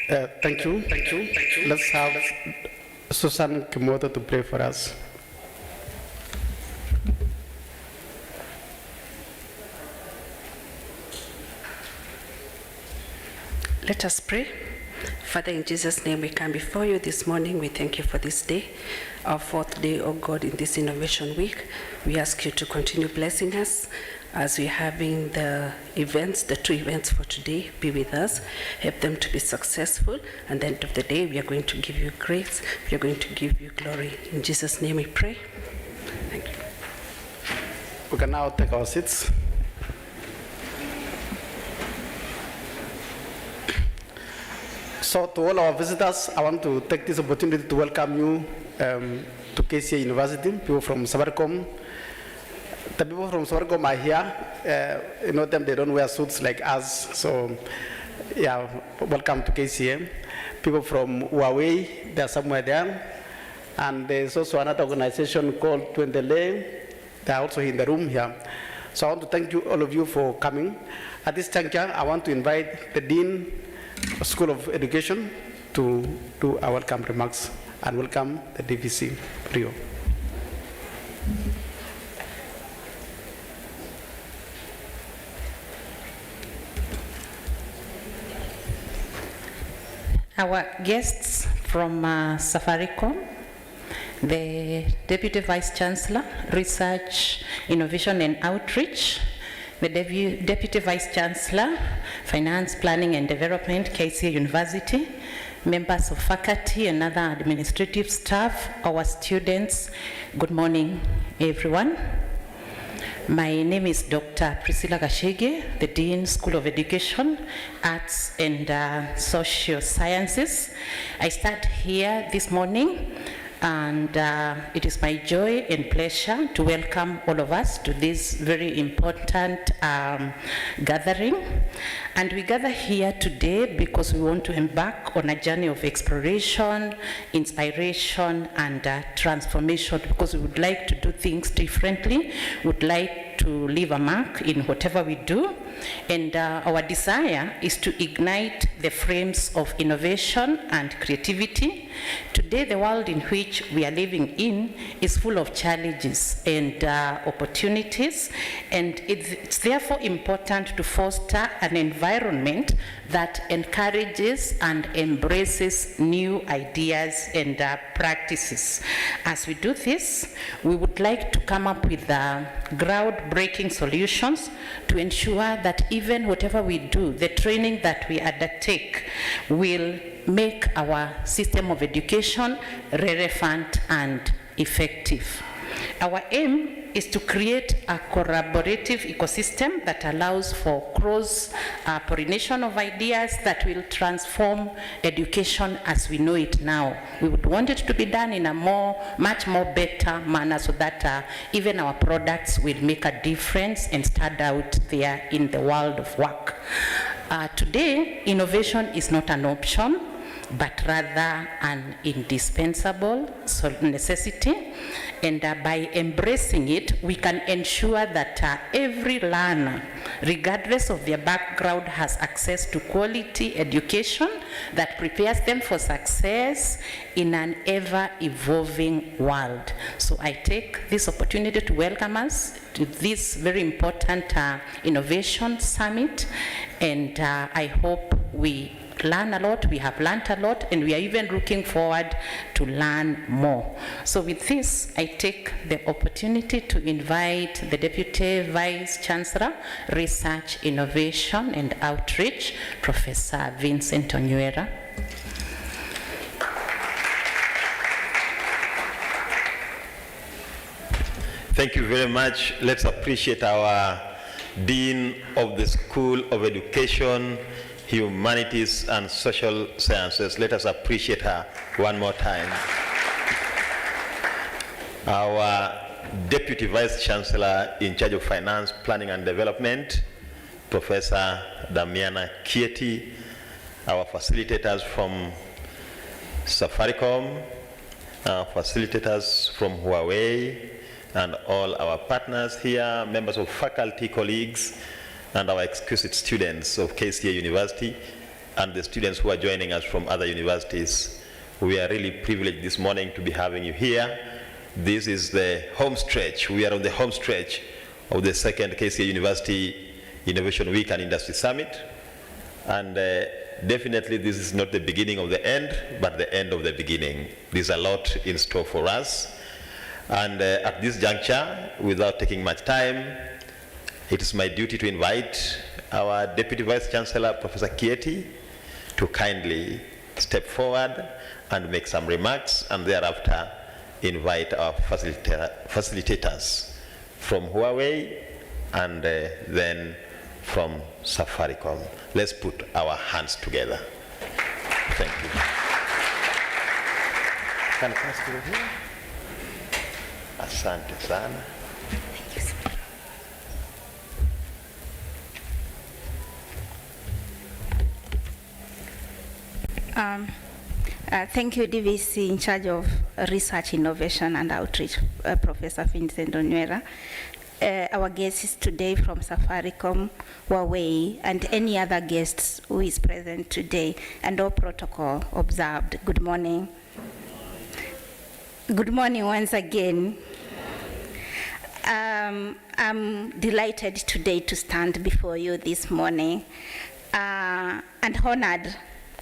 Thank you. Let's have Susan Kimoto to pray for us. Let us pray. Father, in Jesus' name, we come before you this morning. We thank you for this day, our fourth day, oh God, in this Innovation Week. We ask you to continue blessing us as we're having the events, the 2 events for today. Be with us, help them to be successful. And at the end of the day, we are going to give you grace. We are going to give you glory. In Jesus' name we pray. Thank you. We can now take our seats. So to all our visitors, I want to take this opportunity to welcome you to KCA University, people from Safaricom. The people from Safaricom are here. You know them, they don't wear suits like us. So yeah, welcome to KCA. People from Huawei, they're somewhere there. And there's also another organization called Twendele. They're also in the room here. So I want to thank you, all of you, for coming. At this juncture, I want to invite the Dean School of Education to do our welcome remarks, and welcome the DVC Rio. Our guests from Safaricom, the Deputy Vice Chancellor, Research, Innovation and Outreach, the Deputy Vice Chancellor, Finance, Planning and Development, KCA University, members of faculty and other administrative staff, our students, good morning, everyone. My name is Dr. Priscilla Gashege, the Dean, School of Education, Arts and Social Sciences. I start here this morning, and it is my joy and pleasure to welcome all of us to this very important gathering. And we gather here today because we want to embark on a journey of exploration, inspiration, and transformation, because we would like to do things differently. We would like to leave a mark in whatever we do. And our desire is to ignite the flames of innovation and creativity. Today, the world in which we are living in is full of challenges and opportunities, and it's therefore important to foster an environment that encourages and embraces new ideas and practices. As we do this, we would like to come up with groundbreaking solutions to ensure that even whatever we do, the training that we undertake will make our system of education relevant and effective. Our aim is to create a collaborative ecosystem that allows for cross-pollination of ideas that will transform education as we know it now. We would want it to be done in a much more better manner, so that even our products will make a difference and stand out there in the world of work. Today, innovation is not an option, but rather an indispensable necessity. And by embracing it, we can ensure that every learner, regardless of their background, has access to quality education that prepares them for success in an ever-evolving world. So I take this opportunity to welcome us to this very important Innovation Summit, and I hope we learn a lot. We have learned a lot, and we are even looking forward to learn more. So with this, I take the opportunity to invite the Deputy Vice Chancellor, Research, Innovation and Outreach, Professor Vincent Onyuera. Thank you very much. Let's appreciate our Dean of the School of Education, Humanities and Social Sciences. Let us appreciate her one more time. Our Deputy Vice Chancellor in charge of Finance, Planning and Development, Professor Damiana Kieti. Our facilitators from Safaricom, our facilitators from Huawei, and all our partners here, members of faculty, colleagues, and our exquisite students of KCA University, and the students who are joining us from other universities. We are really privileged this morning to be having you here. This is the home stretch. We are on the home stretch of the second KCA University Innovation Week and Industry Summit. And definitely this is not the beginning of the end, but the end of the beginning. There's a lot in store for us. And at this juncture, without taking much time, it is my duty to invite our Deputy Vice Chancellor, Professor Kieti, to kindly step forward and make some remarks, and thereafter invite our facilitators from Huawei and then from Safaricom. Let's put our hands together. Thank you. Can I pass to you here? Asante sana. Thank you, sir. Thank you, DVC in charge of research, innovation, and outreach, Professor Vincent Onywera. Our guests today from Safaricom, Huawei, and any other guests who is present today, and all protocol observed. Good morning. Good morning once again. I'm delighted today to stand before you this morning, and honored,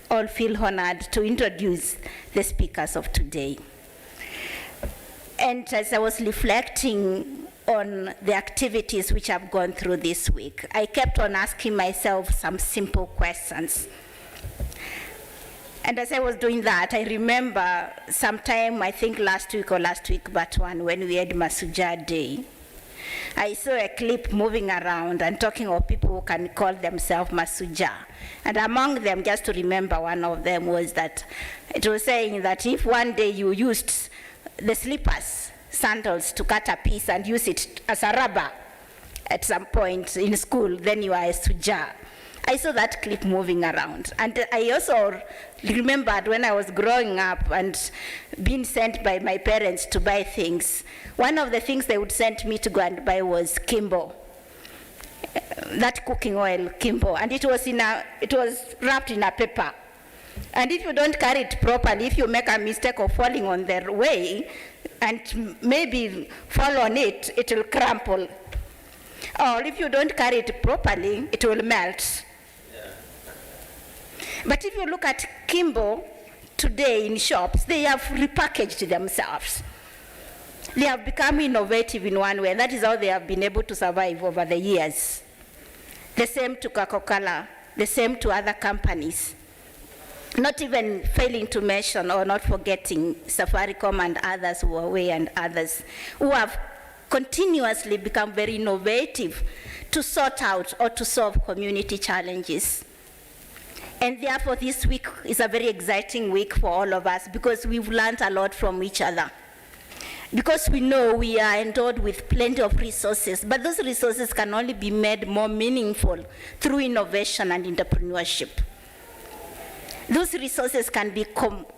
all feel honored to introduce the speakers of today. And as I was reflecting on the activities which I've gone through this week, I kept on asking myself some simple questions. And as I was doing that, I remember sometime, I think last week but one, when we had Masuja Day, I saw a clip moving around and talking of people who can call themselves Masuja. And among them, just to remember, one of them was that it was saying that if one day you used the slippers, sandals, to cut a piece and use it as a rubber at some point in school, then you are a Suja. I saw that clip moving around. And I also remembered when I was growing up and being sent by my parents to buy things, one of the things they would send me to go and buy was Kimbo, that cooking oil, Kimbo. And it was wrapped in a paper. And if you don't carry it properly, if you make a mistake of falling on the way and maybe fall on it, it will crumple. Or if you don't carry it properly, it will melt. But if you look at Kimbo today in shops, they have repackaged themselves. They have become innovative in one way, and that is how they have been able to survive over the years. The same to Coca-Cola, the same to other companies. Not even failing to mention or not forgetting Safaricom and others, Huawei and others, who have continuously become very innovative to sort out or to solve community challenges. And therefore, this week is a very exciting week for all of us because we've learned a lot from each other. Because we know we are endowed with plenty of resources, but those resources can only be made more meaningful through innovation and entrepreneurship. Those resources can be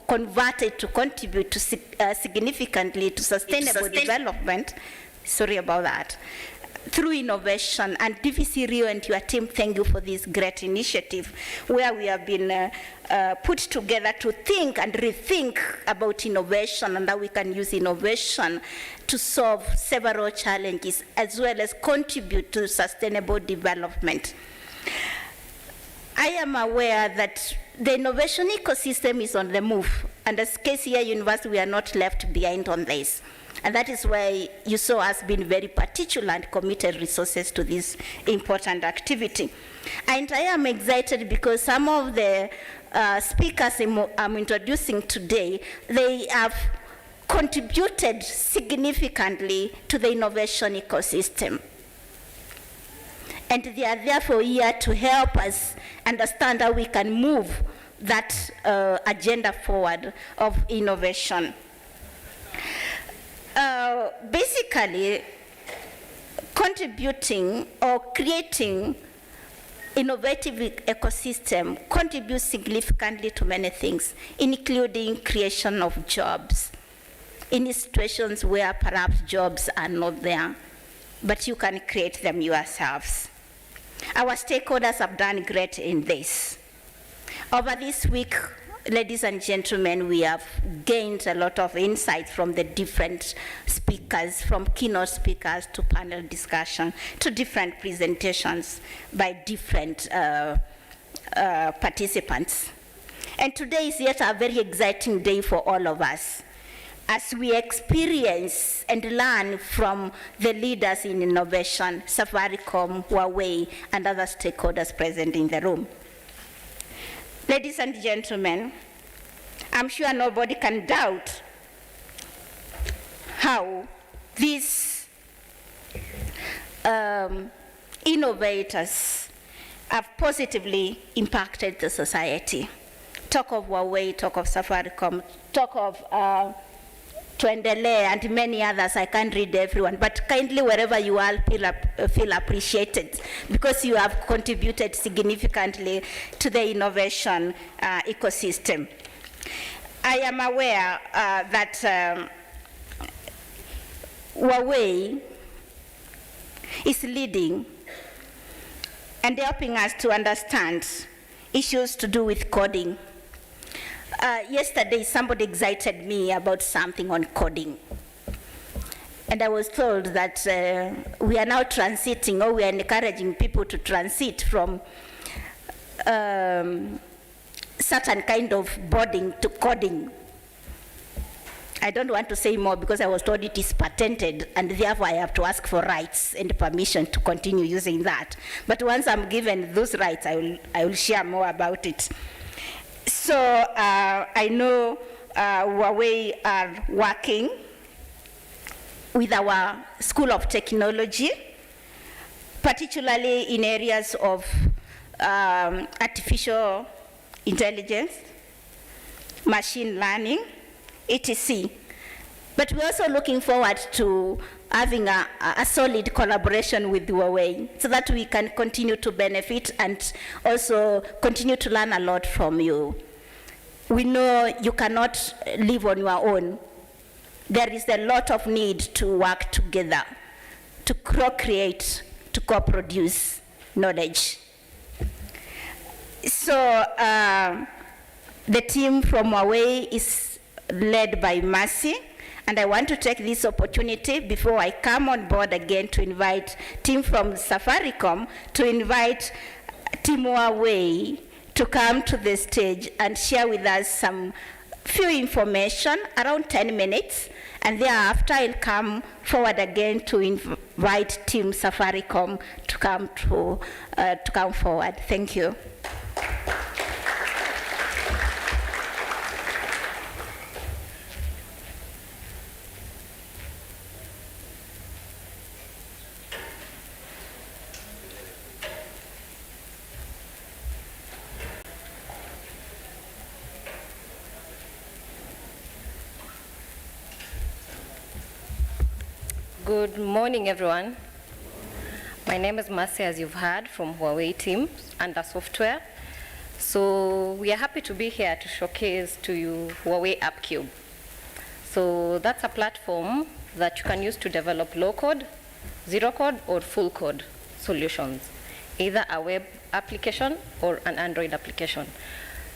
converted to contribute to significantly to sustainable development. Sorry about that. Through innovation. And DVC Rio and your team, thank you for this great initiative where we have been put together to think and rethink about innovation and how we can use innovation to solve several challenges as well as contribute to sustainable development. I am aware that the innovation ecosystem is on the move, and as KCA University, we are not left behind on this. And that is why you saw us being very particular and committed resources to this important activity. And I am excited because some of the speakers I'm introducing today, they have contributed significantly to the innovation ecosystem. And they are therefore here to help us understand how we can move that agenda forward of innovation. Basically, contributing or creating innovative ecosystem contributes significantly to many things, including creation of jobs in situations where perhaps jobs are not there, but you can create them yourselves. Our stakeholders have done great in this. Over this week, ladies and gentlemen, we have gained a lot of insights from the different speakers, from keynote speakers to panel discussion to different presentations by different participants. And today is yet a very exciting day for all of us as we experience and learn from the leaders in innovation, Safaricom, Huawei, and other stakeholders present in the room. Ladies and gentlemen, I'm sure nobody can doubt how these innovators have positively impacted the society. Talk of Huawei, talk of Safaricom, talk of Tuendelee and many others. I can't read everyone, but kindly wherever you are, feel appreciated because you have contributed significantly to the innovation ecosystem. I am aware that Huawei is leading and helping us to understand issues to do with coding. Yesterday, somebody excited me about something on coding. And I was told that we are now transiting, or we are encouraging people to transit from certain kind of boarding to coding. I don't want to say more because I was told it is patented, and therefore I have to ask for rights and permission to continue using that. But once I'm given those rights, I will share more about it. So I know Huawei are working with our School of Technology, particularly in areas of artificial intelligence, machine learning, etc. But we're also looking forward to having a solid collaboration with Huawei so that we can continue to benefit and also continue to learn a lot from you. We know you cannot live on your own. There is a lot of need to work together, to co-create, to co-produce knowledge. So the team from Huawei is led by Mercy, and I want to take this opportunity before I come on board again to invite team from Safaricom, to invite team Huawei to come to the stage and share with us some few information, around 10 minutes, and thereafter I'll come forward again to invite team Safaricom to come forward. Thank you. Good morning, everyone. My name is Mercy, as you've heard, from Huawei team under software. So we are happy to be here to showcase to you Huawei AppCube. So that's a platform that you can use to develop low code, zero code, or full code solutions, either a web application or an Android application.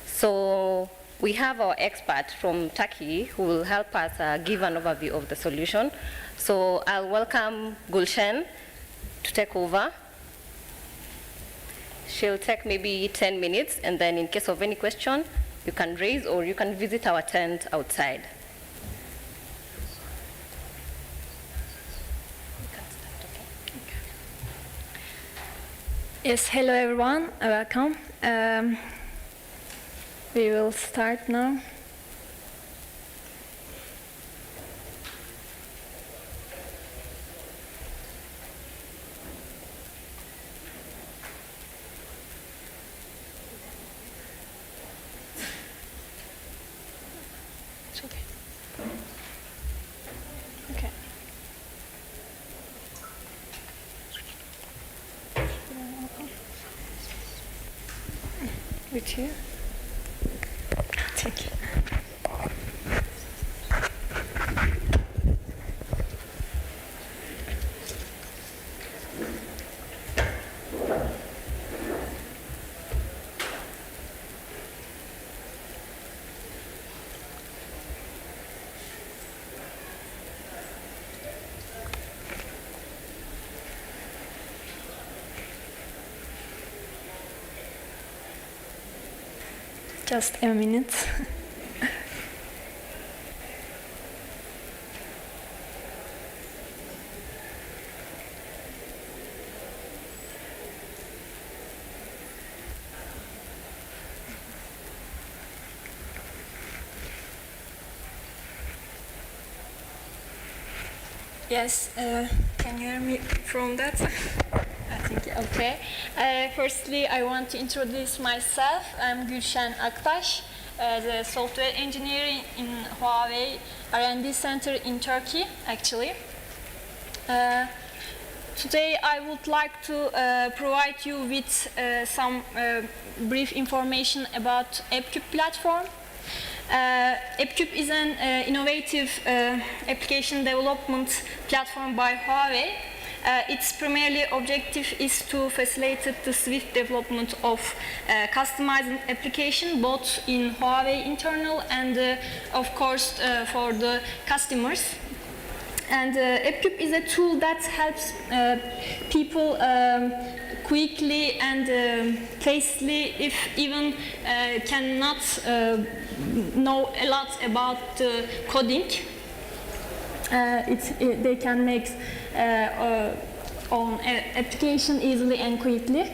So we have our expert from Turkey who will help us give an overview of the solution. So I'll welcome Gulshen to take over. She'll take maybe 10 minutes, and then in case of any question, you can raise or you can visit our tent outside. Yes, hello everyone, welcome. We will start now. It's okay. Okay. With you? Thank you. Just a minute. Yes, can you hear me from that? I think, okay. Firstly, I want to introduce myself. I'm Gülşen Aktaş, the software engineer in Huawei R&D Center in Turkey, actually. Today, I would like to provide you with some brief information about AppCube platform. AppCube is an innovative application development platform by Huawei. Its primary objective is to facilitate the swift development of customized application, both in Huawei internal and, of course, for the customers. And AppCube is a tool that helps people quickly and fastly, if even cannot know a lot about coding. They can make own application easily and quickly.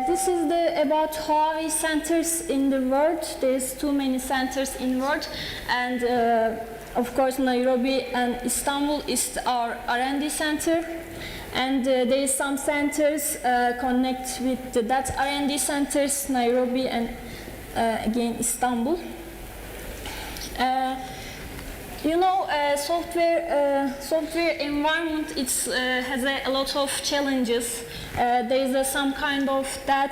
This is about Huawei centers in the world. There's too many centers in the world, and of course Nairobi and Istanbul is our R&D center. And there is some centers connect with that R&D centers, Nairobi and again Istanbul. You know, software environment has a lot of challenges. There is some kind of that.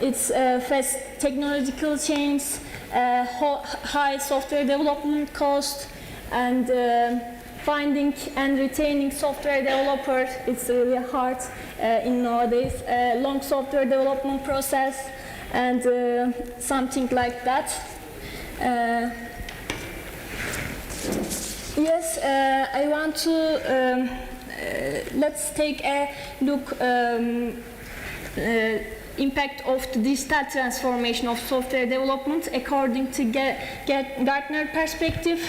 It's fast technological change, high software development cost, and finding and retaining software developers. It's really hard in nowadays. Long software development process and something like that. Yes, I want to let's take a look impact of the digital transformation of software development according to Gartner perspective.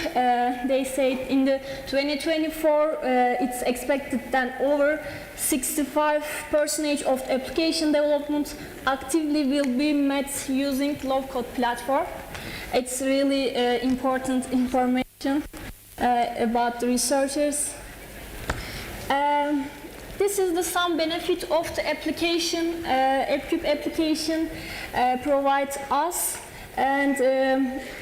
They say in the 2024 it's expected that over 65% of application development actively will be met using low-code platform. It's really important information about the researchers. This is some benefit of the application, AppCube application provides us, and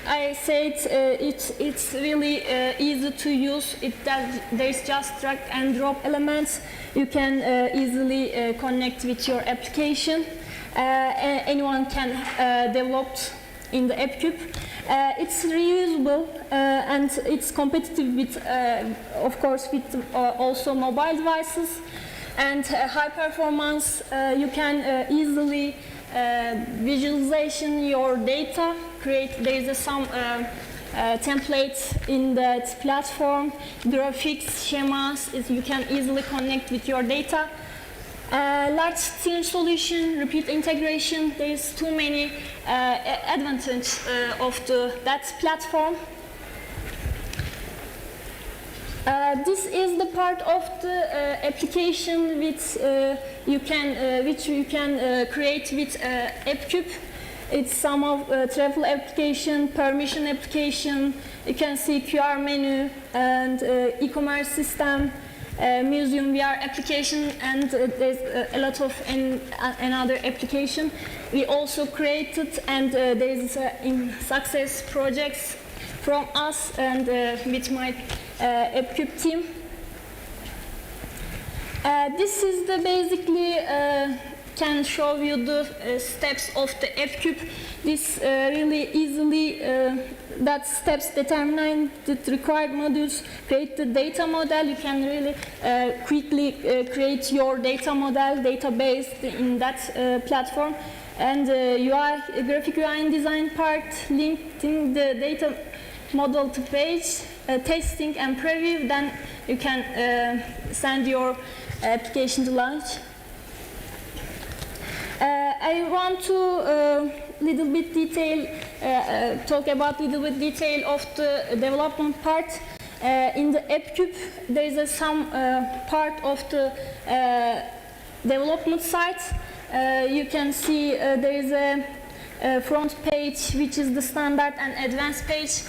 I said it's really easy to use. There's just drag and drop elements. You can easily connect with your application. Anyone can develop in the AppCube. It's reusable and it's competitive with, of course, with also mobile devices. And high performance, you can easily visualization your data. There is some templates in that platform, graphics, schemas. You can easily connect with your data. Large scale solution, repeat integration. There is too many advantages of that platform. This is the part of the application which you can create with AppCube. It's some of travel application, permission application. You can see QR menu and e-commerce system, museum VR application, and there's a lot of another application. We also created, and there is in success projects from us and with my AppCube team. This is the basically can show you the steps of the AppCube. This really easily that steps determine the required modules, create the data model. You can really quickly create your data model, database in that platform. And UI, graphic UI and design part, linking the data model to page, testing and preview, then you can send your application to launch. I want to little bit detail talk about a little bit detail of the development part. In the AppCube, there is some part of the development site. You can see there is a front page, which is the standard and advanced page.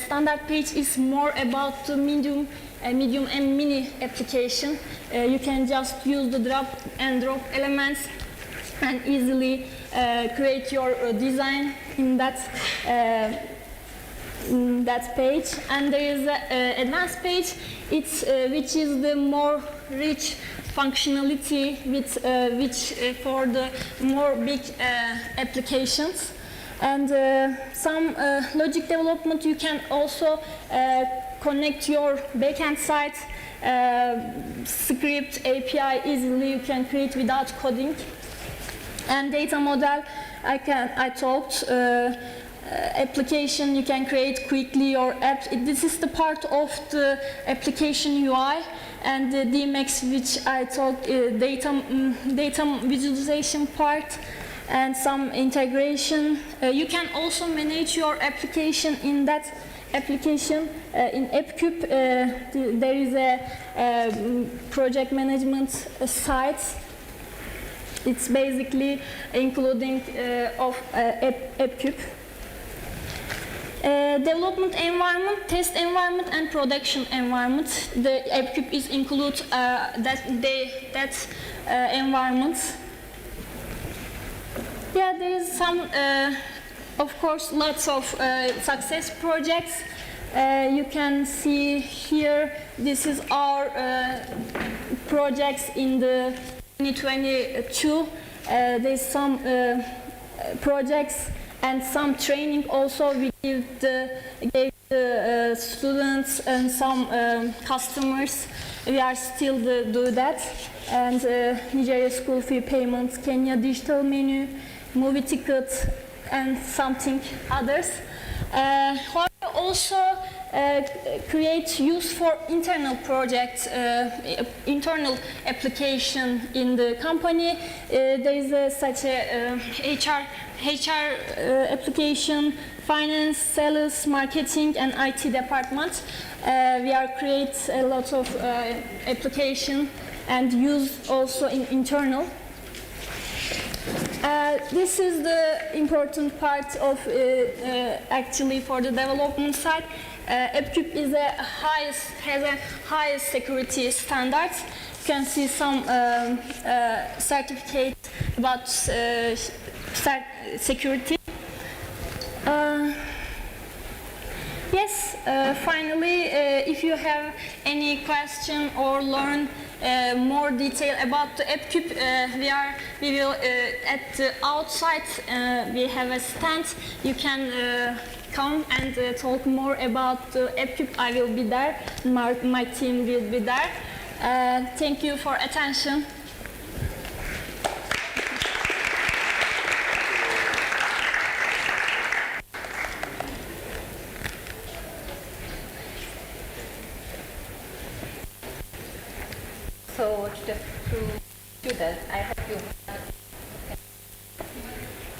Standard page is more about the medium and mini application. You can just use the drag and drop elements and easily create your design in that page. And there is an advanced page, which is the more rich functionality which for the more big applications. And some logic development, you can also connect your backend site, script, API easily you can create without coding. And data model, I talked, application you can create quickly your app. This is the part of the application UI, and the DMX, which I talked, data visualization part, and some integration. You can also manage your application in that application. In AppCube, there is a project management site. It's basically including of AppCube. Development environment, test environment, and production environment. The AppCube is include that environment. Yeah, there is some, of course, lots of success projects. You can see here, this is our projects in the 2022. There's some projects and some training also we gave the students and some customers. We are still do that. And Nigeria school fee payments, Kenya digital menu, movie tickets, and something others. Also create use for internal projects, internal application in the company. There is such a HR application, finance, sales, marketing, and IT department. We are create a lot of application and use also in internal. This is the important part of actually for the development side. AppCube is has a highest security standards. You can see some certificate about security. Yes, finally, if you have any question or learn more detail about the AppCube, we will at the outside we have a stand. You can come and talk more about the AppCube. I will be there. My team will be there. Thank you for attention. So to students, I hope you.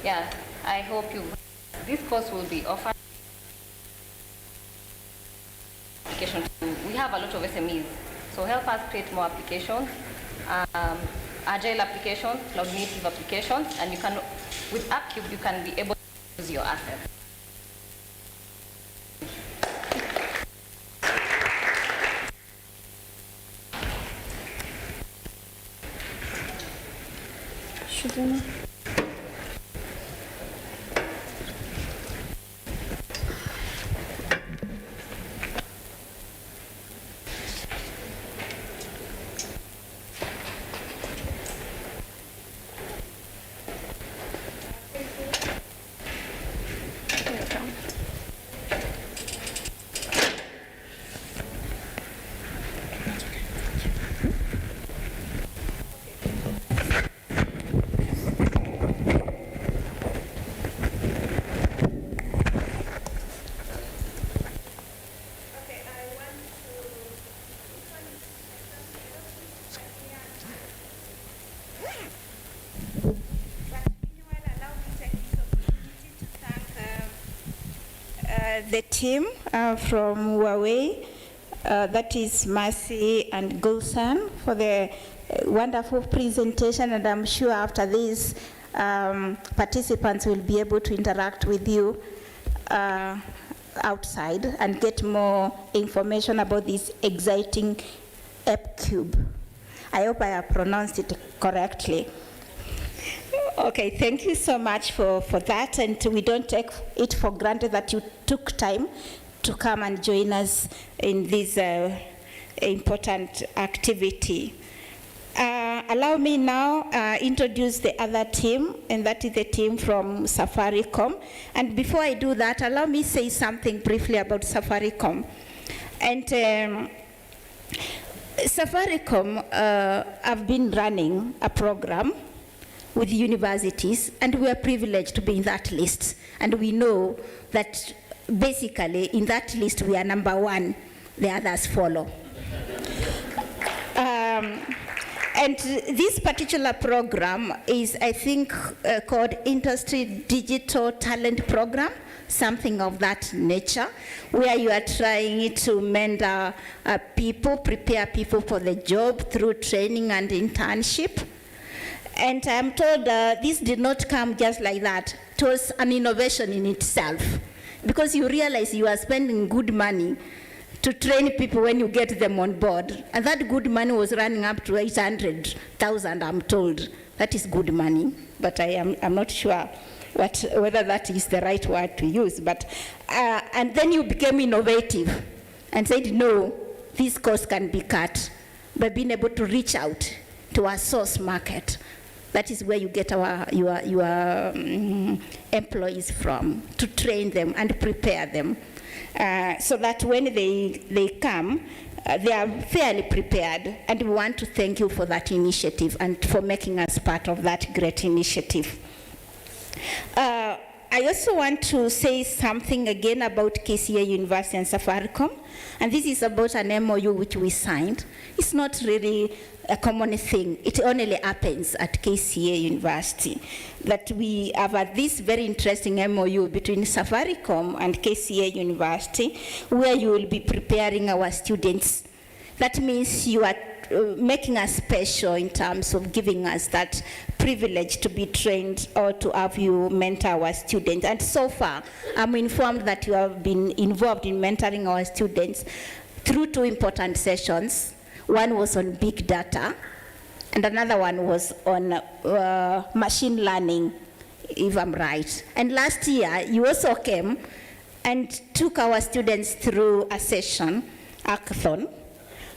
Yeah, I hope you. This course will be offered. We have a lot of SMEs, so help us create more applications, agile applications, cloud native applications, and you can, with AppCube, you can be able to use your assets. But meanwhile, allow me to take this opportunity to thank the team from Huawei, that is Mercy and Gulsan, for the wonderful presentation, and I'm sure after this, participants will be able to interact with you outside and get more information about this exciting EPCube. I hope I have pronounced it correctly. Okay, thank you so much for that, and we don't take it for granted that you took time to come and join us in this important activity. Allow me now introduce the other team, and that is the team from Safaricom. And before I do that, allow me say something briefly about Safaricom. And Safaricom have been running a program with universities, and we are privileged to be in that list. And we know that basically in that list we are number one, the others follow. And this particular program is, I think, called Industry Digital Talent Program, something of that nature, where you are trying to mentor people, prepare people for the job through training and internship. And I'm told this did not come just like that. It was an innovation in itself, because you realize you are spending good money to train people when you get them on board. And that good money was running up to 800,000, I'm told. That is good money, but I'm not sure whether that is the right word to use. But, and then you became innovative and said, no, this cost can be cut by being able to reach out to our source market. That is where you get your employees from, to train them and prepare them. So that when they come, they are fairly prepared, and we want to thank you for that initiative and for making us part of that great initiative. I also want to say something again about KCA University and Safaricom, and this is about an MOU which we signed. It's not really a common thing. It only happens at KCA University, that we have this very interesting MOU between Safaricom and KCA University, where you will be preparing our students. That means you are making us special in terms of giving us that privilege to be trained or to have you mentor our students. And so far, I'm informed that you have been involved in mentoring our students through 2 important sessions. One was on big data, and another one was on machine learning, if I'm right. And last year, you also came and took our students through a session, hackathon,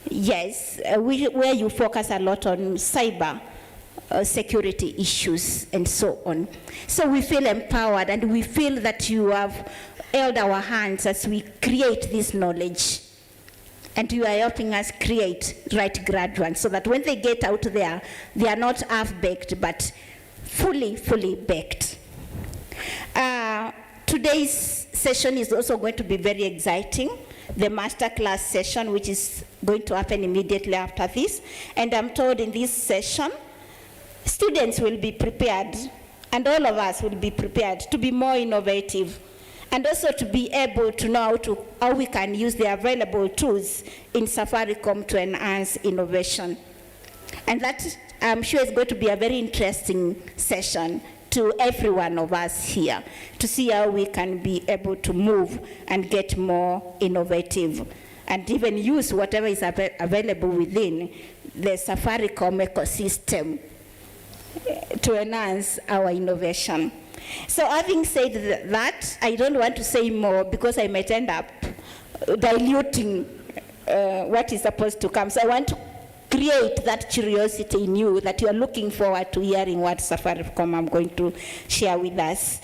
yes, where you focus a lot on cyber security issues and so on. So we feel empowered, and we feel that you have held our hands as we create this knowledge. And you are helping us create right graduates, so that when they get out there, they are not half-baked, but fully baked. Today's session is also going to be very exciting. The masterclass session, which is going to happen immediately after this. And I'm told in this session, students will be prepared, and all of us will be prepared to be more innovative, and also to be able to know how we can use the available tools in Safaricom to enhance innovation. And that, I'm sure, is going to be a very interesting session to every one of us here, to see how we can be able to move and get more innovative, and even use whatever is available within the Safaricom ecosystem to enhance our innovation. So having said that, I don't want to say more, because I might end up diluting what is supposed to come. So I want to create that curiosity in you, that you are looking forward to hearing what Safaricom I'm going to share with us.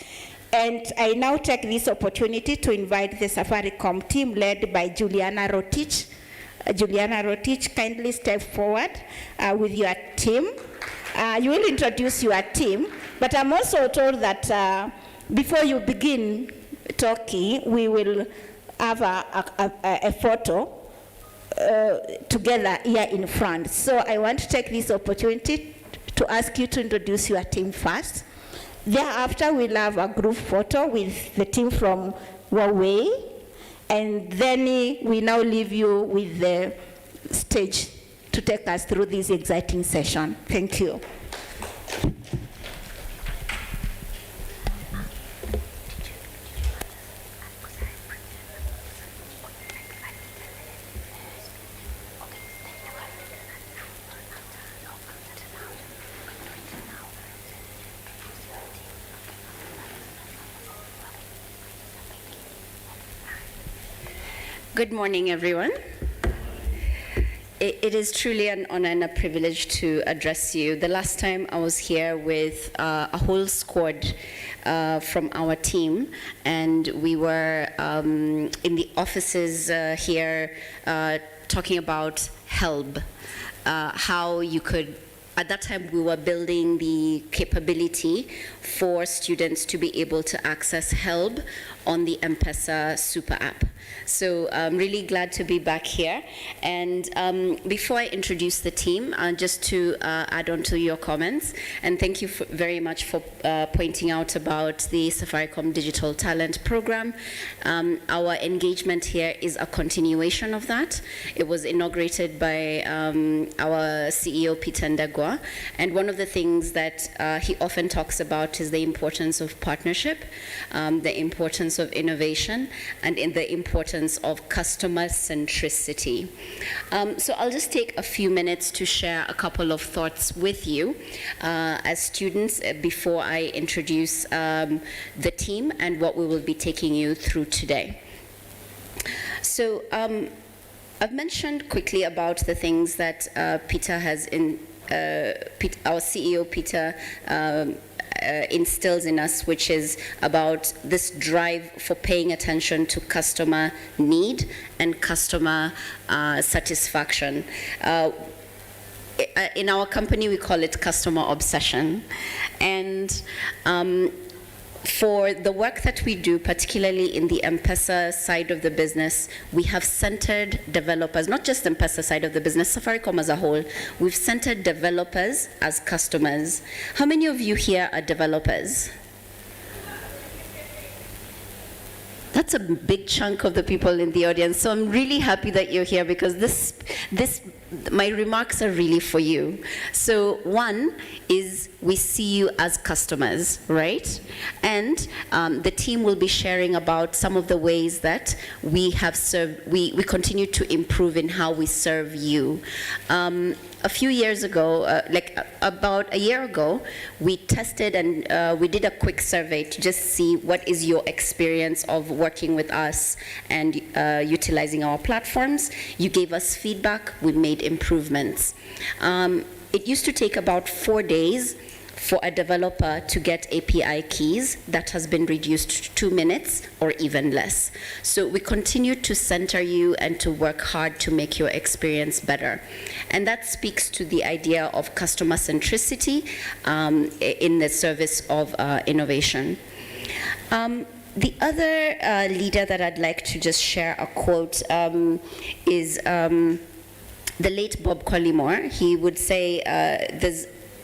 And I now take this opportunity to invite the Safaricom team led by Juliana Rotich. Juliana Rotich, kindly step forward with your team. You will introduce your team, but I'm also told that before you begin talking, we will have a photo together here in front. So I want to take this opportunity to ask you to introduce your team first. Thereafter, we'll have a group photo with the team from Huawei, And then we now leave you with the stage to take us through this exciting session. Thank you. Good morning, everyone. It is truly an honor and a privilege to address you. The last time I was here with a whole squad from our team, and we were in the offices here talking about HELB, how you could. At that time, we were building the capability for students to be able to access HELB on the M-Pesa Super App. So I'm really glad to be back here. And before I introduce the team, just to add on to your comments, and thank you very much for pointing out about the Safaricom Digital Talent Program. Our engagement here is a continuation of that. It was inaugurated by our CEO, Peter Ndagwa, and one of the things that he often talks about is the importance of partnership, the importance of innovation, and in the importance of customer centricity. So I'll just take a few minutes to share a couple of thoughts with you as students before I introduce the team and what we will be taking you through today. So I've mentioned quickly about the things that Peter has our CEO Peter instills in us, which is about this drive for paying attention to customer need and customer satisfaction. In our company, we call it customer obsession. And for the work that we do, particularly in the M-Pesa side of the business, we have centered developers, not just M-Pesa side of the business, Safaricom as a whole. We've centered developers as customers. How many of you here are developers? That's a big chunk of the people in the audience. So I'm really happy that you're here, because my remarks are really for you. So one is we see you as customers, right? And the team will be sharing about some of the ways that we have served, we continue to improve in how we serve you. A few years ago, about a year ago, we tested and we did a quick survey to just see what is your experience of working with us and utilizing our platforms. You gave us feedback, we made improvements. It used to take about 4 days for a developer to get API keys. That has been reduced to 2 minutes or even less. So we continue to center you and to work hard to make your experience better. And that speaks to the idea of customer centricity in the service of innovation. The other leader that I'd like to just share a quote is the late Bob Collymore. He would say,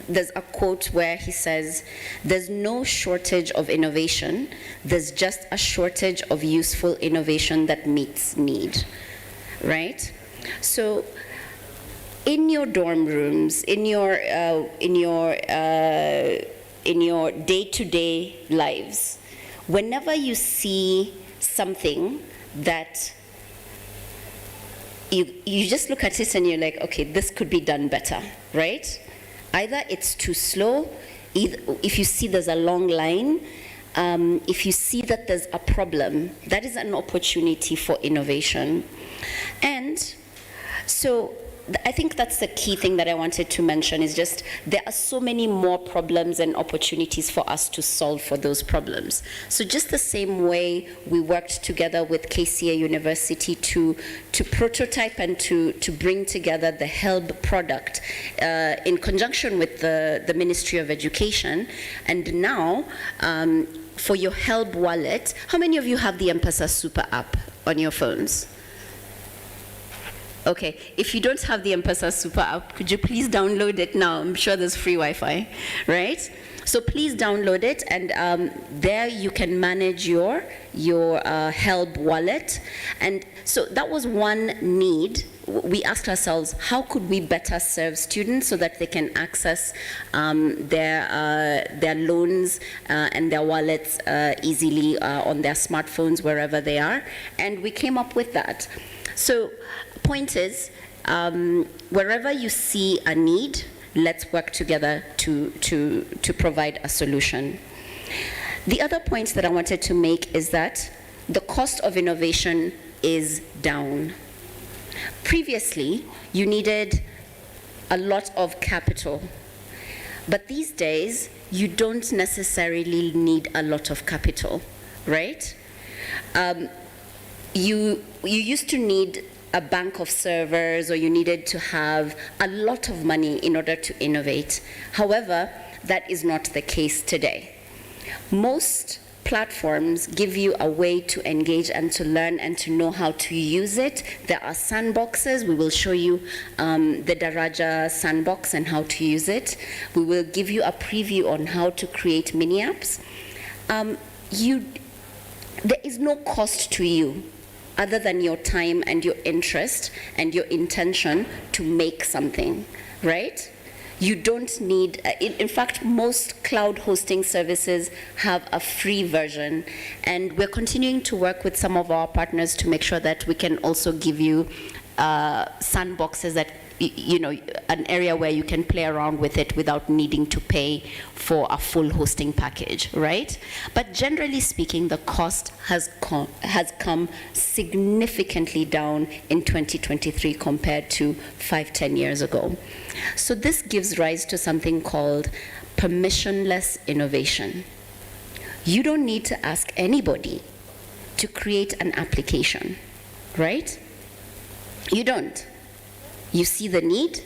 there's a quote where he says, "There's no shortage of innovation, there's just a shortage of useful innovation that meets need," right? So in your dorm rooms, in your day-to-day lives, whenever you see something that you just look at it and you're like, okay, this could be done better, right? Either it's too slow, if you see there's a long line, if you see that there's a problem, that is an opportunity for innovation. And so I think that's the key thing that I wanted to mention, is just there are so many more problems and opportunities for us to solve for those problems. So just the same way we worked together with KCA University to prototype and to bring together the HELB product in conjunction with the Ministry of Education. And now, for your HELB wallet, how many of you have the M-Pesa Super App on your phones? Okay, if you don't have the M-Pesa Super App, could you please download it now? I'm sure there's free Wi-Fi, right? So please download it, and there you can manage your HELB wallet. And so that was one need. We asked ourselves, how could we better serve students so that they can access their loans and their wallets easily on their smartphones wherever they are? And we came up with that. So point is, wherever you see a need, let's work together to provide a solution. The other point that I wanted to make is that the cost of innovation is down. Previously, you needed a lot of capital, but these days, you don't necessarily need a lot of capital, right? You used to need a bank of servers, or you needed to have a lot of money in order to innovate. However, that is not the case today. Most platforms give you a way to engage and to learn and to know how to use it. There are sandboxes. We will show you the Daraja sandbox and how to use it. We will give you a preview on how to create mini apps. There is no cost to you other than your time and your interest and your intention to make something, right? You don't need, in fact, most cloud hosting services have a free version, and we're continuing to work with some of our partners to make sure that we can also give you sandboxes that, an area where you can play around with it without needing to pay for a full hosting package, right? But generally speaking, the cost has come significantly down in 2023 compared to 5-10 years ago. So this gives rise to something called permissionless innovation. You don't need to ask anybody to create an application, right? You don't. You see the need,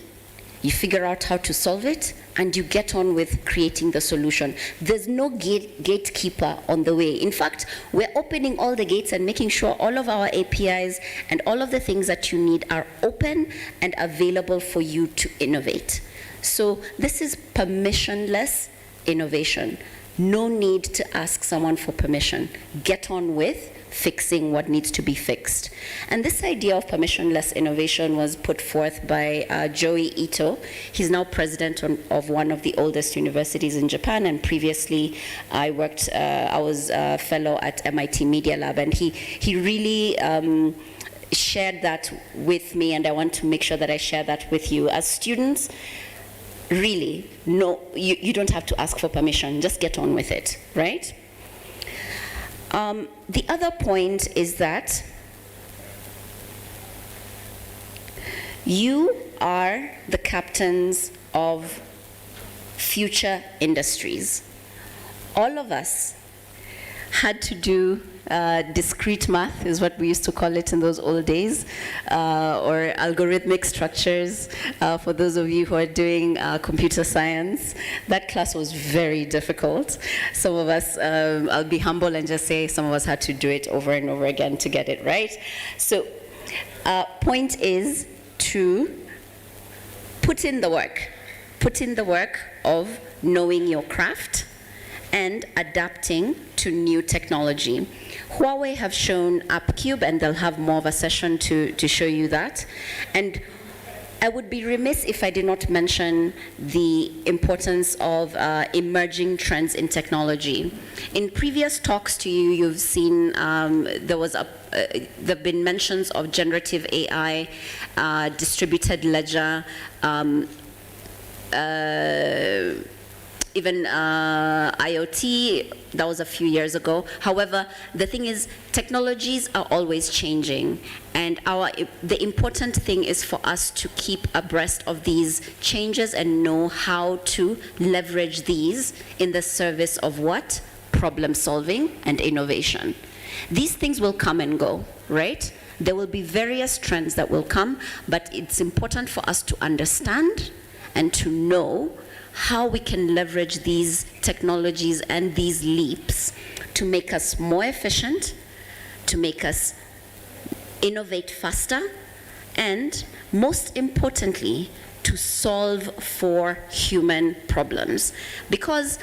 you figure out how to solve it, and you get on with creating the solution. There's no gatekeeper on the way. In fact, we're opening all the gates and making sure all of our APIs and all of the things that you need are open and available for you to innovate. So this is permissionless innovation. No need to ask someone for permission. Get on with fixing what needs to be fixed. And this idea of permissionless innovation was put forth by Joey Ito. He's now president of one of the oldest universities in Japan, and previously I was a fellow at MIT Media Lab, and he really shared that with me, and I want to make sure that I share that with you. As students, really, no, you don't have to ask for permission, just get on with it, right? The other point is that you are the captains of future industries. All of us had to do discrete math, is what we used to call it in those old days, or algorithmic structures. For those of you who are doing computer science, that class was very difficult. Some of us, I'll be humble and just say, some of us had to do it over and over again to get it right. So, point is to put in the work of knowing your craft and adapting to new technology. Huawei have shown Upcube, and they'll have more of a session to show you that. And I would be remiss if I did not mention the importance of emerging trends in technology. In previous talks to you, you've seen there've been mentions of generative AI, distributed ledger, even IoT, that was a few years ago. However, the thing is, technologies are always changing, and the important thing is for us to keep abreast of these changes and know how to leverage these in the service of what? Problem solving and innovation. These things will come and go, right? There will be various trends that will come, but it's important for us to understand and to know how we can leverage these technologies and these leaps to make us more efficient, to make us innovate faster, and most importantly, to solve for human problems. Because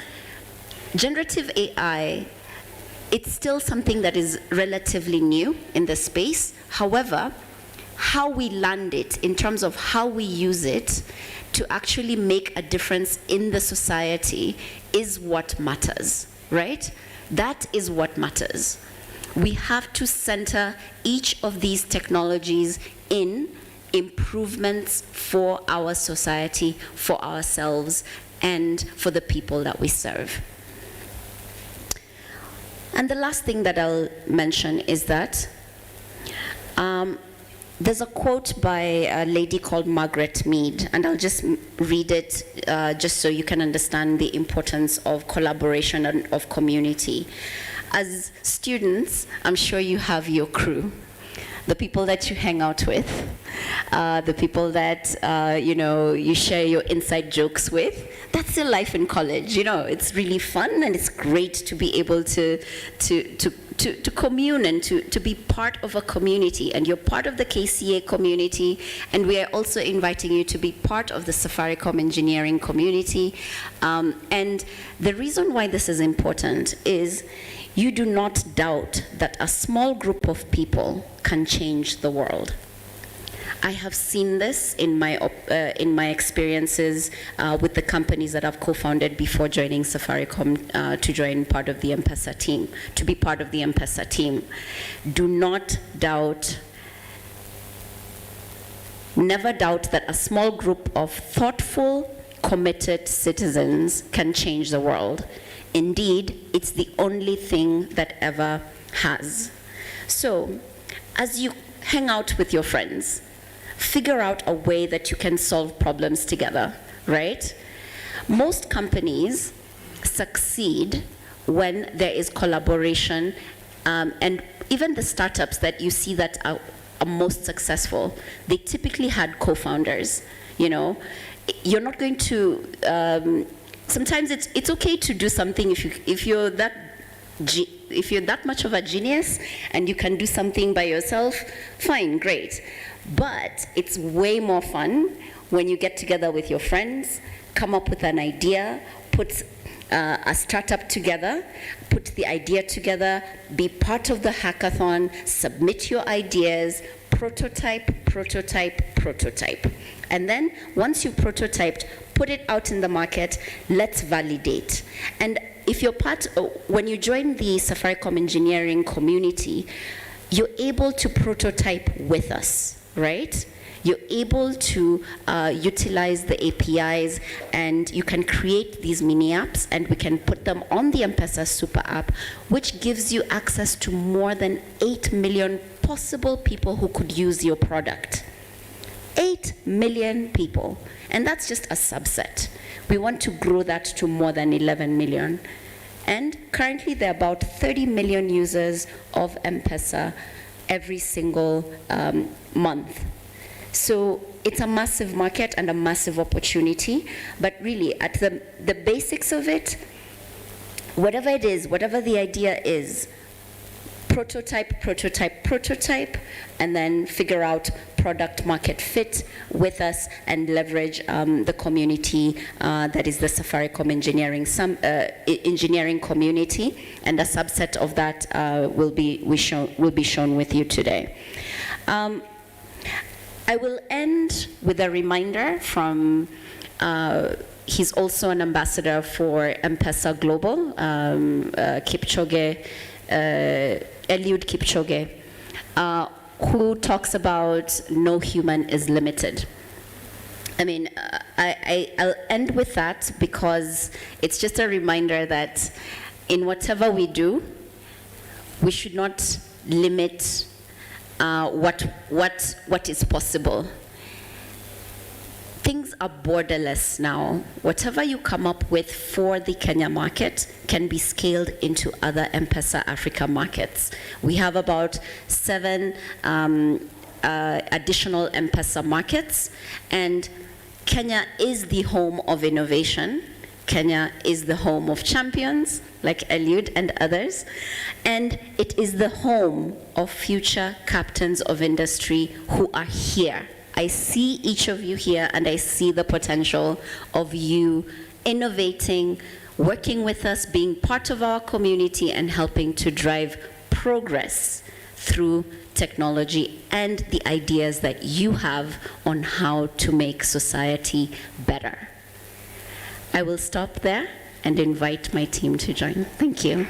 generative AI, it's still something that is relatively new in the space. However, how we land it in terms of how we use it to actually make a difference in the society is what matters, right? That is what matters. We have to center each of these technologies in improvements for our society, for ourselves, and for the people that we serve. And the last thing that I'll mention is that there's a quote by a lady called Margaret Mead, and I'll just read it just so you can understand the importance of collaboration and of community. As students, I'm sure you have your crew, the people that you hang out with, the people that you share your inside jokes with. That's your life in college. It's really fun, and it's great to be able to commune and to be part of a community. And you're part of the KCA community, and we are also inviting you to be part of the Safaricom engineering community. And the reason why this is important is you do not doubt that a small group of people can change the world. I have seen this in my experiences with the companies that I've co-founded before joining Safaricom to join part of the M-Pesa team, to be part of the M-Pesa team. Do not doubt, never doubt that a small group of thoughtful, committed citizens can change the world. Indeed, it's the only thing that ever has. So, as you hang out with your friends, figure out a way that you can solve problems together, right? Most companies succeed when there is collaboration, and even the startups that you see that are most successful, they typically had co-founders. You're not going to, sometimes it's okay to do something if you're that much of a genius and you can do something by yourself, fine, great. But it's way more fun when you get together with your friends, come up with an idea, put a startup together, put the idea together, be part of the hackathon, submit your ideas, prototype, prototype, prototype. And then once you've prototyped, put it out in the market, let's validate. And if you're when you join the Safaricom engineering community, you're able to prototype with us, right? You're able to utilize the APIs, and you can create these mini apps, and we can put them on the M-Pesa Super App, which gives you access to more than 8 million possible people who could use your product. 8 million people, and that's just a subset. We want to grow that to more than 11 million. And currently there are about 30 million users of M-Pesa every single month. So it's a massive market and a massive opportunity, but really at the basics of it, whatever it is, whatever the idea is, prototype, prototype, prototype, and then figure out product market fit with us and leverage the community that is the Safaricom engineering community, and a subset of that will be shown with you today. I will end with a reminder from he's also an ambassador for M-Pesa Global, Kipchoge, Eliud Kipchoge, who talks about no human is limited. I mean, I'll end with that because it's just a reminder that in whatever we do, we should not limit what is possible. Things are borderless now. Whatever you come up with for the Kenya market can be scaled into other M-Pesa Africa markets. We have about 7 additional M-Pesa markets, and Kenya is the home of innovation. Kenya is the home of champions like Eliud and others, and it is the home of future captains of industry who are here. I see each of you here, and I see the potential of you innovating, working with us, being part of our community, and helping to drive progress through technology and the ideas that you have on how to make society better. I will stop there and invite my team to join. Thank you.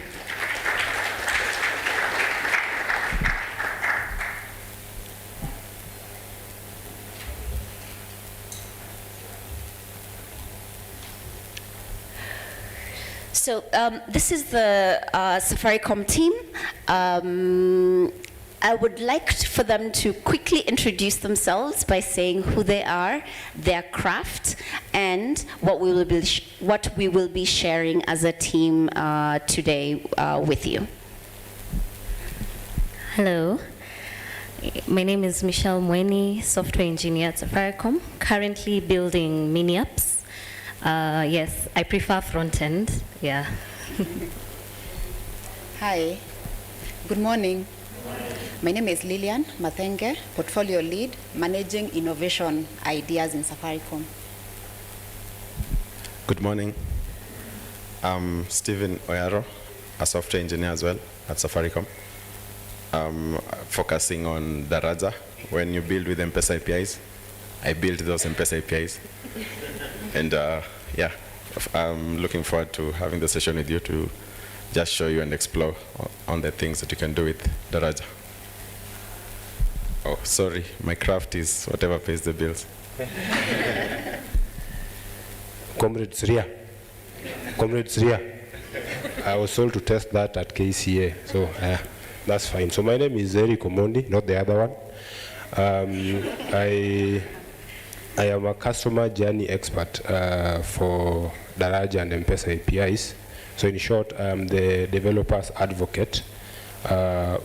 So this is the Safaricom team. I would like for them to quickly introduce themselves by saying who they are, their craft, and what we will be sharing as a team today with you. Hello, my name is Michelle Mweni, software engineer at Safaricom, currently building mini apps. Yes, I prefer front end, yeah. Hi, good morning. My name is Lillian Mathenge, portfolio lead, managing innovation ideas in Safaricom. Good morning. I'm Stephen Oyaro, a software engineer as well at Safaricom. Focusing on Daraja. When you build with M-Pesa APIs, I built those M-Pesa APIs. And yeah, I'm looking forward to having the session with you to just show you and explore on the things that you can do with Daraja. Oh, sorry, my craft is whatever pays the bills. Comrades Ria. I was told to test that at KCA, so that's fine. So my name is Eric Omondi, not the other one. I am a customer journey expert for Daraja and M-Pesa APIs. So in short, I'm the developer's advocate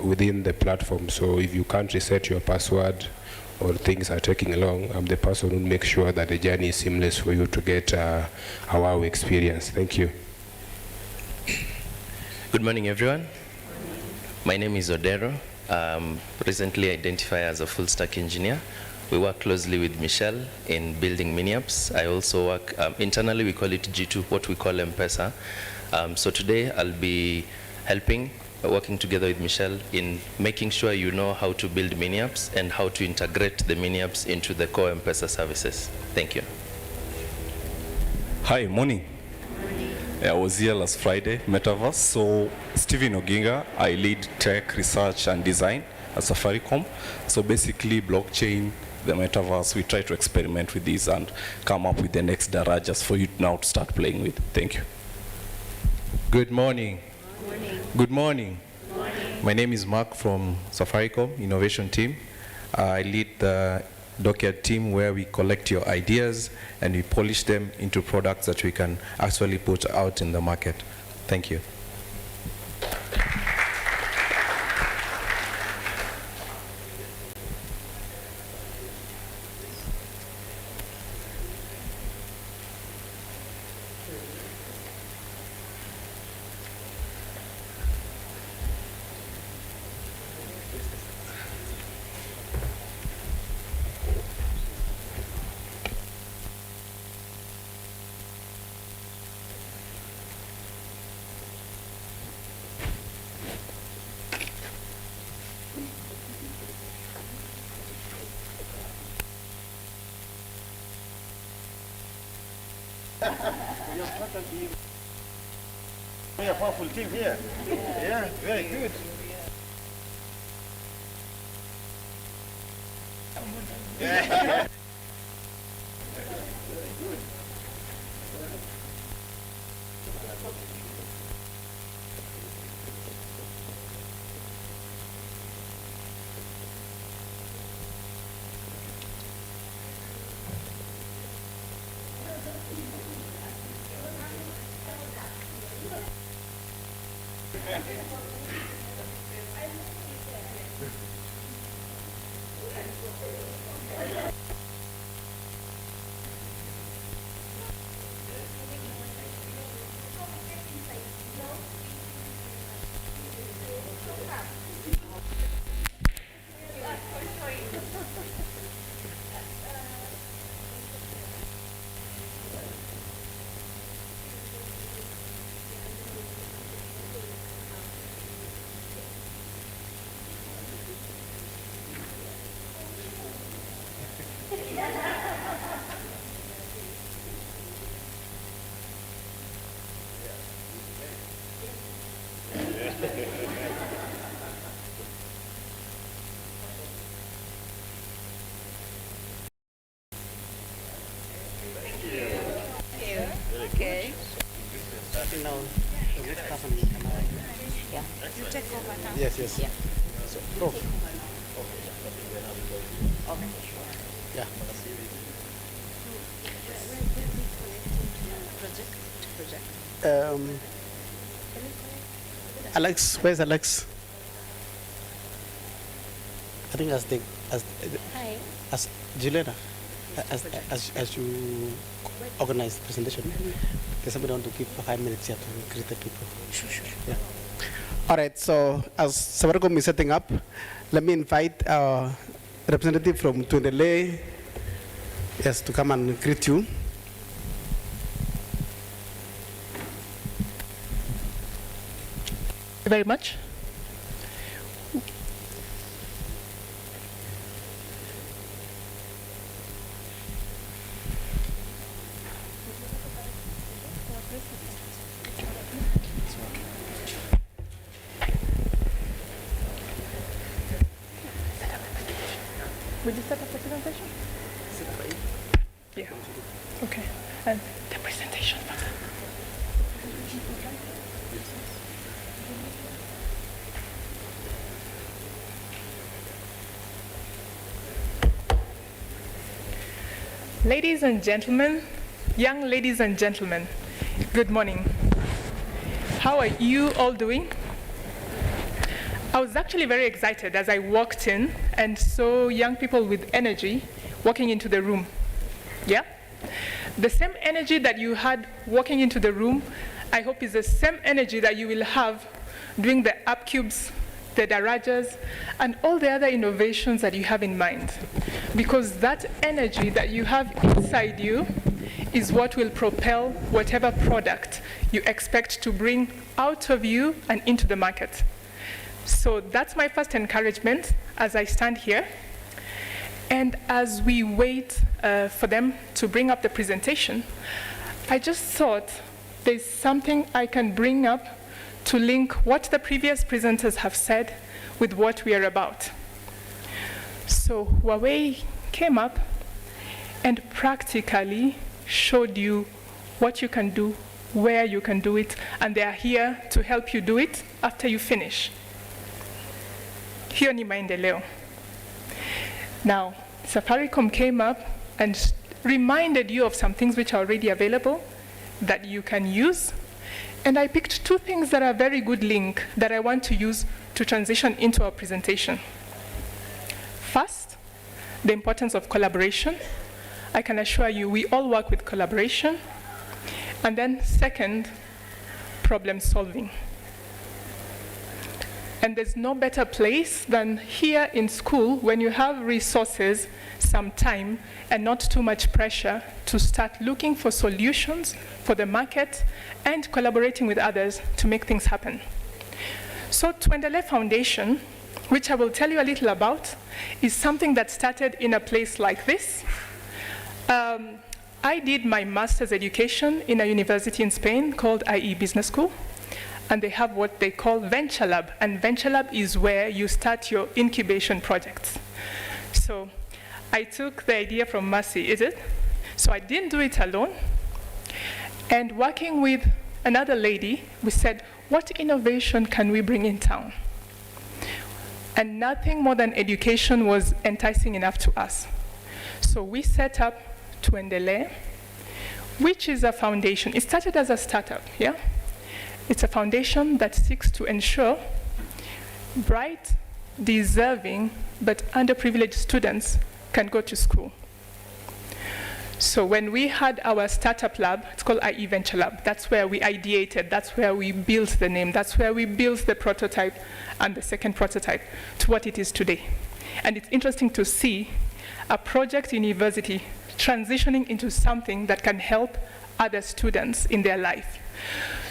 within the platform. So if you can't reset your password or things are taking long, I'm the person who makes sure that the journey is seamless for you to get a wow experience. Thank you. Good morning, everyone. My name is Odero. Presently identify as a full stack engineer. We work closely with Michelle in building mini apps. I also work internally, we call it G2, what we call M-Pesa. So today I'll be working together with Michelle in making sure you know how to build mini apps and how to integrate the mini apps into the core M-Pesa services. Thank you. Hi, morning. I was here last Friday, Metaverse. So Stephen Oginga, I lead tech research and design at Safaricom. So basically blockchain, the Metaverse, we try to experiment with these and come up with the next Darajas for you now to start playing with. Thank you. Good morning. Good morning. My name is Mark from Safaricom Innovation Team. I lead the Dockyard team where we collect your ideas and we polish them into products that we can actually put out in the market. Thank you. We have a powerful team here. Yeah, very good. Yeah. Okay. Starting now, the next person can Yeah. You take over now. Yes, yes. Yeah. So, go. Okay. Yeah. Alex, where's Alex? I think Hi. as Juliana, as you organize the presentation, there's somebody want to give 5 minutes here to greet the people. Sure. Yeah. All right. So as Safaricom is setting up, let me invite our representative from Tuendele, yes, to come and greet you. Very much. Will you set up the presentation? Yeah. Okay. And the presentation. Ladies and gentlemen, young ladies and gentlemen, good morning. How are you all doing? I was actually very excited as I walked in and saw young people with energy walking into the room. Yeah? The same energy that you had walking into the room, I hope is the same energy that you will have doing the upcubes, the darajas, and all the other innovations that you have in mind. Because that energy that you have inside you is what will propel whatever product you expect to bring out of you and into the market. So that's my first encouragement as I stand here. And as we wait for them to bring up the presentation, I just thought there's something I can bring up to link what the previous presenters have said with what we are about. So Huawei came up and practically showed you what you can do, where you can do it, and they are here to help you do it after you finish. Hiyo ni maendeleo. Now, Safaricom came up and reminded you of some things which are already available that you can use. And I picked two things that are very good link that I want to use to transition into our presentation. First, the importance of collaboration. I can assure you we all work with collaboration. And then second, problem solving. And there's no better place than here in school when you have resources, some time, and not too much pressure to start looking for solutions for the market and collaborating with others to make things happen. So Tuendele Foundation, which I will tell you a little about, is something that started in a place like this. I did my master's education in a university in Spain called IE Business School. And they have what they call Venture Lab. And Venture Lab is where you start your incubation projects. So I took the idea from Mercy, is it? So I didn't do it alone. And working with another lady, we said, what innovation can we bring in town? And nothing more than education was enticing enough to us. So we set up Tuendele, which is a foundation. It started as a startup, yeah? It's a foundation that seeks to ensure bright, deserving, but underprivileged students can go to school. So when we had our startup lab, it's called IE Venture Lab, that's where we ideated, that's where we built the name, that's where we built the prototype and the second prototype to what it is today. And it's interesting to see a project university transitioning into something that can help other students in their life.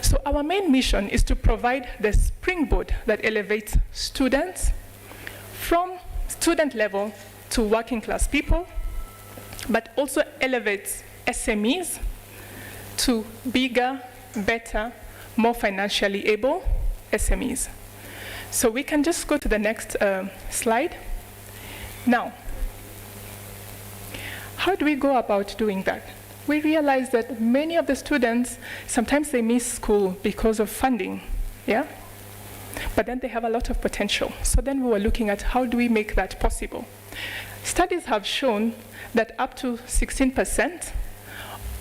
So our main mission is to provide the springboard that elevates students from student level to working class people, but also elevates SMEs to bigger, better, more financially able SMEs. So we can just go to the next slide. Now, how do we go about doing that? we realized that many of the students, sometimes they miss school because of funding, yeah? But then they have a lot of potential. So then we were looking at how do we make that possible. Studies have shown that up to 16%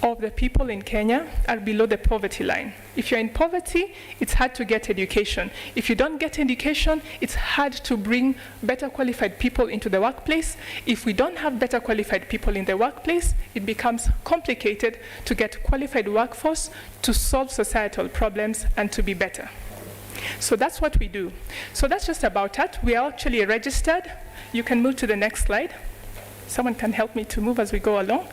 of the people in Kenya are below the poverty line. If you're in poverty, it's hard to get education. If you don't get education, it's hard to bring better qualified people into the workplace. If we don't have better qualified people in the workplace, it becomes complicated to get qualified workforce to solve societal problems and to be better. So that's what we do. So that's just about it. We are actually registered. You can move to the next slide. Someone can help me to move as we go along.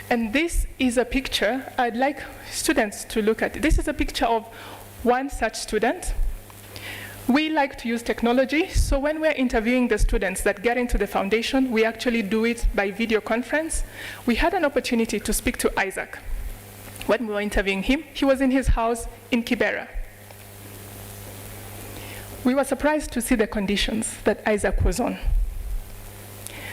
And this is a picture I'd like students to look at. This is a picture of one such student. We like to use technology, so when we're interviewing the students that get into the foundation, we actually do it by video conference. We had an opportunity to speak to Isaac. When we were interviewing him, he was in his house in Kibera. We were surprised to see the conditions that Isaac was on.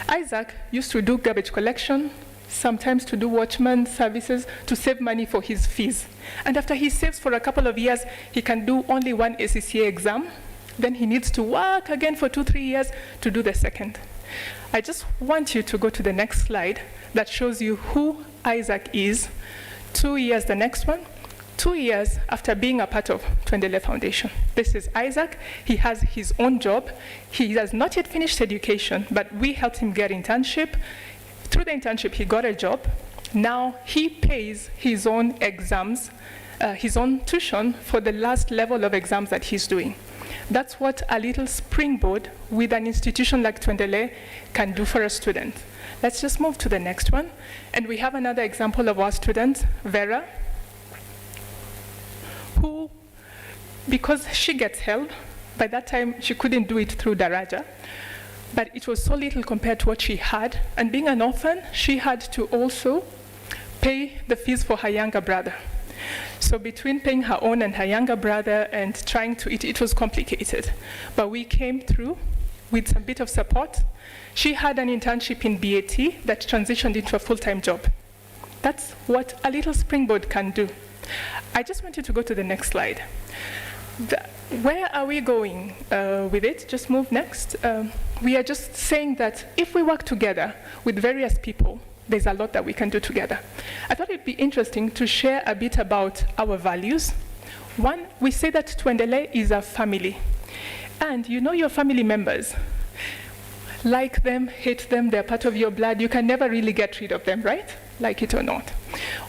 Isaac used to do garbage collection, sometimes to do watchman services to save money for his fees. And after he saves for a couple of years, he can do only one ACCA exam. Then he needs to work again for 2-3 years to do the second. I just want you to go to the next slide that shows you who Isaac is. 2 years, the next one. 2 years after being a part of Tuendelee Foundation. This is Isaac. He has his own job. He has not yet finished education, but we helped him get internship. Through the internship, he got a job. Now he pays his own exams, his own tuition for the last level of exams that he's doing. That's what a little springboard with an institution like Tuendelee can do for a student. Let's just move to the next one. And we have another example of our student, Vera, who, because she gets help, by that time she couldn't do it through Daraja, but it was so little compared to what she had. And being an orphan, she had to also pay the fees for her younger brother. So between paying her own and her younger brother and trying to eat, it was complicated. But we came through with some bit of support. She had an internship in BAT that transitioned into a full-time job. That's what a little springboard can do. I just want you to go to the next slide. Where are we going with it? Just move next. We are just saying that if we work together with various people, there's a lot that we can do together. I thought it'd be interesting to share a bit about our values. One, we say that Tuendelee is a family. And you know your family members. Like them, hate them, they're part of your blood. You can never really get rid of them, right? Like it or not.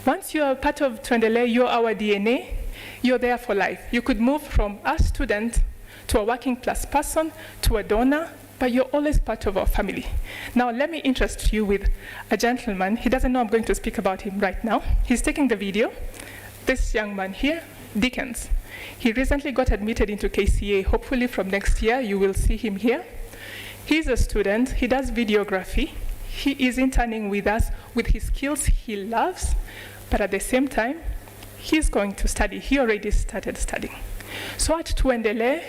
Once you're part of Tuendelee, you're our DNA, you're there for life. You could move from a student to a working class person to a donor, but you're always part of our family. Now, let me interest you with a gentleman. He doesn't know I'm going to speak about him right now. He's taking the video. This young man here, Dickens. He recently got admitted into KCA. Hopefully from next year, you will see him here. He's a student. He does videography. He is interning with us with his skills he loves, but at the same time, he's going to study. He already started studying. So at Tuendelee,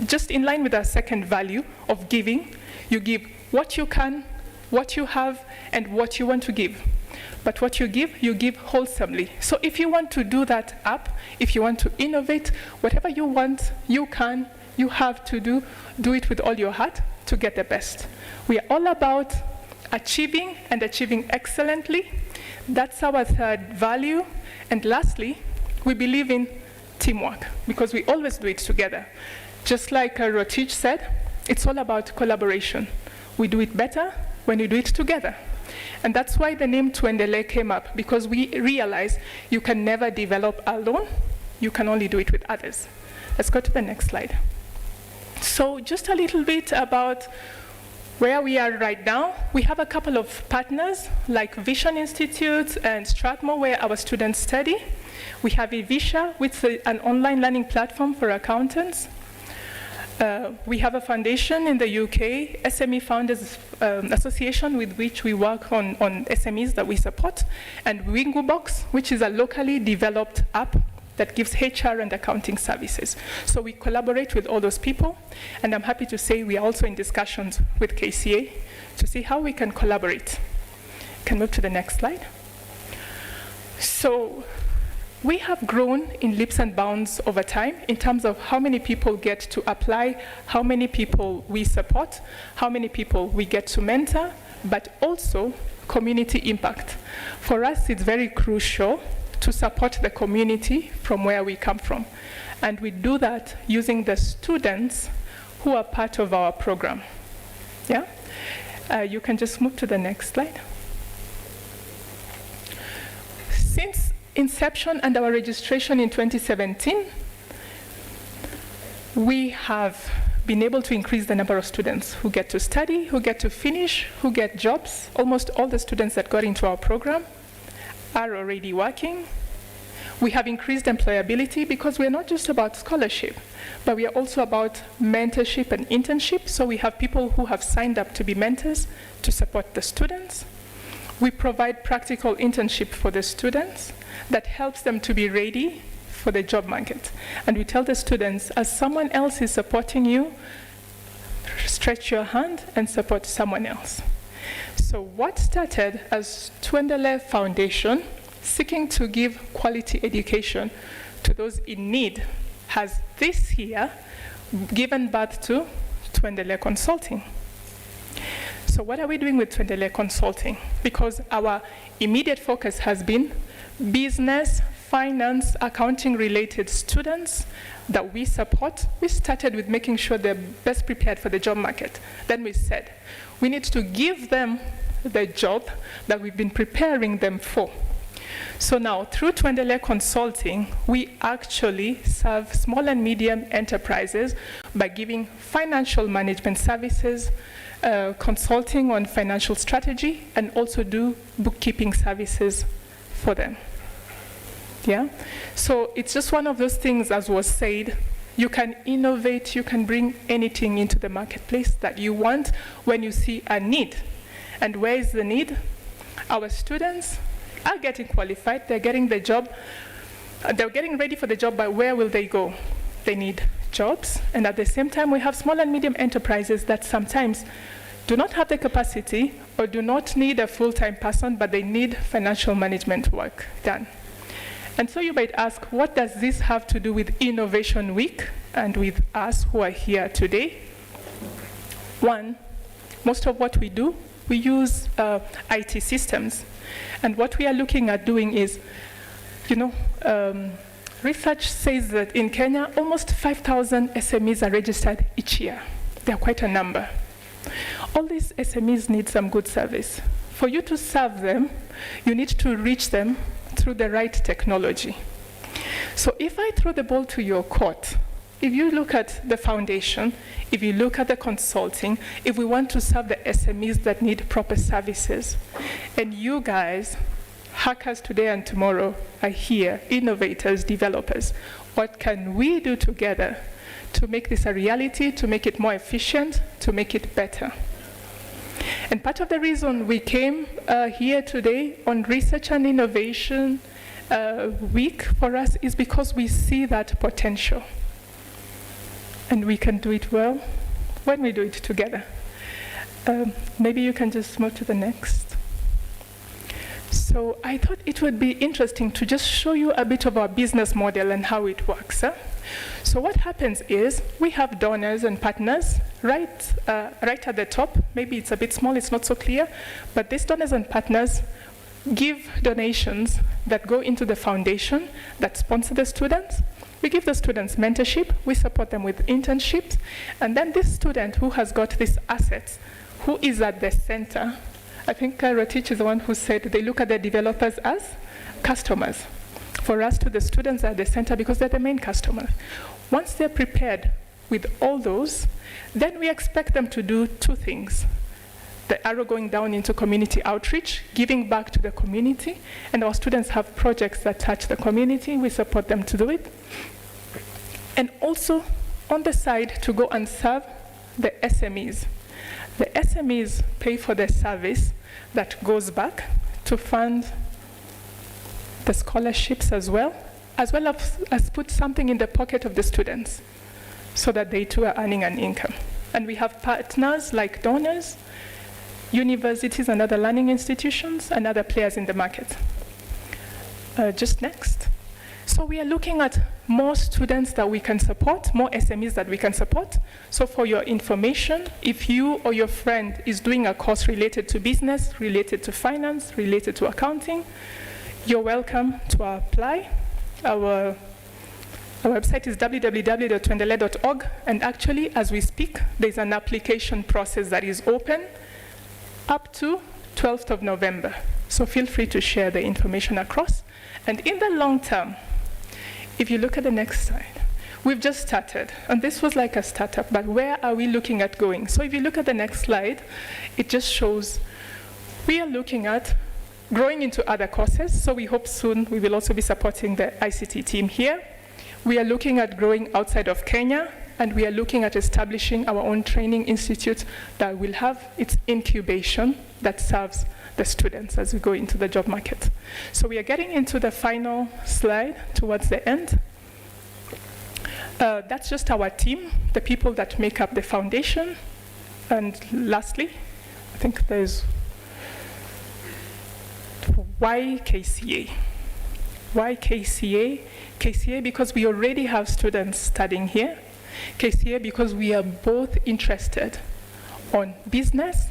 just in line with our second value of giving, you give what you can, what you have, and what you want to give. But what you give wholesomely. So if you want to do that up, if you want to innovate, whatever you want, you can, you have to do it with all your heart to get the best. We are all about achieving and achieving excellently. That's our third value. And lastly, we believe in teamwork because we always do it together. Just like Rotich said, it's all about collaboration. We do it better when we do it together. And that's why the name Tuendelee came up, because we realize you can never develop alone, you can only do it with others. Let's go to the next slide. So just a little bit about where we are right now. We have a couple of partners like Vision Institute and Strathmore where our students study. We have Evisha, which is an online learning platform for accountants. We have a foundation in the UK, SME Founders Association, with which we work on SMEs that we support, and Wingubox, which is a locally developed app that gives HR and accounting services. So we collaborate with all those people, and I'm happy to say we are also in discussions with KCA to see how we can collaborate. Can move to the next slide. So we have grown in leaps and bounds over time in terms of how many people get to apply, how many people we support, how many people we get to mentor, but also community impact. For us, it's very crucial to support the community from where we come from. And we do that using the students who are part of our program. Yeah? You can just move to the next slide. Since inception and our registration in 2017, we have been able to increase the number of students who get to study, who get to finish, who get jobs. Almost all the students that got into our program are already working. We have increased employability because we're not just about scholarship, but we are also about mentorship and internship. So we have people who have signed up to be mentors to support the students. We provide practical internship for the students that helps them to be ready for the job market. And we tell the students, as someone else is supporting you, stretch your hand and support someone else. So what started as Twendele Foundation, seeking to give quality education to those in need, has this year given birth to Twendele Consulting. So what are we doing with Twendele Consulting? Because our immediate focus has been business, finance, accounting-related students that we support. We started with making sure they're best prepared for the job market. Then we said, we need to give them the job that we've been preparing them for. So now, through Twendele Consulting, we actually serve small and medium enterprises by giving financial management services, consulting on financial strategy, and also do bookkeeping services for them. Yeah? So it's just one of those things, as was said, you can innovate, you can bring anything into the marketplace that you want when you see a need. And where is the need? Our students are getting qualified, they're getting the job, they're getting ready for the job, but where will they go? They need jobs, and at the same time we have small and medium enterprises that sometimes do not have the capacity or do not need a full-time person, but they need financial management work done. And so you might ask, what does this have to do with Innovation Week and with us who are here today? One, most of what we do, we use IT systems. And what we are looking at doing is, research says that in Kenya, almost 5,000 SMEs are registered each year. They are quite a number. All these SMEs need some good service. For you to serve them, you need to reach them through the right technology. So if I throw the ball to your court, if you look at the foundation, if you look at the consulting, if we want to serve the SMEs that need proper services, and you guys, hackers today and tomorrow, are here, innovators, developers, what can we do together to make this a reality, to make it more efficient, to make it better? And part of the reason we came here today on Research and Innovation Week for us is because we see that potential. And we can do it well when we do it together. Maybe you can just move to the next. So I thought it would be interesting to just show you a bit of our business model and how it works. So what happens is we have donors and partners right at the top. Maybe it's a bit small, it's not so clear, but these donors and partners give donations that go into the foundation that sponsor the students. We give the students mentorship, we support them with internships, and then this student who has got these assets, who is at the center, I think Rotich is the one who said they look at the developers as customers. For us, the students are at the center because they're the main customer. Once they're prepared with all those, then we expect them to do two things. The arrow going down into community outreach, giving back to the community, and our students have projects that touch the community, we support them to do it. And also, on the side, to go and serve the SMEs. The SMEs pay for the service that goes back to fund the scholarships as well as put something in the pocket of the students so that they too are earning an income. And we have partners like donors, universities and other learning institutions, and other players in the market. just next. So we are looking at more students that we can support, more SMEs that we can support. So for your information, if you or your friend is doing a course related to business, related to finance, related to accounting, you're welcome to apply. Our website is www.twendele.org, and actually, as we speak, there's an application process that is open up to 12th of November. So feel free to share the information across. And in the long term, if you look at the next slide, we've just started, and this was like a startup, but where are we looking at going? So if you look at the next slide, it just shows we are looking at growing into other courses. So we hope soon we will also be supporting the ICT team here. We are looking at growing outside of Kenya, and we are looking at establishing our own training institute that will have its incubation that serves the students as we go into the job market. So we are getting into the final slide towards the end. That's just our team, the people that make up the foundation. And lastly, I think there's why KCA? Why KCA? KCA because we already have students studying here. KCA because we are both interested on business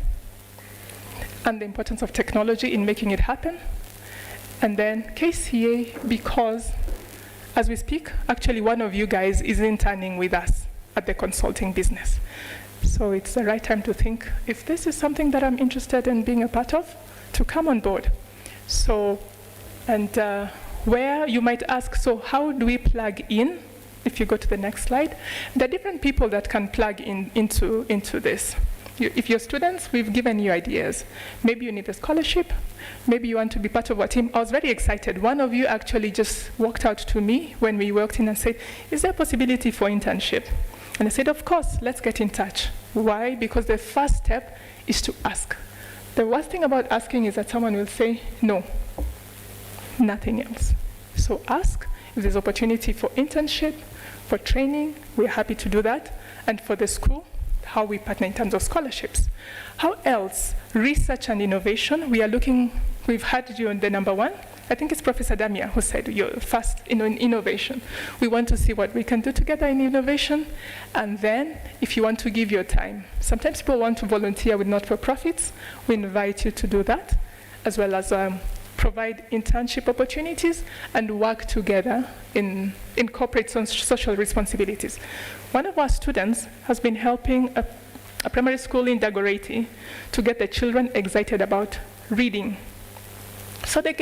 and the importance of technology in making it happen. And then KCA because, as we speak, actually one of you guys is interning with us at the consulting business. So it's the right time to think, if this is something that I'm interested in being a part of, to come on board. So, and where you might ask, so how do we plug in? If you go to the next slide, there are different people that can plug into this. If you're students, we've given you ideas. Maybe you need a scholarship. Maybe you want to be part of our team. I was very excited. One of you actually just walked out to me when we walked in and said, is there a possibility for internship? And I said, of course, let's get in touch. Why? Because the first step is to ask. The worst thing about asking is that someone will say, no, nothing else. So ask. If there's opportunity for internship, for training, we're happy to do that. And for the school, how we partner in terms of scholarships. How else? Research and innovation. We are looking, we've had you on the number one. I think it's Professor Damia who said you're first in innovation. We want to see what we can do together in innovation. And then, if you want to give your time, sometimes people want to volunteer with not-for-profits. We invite you to do that, as well as provide internship opportunities and work together in corporate social responsibilities. One of our students has been helping a primary school in Dagoretti to get the children excited about reading. So they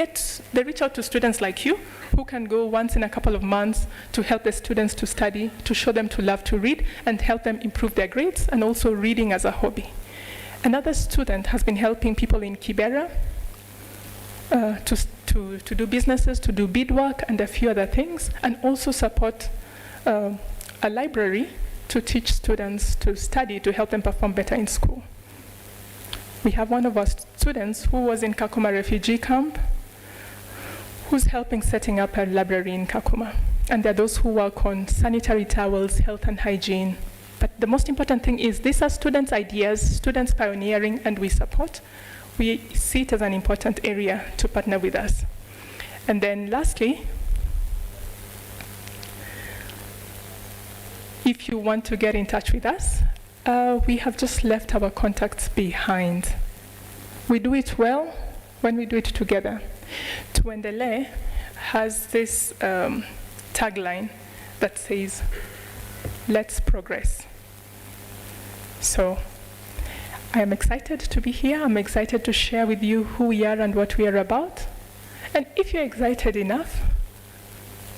reach out to students like you who can go once in a couple of months to help the students to study, to show them to love to read and help them improve their grades and also reading as a hobby. Another student has been helping people in Kibera to do businesses, to do beadwork and a few other things, and also support a library to teach students to study, to help them perform better in school. We have one of our students who was in Kakuma refugee camp, who's helping setting up a library in Kakuma. And there are those who work on sanitary towels, health and hygiene. But the most important thing is these are students' ideas, students pioneering, and we support. We see it as an important area to partner with us. And then lastly, if you want to get in touch with us, we have just left our contacts behind. We do it well when we do it together. Twendele has this tagline that says, let's progress. So I am excited to be here. I'm excited to share with you who we are and what we are about. And if you're excited enough,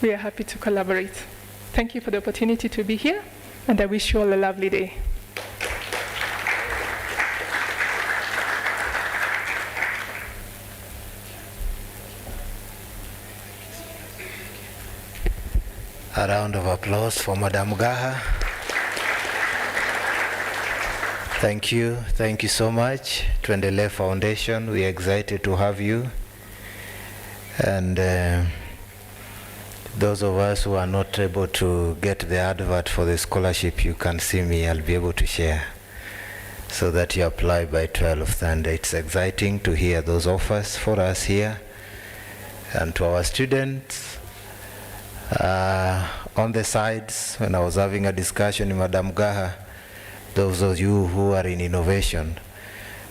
we are happy to collaborate. Thank you for the opportunity to be here, and I wish you all a lovely day. A round of applause for Madam Gaha. Thank you so much. Twendele Foundation, we are excited to have you. And those of us who are not able to get the advert for the scholarship, you can see me, I'll be able to share so that you apply by 12th. And it's exciting to hear those offers for us here. And to our students, on the sides, when I was having a discussion with Madam Gaha, those of you who are in innovation,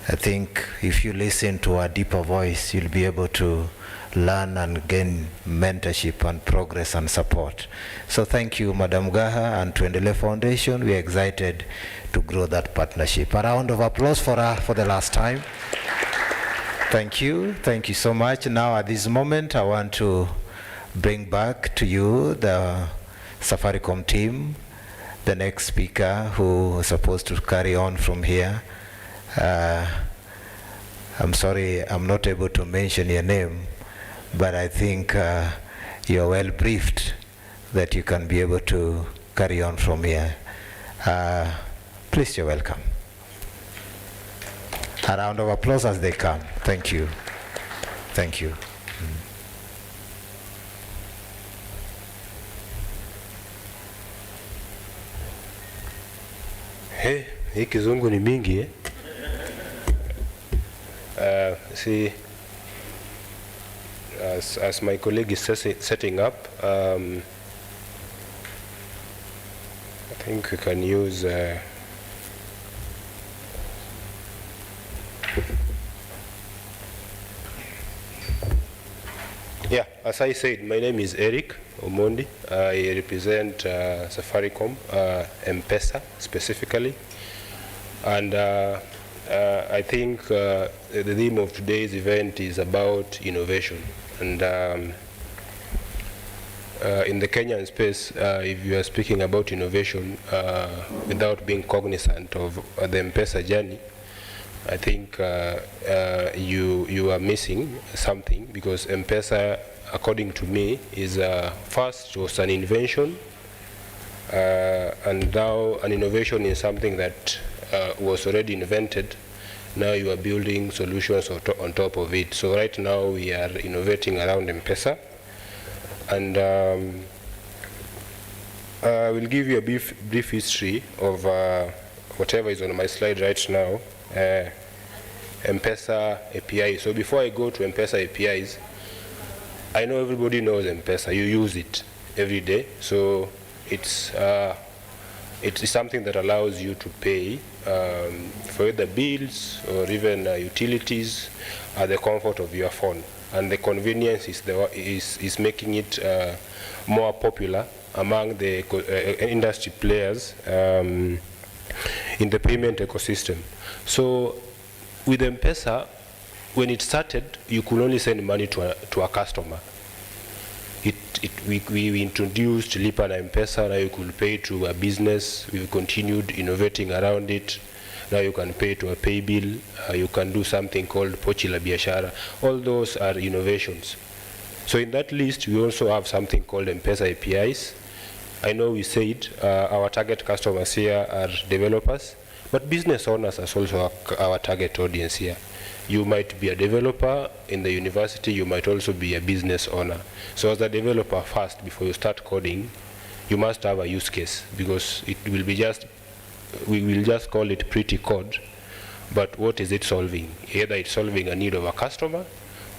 I think if you listen to a deeper voice, you'll be able to learn and gain mentorship and progress and support. So thank you, Madam Gaha, and Tuendele Foundation. We are excited to grow that partnership. A round of applause for her for the last time. Thank you so much. Now at this moment, I want to bring back to you the Safaricom team, the next speaker who is supposed to carry on from here. I'm sorry, I'm not able to mention your name, but I think you're well briefed that you can be able to carry on from here. Please, you're welcome. A round of applause as they come. Thank you. Thank you. Hey, hii kizungu ni mingi eh? See, as my colleague is setting up, I think we can use yeah, as I said, my name is Eric Omondi. I represent Safaricom, M-Pesa specifically. And I think the theme of today's event is about innovation. And in the Kenyan space, if you are speaking about innovation without being cognizant of the M-Pesa journey, I think you are missing something, because M-Pesa, according to me, is first was an invention, and now an innovation is something that was already invented. Now you are building solutions on top of it. So right now we are innovating around M-Pesa, and I will give you a brief history of whatever is on my slide right now. M-Pesa API. So before I go to M-Pesa APIs, I know everybody knows M-Pesa. You use it every day. So it's something that allows you to pay for either bills or even utilities at the comfort of your phone. And the convenience is making it more popular among the industry players in the payment ecosystem. So with M-Pesa, when it started, you could only send money to a customer. We introduced Lipa na M-Pesa. Now you could pay to a business. We've continued innovating around it. Now you can pay to a pay bill. You can do something called Pochi la Biashara. All those are innovations. So in that list, we also have something called M-Pesa APIs. I know we said our target customers here are developers, but business owners are also our target audience here. You might be a developer in the university, you might also be a business owner. So as a developer first, before you start coding, you must have a use case, because it will be we will just call it pretty code, but what is it solving? Either it's solving a need of a customer,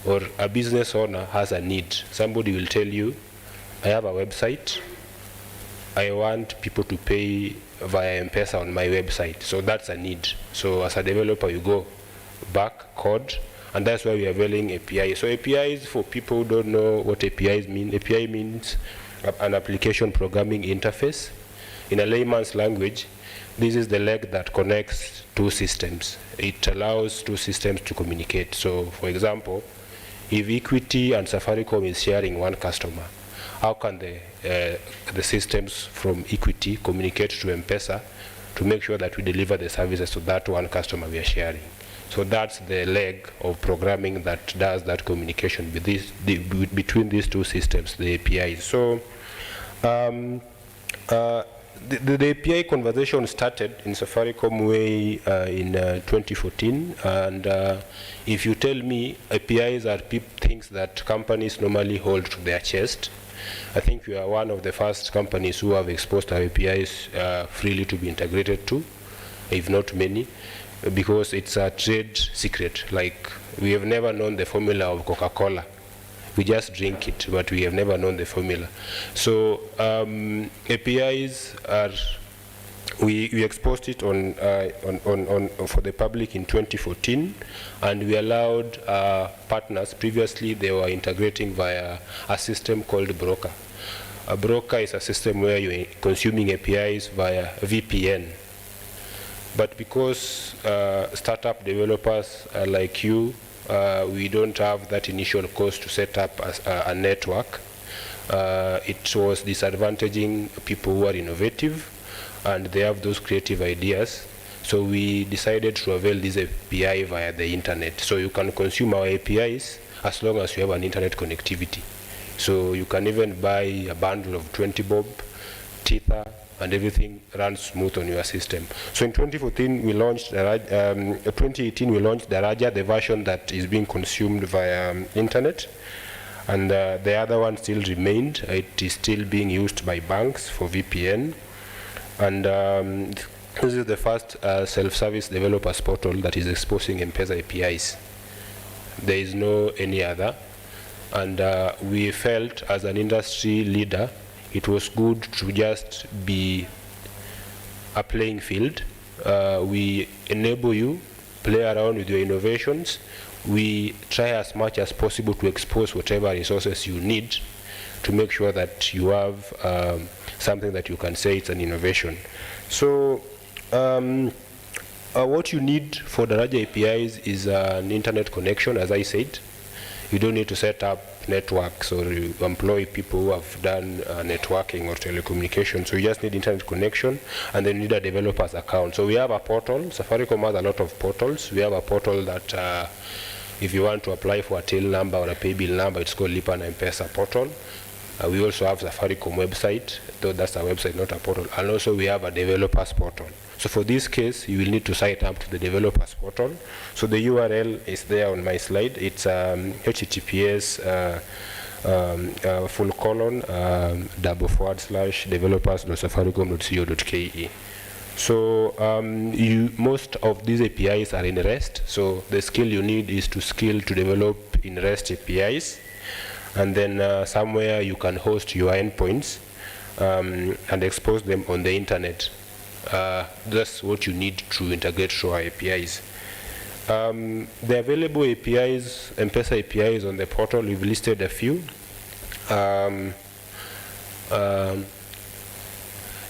or a business owner has a need. Somebody will tell you, I have a website, I want people to pay via M-Pesa on my website. So that's a need. So as a developer, you go back, code, and that's why we are availing APIs. So APIs, for people who don't know what APIs mean, API means an application programming interface. In a layman's language, this is the leg that connects two systems. It allows two systems to communicate. So for example, if Equity and Safaricom is sharing one customer, how can the systems from Equity communicate to M-Pesa to make sure that we deliver the services to that one customer we are sharing? So that's the leg of programming that does that communication between these two systems, the APIs. So the API conversation started in Safaricom way in 2014, and if you tell me APIs are things that companies normally hold to their chest, I think we are one of the first companies who have exposed our APIs freely to be integrated to, if not many, because it's a trade secret. Like, we have never known the formula of Coca-Cola We just drink it, but we have never known the formula. So APIs are, we exposed it on for the public in 2014, and we allowed partners. Previously, they were integrating via a system called broker. A broker is a system where you're consuming APIs via VPN. But because startup developers like you, we don't have that initial cost to set up a network. It was disadvantaging people who are innovative and they have those creative ideas. So we decided to avail this API via the internet. So you can consume our APIs as long as you have an internet connectivity. So you can even buy a bundle of 20 bob, Tether, and everything runs smooth on your system. So in 2014, we launched, 2018, we launched Daraja, the version that is being consumed via internet. And the other one still remained. It is still being used by banks for VPN. And this is the first self-service developers portal that is exposing M-Pesa APIs. There is no any other. And we felt as an industry leader, it was good to just be a playing field. We enable you, play around with your innovations. We try as much as possible to expose whatever resources you need to make sure that you have something that you can say it's an innovation. So what you need for Daraja APIs is an internet connection, as I said. You don't need to set up networks or employ people who have done networking or telecommunication. So you just need internet connection, and then you need a developer's account. So we have a portal. Safaricom has a lot of portals. We have a portal that if you want to apply for a till number or a pay bill number, it's called Lipa na M-Pesa portal. We also have Safaricom website, though that's a website, not a portal. And also we have a developer's portal. So for this case, you will need to sign up to the developer's portal. So the URL is there on my slide. It's https //developers.safaricom.co.ke. So most of these APIs are in REST. So the skill you need is to develop in REST APIs. And then somewhere you can host your endpoints and expose them on the internet. That's what you need to integrate to our APIs. The available APIs, M-Pesa APIs on the portal, we've listed a few.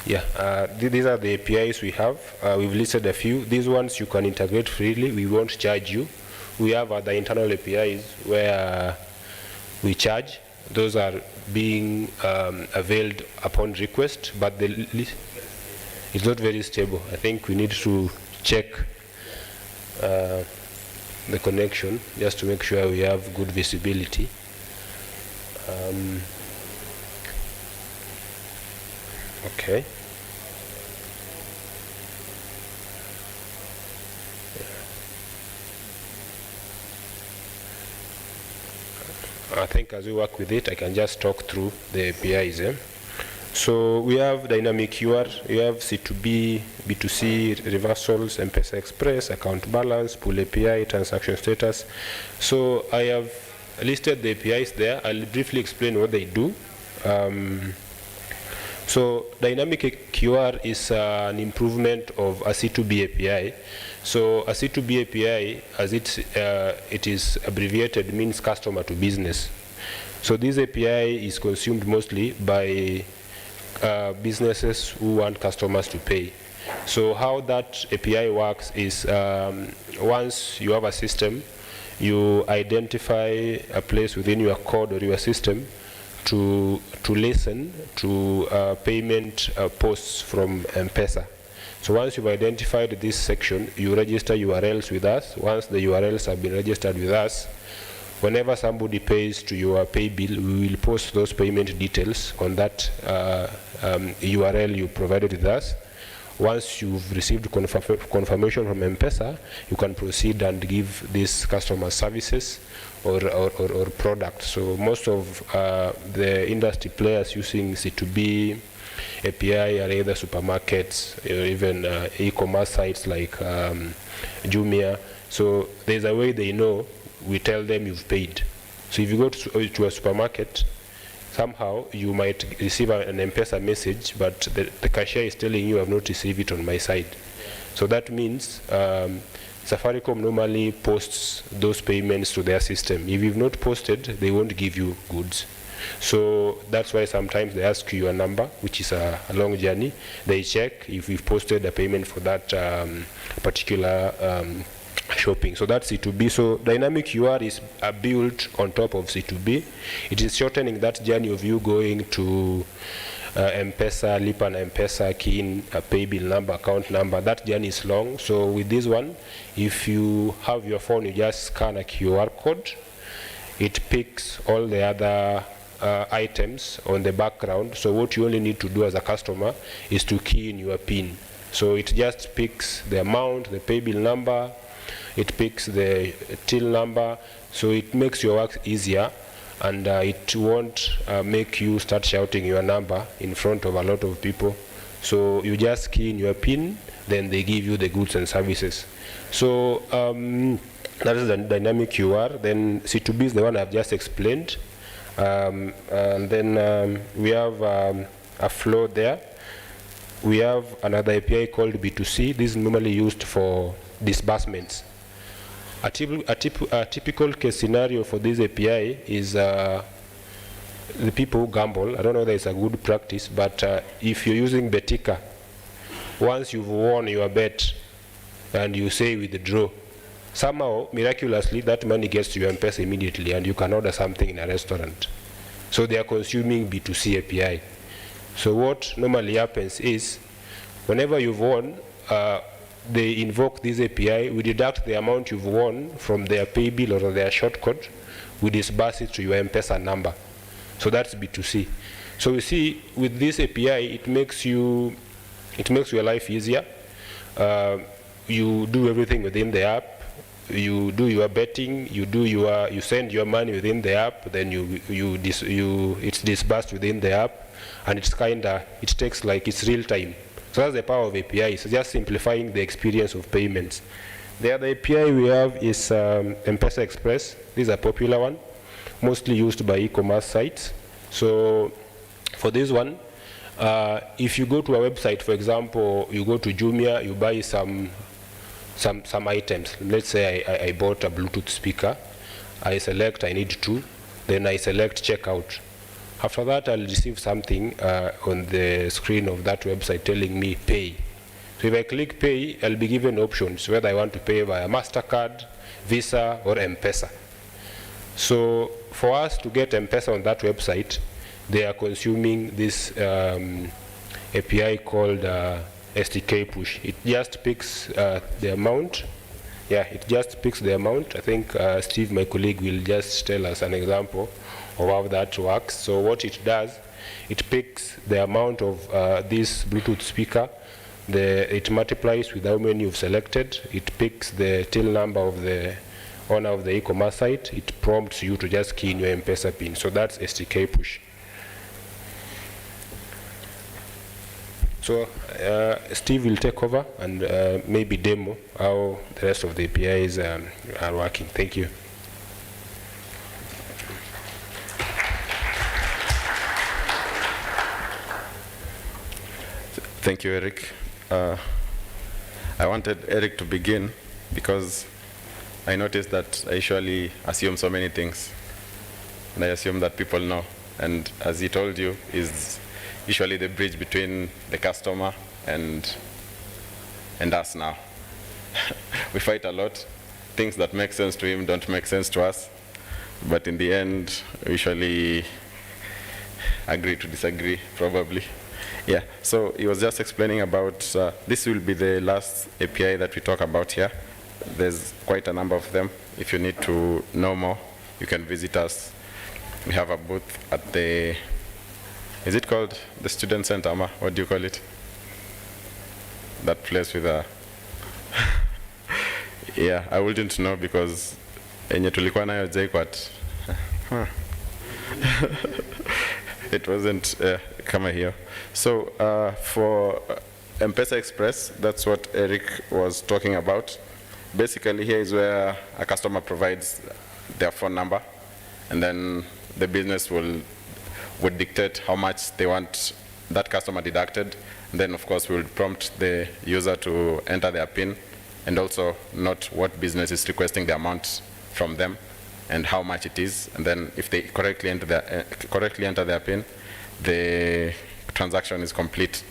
These are the APIs we have. We've listed a few. These ones you can integrate freely. We won't charge you. We have other internal APIs where we charge. Those are being availed upon request, but it's not very stable. I think we need to check the connection just to make sure we have good visibility. Okay. I think as we work with it, I can just talk through the APIs. So we have dynamic QR, we have C2B, B2C, reversals, M-Pesa Express, account balance, pool API, transaction status. So I have listed the APIs there. I'll briefly explain what they do. So dynamic QR is an improvement of a C2B API. So a C2B API, as it is abbreviated, means customer to business. So this API is consumed mostly by businesses who want customers to pay. So how that API works is once you have a system, you identify a place within your code or your system to listen to payment posts from M-Pesa. So once you've identified this section, you register URLs with us. Once the URLs have been registered with us, whenever somebody pays to your pay bill, we will post those payment details on that URL you provided with us. Once you've received confirmation from M-Pesa, you can proceed and give these customer services or products. So most of the industry players using C2B API are either supermarkets or even e-commerce sites like Jumia. So there's a way they know. We tell them you've paid. So if you go to a supermarket, somehow you might receive an M-Pesa message, but the cashier is telling you, I've not received it on my side. So that means Safaricom normally posts those payments to their system. If you've not posted, they won't give you goods. So that's why sometimes they ask you your number, which is a long journey. They check if you've posted a payment for that particular shopping. So that's C2B. So dynamic UR is built on top of C2B. It is shortening that journey of you going to M-Pesa, Lipa na M-Pesa, key in a pay bill number, account number. That journey is long. So with this one, if you have your phone, you just scan a QR code. It picks all the other items on the background. So what you only need to do as a customer is to key in your PIN. So it just picks the amount, the pay bill number, it picks the till number, so it makes your work easier, and it won't make you start shouting your number in front of a lot of people. So you just key in your PIN, then they give you the goods and services. So that is the dynamic UR. Then C2B is the one I've just explained. And then we have a flow there. We have another API called B2C. This is normally used for disbursements. A typical case scenario for this API is the people who gamble. I don't know whether it's a good practice, but if you're using Betika, once you've won your bet and you say withdraw, somehow, miraculously, that money gets to your M-Pesa immediately and you can order something in a restaurant. So they are consuming B2C API. So what normally happens is, whenever you've won, they invoke this API, we deduct the amount you've won from their pay bill or their shortcode, we disburse it to your M-Pesa number. So that's B2C. So you see, with this API, it makes your life easier. You do everything within the app. You do your betting. You send your money within the app. Then it's disbursed within the app, and it's it's real time. So that's the power of API. It's just simplifying the experience of payments. The other API we have is M-Pesa Express. This is a popular one, mostly used by e-commerce sites. So for this one, if you go to a website, for example, you go to Jumia, you buy some items. Let's say I bought a Bluetooth speaker. I select I need 2, then I select checkout. After that, I'll receive something on the screen of that website telling me pay. So if I click pay, I'll be given options whether I want to pay via MasterCard, Visa, or M-Pesa. So for us to get M-Pesa on that website, they are consuming this API called SDK push. It just picks the amount. Yeah, it just picks the amount. I think Steve, my colleague, will just tell us an example of how that works. So what it does, it picks the amount of this Bluetooth speaker, it multiplies with how many you've selected, it picks the till number of the owner of the e-commerce site, it prompts you to just key in your M-Pesa PIN. So that's SDK push. So Steve will take over and maybe demo how the rest of the APIs are working. Thank you. Thank you, Eric. I wanted Eric to begin because I noticed that I usually assume so many things, and I assume that people know. And as he told you, is usually the bridge between the customer and us now. We fight a lot. Things that make sense to him don't make sense to us. But in the end, we usually agree to disagree, probably. Yeah, so he was just explaining about, this will be the last API that we talk about here. There's quite a number of them. If you need to know more, you can visit us. We have a booth at the, is it called the Student Center, Ama? What do you call it? That place with a, yeah, I wouldn't know because enye tulikuwa nayo JKUAT. It wasn't kama here. So for M-Pesa Express, that's what Eric was talking about. Basically, here is where a customer provides their phone number, and then the business would dictate how much they want that customer deducted. And then, of course, we will prompt the user to enter their PIN and also note what business is requesting the amount from them and how much it is. And then if they correctly enter their PIN, the transaction is complete.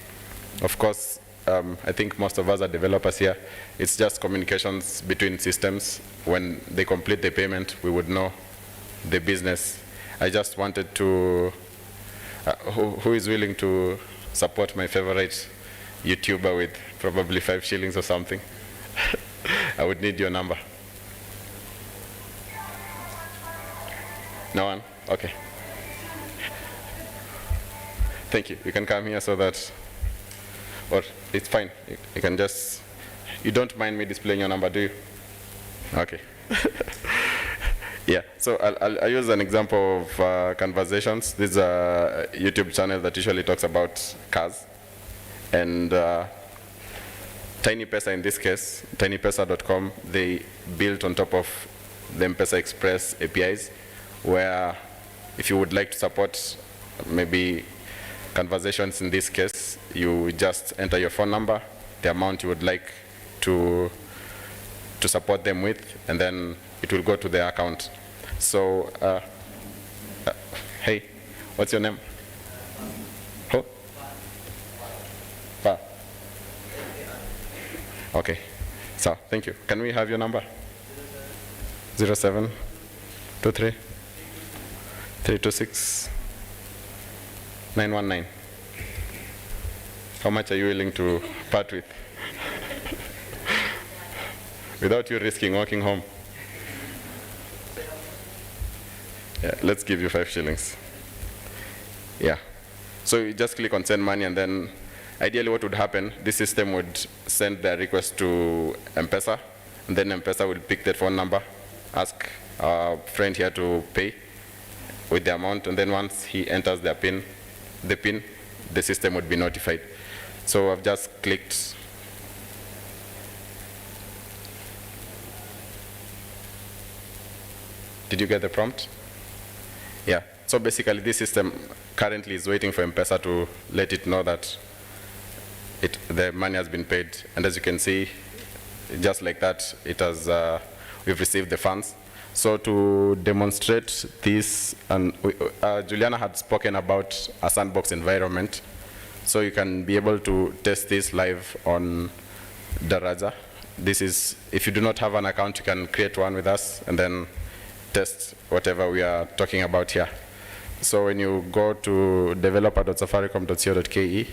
Of course, I think most of us are developers here. It's just communications between systems. When they complete the payment, we would know the business. I just wanted to, who is willing to support my favorite YouTuber with probably 5 shillings or something? I would need your number. No one? Okay. Thank you. You can come here so that, or it's fine. You can just, you don't mind me displaying your number, do you? Okay. Yeah, so I'll use an example of conversations. This is a YouTube channel that usually talks about cars. And TinyPesa in this case, tinypesa.com, they built on top of the M-Pesa Express APIs, where if you would like to support maybe conversations in this case, you just enter your phone number, the amount you would like to support them with, and then it will go to their account. So, hey, what's your name? Who? Pa. Okay, so thank you. Can we have your number? 0723 326 919. How much are you willing to part with? Without you risking walking home. Yeah, let's give you 5 shillings. Yeah. So you just click on send money, and then ideally what would happen, this system would send the request to M-Pesa, and then M-Pesa will pick that phone number, ask our friend here to pay with the amount, and then once he enters the PIN, the system would be notified. So I've just clicked. Did you get the prompt? Yeah. So basically this system currently is waiting for M-Pesa to let it know that the money has been paid. And as you can see, just like that, it has, we've received the funds. So to demonstrate this, and Juliana had spoken about a sandbox environment. So you can be able to test this live on Daraja. This is, if you do not have an account, you can create one with us and then test whatever we are talking about here. So when you go to developer.safaricom.co.ke,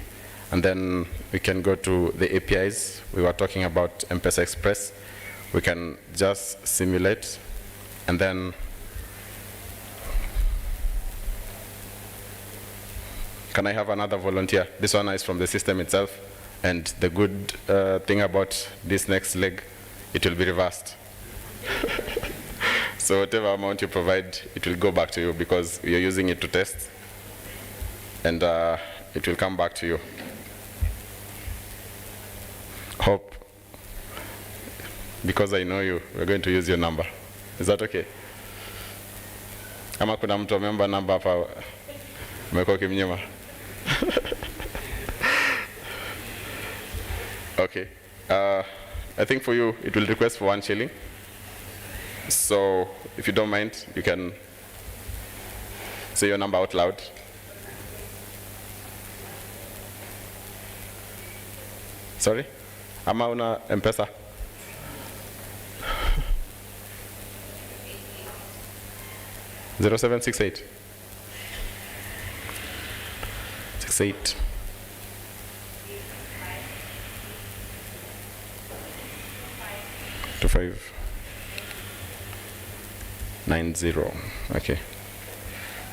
and then we can go to the APIs. We were talking about M-Pesa Express. We can just simulate, and then can I have another volunteer? This one is from the system itself, and the good thing about this next leg, it will be reversed. So whatever amount you provide, it will go back to you because you're using it to test, and it will come back to you. Hope, because I know you, we're going to use your number. Is that okay? Ama kuna mtu amemba namba hapa umekuwa ukimnyima? Okay. I think for you, it will request for 1 shilling. So if you don't mind, you can say your number out loud. Sorry? Ama una M-Pesa? Zero 0768 68 25 90. Okay.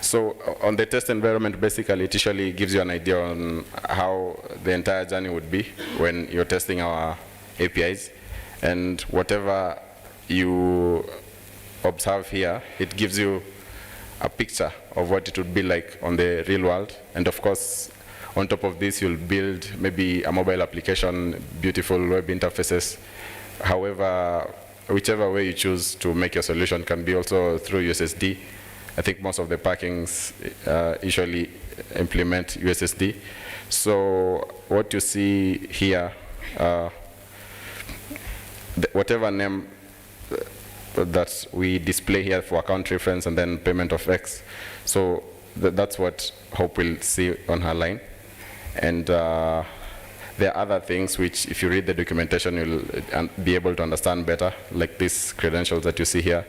So on the test environment, basically, it usually gives you an idea on how the entire journey would be when you're testing our APIs. And whatever you observe here, it gives you a picture of what it would be like on the real world. And of course, on top of this, you'll build maybe a mobile application, beautiful web interfaces. However, whichever way you choose to make your solution can be also through USSD. I think most of the parkings usually implement USSD. So what you see here, whatever name that we display here for account reference and then payment of X. So that's what Hope will see on her line. And there are other things which, if you read the documentation, you'll be able to understand better, like these credentials that you see here.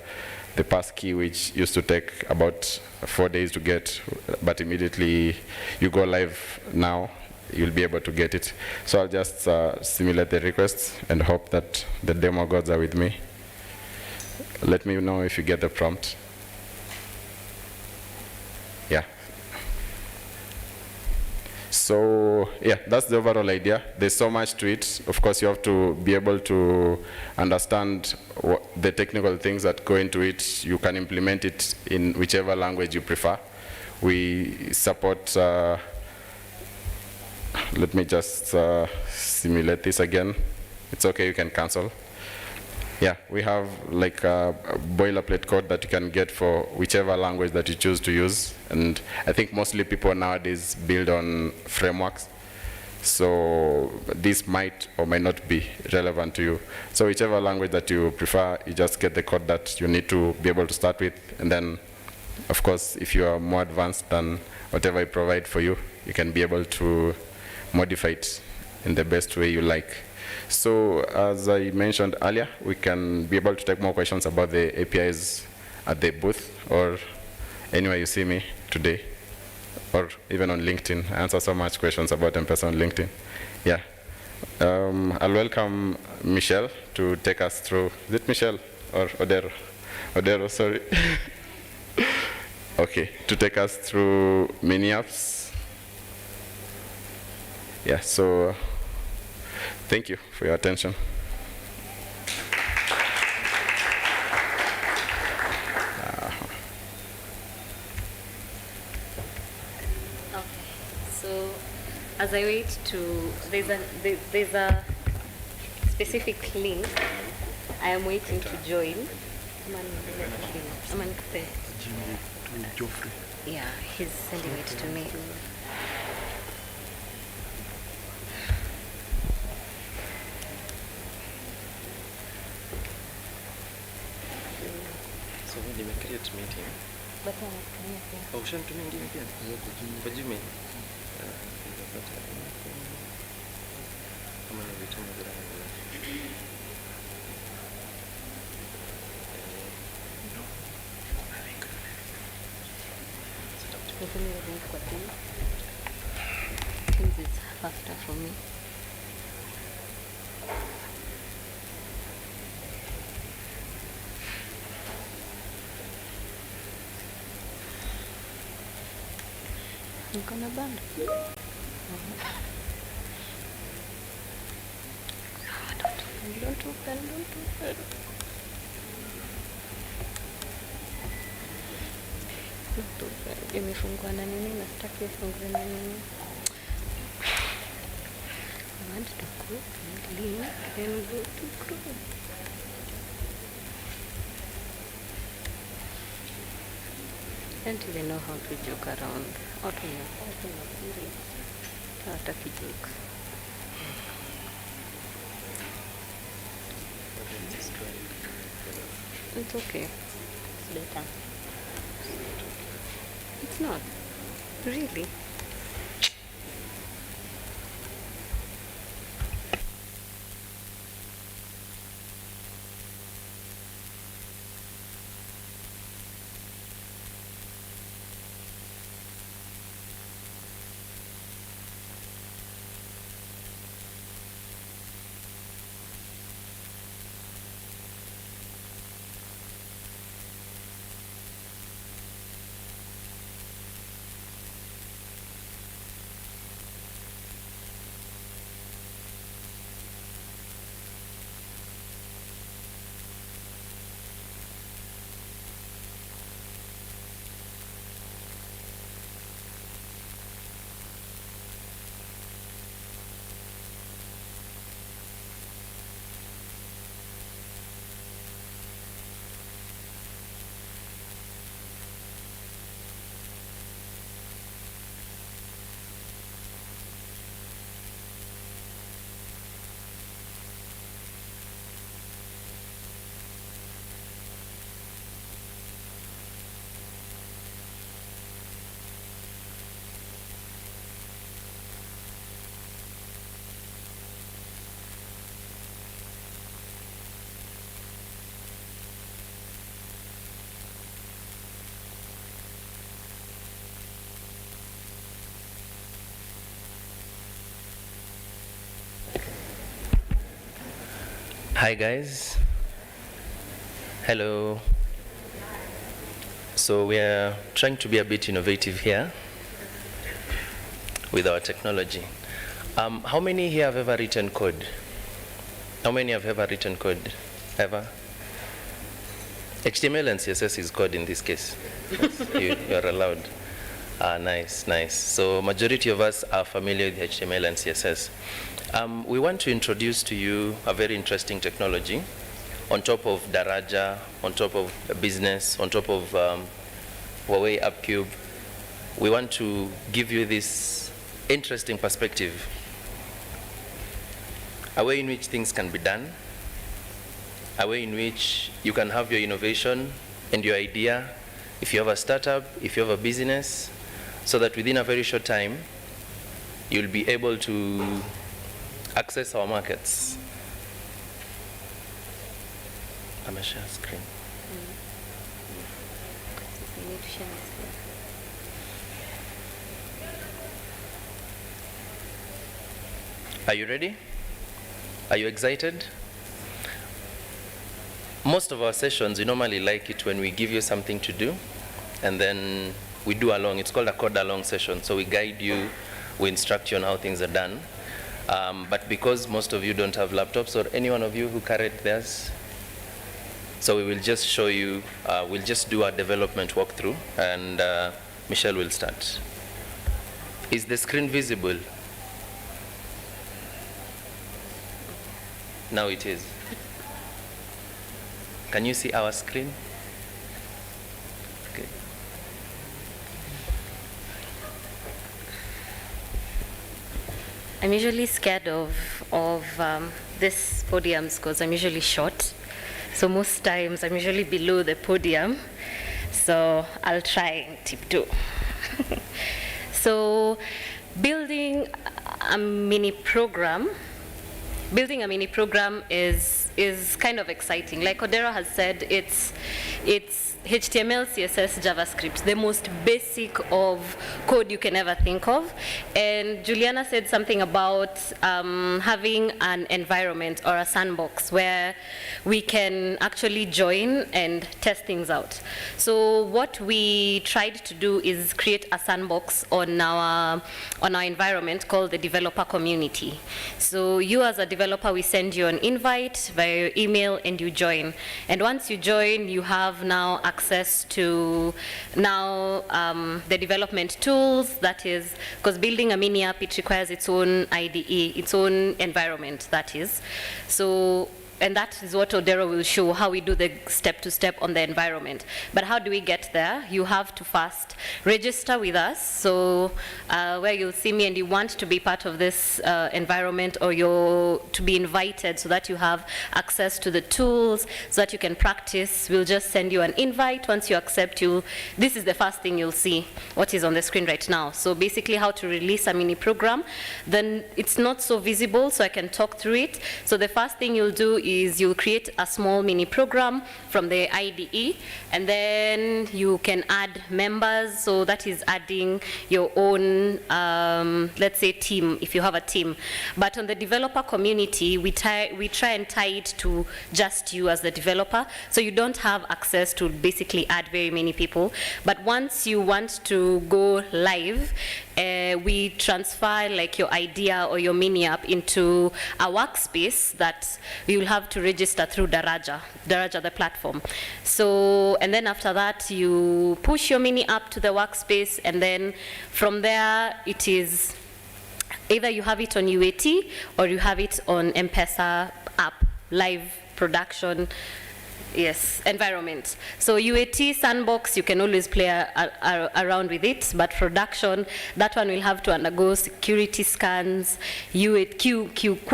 The pass key, which used to take about 4 days to get, but immediately you go live now, you'll be able to get it. So I'll just simulate the requests and hope that the demo gods are with me. Let me know if you get the prompt. Yeah. So yeah, that's the overall idea. There's so much to it. Of course, you have to be able to understand the technical things that go into it. You can implement it in whichever language you prefer. We support, let me just simulate this again. It's okay, you can cancel. Yeah, we have like a boilerplate code that you can get for whichever language that you choose to use. And I think mostly people nowadays build on frameworks. So this might or might not be relevant to you. So whichever language that you prefer, you just get the code that you need to be able to start with. And then, of course, if you are more advanced than whatever I provide for you, you can be able to modify it in the best way you like. So as I mentioned earlier, we can be able to take more questions about the APIs at the booth or anywhere you see me today, or even on LinkedIn. I answer so much questions about M-Pesa on LinkedIn. Yeah. I'll welcome Michelle to take us through. Is it Michelle or Odero? Odero, sorry. Okay, to take us through mini apps. Yeah, so thank you for your attention. So as I wait to, there's a specific link I am waiting to join. Yeah, he's sending it to me. So when you create meeting, oh, should to me again. What do you mean? Things is faster for me. Niko na bando. Don't open. Imefungwa na nini? Nataka ifungwe na nini? I want to go and link and go to group. I don't even know how to joke around. Okay, hataki jokes. It's okay. It's better. It's not. Really. Hi guys. Hello. So we are trying to be a bit innovative here with our technology. How many here have ever written code? How many have ever written code? Ever? HTML and CSS is code in this case. Yes, you're allowed. Nice, nice. So majority of us are familiar with HTML and CSS. We want to introduce to you a very interesting technology on top of Daraja, on top of business, on top of Huawei Upcube. We want to give you this interesting perspective, a way in which things can be done, a way in which you can have your innovation and your idea, if you have a startup, if you have a business, so that within a very short time, you'll be able to access our markets. I'm a share screen. Are you ready? Are you excited? Most of our sessions, we normally like it when we give you something to do, and then we do along. It's called a code along session. So we guide you, we instruct you on how things are done. But because most of you don't have laptops, or any one of you who carried theirs, so we will just show you, we'll just do a development walkthrough, and Michelle will start. Is the screen visible? Now it is. Can you see our screen? Okay. I'm usually scared of this podiums because I'm usually short. So most times I'm usually below the podium. So I'll try and tiptoe. So building a mini program is kind of exciting. Like Odero has said, it's HTML, CSS, JavaScript, the most basic of code you can ever think of. And Juliana said something about having an environment or a sandbox where we can actually join and test things out. So what we tried to do is create a sandbox on our environment called the developer community. So you as a developer, we send you an invite via your email and you join. And once you join, you have now access to the development tools, that is, because building a mini app, it requires its own IDE, its own environment, that is. So, and that is what Odero will show, how we do the step-to-step on the environment. But how do we get there? You have to first register with us. So where you'll see me and you want to be part of this environment, or you're to be invited so that you have access to the tools, so that you can practice, we'll just send you an invite. Once you accept, this is the first thing you'll see, what is on the screen right now. So basically how to release a mini program. Then it's not so visible, so I can talk through it. So the first thing you'll do is you'll create a small mini program from the IDE, and then you can add members. So that is adding your own, let's say, team, if you have a team. But on the developer community, we try and tie it to just you as the developer, so you don't have access to basically add very many people. But once you want to go live, we transfer like your idea or your mini app into a workspace that you will have to register through Daraja the platform. So, and then after that, you push your mini app to the workspace, and then from there, it is either you have it on UAT or you have it on M-Pesa app, live production. Yes, environment. So UAT sandbox, you can always play around with it, but production, that one will have to undergo security scans, UAT,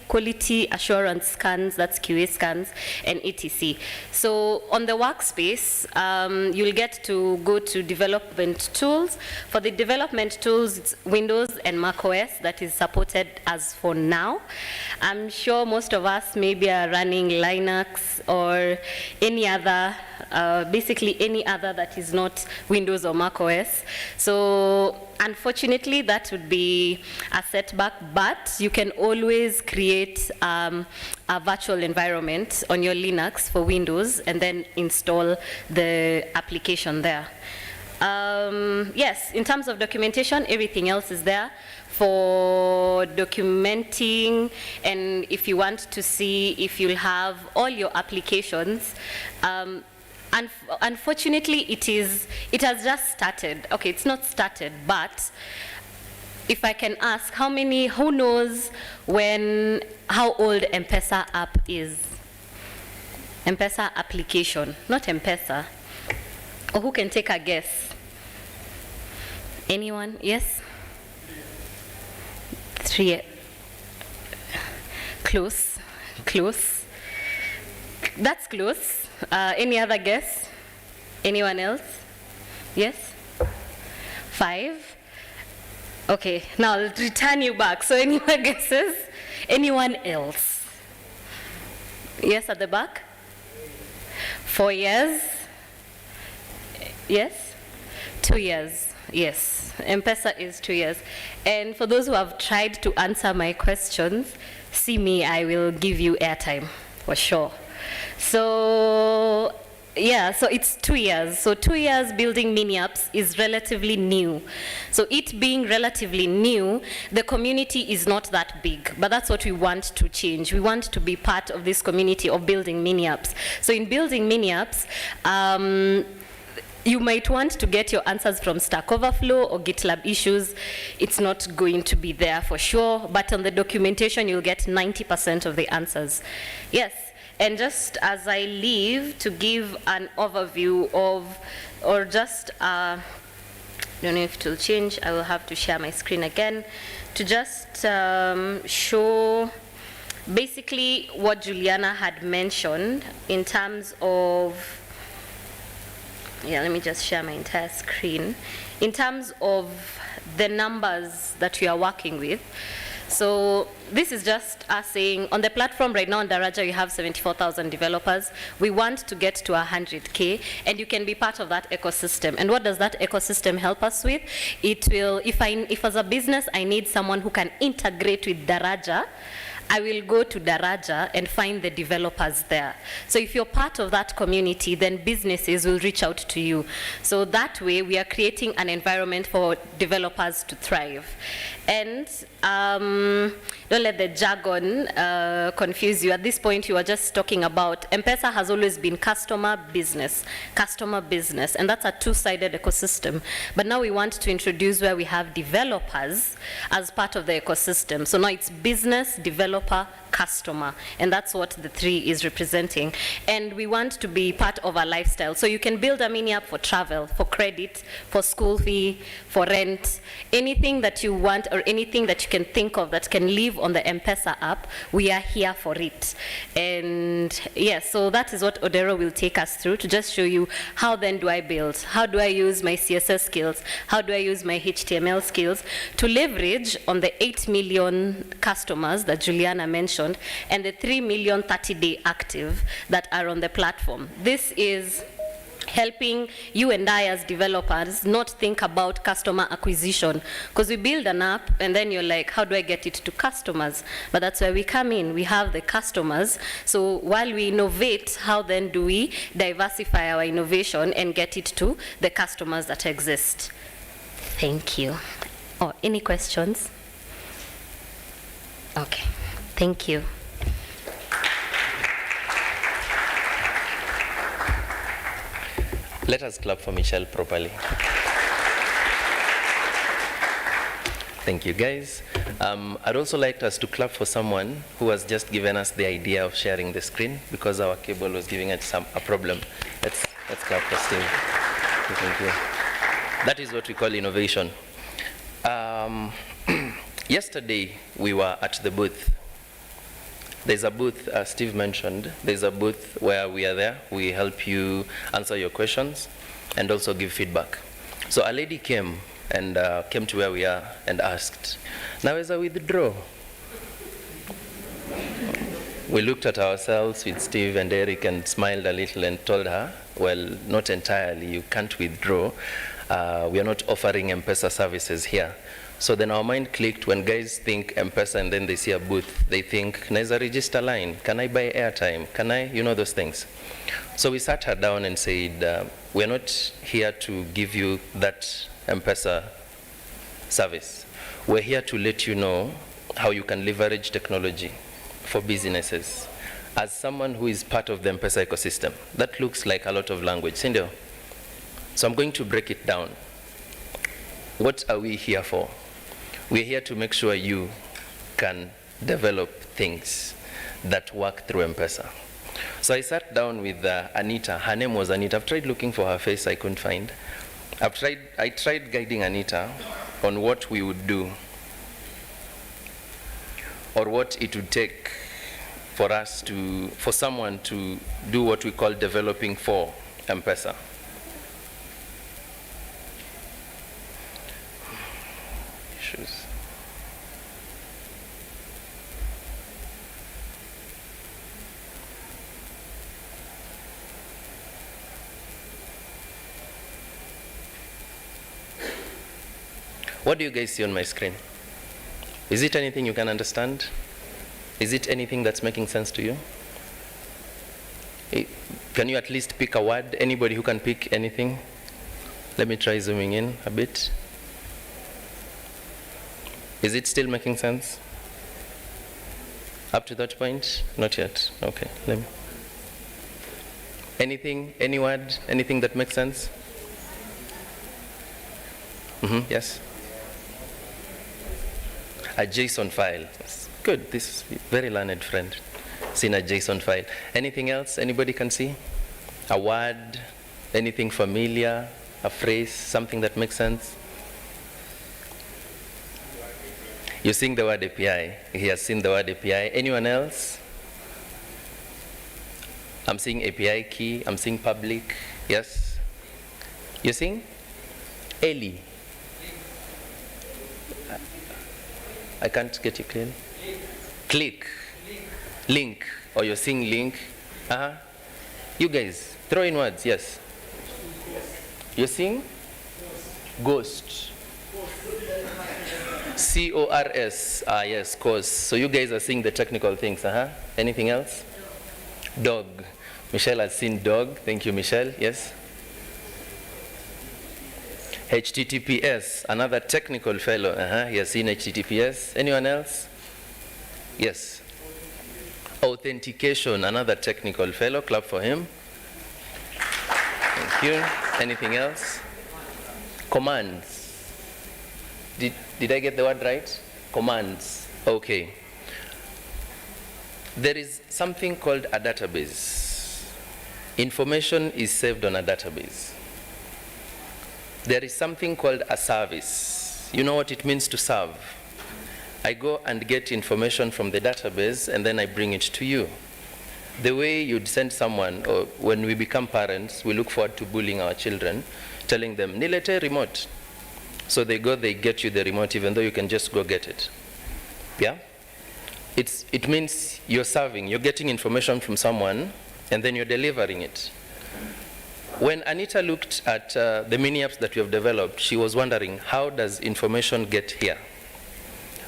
quality assurance scans, that's QA scans, and etc. So on the workspace, you'll get to go to development tools. For the development tools, it's Windows and Mac OS that is supported as for now. I'm sure most of us maybe are running Linux or or any other, basically any other that is not Windows or Mac OS. So unfortunately, that would be a setback, but you can always create a virtual environment on your Linux for Windows and then install the application there. Yes, in terms of documentation, everything else is there for documenting, and if you want to see if you'll have all your applications. Unfortunately, it has just started. Okay, it's not started, but if I can ask, who knows how old M-Pesa app is? M-Pesa application, not M-Pesa. Or who can take a guess? Anyone? Yes? 3. Close. Close. That's close. Any other guess? Anyone else? Yes? 5? Okay, now I'll return you back. So any more guesses? Anyone else? Yes, at the back? 4 years? Yes? 2 years? Yes, M-Pesa is 2 years. And for those who have tried to answer my questions, see me, I will give you airtime, for sure. So, yeah, so it's 2 years. So 2 years building mini apps is relatively new. So it being relatively new, the community is not that big, but that's what we want to change. We want to be part of this community of building mini apps. So in building mini apps, you might want to get your answers from Stack Overflow or GitLab issues. It's not going to be there for sure, but on the documentation, you'll get 90% of the answers. Yes, and just as I leave, to give an overview of, or just, I don't know if it will change, I will have to share my screen again, to just show basically what Juliana had mentioned in terms of, yeah, let me just share my entire screen. In terms of the numbers that we are working with, so this is just us saying, on the platform right now on Daraja, we have 74,000 developers. We want to get to 100K, and you can be part of that ecosystem. And what does that ecosystem help us with? It will, if as a business, I need someone who can integrate with Daraja, I will go to Daraja and find the developers there. So if you're part of that community, then businesses will reach out to you. So that way, we are creating an environment for developers to thrive. And don't let the jargon confuse you. At this point, you are just talking about M-Pesa has always been customer business, and that's a two-sided ecosystem. But now we want to introduce where we have developers as part of the ecosystem. So now it's business, developer, customer, and that's what the 3 is representing. And we want to be part of a lifestyle. So you can build a mini app for travel, for credit, for school fee, for rent, anything that you want or anything that you can think of that can live on the M-Pesa app, we are here for it. And yes, so that is what Odero will take us through, to just show you how then do I build, how do I use my CSS skills, how do I use my HTML skills to leverage on the 8 million customers that Juliana mentioned and the 3 million 30-day active that are on the platform. This is helping you and I as developers not think about customer acquisition, because we build an app and then you're like, how do I get it to customers? But that's where we come in. We have the customers. So while we innovate, how then do we diversify our innovation and get it to the customers that exist? Thank you. Oh, any questions? Okay, thank you. Let us clap for Michelle properly. Thank you, guys. I'd also like us to clap for someone who has just given us the idea of sharing the screen, because our cable was giving us a problem. Let's clap for Steve. Thank you. That is what we call innovation. Yesterday, we were at the booth. There's a booth, as Steve mentioned, there's a booth where we are there. We help you answer your questions and also give feedback. So a lady came to where we are and asked, naweza withdraw? We looked at ourselves with Steve and Eric and smiled a little and told her, well, not entirely, you can't withdraw. We are not offering M-Pesa services here. So then our mind clicked. When guys think M-Pesa and then they see a booth, they think, naeza register line? Can I buy airtime? Can I? You know those things. So we sat her down and said, we're not here to give you that M-Pesa service. We're here to let you know how you can leverage technology for businesses. As someone who is part of the M-Pesa ecosystem, that looks like a lot of language, Cindy. So I'm going to break it down. What are we here for? We're here to make sure you can develop things that work through M-Pesa. So I sat down with Anita. Her name was Anita. I've tried looking for her face, I couldn't find. I tried guiding Anita on what we would do, or what it would take for someone to do what we call developing for M-Pesa. Issues. What do you guys see on my screen? Is it anything you can understand? Is it anything that's making sense to you? Can you at least pick a word? Anybody who can pick anything? Let me try zooming in a bit. Is it still making sense? Up to that point? Not yet. Okay. Anything, any word, anything that makes sense? Yes? A JSON file. Good, this is a very learned friend. Seen a JSON file. Anything else anybody can see? A word, anything familiar, a phrase, something that makes sense? You're seeing the word API. He has seen the word API. Anyone else? I'm seeing API key. I'm seeing public. Yes? You're seeing? Eli. I can't get you clearly. Click. Link. Or you're seeing link. You guys, throw in words. Yes. You're seeing? Ghost. CORS. Yes, course. So you guys are seeing the technical things. Anything else? Dog. Michelle has seen dog. Thank you, Michelle. Yes. HTTPS, another technical fellow. He has seen HTTPS. Anyone else? Yes. Authentication, another technical fellow. Clap for him. Thank you. Anything else? Commands. Did I get the word right? Commands. Okay. There is something called a database. Information is saved on a database. There is something called a service. You know what it means to serve? I go and get information from the database and then I bring it to you. The way you'd send someone, or when we become parents, we look forward to bullying our children, telling them, nilete remote. So they go, they get you the remote even though you can just go get it. Yeah? It means you're serving, you're getting information from someone and then you're delivering it. When Anita looked at the mini apps that we have developed, she was wondering, how does information get here?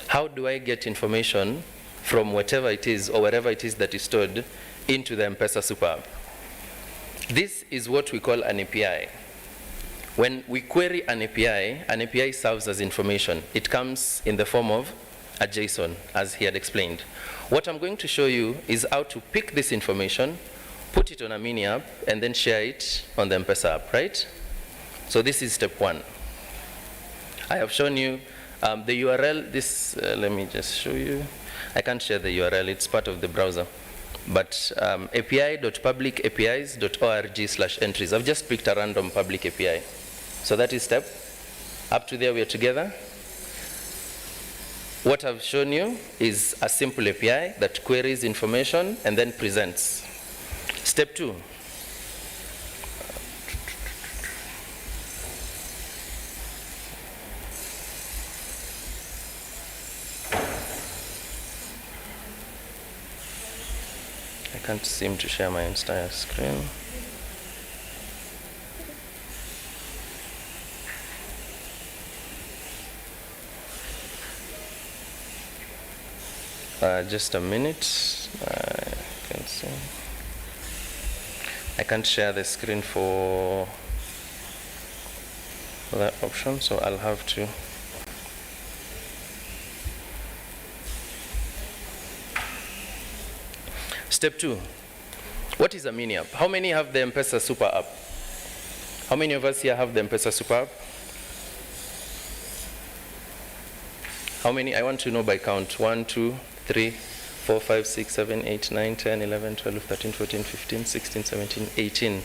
How do I get information from whatever it is or wherever it is that is stored into the M-Pesa Super App? This is what we call an API. When we query an API serves as information. It comes in the form of a JSON, as he had explained. What I'm going to show you is how to pick this information, put it on a mini app, and then share it on the M-Pesa app, right? So this is step one. I have shown you the URL. Let me just show you. I can't share the URL, it's part of the browser. But api.publicapis.org/entries. I've just picked a random public API. So that is step. Up to there we are together. What I've shown you is a simple API that queries information and then presents. Step two. I can't seem to share my entire screen. Just a minute. I can see. I can't share the screen for that option, so I'll have to. Step 2. What is a mini app? How many have the M-Pesa Super App? How many of us here have the M-Pesa Super App? How many? I want to know by count. 1, 2, 3, 4, 5, 6, 7, 8, 9, 10, 11, 12, 13, 14, 15, 16, 17, 18,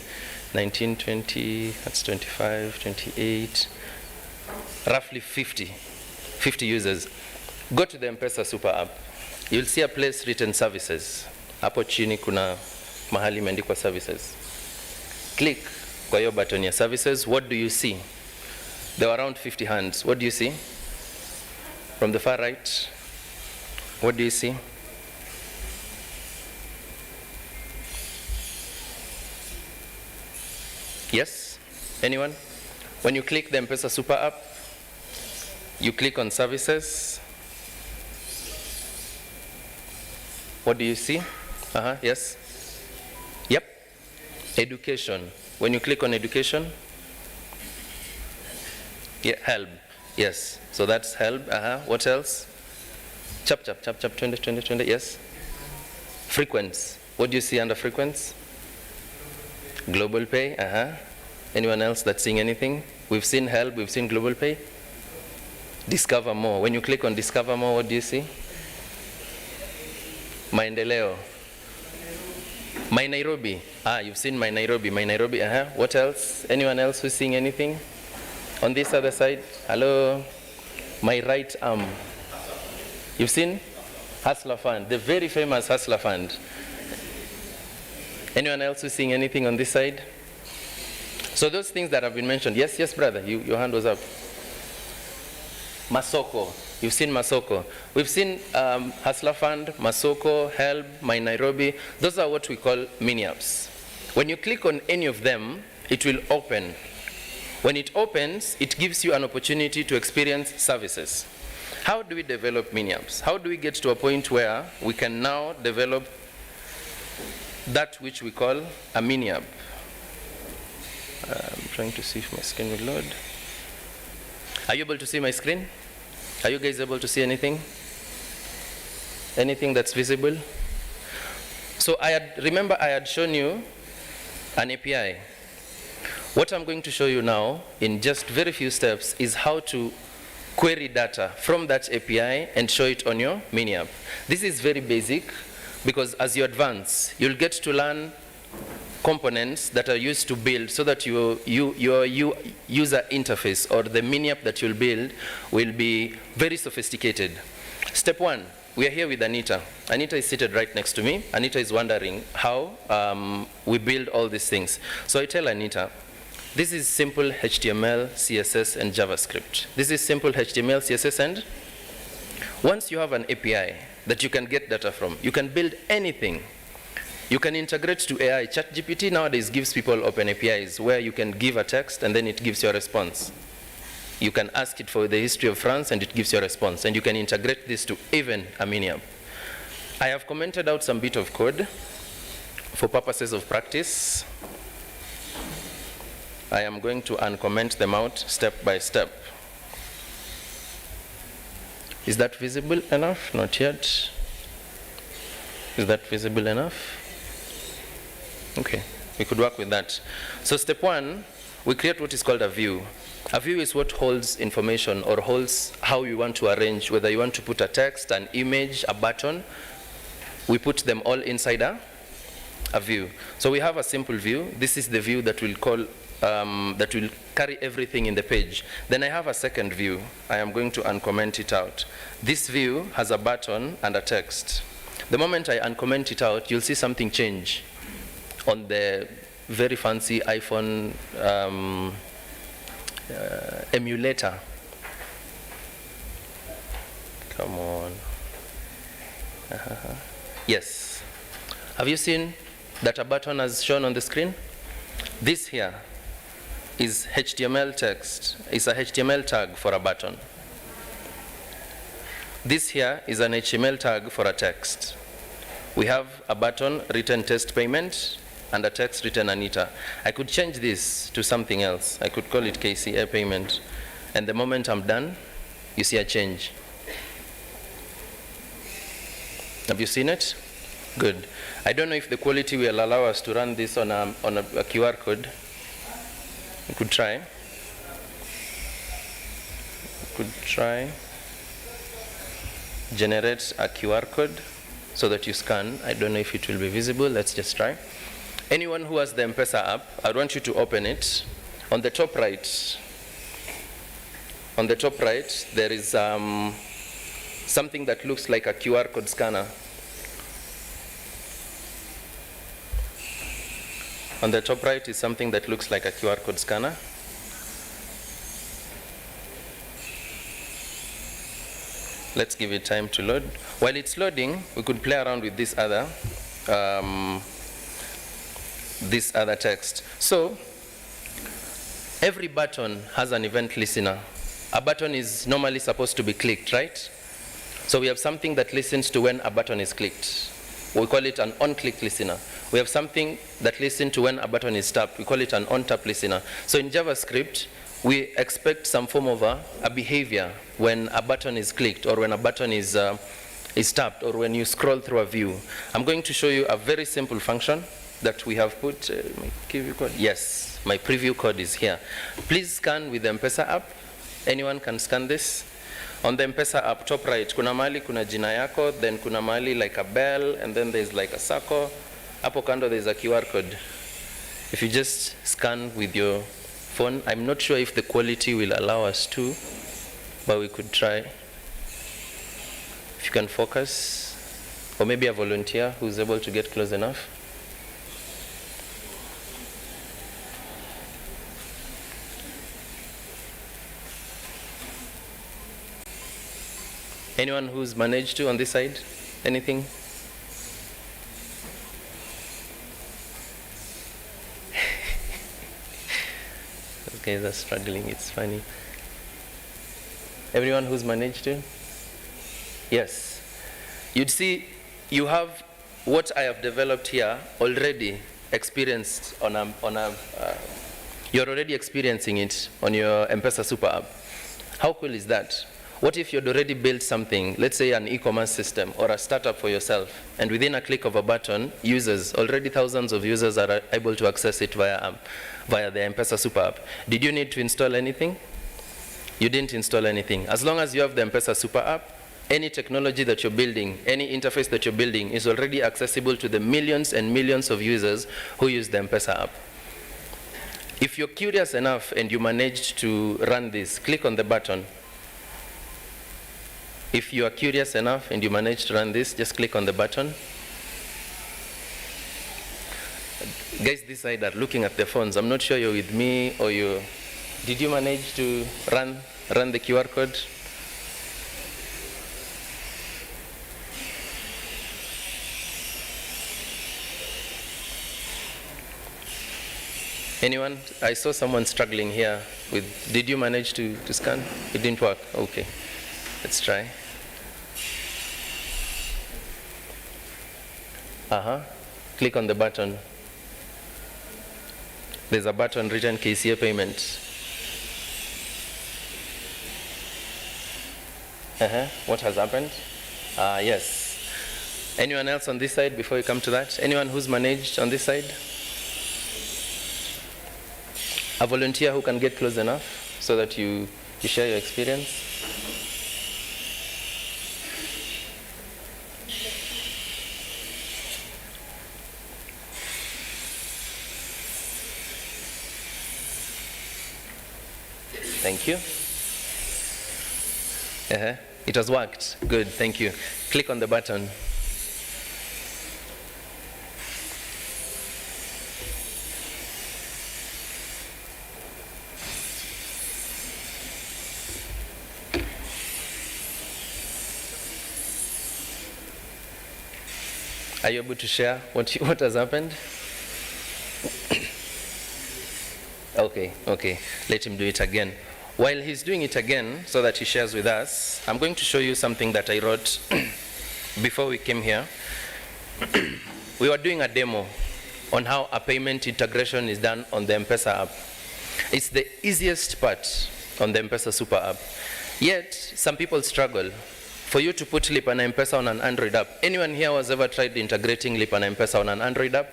19, 20, that's 25, 28, roughly 50 users. Go to the M-Pesa Super App. You'll see a place written services. Hapo chini kuna mahali imeandikwa services. Click kwa hiyo button ya services. What do you see? There were around 50 hands. What do you see? From the far right, what do you see? Yes? Anyone? When you click the M-Pesa Super App, you click on services. What do you see? Yes? Yep. Education. When you click on education, yeah, help. Yes. So that's help. What else? Chap, 20. Yes. Frequency. What do you see under frequency? Global pay. Anyone else that's seeing anything? We've seen help. We've seen global pay. Discover more. When you click on discover more, what do you see? Maendeleo. My Nairobi. You've seen My Nairobi. My Nairobi. What else? Anyone else who's seeing anything? On this other side. Hello. My right arm. You've seen Hustler Fund, the very famous Hustler Fund. Anyone else who's seeing anything on this side? So those things that have been mentioned. Yes, brother. Your hand was up. Masoko. You've seen Masoko. We've seen Hustler Fund, Masoko, Help, My Nairobi. Those are what we call mini apps. When you click on any of them, it will open. When it opens, it gives you an opportunity to experience services. How do we develop mini apps? How do we get to a point where we can now develop that which we call a mini app? I'm trying to see if my screen will load. Are you able to see my screen? Are you guys able to see anything? Anything that's visible? So remember I had shown you an API. What I'm going to show you now in just very few steps is how to query data from that API and show it on your mini app. This is very basic because as you advance, you'll get to learn components that are used to build so that your user interface or the mini app that you'll build will be very sophisticated. Step 1, we are here with Anita. Anita is seated right next to me. Anita is wondering how we build all these things. So I tell Anita, this is simple HTML, CSS, and JavaScript. This is simple HTML, CSS, and once you have an API that you can get data from, you can build anything. You can integrate to AI. ChatGPT nowadays gives people open APIs where you can give a text and then it gives you a response. You can ask it for the history of France and it gives you a response. And you can integrate this to even a mini app. I have commented out some bit of code for purposes of practice. I am going to uncomment them out step by step. Is that visible enough? Not yet. Is that visible enough? Okay, we could work with that. So step 1, we create what is called a view. A view is what holds information or holds how you want to arrange, whether you want to put a text, an image, a button. We put them all inside a view. So we have a simple view. This is the view that will carry everything in the page. Then I have a second view. I am going to uncomment it out. This view has a button and a text. The moment I uncomment it out, you'll see something change on the very fancy iPhone emulator. Come on. Yes. Have you seen that a button as shown on the screen? This here is HTML text. It's a HTML tag for a button. This here is an HTML tag for a text. We have a button written test payment and a text written Anita. I could change this to something else. I could call it KCA payment. And the moment I'm done, you see a change. Have you seen it? Good. I don't know if the quality will allow us to run this on a QR code. We could try. Generate a QR code so that you scan. I don't know if it will be visible. Let's just try. Anyone who has the M-Pesa app, I want you to open it. On the top right, there is something that looks like a QR code scanner. On the top right is something that looks like a QR code scanner. Let's give it time to load. While it's loading, we could play around with this other text. So, every button has an event listener. A button is normally supposed to be clicked, right? So we have something that listens to when a button is clicked. We call it an on-click listener. We have something that listens to when a button is tapped. We call it an on-tap listener. So in JavaScript, we expect some form of a behavior when a button is clicked or when a button is tapped or when you scroll through a view. I'm going to show you a very simple function that we have put. My preview code. Yes, my preview code is here. Please scan with the M-Pesa app. Anyone can scan this. On the M-Pesa app, top right, kuna mali, kuna jina yako, then kuna mali like a bell, and then there's like a circle. Hapo kando there's a QR code. If you just scan with your phone, I'm not sure if the quality will allow us to, but we could try. If you can focus, or maybe a volunteer who's able to get close enough. Anyone who's managed to on this side? Anything? Those guys are struggling, it's funny. Everyone who's managed to? Yes. You'd see, you have what I have developed here already experienced you're already experiencing it on your M-Pesa Super App. How cool is that? What if you'd already built something, let's say an e-commerce system or a startup for yourself, and within a click of a button, users, already thousands of users are able to access it via the M-Pesa Super App. Did you need to install anything? You didn't install anything. As long as you have the M-Pesa Super App, any technology that you're building, any interface that you're building is already accessible to the millions and millions of users who use the M-Pesa app. If you're curious enough and you managed to run this, click on the button. If you are curious enough and you manage to run this, just click on the button. Guys this side are looking at their phones. I'm not sure you're with me or you. Did you manage to run the QR code? Anyone? I saw someone struggling here with, did you manage to scan? It didn't work. Okay. Let's try. Click on the button. There's a button written KCA payment. What has happened? Yes. Anyone else on this side before we come to that? Anyone who's managed on this side? A volunteer who can get close enough so that you share your experience? Thank you. It has worked. Good, thank you. Click on the button. Are you able to share what has happened? Okay. Let him do it again. While he's doing it again, so that he shares with us, I'm going to show you something that I wrote before we came here. We were doing a demo on how a payment integration is done on the M-Pesa app. It's the easiest part on the M-Pesa Super app. Yet, some people struggle. For you to put Lipa na M-Pesa on an Android app, anyone here has ever tried integrating Lipa na M-Pesa on an Android app?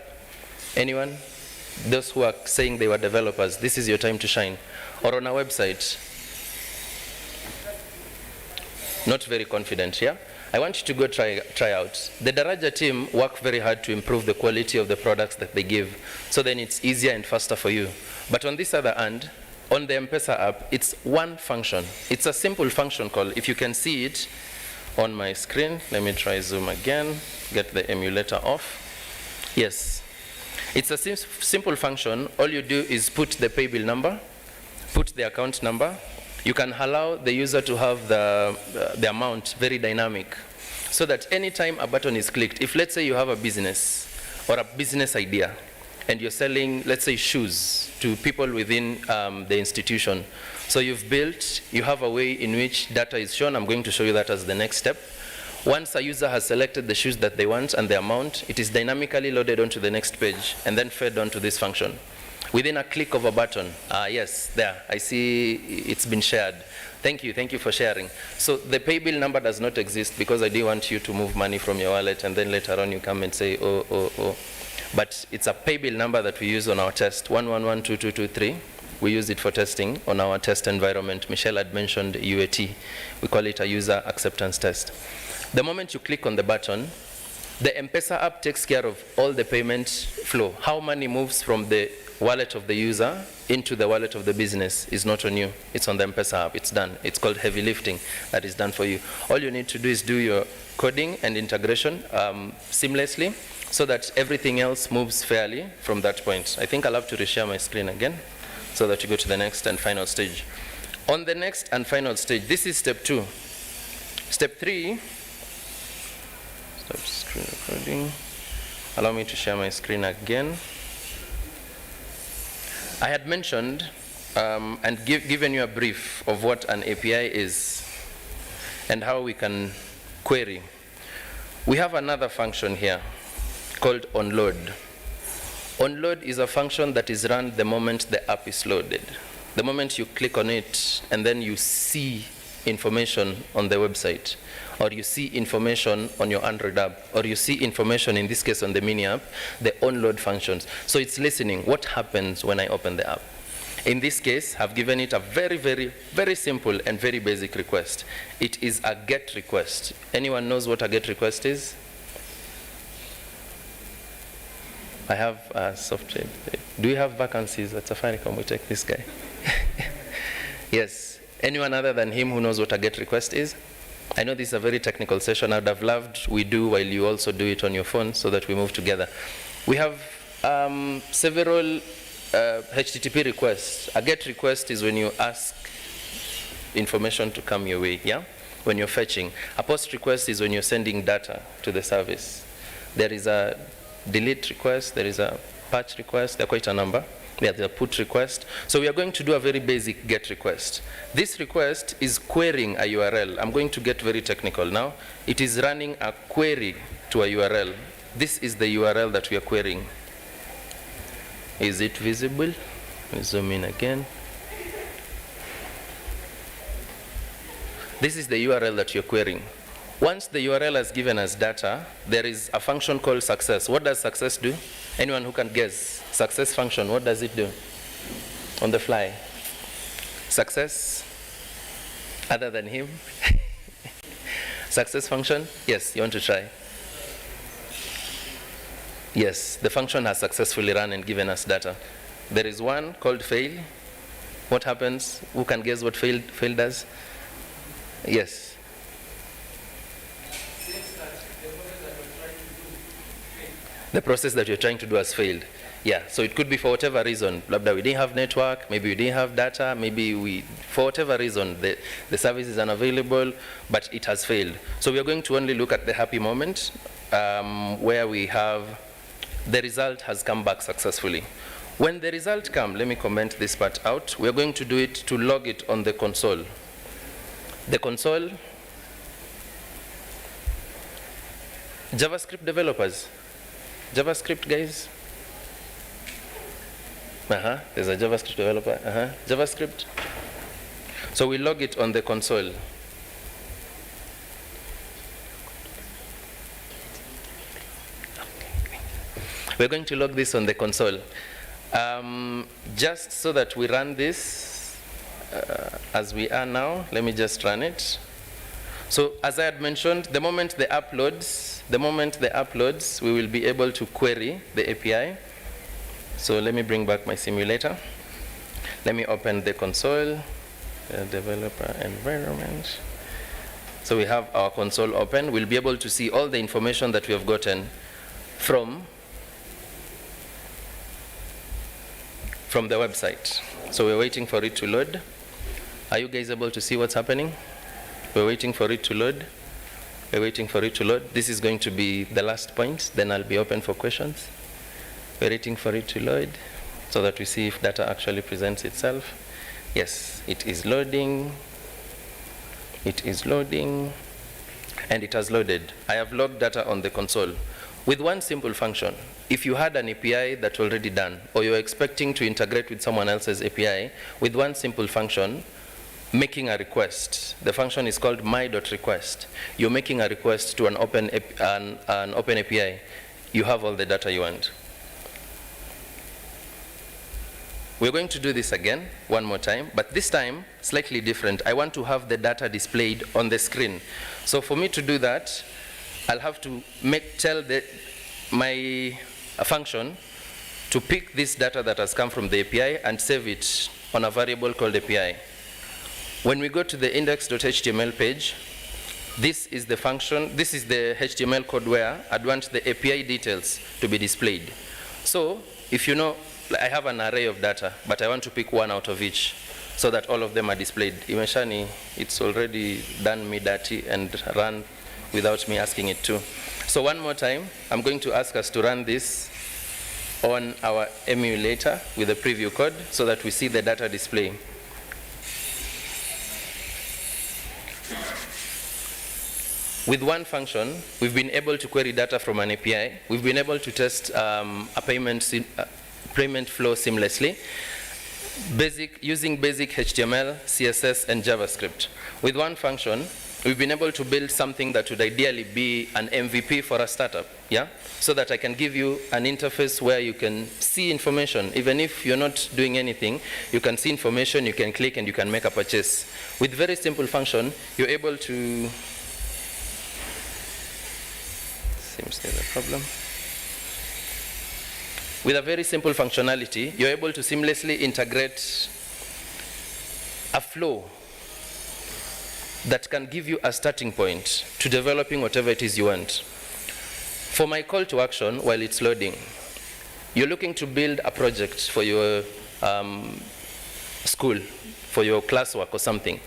Anyone? Those who are saying they were developers, this is your time to shine. Or on a website. Not very confident, yeah? I want you to go try out. The Daraja team work very hard to improve the quality of the products that they give, so then it's easier and faster for you. But on this other hand, on the M-Pesa app, it's one function. It's a simple function call. If you can see it on my screen, let me try zoom again, get the emulator off. Yes. It's a simple function. All you do is put the pay bill number, put the account number. You can allow the user to have the amount very dynamic, so that anytime a button is clicked, if let's say you have a business or a business idea, and you're selling, let's say, shoes to people within the institution. So you have a way in which data is shown. I'm going to show you that as the next step. Once a user has selected the shoes that they want and the amount, it is dynamically loaded onto the next page and then fed onto this function. Within a click of a button, yes, there, I see it's been shared. Thank you for sharing. So the pay bill number does not exist because I didn't want you to move money from your wallet and then later on you come and say, oh. But it's a pay bill number that we use on our test, 1112223. We use it for testing on our test environment. Michelle had mentioned UAT. We call it a user acceptance test. The moment you click on the button, the M-Pesa app takes care of all the payment flow. How money moves from the wallet of the user into the wallet of the business is not on you. It's on the M-Pesa app. It's done. It's called heavy lifting. That is done for you. All you need to do is do your coding and integration seamlessly so that everything else moves fairly from that point. I think I'll have to reshare my screen again so that you go to the next and final stage. On the next and final stage, this is step 2. Step 3, stop screen recording. Allow me to share my screen again. I had mentioned and given you a brief of what an API is and how we can query. We have another function here called onload. Onload is a function that is run the moment the app is loaded. The moment you click on it and then you see information on the website, or you see information on your Android app, or you see information, in this case on the mini app, the onload functions. So it's listening. What happens when I open the app? In this case, I've given it a very, very, very simple and very basic request. It is a GET request. Anyone knows what a GET request is? I have a software. Do you have vacancies at Safaricom? We take this guy. Yes. Anyone other than him who knows what a GET request is? I know this is a very technical session. I would have loved we do while you also do it on your phone so that we move together. We have several HTTP requests. A GET request is when you ask information to come your way, yeah? When you're fetching. A POST request is when you're sending data to the service. There is a delete request, there is a patch request, there are quite a number. There's a put request. So we are going to do a very basic GET request. This request is querying a URL. I'm going to get very technical now. It is running a query to a URL. This is the URL that we are querying. Is it visible? Let me zoom in again. This is the URL that you're querying. Once the URL has given us data, there is a function called success. What does success do? Anyone who can guess? Success function, what does it do? On the fly. Success? Other than him? Success function? Yes, you want to try? Yes, the function has successfully run and given us data. There is one called fail. What happens? Who can guess what fail does? Yes. The process that you're trying to do has failed. Yeah, so it could be for whatever reason. We didn't have network, maybe we didn't have data, maybe for whatever reason, the service is unavailable, but it has failed. So we are going to only look at the happy moment. where we have the result has come back successfully. When the result comes, let me comment this part out. We're going to do it to log it on the console. The console, JavaScript developers, JavaScript guys. There's a JavaScript developer. JavaScript. So we log it on the console. We're going to log this on the console. Just so that we run this as we are now, let me just run it. So as I had mentioned, the moment the uploads, we will be able to query the API. So let me bring back my simulator. Let me open the console, developer environment. So we have our console open. We'll be able to see all the information that we have gotten from the website. So we're waiting for it to load. Are you guys able to see what's happening? We're waiting for it to load. We're waiting for it to load. This is going to be the last point, then I'll be open for questions. We're waiting for it to load so that we see if data actually presents itself. Yes, it is loading. It is loading. And it has loaded. I have logged data on the console with one simple function. If you had an API that's already done, or you're expecting to integrate with someone else's API, with one simple function, making a request. The function is called my.request. You're making a request to an open API. You have all the data you want. We're going to do this again, one more time, but this time, slightly different. I want to have the data displayed on the screen. So for me to do that, I'll have to tell my function to pick this data that has come from the API and save it on a variable called API. When we go to the index.html page, this is the function, this is the HTML code where I'd want the API details to be displayed. So if you know, I have an array of data, but I want to pick one out of each so that all of them are displayed. Imeshani, it's already done me dirty and run without me asking it to. So one more time, I'm going to ask us to run this on our emulator with the preview code so that we see the data display. With one function, we've been able to query data from an API. We've been able to test a payment flow seamlessly, using basic HTML, CSS, and JavaScript. With one function, we've been able to build something that would ideally be an MVP for a startup, yeah? So that I can give you an interface where you can see information. Even if you're not doing anything, you can see information, you can click, and you can make a purchase. With very simple function, you're able to... Seems there's a problem. With a very simple functionality, you're able to seamlessly integrate a flow that can give you a starting point to developing whatever it is you want. For my call to action, while it's loading, you're looking to build a project for your school, for your classwork or something.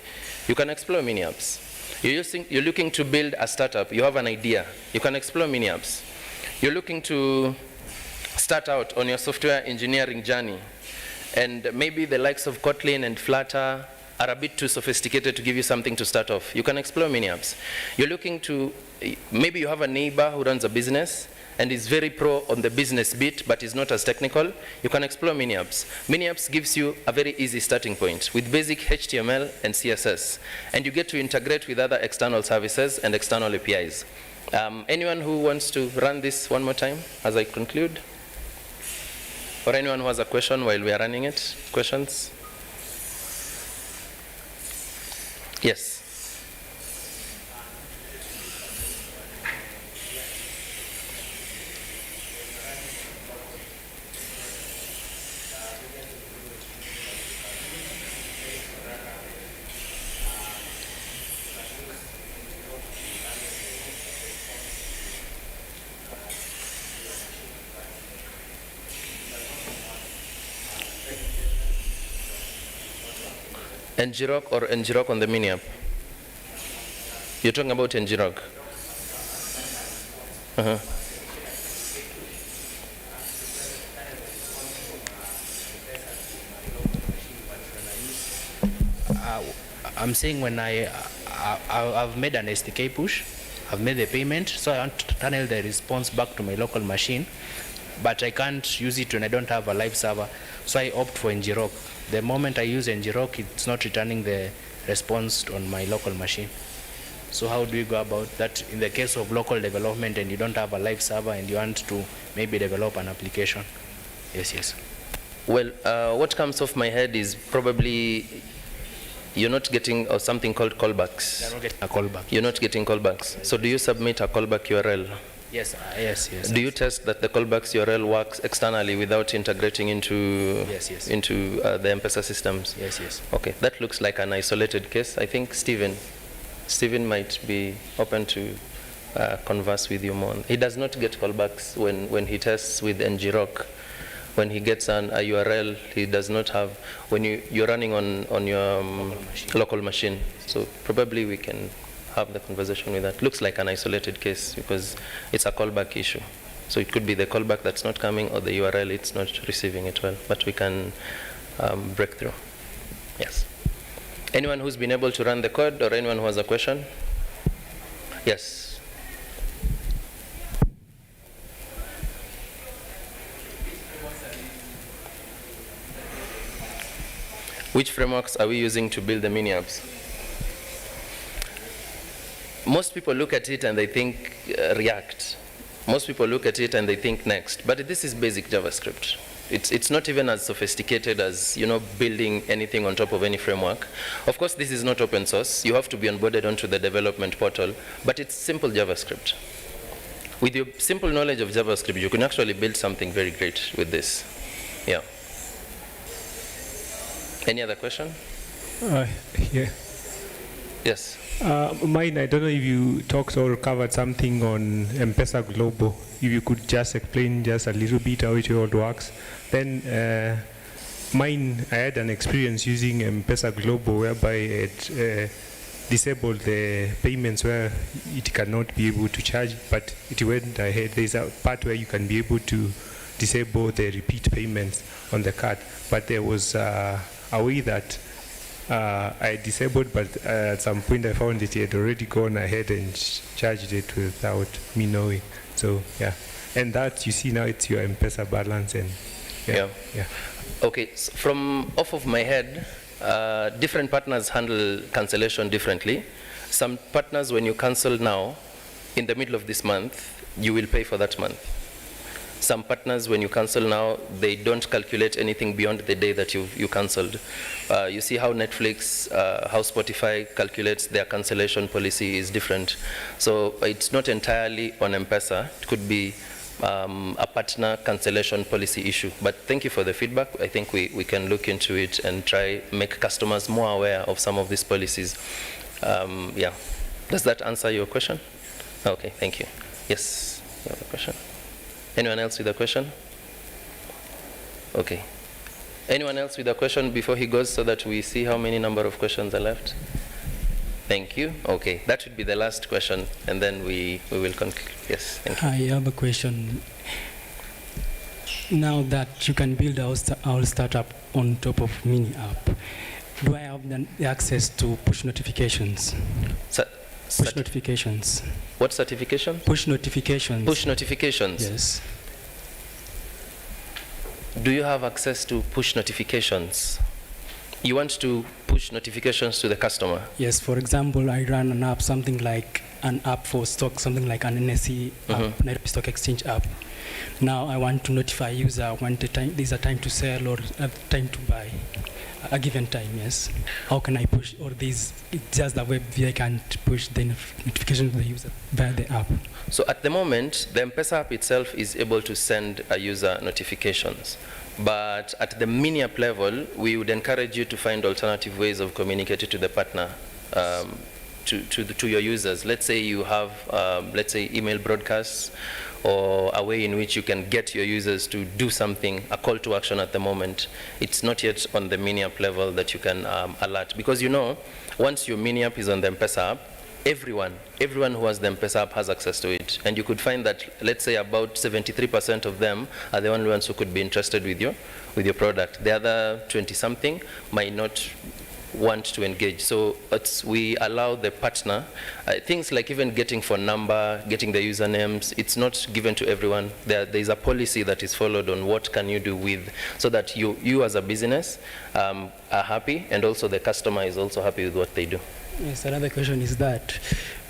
You can explore mini apps. You're looking to build a startup. You have an idea. You can explore mini apps. You're looking to start out on your software engineering journey, and maybe the likes of Kotlin and Flutter are a bit too sophisticated to give you something to start off. You can explore mini apps. You're looking to, maybe you have a neighbor who runs a business and is very pro on the business bit, but is not as technical. You can explore mini apps. Mini apps gives you a very easy starting point with basic HTML and CSS, and you get to integrate with other external services and external APIs. Anyone who wants to run this one more time as I conclude? Or anyone who has a question while we are running it? Questions? Yes. Ngrok or Ngrok on the mini app? You're talking about Ngrok? I'm saying when I've made an SDK push, I've made the payment, so I want to tunnel the response back to my local machine, but I can't use it when I don't have a live server, so I opt for ngrok. The moment I use ngrok, it's not returning the response on my local machine. So how do you go about that in the case of local development and you don't have a live server and you want to maybe develop an application? Yes. Well, what comes off my head is probably you're not getting something called callbacks. You're not getting a callback. You're not getting callbacks. So do you submit a callback URL? Yes. Do you test that the callbacks URL works externally without integrating into into the M-Pesa systems? Yes. Okay, that looks like an isolated case. I think Stephen might be open to converse with you more. He does not get callbacks when he tests with ngrok. When he gets a URL, he does not have, when you're running on your local machine. So probably we can have the conversation with that. Looks like an isolated case because it's a callback issue. So it could be the callback that's not coming or the URL it's not receiving it well, but we can break through. Yes. Anyone who's been able to run the code or anyone who has a question? Yes. Which frameworks are we using to build the mini apps? Most people look at it and they think React. Most people look at it and they think Next. But this is basic JavaScript. It's not even as sophisticated as building anything on top of any framework. Of course, this is not open source. You have to be onboarded onto the development portal. But it's simple JavaScript. With your simple knowledge of JavaScript, you can actually build something very great with this. Yeah. Any other question? Yeah. Yes. Mine, I don't know if you talked or covered something on M-Pesa Global. If you could just explain just a little bit how it all works. Then mine, I had an experience using M-Pesa Global whereby it disabled the payments where it cannot be able to charge, but it went ahead. There's a part where you can be able to disable the repeat payments on the card, but there was a way that I disabled, but at some point I found it had already gone ahead and charged it without me knowing. So yeah, and that you see now it's your M-Pesa balance and yeah. Okay, so from off of my head, different partners handle cancellation differently. Some partners, when you cancel now, in the middle of this month, you will pay for that month. Some partners, when you cancel now, they don't calculate anything beyond the day that you canceled. You see how Netflix, how Spotify calculates their cancellation policy is different. So it's not entirely on M-Pesa. It could be a partner cancellation policy issue. But thank you for the feedback. I think we can look into it and try make customers more aware of some of these policies. Yeah. Does that answer your question? Okay, thank you. Yes, you have a question? Anyone else with a question? Okay. Anyone else with a question before he goes so that we see how many number of questions are left? Thank you. Okay, that should be the last question and then we will conclude. Yes, thank you. I have a question. Now that you can build our startup on top of mini app, do I have the access to push notifications? Push notifications. What certification? Push notifications. Push notifications? Yes. Do you have access to push notifications? You want to push notifications to the customer? Yes, for example, I run an app, something like an app for stock, something like an NSE app, Nairobi Stock Exchange app. Now I want to notify user when there's a time to sell or a time to buy. A given time, yes. How can I push, or this it's just the web view, I can't push the notification to the user via the app? So at the moment, the M-Pesa app itself is able to send a user notifications. But at the mini app level, we would encourage you to find alternative ways of communicating to the partner, to your users. Let's say you have, let's say, email broadcasts, or a way in which you can get your users to do something, a call to action at the moment. It's not yet on the mini app level that you can alert. Because once your mini app is on the M-Pesa app, everyone who has the M-Pesa app has access to it. And you could find that, let's say, about 73% of them are the only ones who could be interested with your product. The other 20-something might not want to engage. So we allow the partner, things like even getting phone number, getting the usernames, it's not given to everyone. There is a policy that is followed on what can you do with, so that you as a business are happy, and also the customer is also happy with what they do. Yes, another question is that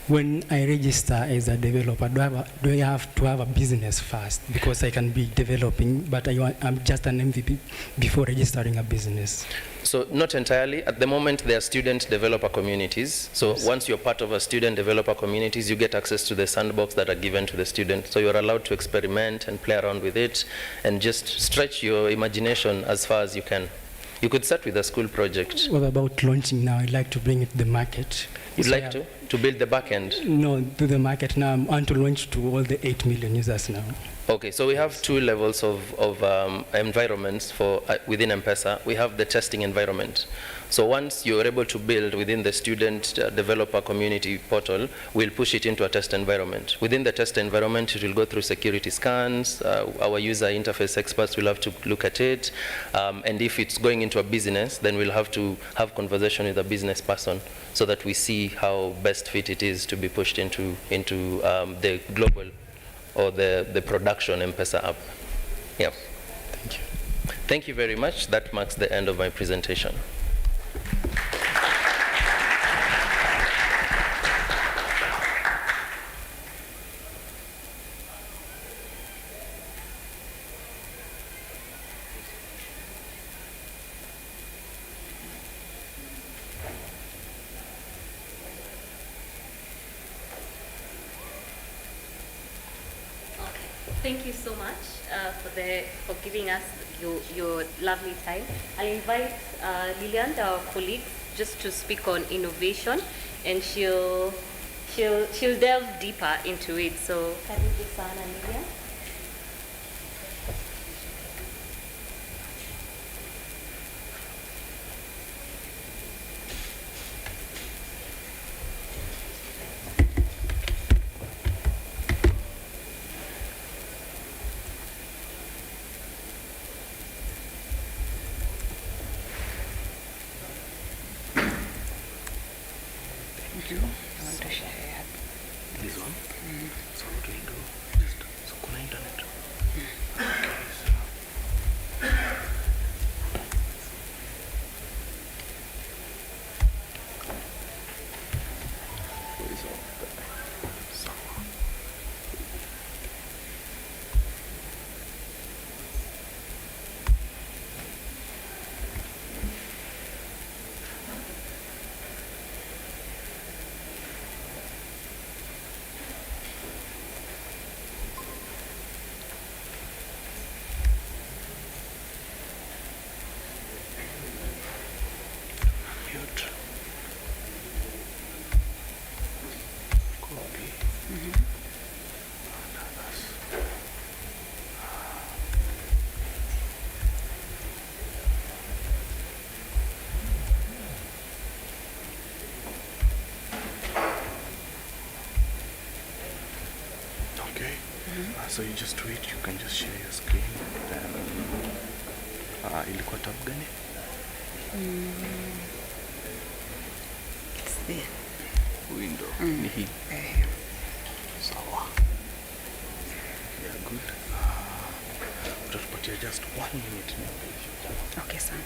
when I register as a developer, do I have to have a business first? Because I can be developing, but I'm just an MVP before registering a business. So not entirely. At the moment, there are student developer communities. So once you're part of a student developer communities, you get access to the sandbox that are given to the student. So you're allowed to experiment and play around with it and just stretch your imagination as far as you can. You could start with a school project. What about launching now? I'd like to bring it to the market. You'd like to build the back end? No, to the market now. I want to launch to all the 8 million users now. Okay, so we have two levels of environments for within M-Pesa. We have the testing environment. So once you're able to build within the student developer community portal, we'll push it into a test environment. Within the test environment, it will go through security scans. Our user interface experts will have to look at it. And if it's going into a business, then we'll have to have conversation with a business person so that we see how best fit it is to be pushed into the global or the production M-Pesa app. Yeah. Thank you. Thank you very much. That marks the end of my presentation. Thank you so much for giving us your lovely time. I'll invite Lilian, our colleague, just to speak on innovation, and she'll delve deeper into it. So, karibu sana Lilian. I want to share this one. So what we'll do, just so kuna internet. So you just wait, you can just share your screen. Ilikuwa tab gani? It's there. Window. Ni hii. Sawa. Yeah, good. Utatupatia just 1 minute. Okay, son.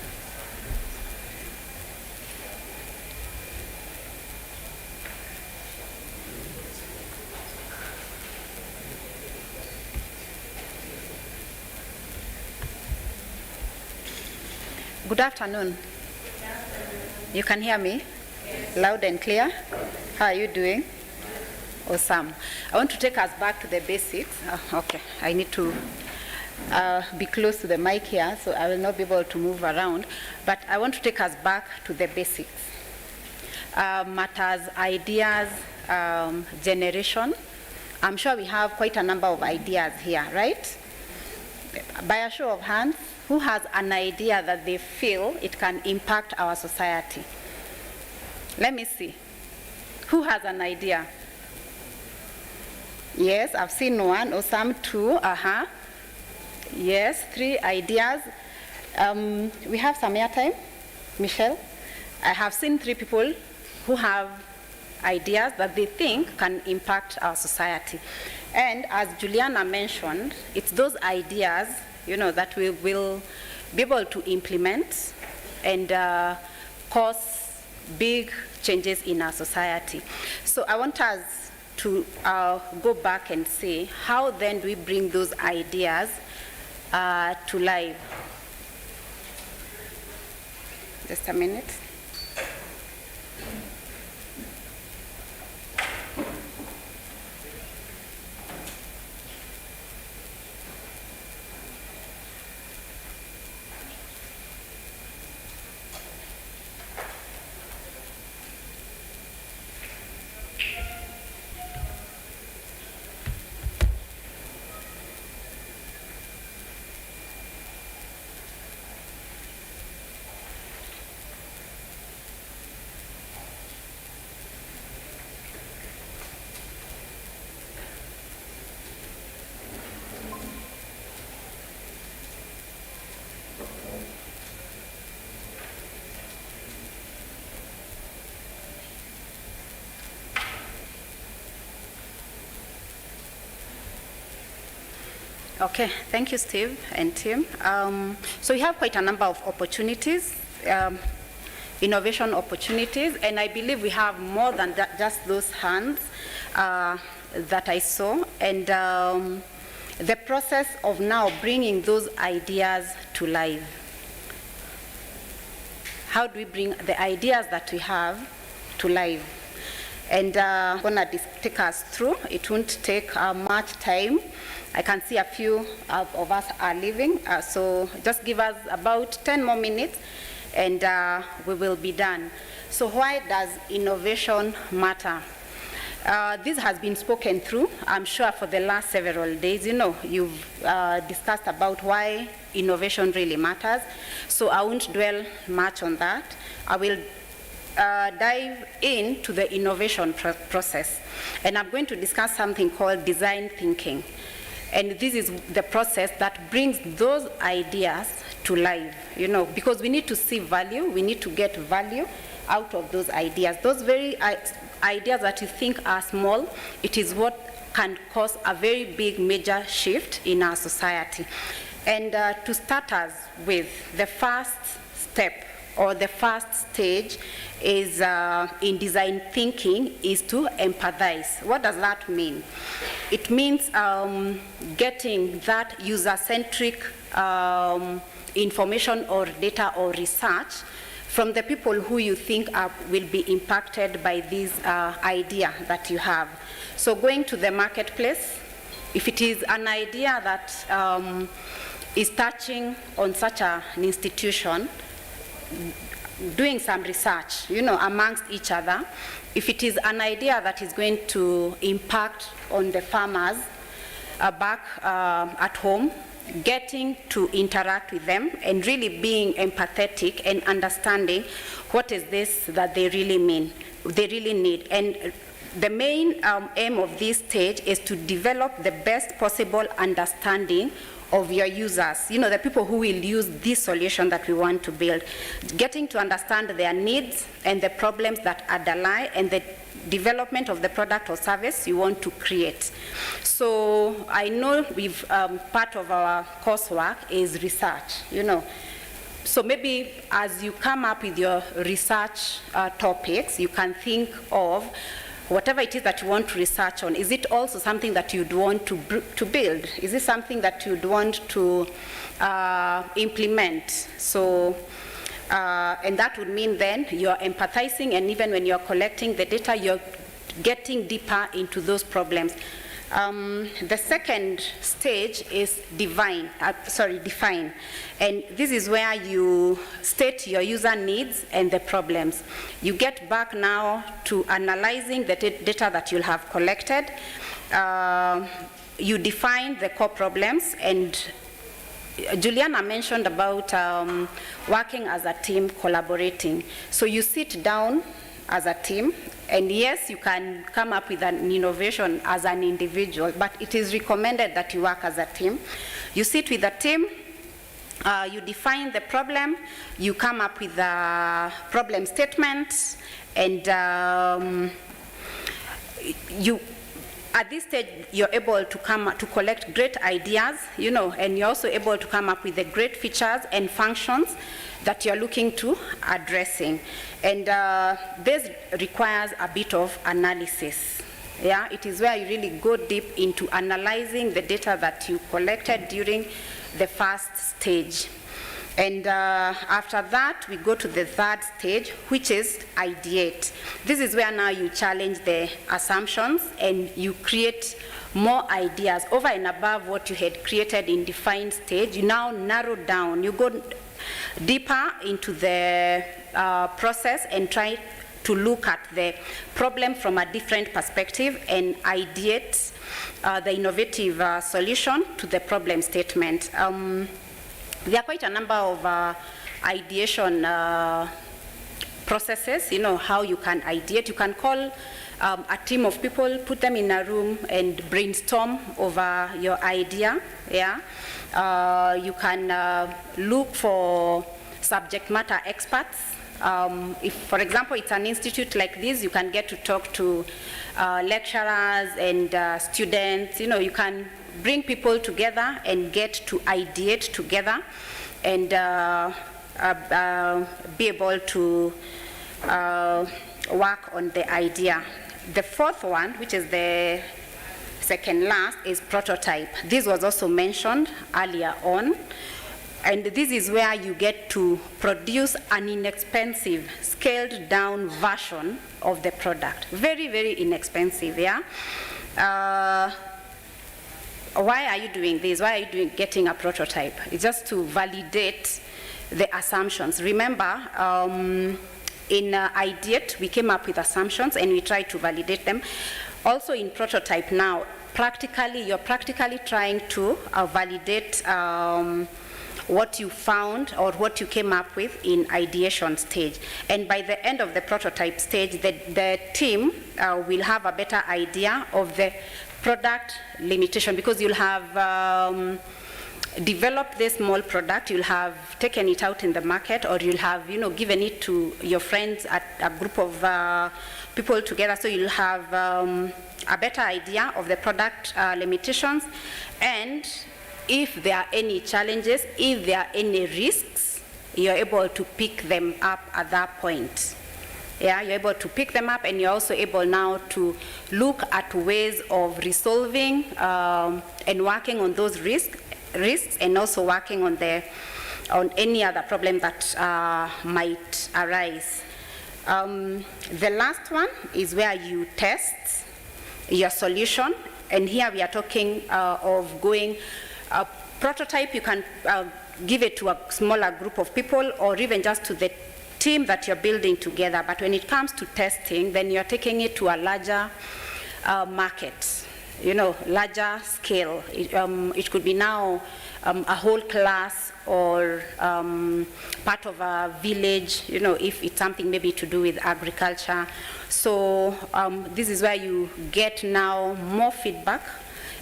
Good afternoon. You can hear me? Yes. Loud and clear? How are you doing? Awesome. I want to take us back to the basics. Okay, I need to be close to the mic here, so I will not be able to move around. But I want to take us back to the basics. Matters, ideas, generation. I'm sure we have quite a number of ideas here, right? By a show of hands, who has an idea that they feel it can impact our society? Let me see. Who has an idea? Yes, I've seen one, or some two. Yes, 3 ideas. We have some airtime. Michelle? I have seen 3 people who have ideas that they think can impact our society. And as Juliana mentioned, it's those ideas, that we will be able to implement and cause big changes in our society. So I want us to go back and see how then do we bring those ideas to life. Just a minute. Okay, thank you, Steve and Tim. So we have quite a number of opportunities, innovation opportunities, and I believe we have more than just those hands that I saw. And the process of now bringing those ideas to life. How do we bring the ideas that we have to life? And I'm going to take us through. It won't take much time. I can see a few of us are leaving, so just give us about 10 more minutes and we will be done. So why does innovation matter? This has been spoken through, I'm sure, for the last several days. You've discussed about why innovation really matters, so I won't dwell much on that. I will dive into the innovation process, and I'm going to discuss something called design thinking. And this is the process that brings those ideas to life, because we need to see value, we need to get value out of those ideas. Those very ideas that you think are small, it is what can cause a very big major shift in our society. And to start us with, the first step or the first stage is in design thinking is to empathize. What does that mean? It means getting that user-centric information or data or research from the people who you think will be impacted by this idea that you have. So going to the marketplace, if it is an idea that is touching on such an institution, doing some research, amongst each other. If it is an idea that is going to impact on the farmers back at home, getting to interact with them and really being empathetic and understanding what is this that they really need. And the main aim of this stage is to develop the best possible understanding of your users, the people who will use this solution that we want to build, getting to understand their needs and the problems that underlie and the development of the product or service you want to create. So I know part of our coursework is research, So maybe as you come up with your research topics, you can think of whatever it is that you want to research on. Is it also something that you'd want to build? Is it something that you'd want to implement? So, and that would mean then you're empathizing, and even when you're collecting the data, you're getting deeper into those problems. The second stage is define. And this is where you state your user needs and the problems. You get back now to analyzing the data that you'll have collected. You define the core problems, and Juliana mentioned about working as a team, collaborating. So you sit down as a team And yes, you can come up with an innovation as an individual, but it is recommended that you work as a team. You sit with a team, you define the problem, you come up with a problem statement, and at this stage, you're able to collect great ideas, and you're also able to come up with the great features and functions that you're looking to addressing. And this requires a bit of analysis. Yeah, it is where you really go deep into analyzing the data that you collected during the first stage. And after that, we go to the third stage, which is ideate. This is where now you challenge the assumptions and you create more ideas over and above what you had created in defined stage. You now narrow down, you go deeper into the process and try to look at the problem from a different perspective and ideate the innovative solution to the problem statement. There are quite a number of ideation processes, how you can ideate. You can call a team of people, put them in a room and brainstorm over your idea. Yeah, you can look for subject matter experts. If, for example, it's an institute like this, you can get to talk to lecturers and students. You can bring people together and get to ideate together and be able to work on the idea. The fourth one, which is the second last, is prototype. This was also mentioned earlier on. And this is where you get to produce an inexpensive, scaled down version of the product. Very, very inexpensive, yeah? Why are you doing this? Why are you getting a prototype? It's just to validate the assumptions. Remember, in ideate, we came up with assumptions and we tried to validate them. Also in prototype now, you're practically trying to validate what you found or what you came up with in ideation stage. And by the end of the prototype stage, the team will have a better idea of the product limitation, because you'll have developed this small product, you'll have taken it out in the market, or you'll have given it to your friends at a group of people together, so you'll have a better idea of the product limitations, and if there are any challenges, if there are any risks, you're able to pick them up at that point. Yeah, you're able to pick them up, and you're also able now to look at ways of resolving and working on those risks, and also working on any other problem that might arise. The last one is where you test your solution, and here we are talking of going a prototype. You can give it to a smaller group of people, or even just to the team that you're building together. But when it comes to testing, then you're taking it to a larger market, larger scale. It could be now a whole class, or part of a village, if it's something maybe to do with agriculture. So this is where you get now more feedback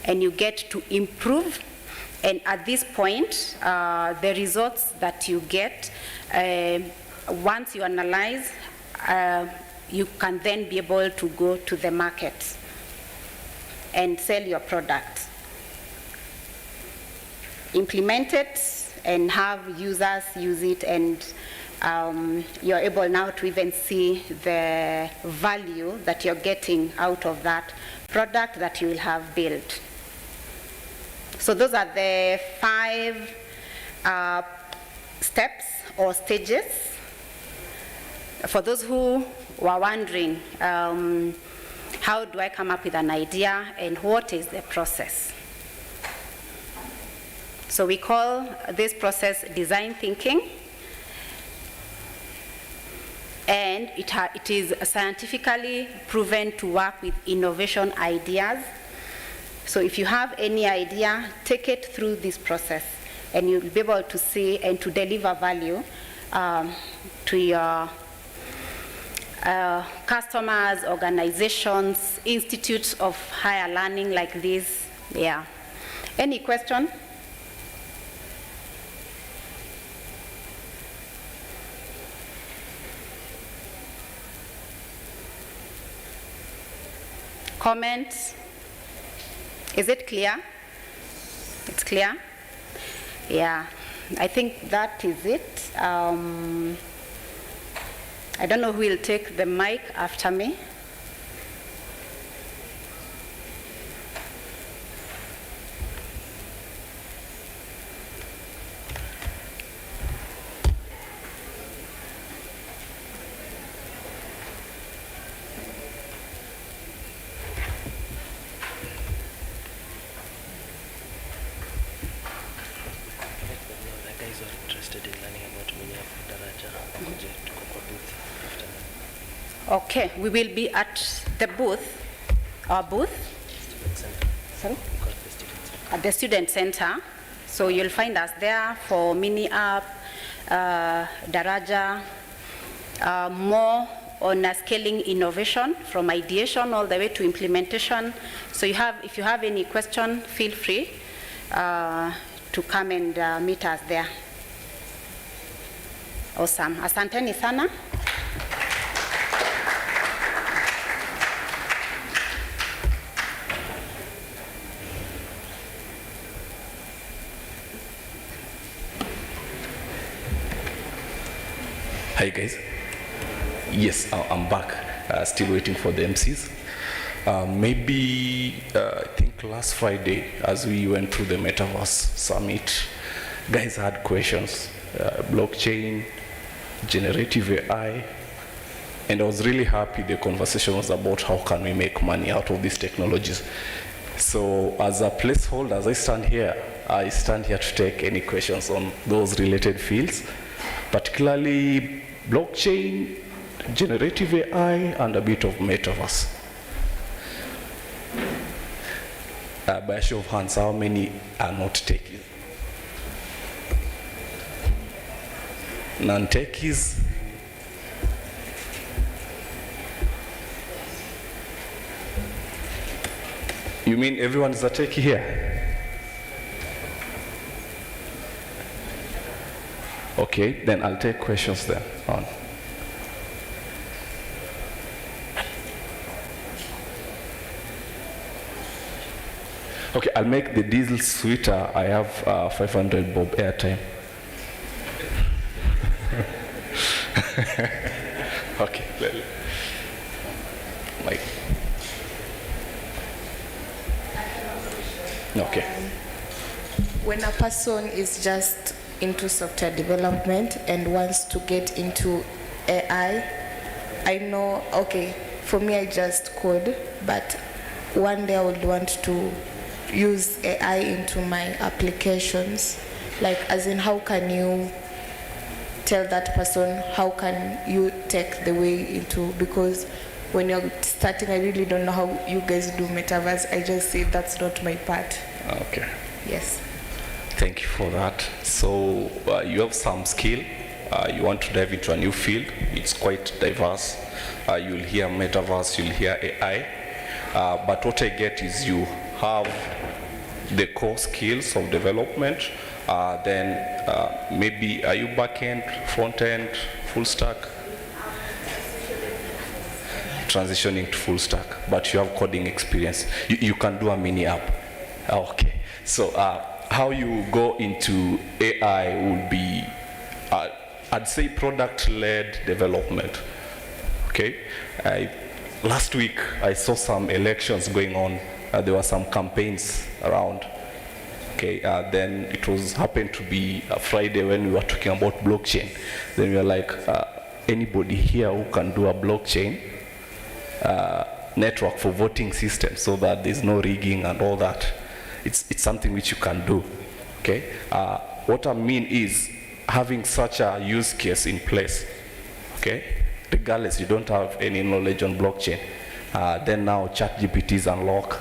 and you get to improve. And at this point, the results that you get, once you analyze, you can then be able to go to the market and sell your product. Implement it and have users use it, and you're able now to even see the value that you're getting out of that product that you will have built. So those are the 5 steps or stages. For those who were wondering, how do I come up with an idea and what is the process? So we call this process design thinking, and it is scientifically proven to work with innovation ideas. So if you have any idea, take it through this process, and you'll be able to see and to deliver value to your customers, organizations, institutes of higher learning like this. Yeah. Any question? Comments? Is it clear? It's clear? Yeah, I think that is it. I don't know who will take the mic after me. Okay, we will be at the booth, our booth, sorry? At the student center. So you'll find us there for mini app, Daraja, more on scaling innovation from ideation all the way to implementation. So if you have any question, feel free to come and meet us there. Awesome. Asanteni sana. Hi guys. Yes, I'm back. Still waiting for the MCs. Maybe I think last Friday, as we went through the Metaverse Summit, guys had questions. Blockchain, generative AI, and I was really happy the conversation was about how can we make money out of these technologies. So as a placeholder, as I stand here to take any questions on those related fields, particularly blockchain, generative AI, and a bit of metaverse. By a show of hands, how many are not taking? Non-techies? You mean everyone is a techie here? Okay, then I'll take questions then on. Okay, I'll make the diesel sweeter. I have 500 bob airtime. Okay, Mike. Okay. When a person is just into software development and wants to get into AI, I know, okay, for me I just code, but one day I would want to use AI into my applications. Like, as in, how can you tell that person, how can you take the way into, because when you're starting, I really don't know how you guys do metaverse. I just say that's not my part. Okay. Yes. Thank you for that. So you have some skill. You want to dive into a new field. It's quite diverse. You'll hear metaverse, you'll hear AI. But what I get is you have the core skills of development. Then maybe are you back-end, front-end, full stack? Transitioning to full stack, but you have coding experience. You can do a mini app. Okay. So how you go into AI would be, I'd say, product-led development. Okay. Last week I saw some elections going on. There were some campaigns around. Okay. Then it happened to be a Friday when we were talking about blockchain. Then we were like, anybody here who can do a blockchain network for voting system so that there's no rigging and all that. It's something which you can do. Okay. What I mean is having such a use case in place. Okay. Regardless, you don't have any knowledge on blockchain. Then now ChatGPTs unlock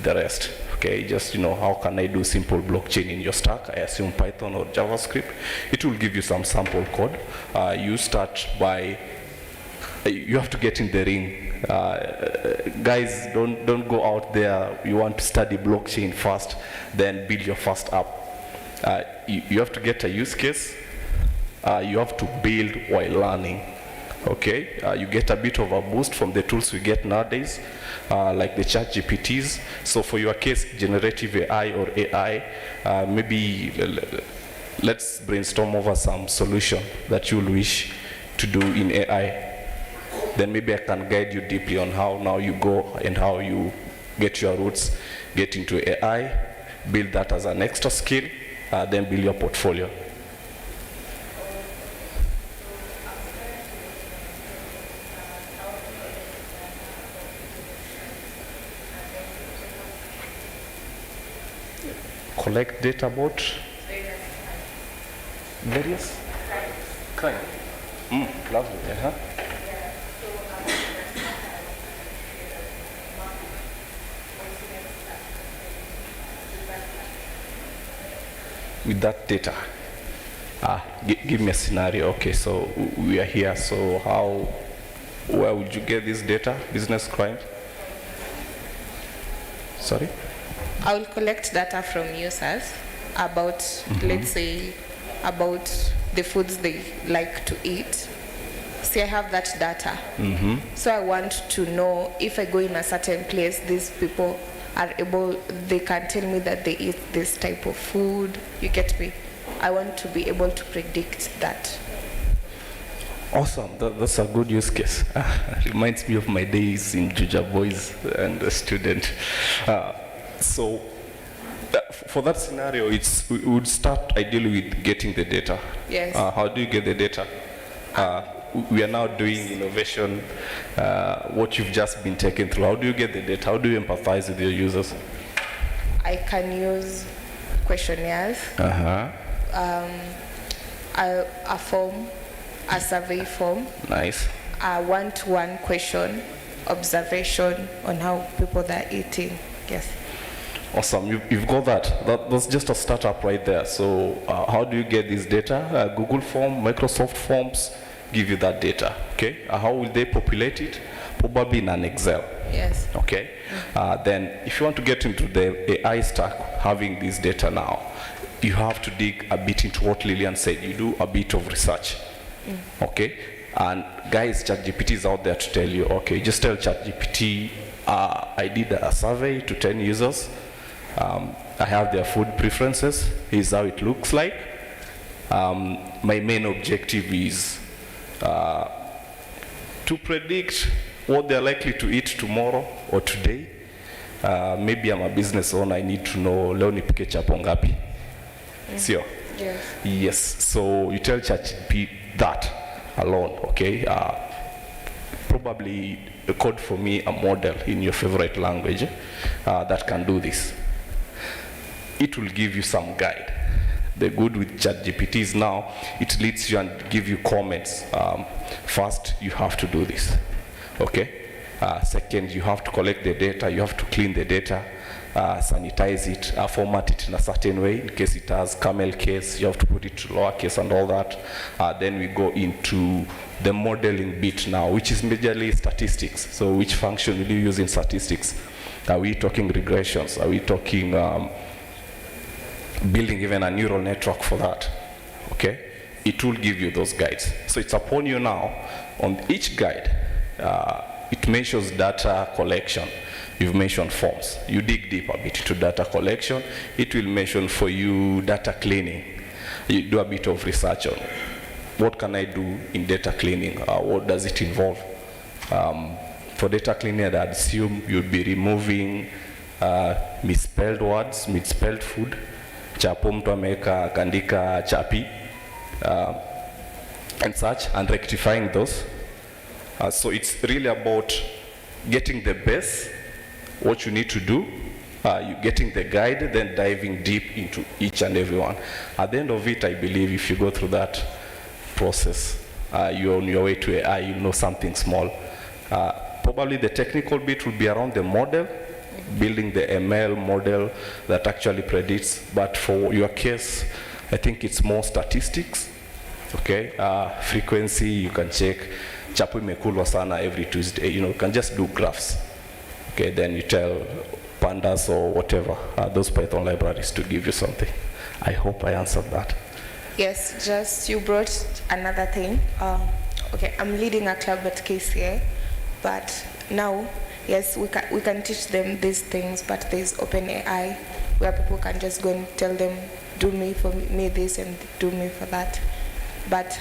the rest. Okay. Just, how can I do simple blockchain in your stack? I assume Python or JavaScript. It will give you some sample code. You start by you have to get in the ring. Guys, don't go out there. You want to study blockchain first, then build your first app. You have to get a use case. You have to build while learning. Okay, you get a bit of a boost from the tools we get nowadays, like the chat GPTs. So for your case, generative AI or AI, maybe let's brainstorm over some solution that you'll wish to do in AI. Then maybe I can guide you deeply on how now you go and how you get your roots, get into AI, build that as an extra skill, then build your portfolio. Collect data about various crime. Lovely, With that data, give me a scenario. Okay, so we are here. So where would you get this data? Business crime? Sorry? I will collect data from users about, let's say, about the foods they like to eat. See, I have that data. So I want to know if I go in a certain place, these people are able, they can tell me that they eat this type of food. You get me? I want to be able to predict that. Awesome, that's a good use case. Reminds me of my days in Juja Boys and a student. So for that scenario, we would start ideally with getting the data. Yes. How do you get the data? We are now doing innovation, what you've just been taken through. How do you get the data? How do you empathize with your users? I can use questionnaires, a form, a survey form. Nice. A one-to-one question, observation on how people are eating. Yes. Awesome, you've got that. That's just a startup right there. So how do you get this data? Google Form, Microsoft Forms give you that data, okay? How will they populate it? Probably in an Excel. Yes. Okay. Then if you want to get into the AI stack, having this data now, you have to dig a bit into what Lillian said. You do a bit of research, okay? And guys, ChatGPT is out there to tell you, okay, just tell ChatGPT, I did a survey to 10 users. I have their food preferences. Here's how it looks like. My main objective is to predict what they're likely to eat tomorrow or today. Maybe I'm a business owner, I need to know leo nipike chapo ngapi. Sio? Yes. Yes. So you tell ChatGPT that alone, okay? Probably code for me a model in your favorite language that can do this. It will give you some guide. The good with ChatGPT is now it leads you and give you comments. First, you have to do this, okay? Second, you have to collect the data. You have to clean the data, sanitize it, format it in a certain way. In case it has camel case, you have to put it to lowercase and all that. Then we go into the modeling bit now, which is majorly statistics. So which function will you use in statistics? Are we talking regressions? Are we talking building even a neural network for that? Okay? It will give you those guides. So it's upon you now, on each guide, it mentions data collection. You've mentioned forms. You dig deep a bit into data collection. It will mention for you data cleaning. You do a bit of research on what can I do in data cleaning? What does it involve? For data cleaning, I'd assume you'd be removing misspelled words, misspelled food. Chapo mtu ameweka kandika chapi and such, and rectifying those. So it's really about getting the base, what you need to do, you getting the guide, then diving deep into each and every one. At the end of it, I believe if you go through that process, you're on your way to AI, you know something small. Probably the technical bit will be around the model, building the ML model that actually predicts, but for your case, I think it's more statistics, okay? Frequency, you can check chapu imekulwa sana every Tuesday. You can just do graphs. Okay, then you tell pandas or whatever, those Python libraries to give you something. I hope I answered that. Yes, just you brought another thing. Okay, I'm leading a club at KCA, but now, yes, we can teach them these things, but there's OpenAI where people can just go and tell them, do me for me this and do me for that. But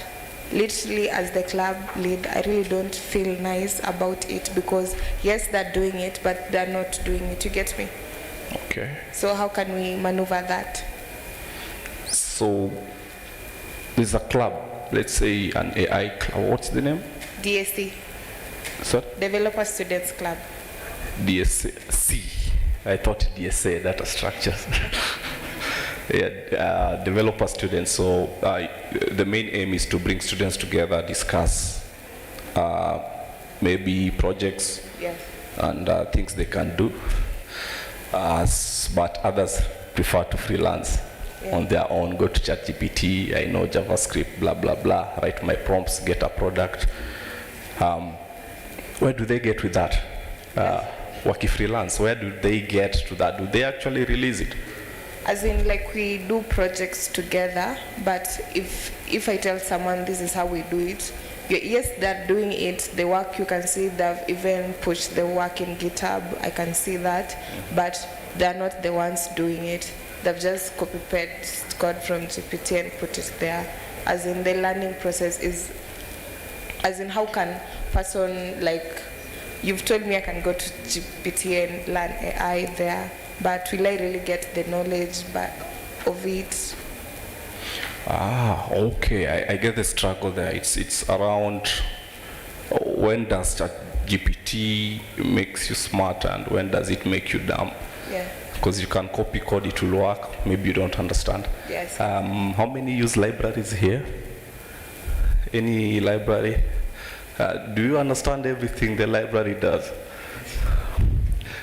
literally as the club lead, I really don't feel nice about it because yes, they're doing it, but they're not doing it. You get me? Okay. So how can we maneuver that? So there's a club, let's say an AI club. What's the name? DSC. Sir? Developer Students Club. DSC. I thought DSA, data structures. Yeah, developer students. So the main aim is to bring students together, discuss maybe projects and things they can do. But others prefer to freelance on their own, go to ChatGPT, I know JavaScript, blah, blah, blah, write my prompts, get a product. Where do they get with that? Waki freelance, where do they get to that? Do they actually release it? As in, like, we do projects together, but if I tell someone this is how we do it, yes, they're doing it, the work, you can see they've even pushed the work in GitHub, I can see that, but they're not the ones doing it. They've just copy-pasted code from GPT and put it there. As in, the learning process is, as in, how can person, like, you've told me I can go to GPT and learn AI there, but will I really get the knowledge of it? Okay, I get the struggle there. It's around when does ChatGPT makes you smart and when does it make you dumb? Yeah. Because you can copy code, it will work, maybe you don't understand. Yes. How many use libraries here? Any library? Do you understand everything the library does?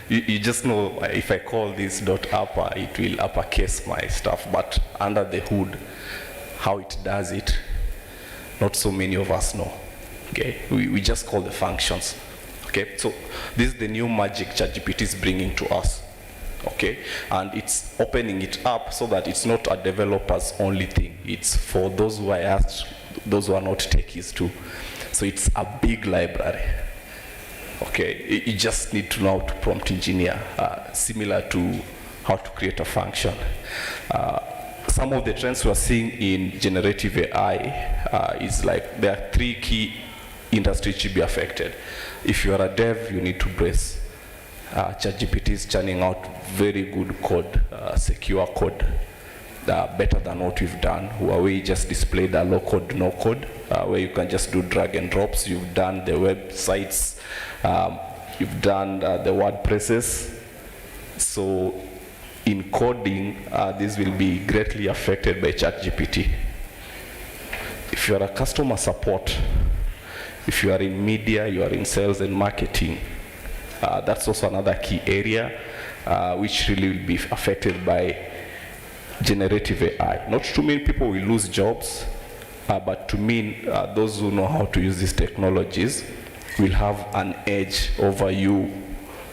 You just know if I call this .upper, it will uppercase my stuff, but under the hood, how it does it, not so many of us know. Okay, we just call the functions. Okay, so this is the new magic ChatGPT is bringing to us. Okay, and it's opening it up so that it's not a developer's only thing. It's for those who I asked, those who are not techies too. So it's a big library. Okay, you just need to know how to prompt engineer, similar to how to create a function. Some of the trends we are seeing in generative AI is like there are 3 key industries to be affected. If you are a dev, you need to brace. ChatGPT is churning out very good code, secure code, better than what we've done. Huawei just displayed a low code, no code, where you can just do drag and drops. You've done the websites, you've done the WordPresses. So in coding, this will be greatly affected by ChatGPT. If you are a customer support, if you are in media, you are in sales and marketing, that's also another key area which really will be affected by generative AI. Not to mean people will lose jobs, but to mean those who know how to use these technologies will have an edge over you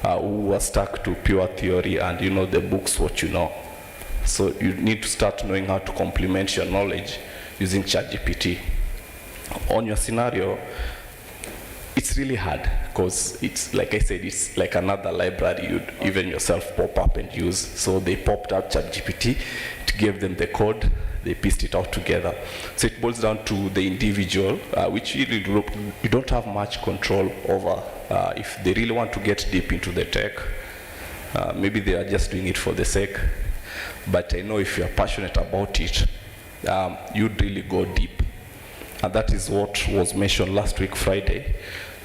who are stuck to pure theory and you know the books what you know. So you need to start knowing how to complement your knowledge using ChatGPT. On your scenario, it's really hard because it's, like I said, it's like another library you'd even yourself pop up and use. So they popped up ChatGPT, it gave them the code, they pieced it out together. So it boils down to the individual, which you don't have much control over. If they really want to get deep into the tech, maybe they are just doing it for the sake. But I know if you are passionate about it, you'd really go deep. And that is what was mentioned last week, Friday.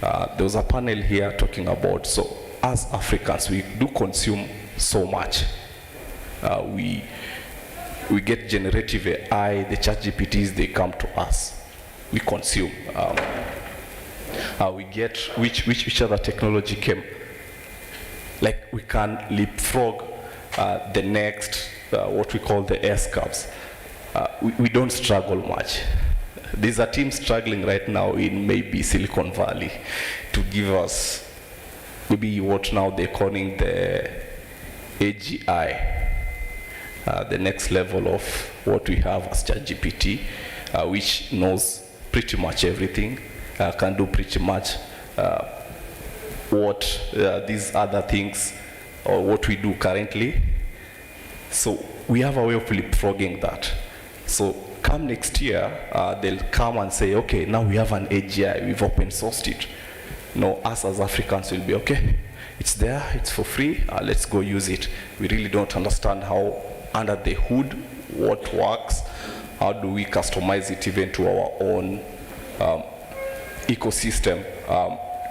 There was a panel here talking about, so as Africans, we do consume so much. We get generative AI, the ChatGPTs, they come to us. We consume. We get, which other technology came? Like we can leapfrog the next, what we call the S-curves. We don't struggle much. there's a team struggling right now in maybe Silicon Valley to give us maybe what now they're calling the AGI, the next level of what we have as ChatGPT, which knows pretty much everything, can do pretty much what these other things or what we do currently. So we have a way of leapfrogging that. So come next year, they'll come and say, okay, now we have an AGI, we've open sourced it. No, us as Africans will be, okay, it's there, it's for free, let's go use it. We really don't understand how under the hood, what works, how do we customize it even to our own ecosystem.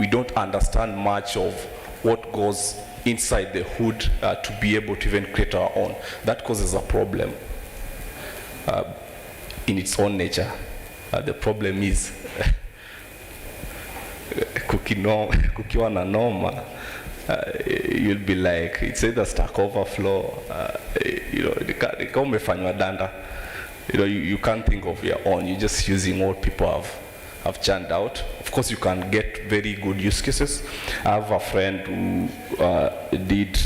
We don't understand much of what goes inside the hood to be able to even create our own. That causes a problem in its own nature. The problem is kukiwa na noma, you'll be like, it's either Stack Overflow, umefanywa danda. You can't think of your own. You're just using what people have churned out. Of course, you can get very good use cases. I have a friend who did,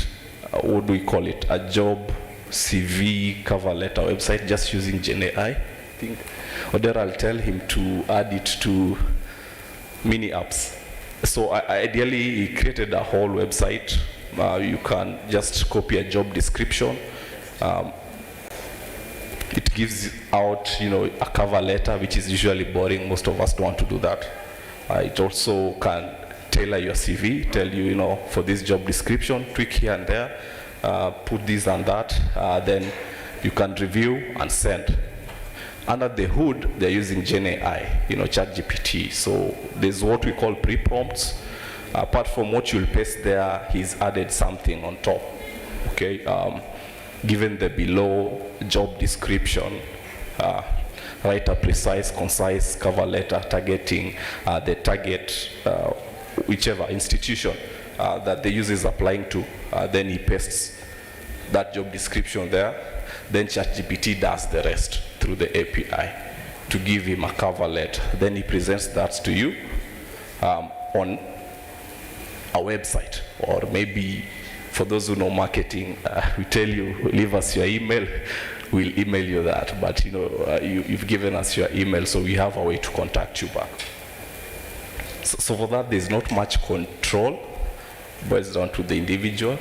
what do we call it, a job CV cover letter website just using GenAI. I think, or there I'll tell him to add it to mini apps. So ideally, he created a whole website. You can just copy a job description. It gives out, a cover letter, which is usually boring. Most of us don't want to do that. It also can tailor your CV, tell you, for this job description, tweak here and there, put this and that, then you can review and send. Under the hood, they're using GenAI, ChatGPT. So there's what we call pre-prompts. Apart from what you'll paste there, he's added something on top, okay? Given the below job description, write a precise, concise cover letter targeting the target, whichever institution that the user is applying to. Then he pastes that job description there. Then ChatGPT does the rest through the API to give him a cover letter. Then he presents that to you on a website, or maybe for those who know marketing, we tell you, leave us your email, we'll email you that. But you've given us your email, so we have a way to contact you back. So for that, there's not much control, but it's down to the individual.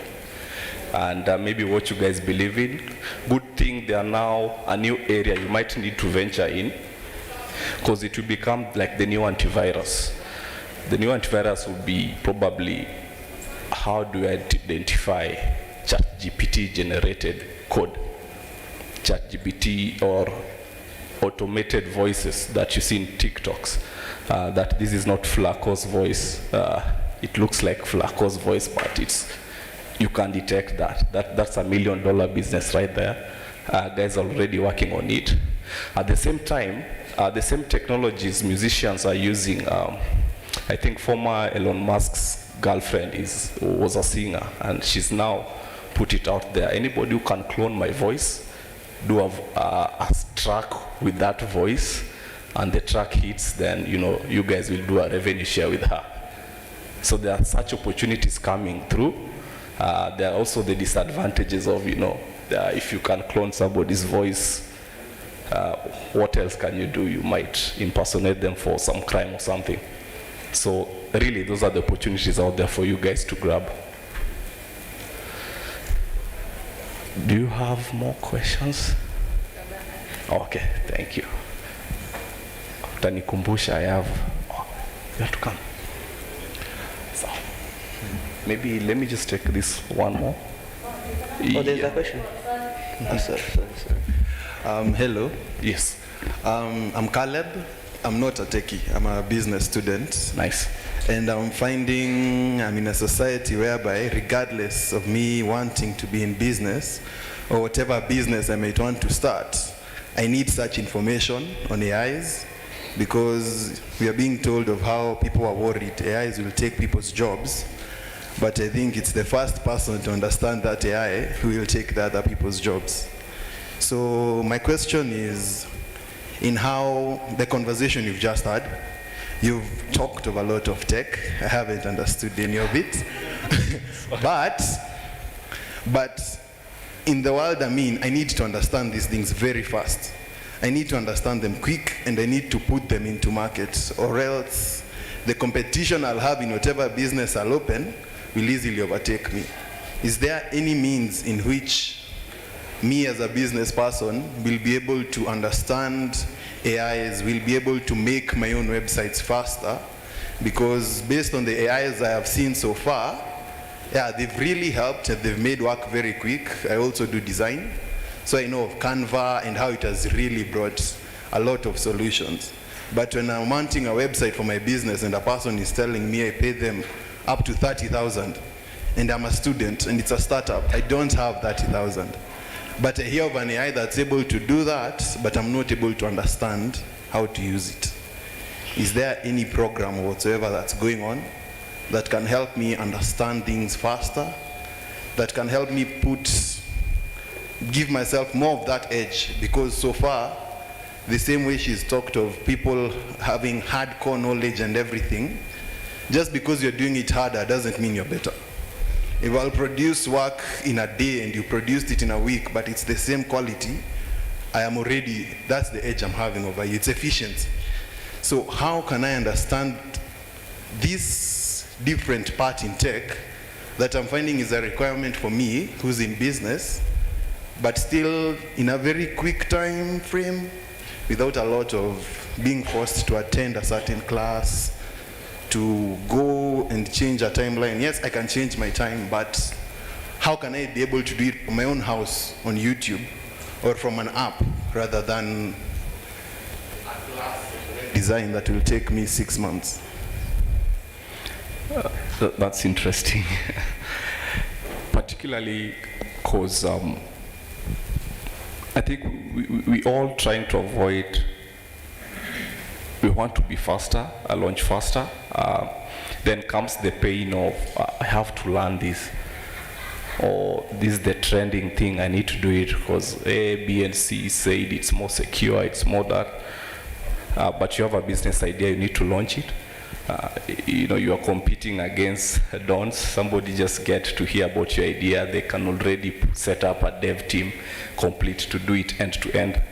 And maybe what you guys believe in. Good thing they are now a new area you might need to venture in, because it will become like the new antivirus. The new antivirus will be probably, how do I identify ChatGPT generated code? ChatGPT or automated voices that you see in TikToks. That this is not Flaco's voice. It looks like Flaco's voice, but you can detect that. That's $1 million business right there. Guys are already working on it. At the same time, the same technologies musicians are using. I think former Elon Musk's girlfriend was a singer, and she's now put it out there. Anybody who can clone my voice, do a track with that voice, and the track hits, then you guys will do a revenue share with her. So there are such opportunities coming through. There are also the disadvantages of, if you can clone somebody's voice, what else can you do? You might impersonate them for some crime or something. So really, those are the opportunities out there for you guys to grab. Do you have more questions? Okay, thank you. Utanikumbusha, I have. You have to come. So, maybe let me just take this one more. Oh, there's a question. Sorry. Hello. Yes. I'm Caleb. I'm not a techie. I'm a business student. Nice. And I'm finding I'm in a society whereby, regardless of me wanting to be in business or whatever business I might want to start, I need such information on AIs, because we are being told of how people are worried AIs will take people's jobs. But I think it's the first person to understand that AI who will take the other people's jobs. So my question is, in how the conversation you've just had, you've talked of a lot of tech. I haven't understood any of it. but in the world I'm in, I need to understand these things very fast. I need to understand them quick, and I need to put them into market, or else the competition I'll have in whatever business I'll open will easily overtake me. Is there any means in which me as a business person will be able to understand AIs, will be able to make my own websites faster? Because based on the AIs I have seen so far, yeah, they've really helped and they've made work very quick. I also do design, so I know of Canva and how it has really brought a lot of solutions. But when I'm wanting a website for my business and a person is telling me I pay them up to 30,000 and I'm a student and it's a startup, I don't have 30,000. But I hear of an AI that's able to do that, but I'm not able to understand how to use it. Is there any program whatsoever that's going on that can help me understand things faster, that can help me give myself more of that edge? Because so far, the same way she's talked of people having hardcore knowledge and everything, just because you're doing it harder doesn't mean you're better. If I'll produce work in a day and you produced it in a week, but it's the same quality, I am already, that's the edge I'm having over you. It's efficiency. So how can I understand this different part in tech that I'm finding is a requirement for me who's in business, but still in a very quick time frame, without a lot of being forced to attend a certain class, to go and change a timeline? Yes, I can change my time, but how can I be able to do it from my own house on YouTube or from an app rather than a class design that will take me 6 months? That's interesting. Particularly because I think we all trying to avoid, we want to be faster, launch faster. Then comes the pain of, I have to learn this, or this is the trending thing, I need to do it because A, B, and C said it's more secure, it's more that. But you have a business idea, you need to launch it. You are competing against dons. Somebody just get to hear about your idea, they can already set up a dev team complete to do it end to end.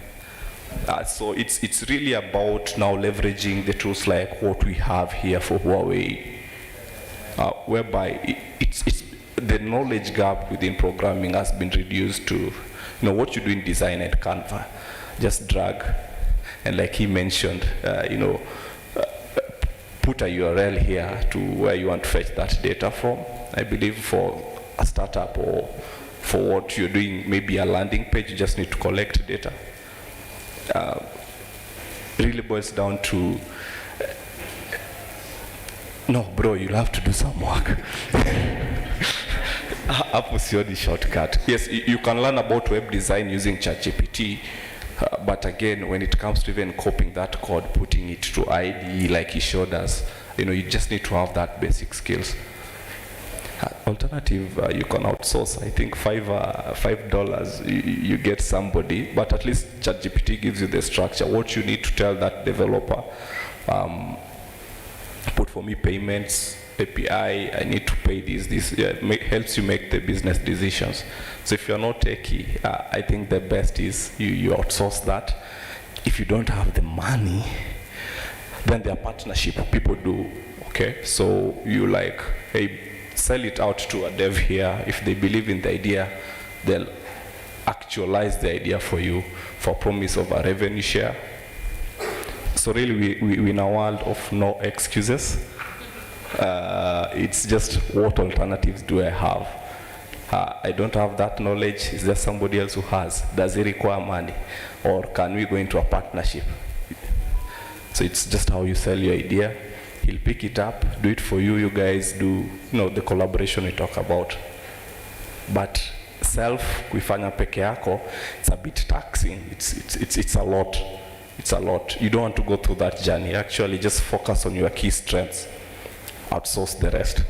So it's really about now leveraging the tools like what we have here for Huawei, whereby it's the knowledge gap within programming has been reduced to, what you do in design and Canva, just drag, and like he mentioned, put a URL here to where you want to fetch that data from. I believe for a startup or for what you're doing, maybe a landing page, you just need to collect data. Really boils down to, no, bro, you'll have to do some work. Hapo sio the shortcut. Yes, you can learn about web design using ChatGPT, but again, when it comes to even copying that code, putting it to IDE like he showed us, you just need to have that basic skills. Alternative, you can outsource. I think $5 you get somebody, but at least ChatGPT gives you the structure. What you need to tell that developer, put for me payments, API, I need to pay this helps you make the business decisions. So if you're not techie, I think the best is you outsource that. If you don't have the money, then there are partnership people do, okay? So you hey, sell it out to a dev here. If they believe in the idea, they'll actualize the idea for you for promise of a revenue share. So really, we're in a world of no excuses. It's just, what alternatives do I have? I don't have that knowledge. Is there somebody else who has? Does it require money? Or can we go into a partnership? So it's just how you sell your idea. He'll pick it up, do it for you. You guys do, the collaboration we talk about. But kuifanya peke yako, it's a bit taxing. It's a lot. It's a lot. You don't want to go through that journey. Actually, just focus on your key strengths. Outsource the rest.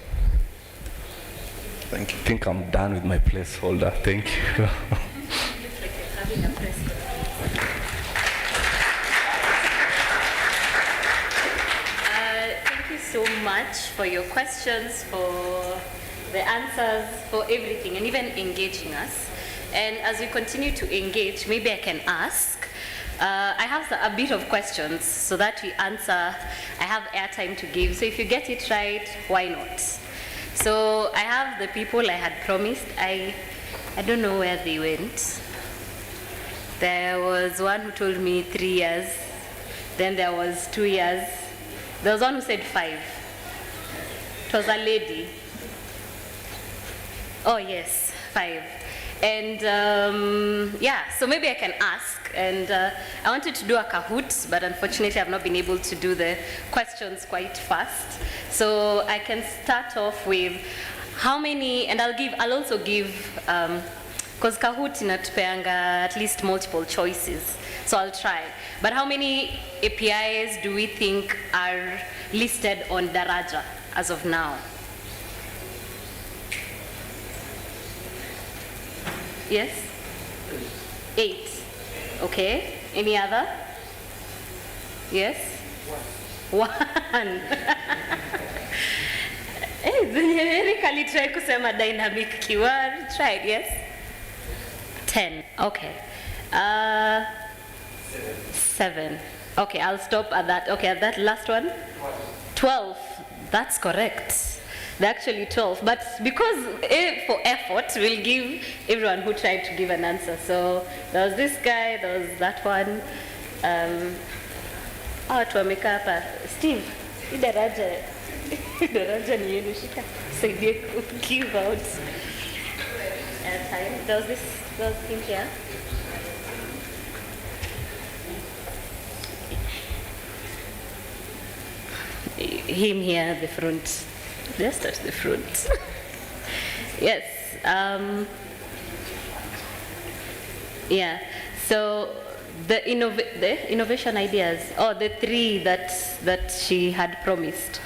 Thank you. I think I'm done with my placeholder. Thank you. much for your questions, for the answers, for everything, and even engaging us. And as we continue to engage, maybe I can ask. I have a bit of questions so that we answer. I have airtime to give. So if you get it right, why not? So I have the people I had promised. I don't know where they went. There was one who told me 3 years. Then there was 2 years. There was one who said 5. It was a lady. Oh yes, 5. And yeah, so maybe I can ask. And I wanted to do a Kahoot, but unfortunately I've not been able to do the questions quite fast. So I can start off with how many, and I'll also give, because Kahoot inatupeanga at least multiple choices. So I'll try. But how many APIs do we think are listed on Daraja as of now? Yes? 8. Okay. Any other? Yes? 1. Hey, generically try kusema dynamic keyword. Try it, yes? 10. Okay. 7. Okay, I'll stop at that. Okay, at that last one? 12. That's correct. They're actually 12, but because for effort, we'll give everyone who tried to give an answer. So there was this guy, there was that one. Tuameka hapa. Steve, hii daraja ni yenu, shika. Saidie give out time. There was him here. Him here at the front. Just at the front. Yes. Yeah. So the innovation ideas, the 3 that she had promised.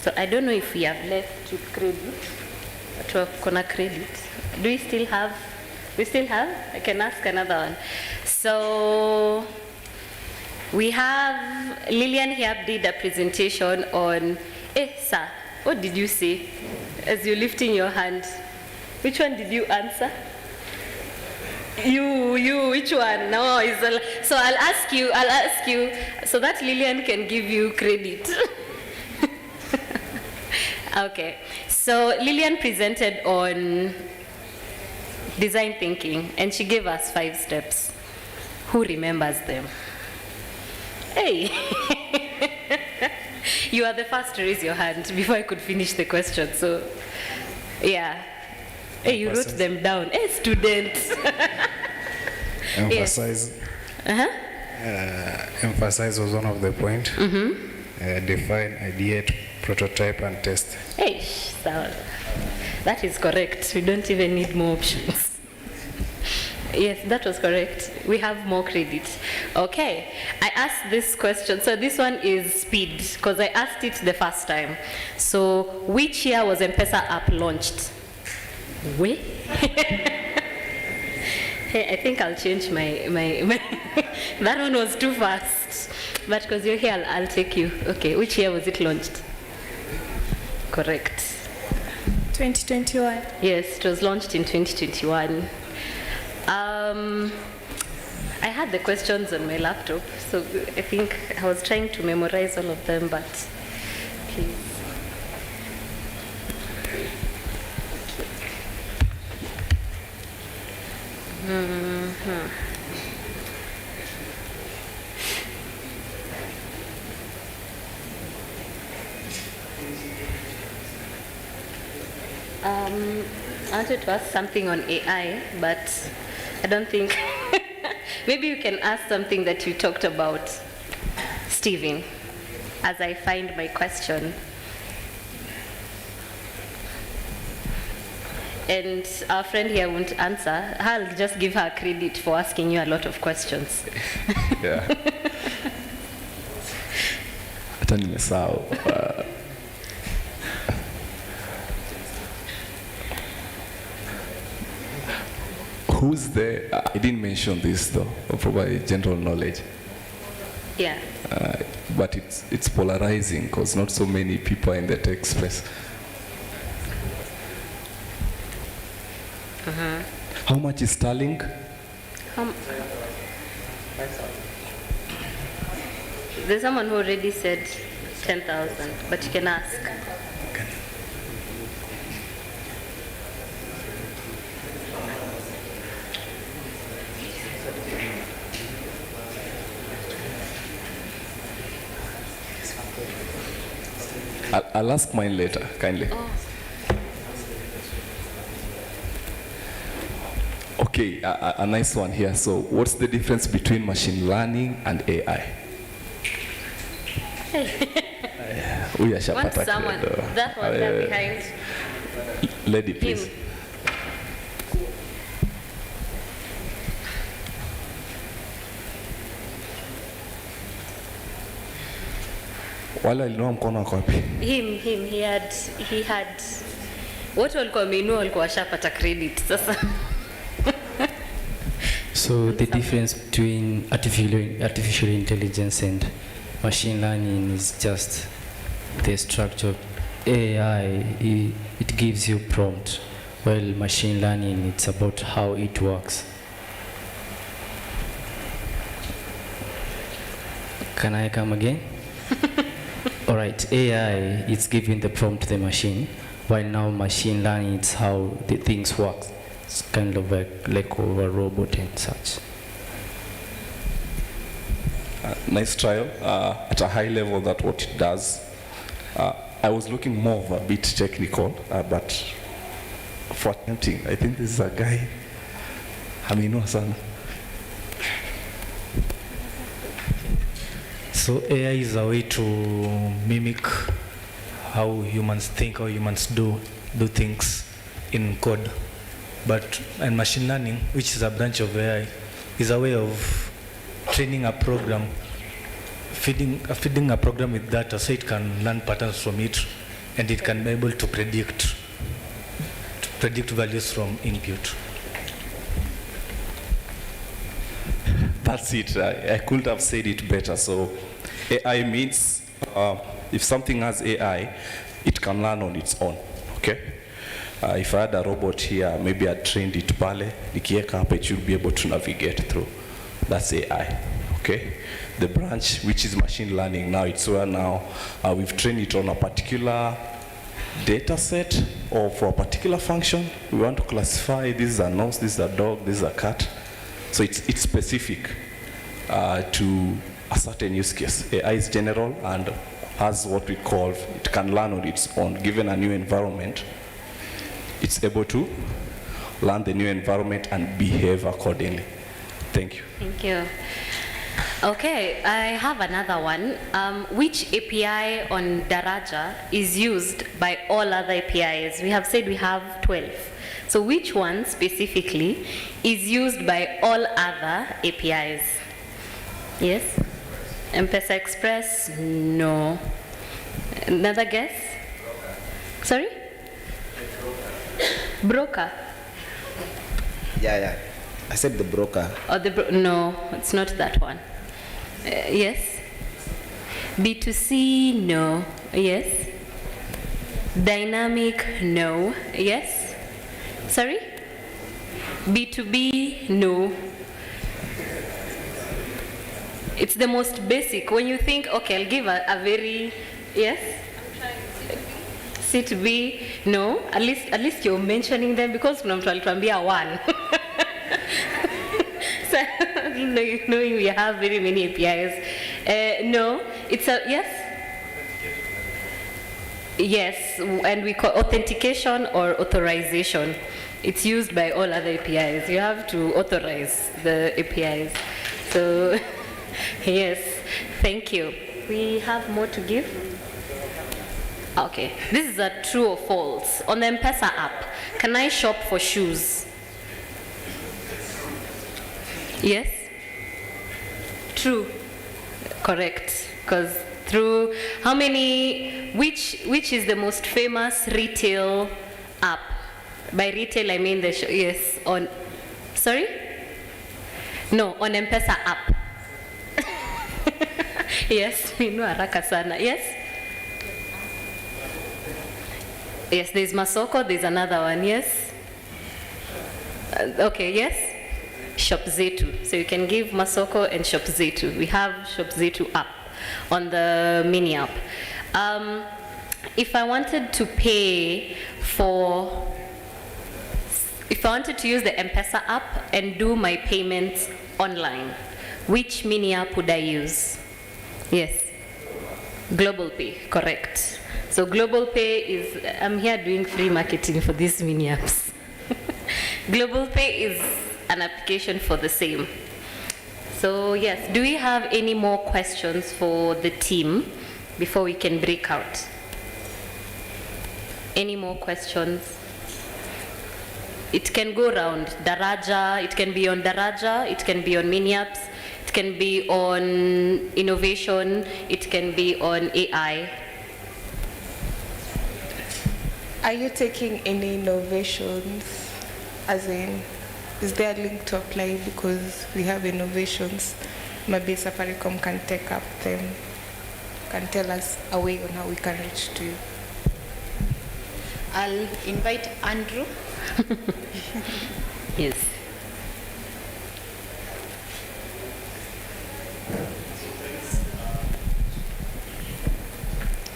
So I don't know if we have left with credit. To Kona credit. Do we still have? We still have? I can ask another one. So we have Lillian here did a presentation on, sir, what did you say as you're lifting your hand? Which one did you answer? You, which one? No, so I'll ask you, so that Lillian can give you credit. Okay, so Lillian presented on design thinking, and she gave us 5 steps. Who remembers them? Hey, you are the first to raise your hand before I could finish the question. So, yeah. Hey, you wrote them down. Hey, students. Emphasize. Yes. Emphasize was one of the points. Define, ideate, prototype, and test. Hey, so that is correct. We don't even need more options. Yes, that was correct. We have more credit. Okay, I asked this question. So this one is speed, because I asked it the first time. So which year was M-Pesa app launched? Wait. Hey, I think I'll change my that one was too fast. But because you're here, I'll take you. Okay, which year was it launched? Correct. 2021. Yes, it was launched in 2021. I had the questions on my laptop, so I think I was trying to memorize all of them, but please. I wanted to ask something on AI, but I don't think. Maybe you can ask something that you talked about, Stephen, as I find my question. And our friend here won't answer. I'll just give her credit for asking you a lot of questions. Yeah. Hata nimesahau. Who's there? I didn't mention this though, or probably general knowledge. Yeah. but it's polarizing because not so many people are in the tech space. How much is Starlink? There's someone who already said 10,000, but you can ask. I'll ask mine later, kindly. Okay, a nice one here. So what's the difference between machine learning and AI? Want someone, that one there behind. Lady, please. Him. Wala alinoa mkono wako wapi? Him, he had, watu walikuwa wameinua walikuwa washapata credit, sasa. So the difference between artificial intelligence and machine learning is just the structure. AI, it gives you prompt, while machine learning, it's about how it works. Can I come again? All right, AI, it's giving the prompt to the machine, while now machine learning, it's how the things work. It's kind of like over a robot and such. Nice trial. At a high level, that's what it does. I was looking more of a bit technical, but for attempting, I think this is a guy. Hamino sana. So AI is a way to mimic how humans think, how humans do things in code. And machine learning, which is a branch of AI, is a way of training a program, feeding a program with data so it can learn patterns from it, and it can be able to predict values from input. That's it. I couldn't have said it better. So AI means if something has AI, it can learn on its own. Okay? If I had a robot here, maybe I trained it pale, nikieka hapa, it should be able to navigate through. That's AI. Okay? The branch, which is machine learning, now it's where now we've trained it on a particular data set or for a particular function. We want to classify this is a nose, this is a dog, this is a cat. So it's specific to a certain use case. AI is general and has what we call, it can learn on its own. Given a new environment, it's able to learn the new environment and behave accordingly. Thank you. Thank you. Okay, I have another one. Which API on Daraja is used by all other APIs? We have said we have 12. So which one specifically is used by all other APIs? Yes? M-Pesa Express? No. Another guess? Sorry? Broker? Yeah. I said the broker. No, it's not that one. Yes? B2C? No. Yes? Dynamic? No. Yes? Sorry? B2B? No. It's the most basic. When you think, okay, I'll give a very, yes? C2B? No. At least you're mentioning them because kuna mtu alituambia one. So, knowing we have very many APIs. No, it's a, yes? Yes, and we call authentication or authorization. It's used by all other APIs. You have to authorize the APIs. So, yes, thank you. We have more to give? Okay, this is a true or false. On the M-Pesa app, can I shop for shoes? Yes? True. Correct. Because through how many, which is the most famous retail app? By retail I mean the yes, on, sorry? No, on M-Pesa app. Yes, Minu haraka sana. Yes? Yes, there's Masoko, there's another one, yes? Okay, yes? Shop Zetu. So you can give Masoko and Shop Zetu. We have Shop Zetu up on the mini app. If I wanted to pay for, if I wanted to use the M-Pesa app and do my payments online, which mini app would I use? Yes, Global Pay, correct. So Global Pay is, I'm here doing free marketing for these mini apps. Global Pay is an application for the same. So yes, do we have any more questions for the team before we can break out? Any more questions? It can go around Daraja, it can be on Daraja, it can be on mini apps, it can be on innovation, it can be on AI. Are you taking any innovations? As in, is there a link to apply because we have innovations? Maybe Safaricom can take up them, can tell us a way on how we can reach to you. I'll invite Andrew. Yes.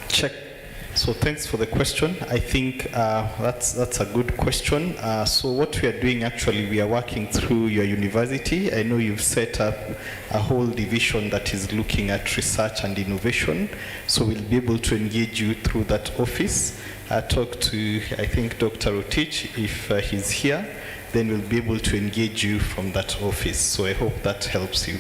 Check. So thanks for the question. I think that's a good question. So what we are doing actually, we are working through your university. I know you've set up a whole division that is looking at research and innovation. So we'll be able to engage you through that office. Talk to, I think, Dr. Rotich, if he's here, then we'll be able to engage you from that office. So I hope that helps you.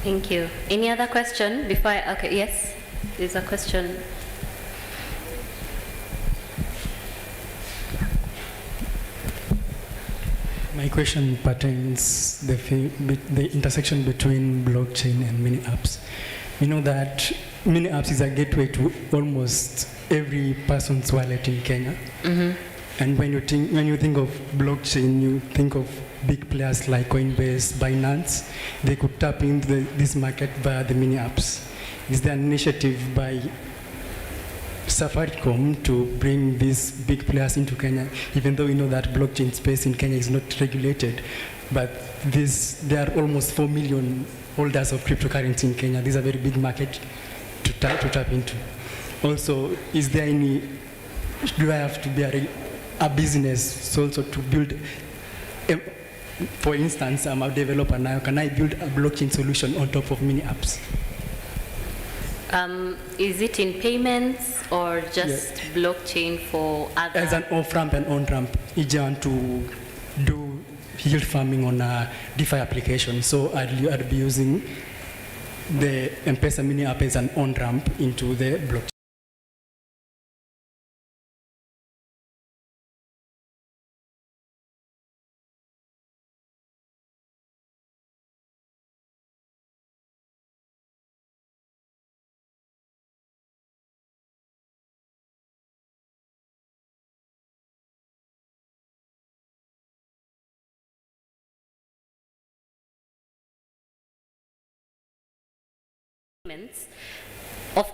Thank you. Any other question before I, okay, yes, there's a question. My question pertains the intersection between blockchain and mini apps. You know that mini apps is a gateway to almost every person's wallet in Kenya. Mm-hmm. And when you think of blockchain, you think of big players like Coinbase, Binance. They could tap into this market via the mini apps. Is there an initiative by Safaricom to bring these big players into Kenya, even though we know that blockchain space in Kenya is not regulated, but there are almost 4 million holders of cryptocurrency in Kenya. This is a very big market to tap into. Also, is there any, do I have to be a business also to build, for instance, I'm a developer now, can I build a blockchain solution on top of mini apps? Is it in payments or just blockchain for other? As an off-ramp and on-ramp, if you want to do yield farming on a DeFi application, so I'd be using the M-Pesa mini app as an on-ramp into the blockchain. Of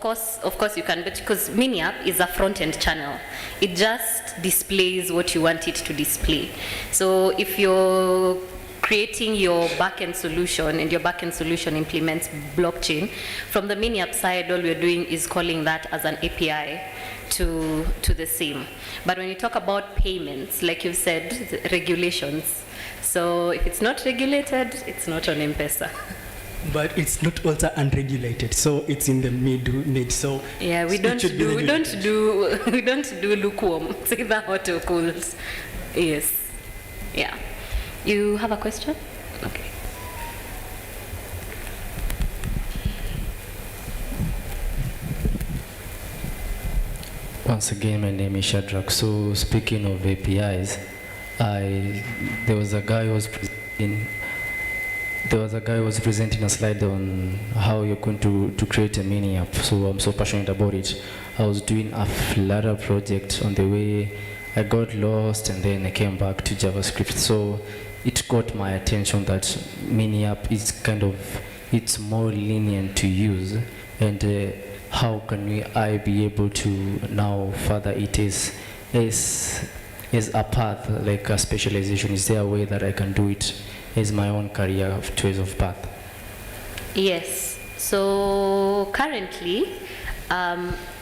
course you can, but because mini app is a front-end channel, it just displays what you want it to display. So if you're creating your backend solution and your backend solution implements blockchain, from the mini app side, all we're doing is calling that as an API to the same. But when you talk about payments, like you said, regulations. So if it's not regulated, it's not on M-Pesa. But it's not also unregulated, so it's in the mid. So yeah, we don't do lukewarm. It's either hot or cold. Yes. Yeah. You have a question? Okay. Once again, my name is Shadrach. So speaking of APIs, there was a guy who was presenting a slide on how you're going to create a mini app. So I'm so passionate about it. I was doing a Flutter project on the way. I got lost and then I came back to JavaScript. So it caught my attention that Mini App is kind of, it's more lenient to use, and how can I be able to now further it as a path, like a specialization? Is there a way that I can do it as my own career choice of path? Yes. So currently,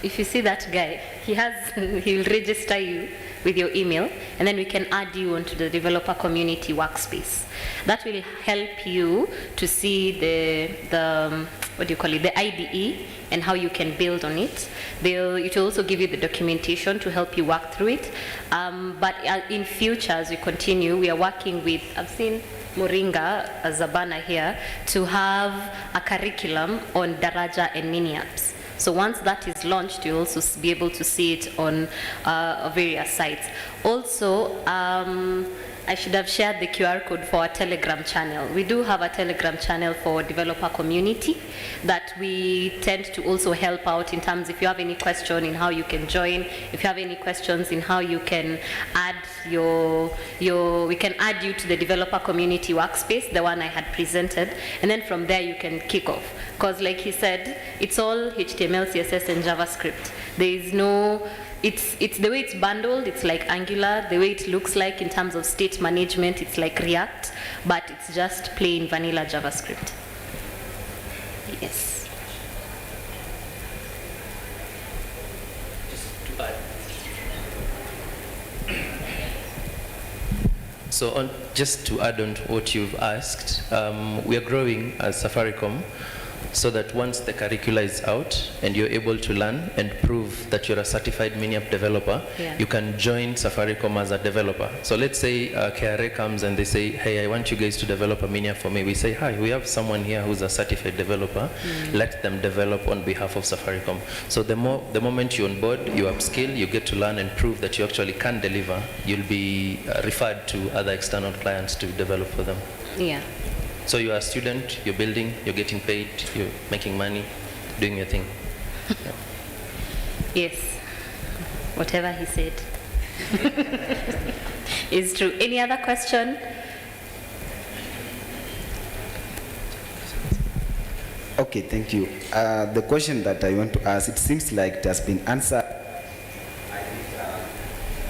if you see that guy, he will register you with your email, and then we can add you onto the developer community workspace. That will help you to see the what do you call it, the IDE, and how you can build on it. It will also give you the documentation to help you work through it. But in future, as we continue, we are working with, I've seen Moringa as a banner here, to have a curriculum on Daraja and Mini Apps. So once that is launched, you'll also be able to see it on various sites. Also, I should have shared the QR code for our Telegram channel. We do have a Telegram channel for developer community that we tend to also help out in terms, if you have any question in how you can join, if you have any questions in how you can add we can add you to the developer community workspace, the one I had presented, and then from there you can kick off. Because like he said, it's all HTML, CSS, and JavaScript. There is no, it's the way it's bundled, it's like Angular. The way it looks like in terms of state management, it's like React, but it's just plain vanilla JavaScript. Yes. So just to add on to what you've asked, we are growing as Safaricom, so that once the curricula is out and you're able to learn and prove that you're a certified Mini App developer, you can join Safaricom as a developer. So let's say KRA comes and they say, hey, I want you guys to develop a Mini App for me. We say, hi, we have someone here who's a certified developer. Let them develop on behalf of Safaricom. So the moment you're on board, you upskill, you get to learn and prove that you actually can deliver, you'll be referred to other external clients to develop for them. Yeah. So you're a student, you're building, you're getting paid, you're making money, doing your thing. Yeah. Yes, whatever he said is true. Any other question? Okay, thank you. The question that I want to ask, it seems like it has been answered.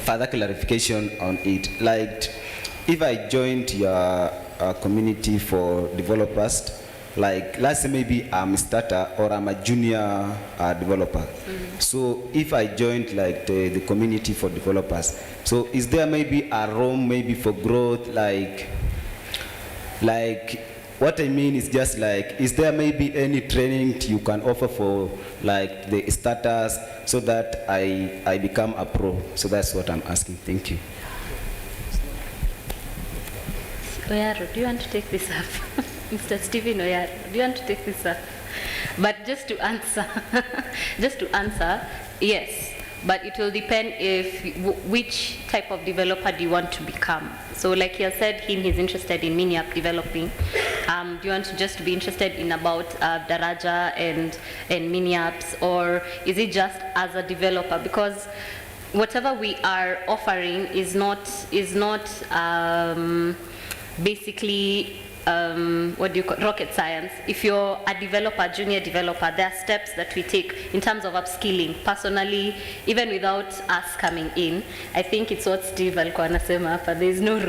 Further clarification on it. Like, if I joined your community for developers, like let's say maybe I'm a starter or I'm a junior developer. So if I joined like the community for developers, so is there maybe a room maybe for growth, like what I mean is just like, is there maybe any training you can offer for like the starters so that I become a pro? So that's what I'm asking. Thank you. Oyaro, do you want to take this up? Mr. Stephen Oyaro, do you want to take this up? But just to answer, yes. But it will depend which type of developer do you want to become. So like he has said, he's interested in Mini App developing. Do you want to just be interested in about Daraja and Mini Apps, or is it just as a developer? Because whatever we are offering is not basically what do you call rocket science. If you're a developer, junior developer, there are steps that we take in terms of upskilling. Personally, even without us coming in, I think it's what Steve alikuwa anasema hapa, there's no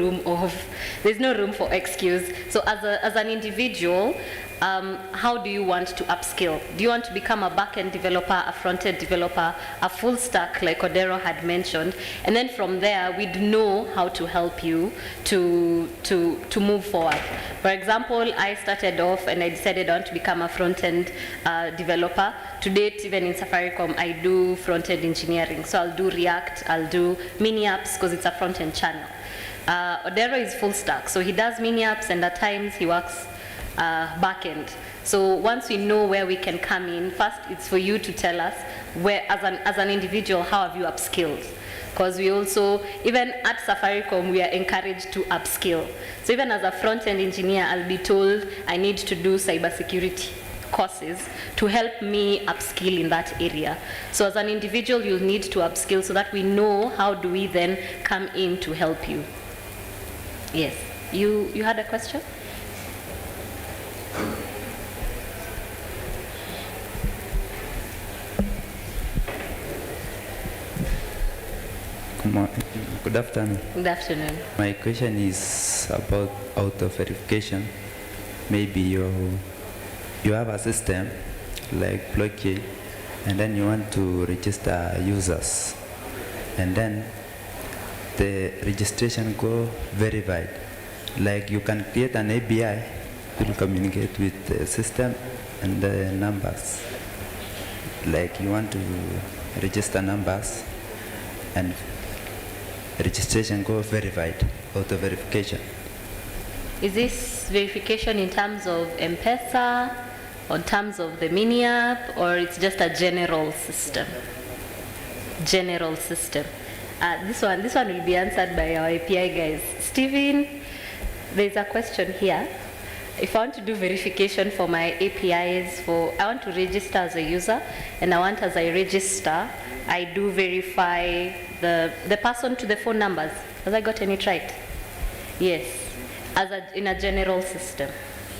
room for excuse. So as an individual, how do you want to upskill? Do you want to become a back-end developer, a front-end developer, a full stack like Odero had mentioned? And then from there, we'd know how to help you to move forward. For example, I started off and I decided I want to become a front-end developer. To date, even in Safaricom, I do front-end engineering. So I'll do React, I'll do Mini Apps because it's a front-end channel. Odero is full stack, so he does Mini Apps and at times he works back-end. So once we know where we can come in, first it's for you to tell us where, as an individual, how have you upskilled? Because we also, even at Safaricom, we are encouraged to upskill. So even as a front-end engineer, I'll be told I need to do cybersecurity courses to help me upskill in that area. So as an individual, you'll need to upskill so that we know how do we then come in to help you. Yes. You had a question? Good afternoon. Good afternoon. My question is about auto verification. Maybe you have a system like blockchain, and then you want to register users, and then the registration go verified. Like you can create an API to communicate with the system and the numbers. Like you want to register numbers and registration go verified, auto verification. Is this verification in terms of M-Pesa, or in terms of the mini app, or it's just a general system? General system. This one will be answered by our API guys. Stephen, there's a question here. If I want to do verification for my APIs, I want to register as a user, and I want, as I register, I do verify the person to the phone numbers. Has I gotten it right? Yes, in a general system,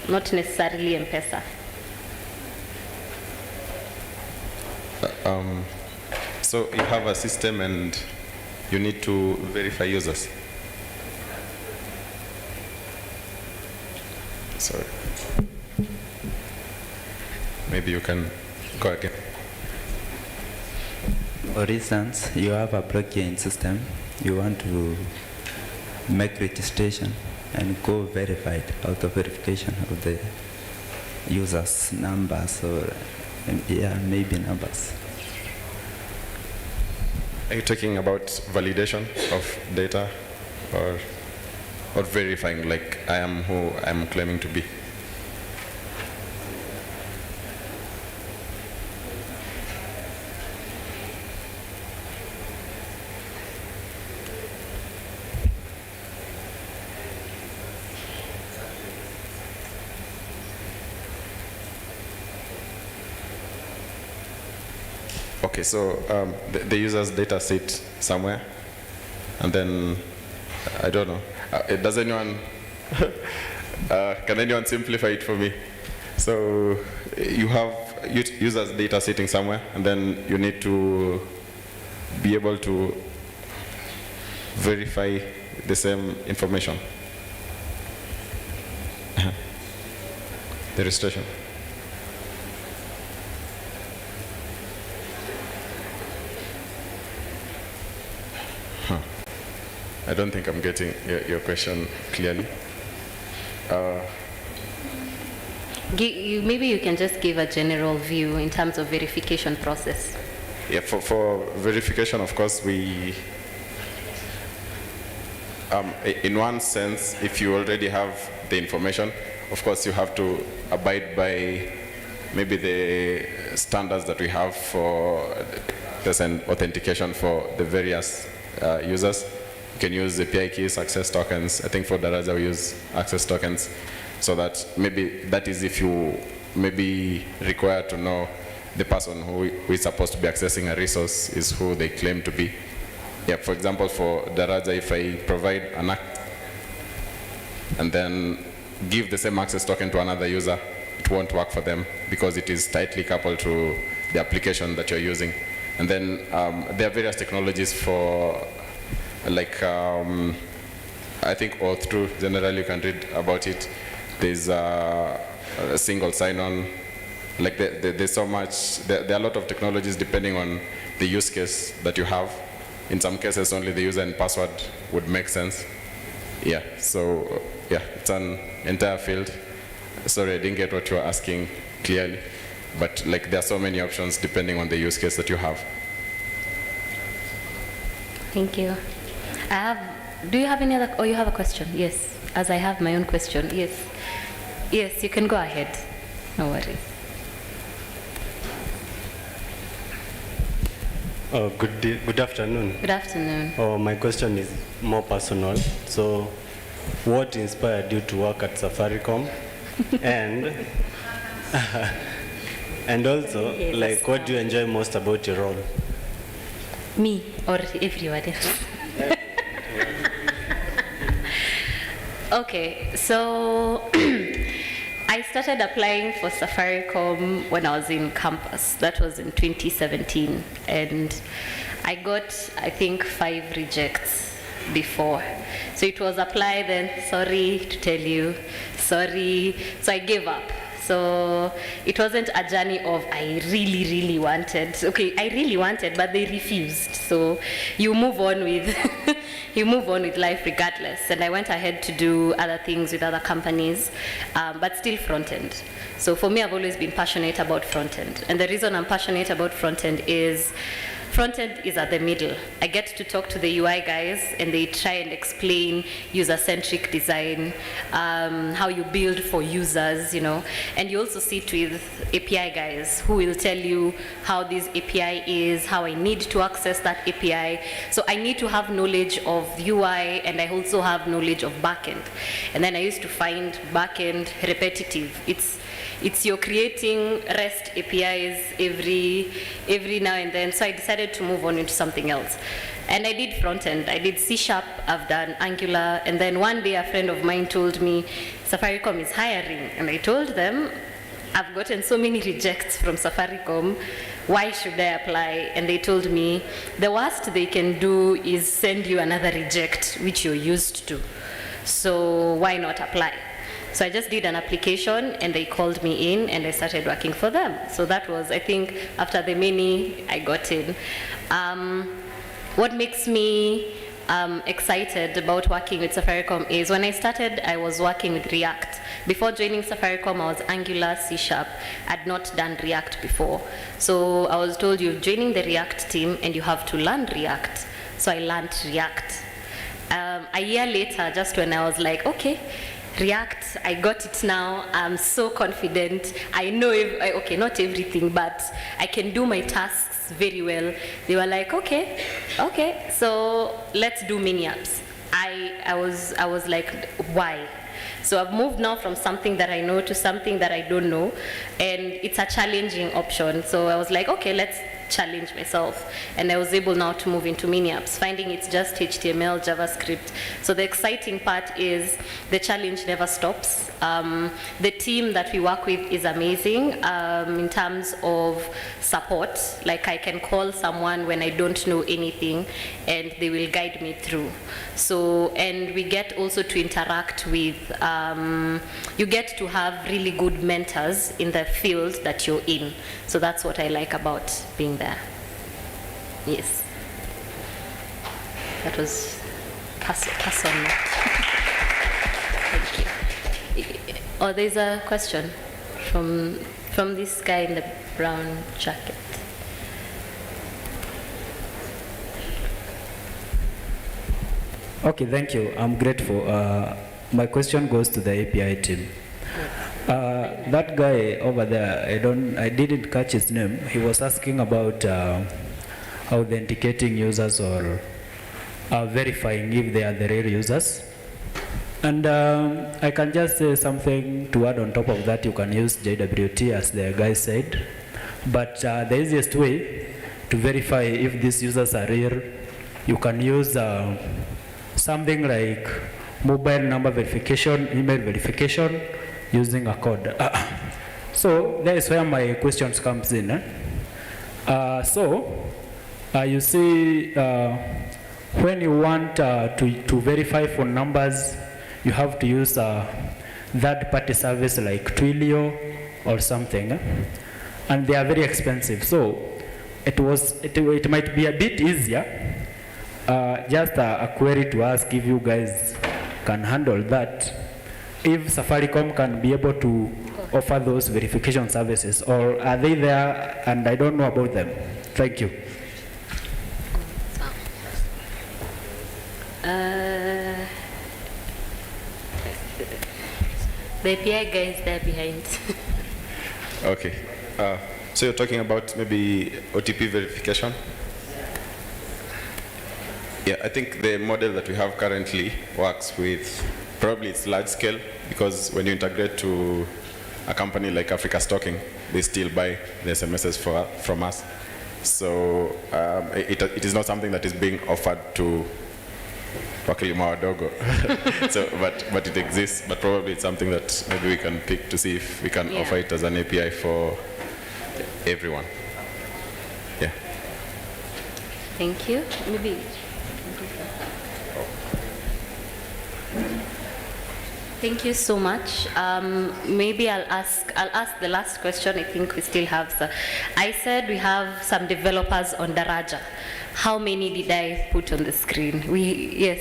not necessarily M-Pesa. So you have a system and you need to verify users. Sorry. Maybe you can go again. For instance, you have a blockchain system, you want to make registration and go verified, auto verification of the users' numbers, or maybe numbers. Are you talking about validation of data, or verifying like I am who I am claiming to be? Okay, so the user's data sit somewhere, and then I don't know. Does anyone can anyone simplify it for me? So you have user's data sitting somewhere, and then you need to be able to verify the same information. The registration. I don't think I'm getting your question clearly. Maybe you can just give a general view in terms of verification process. Yeah, for verification, of course, we, in one sense, if you already have the information, of course, you have to abide by maybe the standards that we have for there's an authentication for the various users. You can use API keys, access tokens. I think for Daraja we use access tokens, so that maybe that is if you maybe require to know the person who is supposed to be accessing a resource is who they claim to be. Yeah, for example, for Daraja, if I provide an act and then give the same access token to another user, it won't work for them because it is tightly coupled to the application that you're using. And then there are various technologies for like I think all through generally you can read about it. There's a single sign-on. Like there's so much. There are a lot of technologies depending on the use case that you have. In some cases, only the user and password would make sense. Yeah. So yeah, it's an entire field. Sorry, I didn't get what you were asking clearly, but like there are so many options depending on the use case that you have. Thank you. Do you have any other, or you have a question? Yes, as I have my own question. Yes. Yes, you can go ahead. No worries. Oh, good afternoon. Good afternoon. Oh, my question is more personal. So, what inspired you to work at Safaricom? and also, like, what do you enjoy most about your role? Me or everyone else? Okay, so I started applying for Safaricom when I was in campus. That was in 2017. And I got, I think, 5 rejects before. So it was apply, then sorry to tell you, sorry. So I gave up. So it wasn't a journey of I really wanted. Okay, I really wanted, but they refused. So you move on with you move on with life regardless. And I went ahead to do other things with other companies, but still front end. So for me, I've always been passionate about front end. And the reason I'm passionate about front end is front end is at the middle. I get to talk to the UI guys and they try and explain user-centric design, how you build for users, you know. And you also sit with API guys who will tell you how this API is, how I need to access that API. So I need to have knowledge of UI and I also have knowledge of backend. And then I used to find backend repetitive. It's you're creating REST APIs every now and then. So I decided to move on into something else. And I did front end. I did C#, I've done Angular, and then one day a friend of mine told me Safaricom is hiring. And I told them, I've gotten so many rejects from Safaricom, why should I apply? And they told me, the worst they can do is send you another reject, which you're used to. So why not apply? So I just did an application and they called me in and I started working for them. So that was, I think, after the many, I got in. What makes me excited about working with Safaricom is when I started, I was working with React. Before joining Safaricom, I was Angular, C#. I'd not done React before. So I was told you're joining the React team and you have to learn React. So I learned React. A year later, just when I was like, okay, React, I got it now. I'm so confident. I know, okay, not everything, but I can do my tasks very well. They were like, okay, so let's do mini apps. I was like, why? So I've moved now from something that I know to something that I don't know, and it's a challenging option. So I was like, okay, let's challenge myself. And I was able now to move into mini apps, finding it's just HTML, JavaScript. So the exciting part is the challenge never stops. The team that we work with is amazing in terms of support. Like I can call someone when I don't know anything and they will guide me through. So, and we get also to interact with, you get to have really good mentors in the field that you're in. So that's what I like about being there. Yes. That was personal. Thank you. Oh, there's a question from this guy in the brown jacket. Okay, thank you. I'm grateful. My question goes to the API team. That guy over there, I didn't catch his name. He was asking about authenticating users or verifying if they are the real users. And I can just say something to add on top of that. You can use JWT as the guy said. But the easiest way to verify if these users are real, you can use something like mobile number verification, email verification, using a code. So that is where my questions comes in. You see, when you want to verify phone numbers, you have to use a third-party service like Twilio or something, and they are very expensive. So it might be a bit easier. Just a query to ask if you guys can handle that. If Safaricom can be able to offer those verification services, or are they there and I don't know about them? Thank you. The API guy is there behind. Okay. So you're talking about maybe OTP verification? Yeah, I think the model that we have currently works with, probably it's large scale, because when you integrate to a company like Africa Stocking, they still buy the SMSs from us. So it is not something that is being offered to wakilima wadogo. So, but it exists, but probably it's something that maybe we can pick to see if we can offer it as an API for everyone. Yeah. Thank you. Maybe. Thank you so much. Maybe I'll ask the last question. I think we still have some. I said we have some developers on Daraja. How many did I put on the screen? Yes.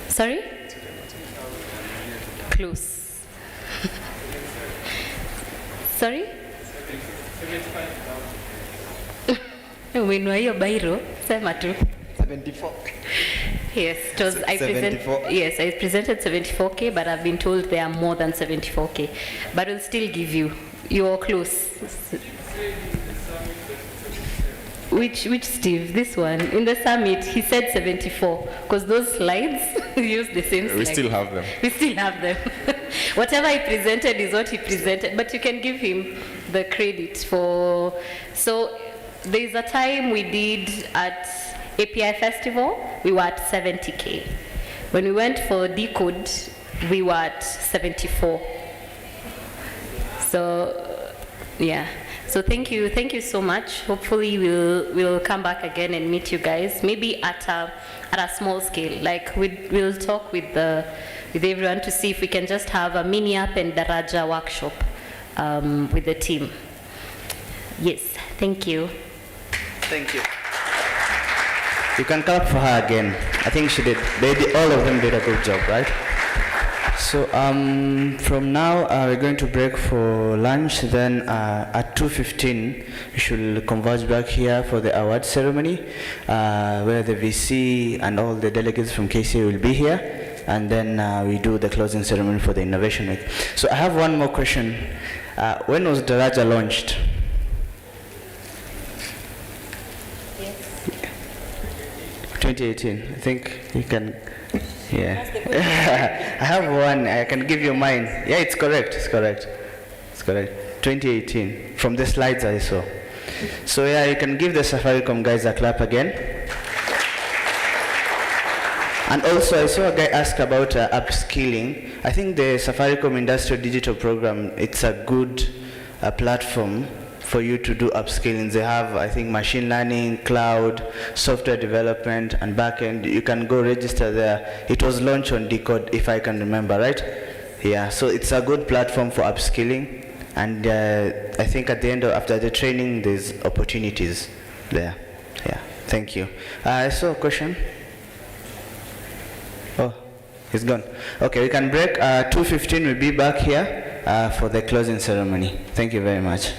Sorry? Close. Sorry? Umenua hiyo bairo, sema tu. 74. Yes, I presented 74K, but I've been told there are more than 74K. But I'll still give you. You're close. Which Steve? This one. In the summit, he said 74, because those slides use the same slides. We still have them. We still have them. Whatever he presented is what he presented, but you can give him the credit for. So there's a time we did at API Festival, we were at 70K. When we went for Decode, we were at 74. So, yeah. So thank you so much. Hopefully we'll come back again and meet you guys. Maybe at a small scale. Like we'll talk with everyone to see if we can just have a mini app and Daraja workshop with the team. Yes. Thank you. Thank you. You can clap for her again. I think she did. All of them did a good job, right? So from now we're going to break for lunch. Then at 2:15 we should converge back here for the award ceremony, where the VC and all the delegates from KCA will be here, and then we do the closing ceremony for the Innovation Week. So I have one more question. When was Daraja launched? 2018. I think you can. Yeah. I have one. I can give you mine. Yeah, it's correct. It's correct. It's correct. 2018. From the slides I saw. So yeah, you can give the Safaricom guys a clap again. And also, I saw a guy ask about upskilling. I think the Safaricom Industrial Digital Program, it's a good platform for you to do upskilling. They have, I think, machine learning, cloud, software development, and backend. You can go register there. It was launched on Decode, if I can remember, right? Yeah, so it's a good platform for upskilling. And I think at the end, after the training, there's opportunities there. Yeah, thank you. I saw a question. Oh, he's gone. Okay, we can break. 2:15, we'll be back here for the closing ceremony. Thank you very much.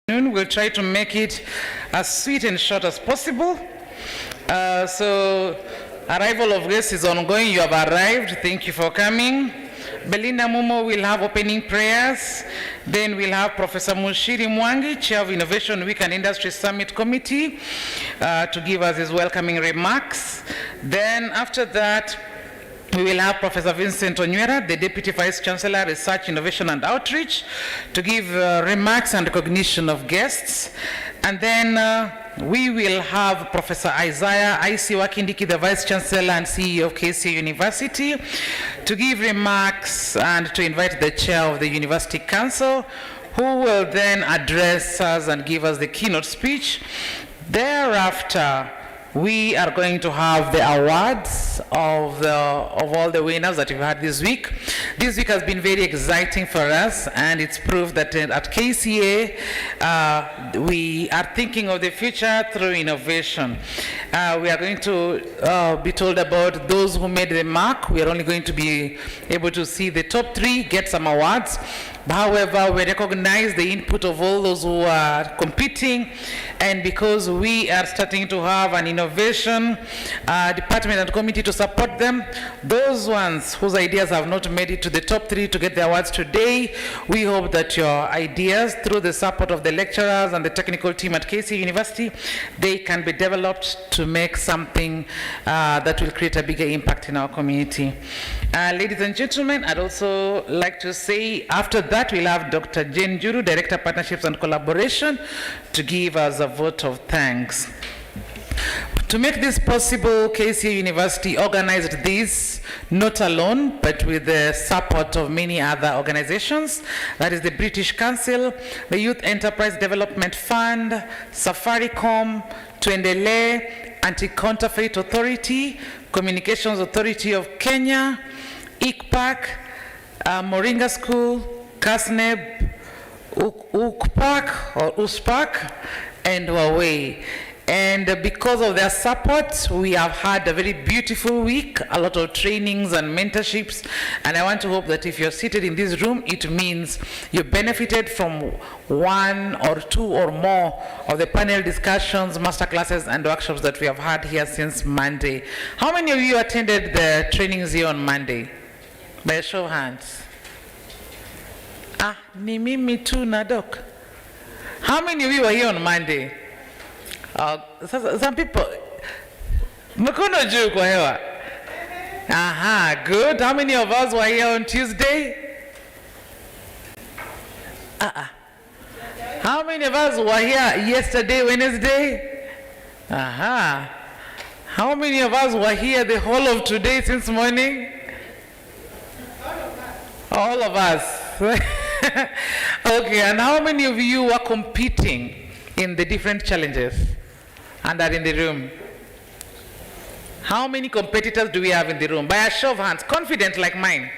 We'll try to make it as sweet and short as possible. So, arrival of guests is ongoing. You have arrived. Thank you for coming. Belinda Mumo will have opening prayers. Then we'll have Professor Mushiri Mwangi, Chair of Innovation Week and Industry Summit Committee, to give us his welcoming remarks. Then after that, we will have Professor Vincent Onywera, the Deputy Vice Chancellor, Research, Innovation and Outreach, to give remarks and recognition of guests. And then we will have Professor Isaiah I.C. Wakindiki, the Vice Chancellor and CEO of KCA University, to give remarks and to invite the Chair of the University Council, who will then address us and give us the keynote speech. Thereafter, we are going to have the awards of all the winners that we've had this week. This week has been very exciting for us, and it's proof that at KCA we are thinking of the future through innovation. We are going to be told about those who made the mark. We are only going to be able to see the top 3 get some awards. However, we recognize the input of all those who are competing, and because we are starting to have an innovation department and committee to support them, those ones whose ideas have not made it to the top 3 to get the awards today, we hope that your ideas, through the support of the lecturers and the technical team at KC University, they can be developed to make something that will create a bigger impact in our community. Ladies and gentlemen, I'd also like to say after that we'll have Dr. Jane Juru, Director Partnerships and Collaboration, to give us a vote of thanks. To make this possible, KCA University organized this not alone, but with the support of many other organizations. That is the British Council, the Youth Enterprise Development Fund, Safaricom, Tuendelee, Anti-Counterfeit Authority, Communications Authority of Kenya, ICPAC, Moringa School, KASNEB, UKPAC or USPAC, and Huawei. And because of their support, we have had a very beautiful week, a lot of trainings and mentorships. And I want to hope that if you're seated in this room, it means you benefited from 1 or 2 or more of the panel discussions, masterclasses, and workshops that we have had here since Monday. How many of you attended the trainings here on Monday? By a show of hands. Ni mimi tu na doc. How many of you were here on Monday? Some people, mkono juu kwa hewa. Aha, good. How many of us were here on Tuesday? How many of us were here yesterday, Wednesday? Aha. How many of us were here the whole of today since morning? All of us. Okay, and how many of you were competing in the different challenges and are in the room? How many competitors do we have in the room? By a show of hands, confident like mine.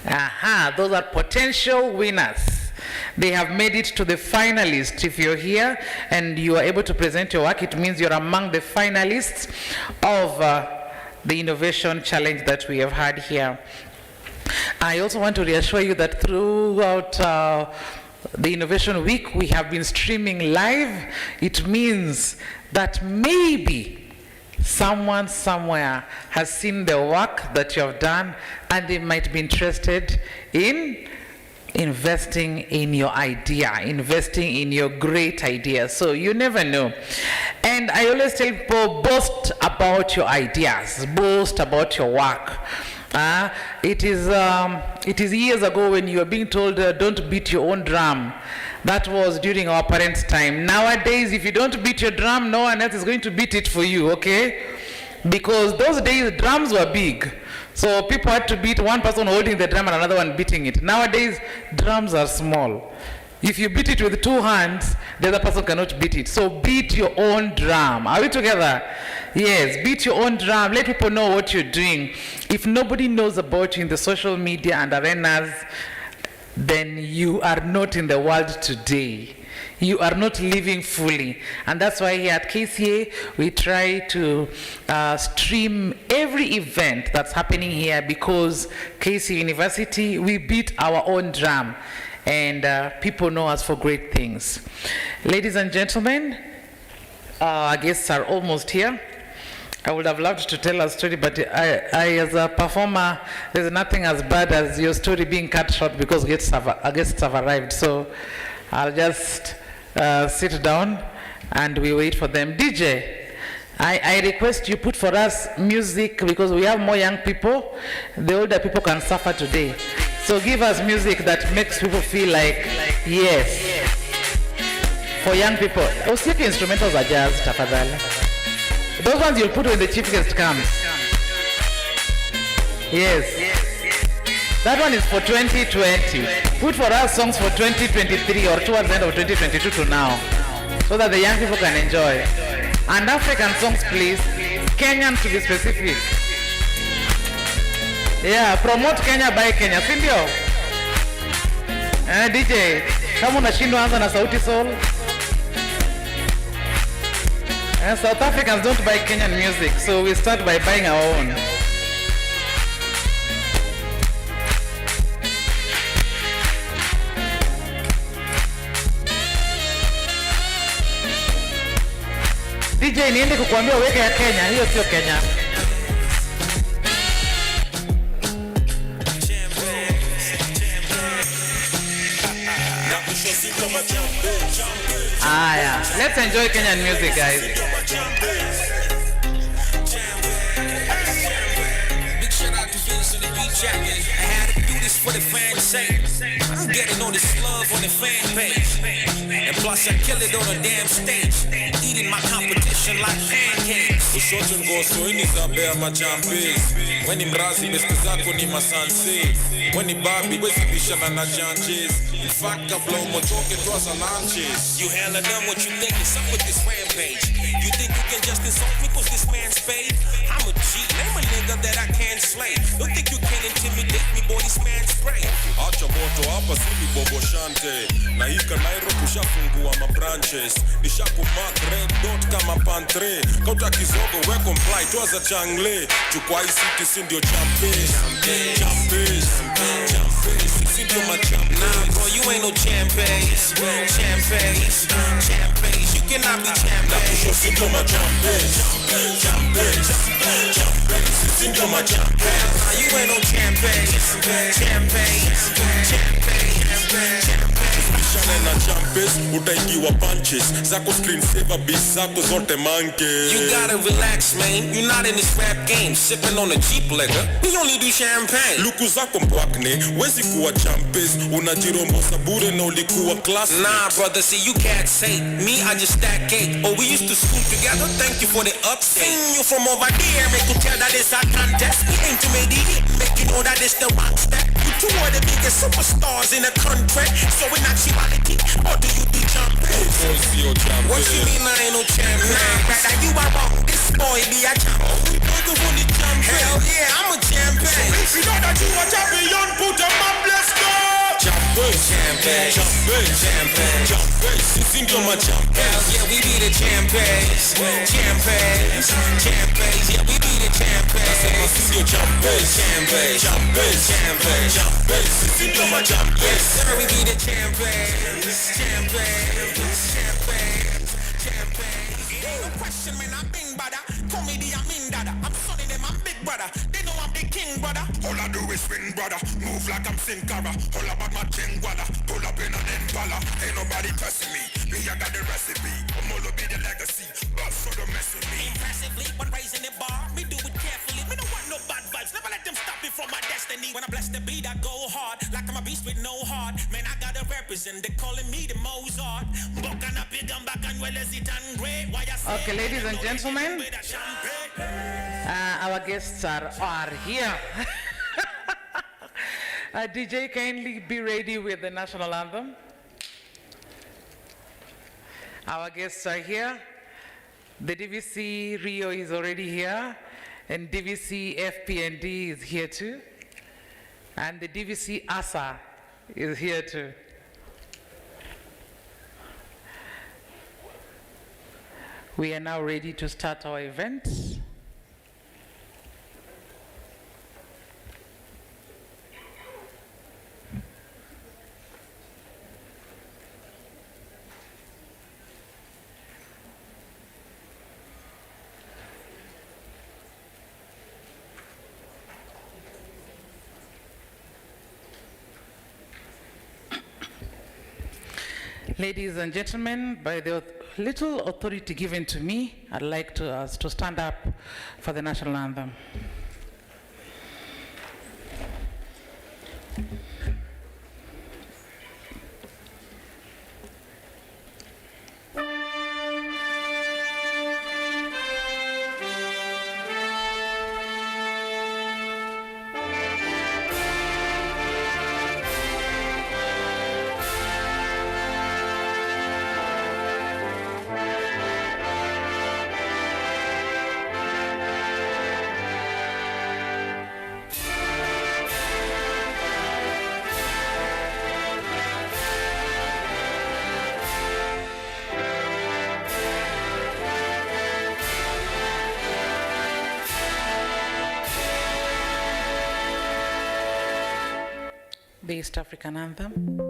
Aha, those are potential winners. They have made it to the finalists. If you're here and you are able to present your work, it means you're among the finalists of the innovation challenge that we have had here. I also want to reassure you that throughout the Innovation Week, we have been streaming live. It means that maybe someone somewhere has seen the work that you have done, and they might be interested in investing in your idea, investing in your great idea. So you never know. And I always tell people, boast about your ideas, boast about your work. It is years ago when you were being told, don't beat your own drum. That was during our parents' time. Nowadays, if you don't beat your drum, no one else is going to beat it for you, okay? Because those days, drums were big. So people had to beat one person holding the drum and another one beating it. Nowadays, drums are small. If you beat it with 2 hands, the other person cannot beat it. So beat your own drum. Are we together? Yes, beat your own drum. Let people know what you're doing. If nobody knows about you in the social media and arenas, then you are not in the world today. You are not living fully. And that's why here at KCA, we try to stream every event that's happening here, because KCA University, we beat our own drum. and people know us for great things. Ladies and gentlemen, our guests are almost here. I would have loved to tell a story, but I as a performer, there's nothing as bad as your story being cut short because guests have arrived. So I'll just sit down and we wait for them. DJ, I request you put for us music because we have more young people. The older people can suffer today. So give us music that makes people feel like, yes. For young people. Usiweke instrumentals za jazz, tafadhali. Those ones you'll put when the chief guest comes. Yes. That one is for 2020. Put for us songs for 2023 or towards the end of 2022 to now, so that the young people can enjoy. And African songs, please. Kenyan to be specific. Yeah, promote Kenya, buy Kenya. Sindio? DJ, kama unashindwa anza na Sauti Sol. South Africans don't buy Kenyan music, so we start by buying our own. DJ, niende kukuambia uweke ya Kenya, hiyo sio Kenya. Yeah. Let's enjoy Kenyan music, guys. Big shout out to Vince on the beat jacket. I had to do this for the fans' sake. I'm getting all this love on the fan page. And plus I kill it on a damn stage. Eating my competition like pancakes. Ushoto ngoso ini zabea machampes. When ni mrazi besti zako ni masanse. When ni babi wezi bishana na janjes. In fact I blow my talk it was a lunches. You hella done what you think is up with this rampage. You think you can just insult me cause this man's paid? I'm a G, name a nigga that I can't slay. Don't think you can intimidate me, boy, this man's spray. Acha moto hapa simi bobo shante. Na hika Nairo kushafungua mabranches. Nishaku mark red dot kama pantre. Kauta kizogo we comply toza changle. Chukwa hii city sindio champes. Champes. Champes. Sindio ma champes. Nah bro, you ain't no champes. Champes. Champes. You cannot be champes. Sindio ma champes. Champes. Champes. Sindio ma champes. Nah, you ain't no champes. Champes. Champes. Bishane na champes, utaingiwa punches. Zako screen saver bis zako zote manke. You gotta relax man, you're not in this rap game. Sipping on a cheap liquor, we only do champagne. Luku zako mbwakne, wezi kuwa champes. Unajirombosa bure na ulikuwa class. Nah brother, see you can't say. Me, I just stack cake. Oh, we used to school together, thank you for the upstate. Seeing you from over there, make you tell that it's a contest. We ain't too many, make you know that it's the rock step. You two are the biggest superstars in the country. So in actuality, or do you do champagne? What you mean I ain't no champion? Nah, brother, you are wrong. This boy be a champion. Hell yeah, I'm a champion. If you know that you are champion, put them up, let's go. Champagne, champagne, champagne, champagne, champagne. Sing to my champagne. Hell yeah, we be the champions. Champions, champions. Yeah, we be the champions. Sing your champagne, champagne, champagne, champagne, champagne. Sing to my champagne. Yes, sir, we be the champions. Champions, champions, champions. Ain't no question, man, I'm big brother. Comedy, I'm in dada. I'm sonning them, I'm big brother. They know I'm the king, brother. All I do is win, brother. Move like I'm Sin Cara. All about my chingwala. Pull up in an impala. Ain't nobody pressing me. Me, I got the recipe. I'm all be the legacy. But so don't mess with me. Impressively, when raising the bar, me do it carefully. Me don't want no bad vibes. Never let them stop me from my destiny. When I bless the beat, I go hard. Like I'm a beast with no heart. Man, I gotta represent. They calling me the Mozart. Okay, ladies and gentlemen, our guests are here. DJ, kindly be ready with the national anthem. Our guests are here. The DVC Rio is already here, and DVC FPND is here too, and the DVC ASA is here too. We are now ready to start our event. Ladies and gentlemen, by the little authority given to me, I'd like to stand up for the national anthem. The East African anthem.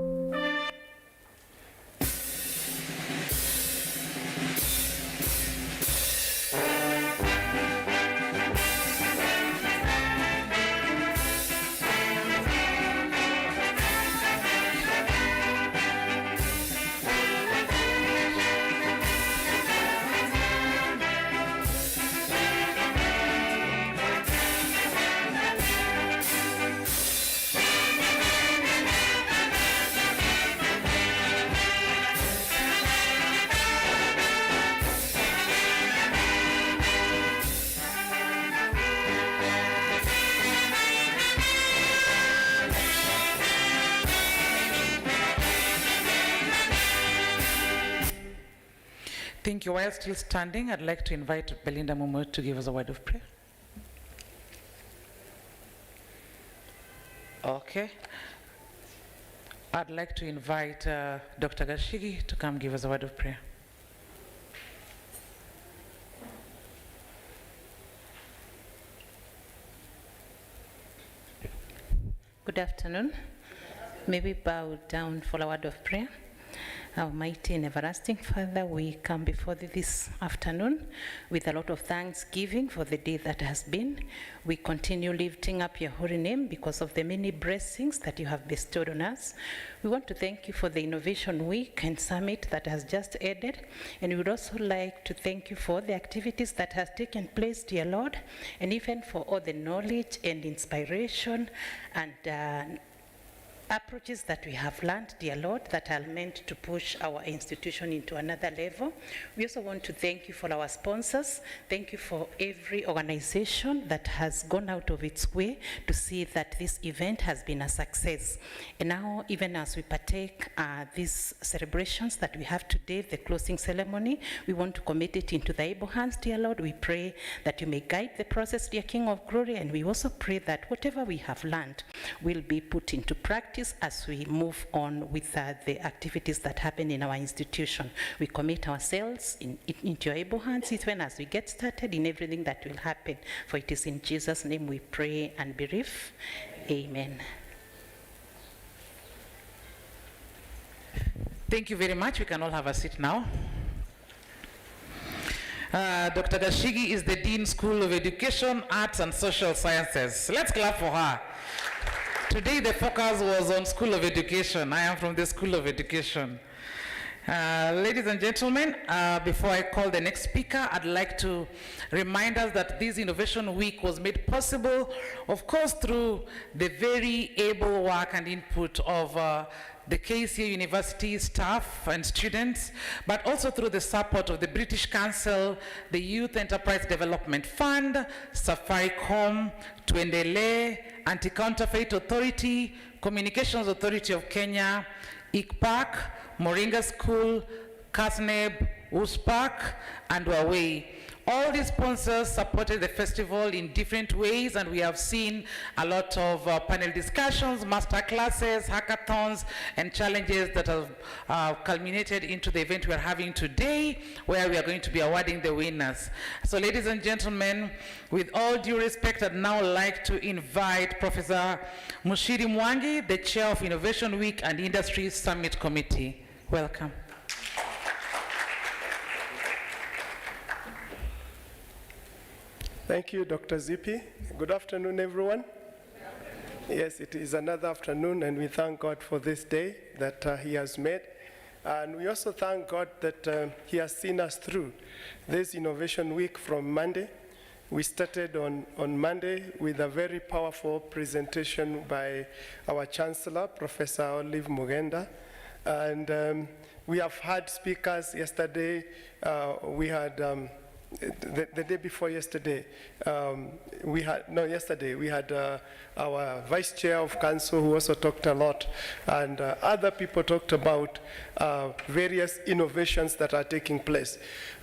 Thank you. While still standing, I'd like to invite Belinda Mumo to give us a word of prayer. Okay. I'd like to invite Dr. Gashigi to come give us a word of prayer. Good afternoon. May we bow down for a word of prayer. Almighty and everlasting Father, we come before thee this afternoon with a lot of thanksgiving for the day that has been. We continue lifting up your holy name because of the many blessings that you have bestowed on us. We want to thank you for the Innovation Week and Summit that has just ended, and we would also like to thank you for the activities that has taken place, dear Lord, and even for all the knowledge and inspiration and approaches that we have learned, dear Lord, that are meant to push our institution into another level. We also want to thank you for our sponsors. Thank you for every organization that has gone out of its way to see that this event has been a success. And now, even as we partake these celebrations that we have today, the closing ceremony, we want to commit it into the able hands, dear Lord. We pray that you may guide the process, dear King of Glory, and we also pray that whatever we have learned will be put into practice as we move on with the activities that happen in our institution. We commit ourselves into your able hands even as we get started in everything that will happen. For it is in Jesus' name we pray and believe. Amen. Thank you very much. We can all have a seat now. Dr. Gashigi is the Dean School of Education, Arts and Social Sciences. Let's clap for her. Today the focus was on School of Education. I am from the School of Education. Ladies and gentlemen, before I call the next speaker, I'd like to remind us that this Innovation Week was made possible, of course, through the very able work and input of the KCA University staff and students, but also through the support of the British Council, the Youth Enterprise Development Fund, Safaricom, Tuendele, Anti-Counterfeit Authority, Communications Authority of Kenya, ICPAC, Moringa School, KASNEB, USPAC, and Huawei. All these sponsors supported the festival in different ways, and we have seen a lot of panel discussions, master classes, hackathons, and challenges that have culminated into the event we are having today, where we are going to be awarding the winners. So ladies and gentlemen, with all due respect, I'd now like to invite Professor Mushiri Mwangi, the Chair of Innovation Week and Industry Summit Committee. Welcome. Thank you, Dr. Zippy. Good afternoon, everyone. Yes, it is another afternoon, and we thank God for this day that He has made. And we also thank God that He has seen us through this Innovation Week from Monday. We started on Monday with a very powerful presentation by our Chancellor, Professor Olive Mugenda. And we have had speakers yesterday. We had the day before yesterday, we had our Vice Chair of Council who also talked a lot, and other people talked about various innovations that are taking place,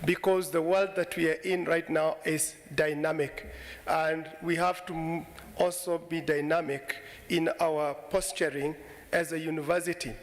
because the world that we are in right now is dynamic, and we have to also be dynamic in our posturing as a university.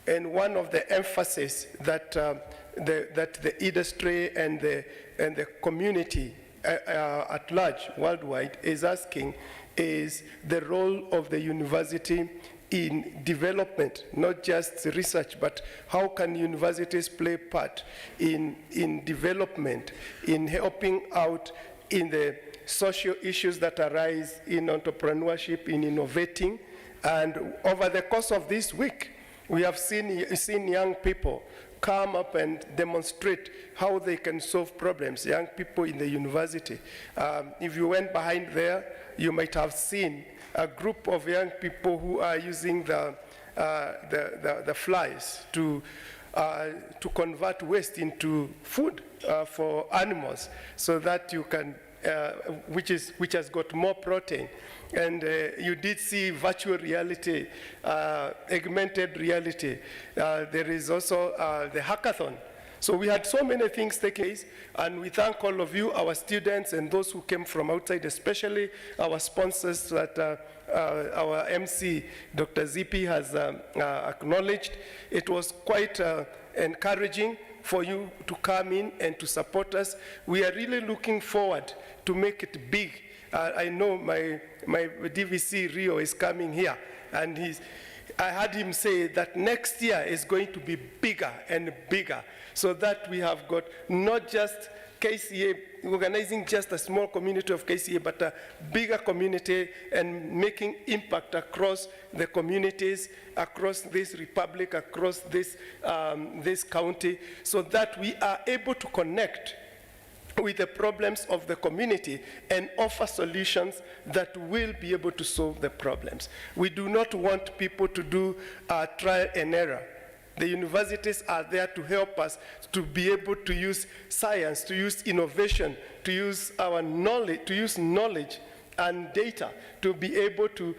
And one of the emphasis that the industry and the community at large worldwide is asking is the role of the university in development, not just research, but how can universities play part in development, in helping out in the social issues that arise in entrepreneurship, in innovating. And over the course of this week, we have seen young people come up and demonstrate how they can solve problems, young people in the university. If you went behind there, you might have seen a group of young people who are using the flies to convert waste into food for animals, so that you can, which has got more protein. And you did see virtual reality, augmented reality. There is also the hackathon. So we had so many things take place, and we thank all of you, our students, and those who came from outside, especially our sponsors that our MC, Dr. Zippy, has acknowledged. It was quite encouraging for you to come in and to support us. We are really looking forward to make it big. I know my DVC Rio is coming here, and I heard him say that next year is going to be bigger and bigger, so that we have got not just KCA organizing just a small community of KCA, but a bigger community and making impact across the communities, across this republic, across this county, so that we are able to connect with the problems of the community and offer solutions that will be able to solve the problems. We do not want people to do trial and error. The universities are there to help us to be able to use science, to use innovation, to use our knowledge, to use knowledge and data to be able to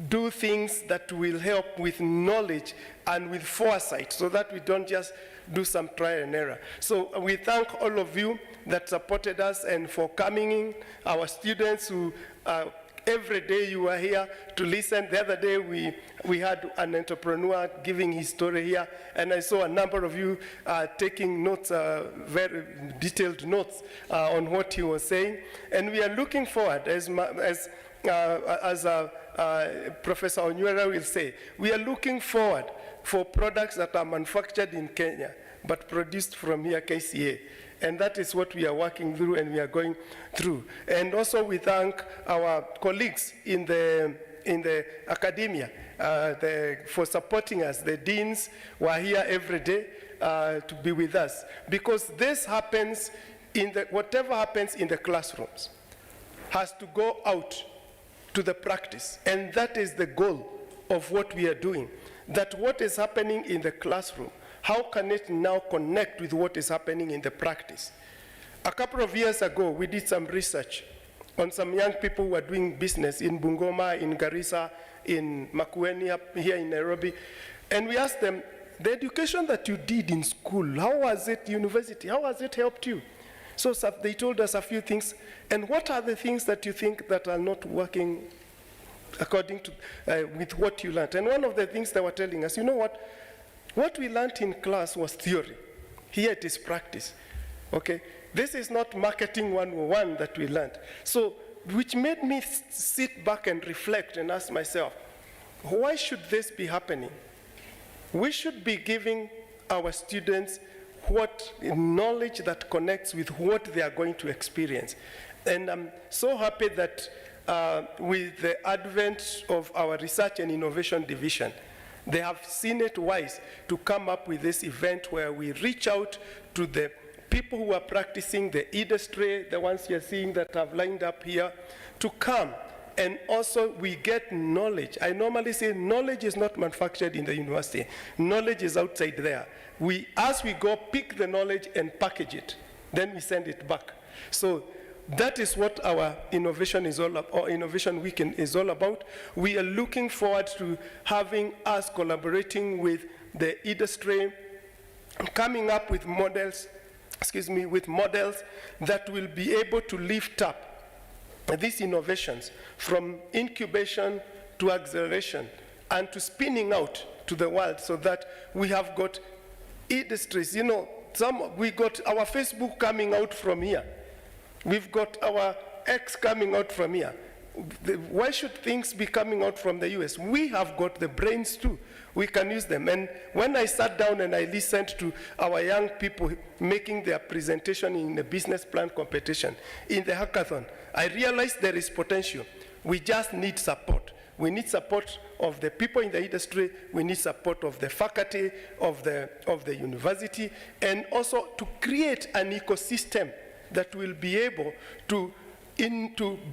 do things that will help with knowledge and with foresight, so that we don't just do some trial and error. So we thank all of you that supported us and for coming in, our students who every day you were here to listen. The other day we had an entrepreneur giving his story here, and I saw a number of you taking notes, very detailed notes on what he was saying. And we are looking forward, as Professor Onywera will say, we are looking forward for products that are manufactured in Kenya but produced from here, KCA. And that is what we are working through and we are going through. And also we thank our colleagues in the academia for supporting us. The deans were here every day to be with us, because this happens whatever happens in the classrooms has to go out to the practice. And that is the goal of what we are doing. That what is happening in the classroom, how can it now connect with what is happening in the practice? A couple of years ago, we did some research on some young people who are doing business in Bungoma, in Garissa, in Makueni, up here in Nairobi. And we asked them, the education that you did in school, how was it university? How has it helped you? So they told us a few things. And what are the things that you think that are not working according to with what you learned? And one of the things they were telling us, you know what we learned in class was theory. Here it is practice. Okay? This is not marketing 101 that we learned. So, which made me sit back and reflect and ask myself, why should this be happening? We should be giving our students what knowledge that connects with what they are going to experience. And I'm so happy that with the advent of our Research and Innovation Division, they have seen it wise to come up with this event where we reach out to the people who are practicing the industry, the ones you're seeing that have lined up here, to come. And also we get knowledge. I normally say knowledge is not manufactured in the university. Knowledge is outside there. As we go, pick the knowledge and package it. Then we send it back. So that is what our innovation is all about, or Innovation Weekend is all about. We are looking forward to having us collaborating with the industry, coming up with models, with models that will be able to lift up these innovations from incubation to acceleration and to spinning out to the world, so that we have got industries. You know, we got our Facebook coming out from here. We've got our X coming out from here. Why should things be coming out from the US? We have got the brains too. We can use them. And when I sat down and I listened to our young people making their presentation in the business plan competition, in the hackathon, I realized there is potential. We just need support. We need support of the people in the industry. We need support of the faculty, of the university, and also to create an ecosystem that will be able to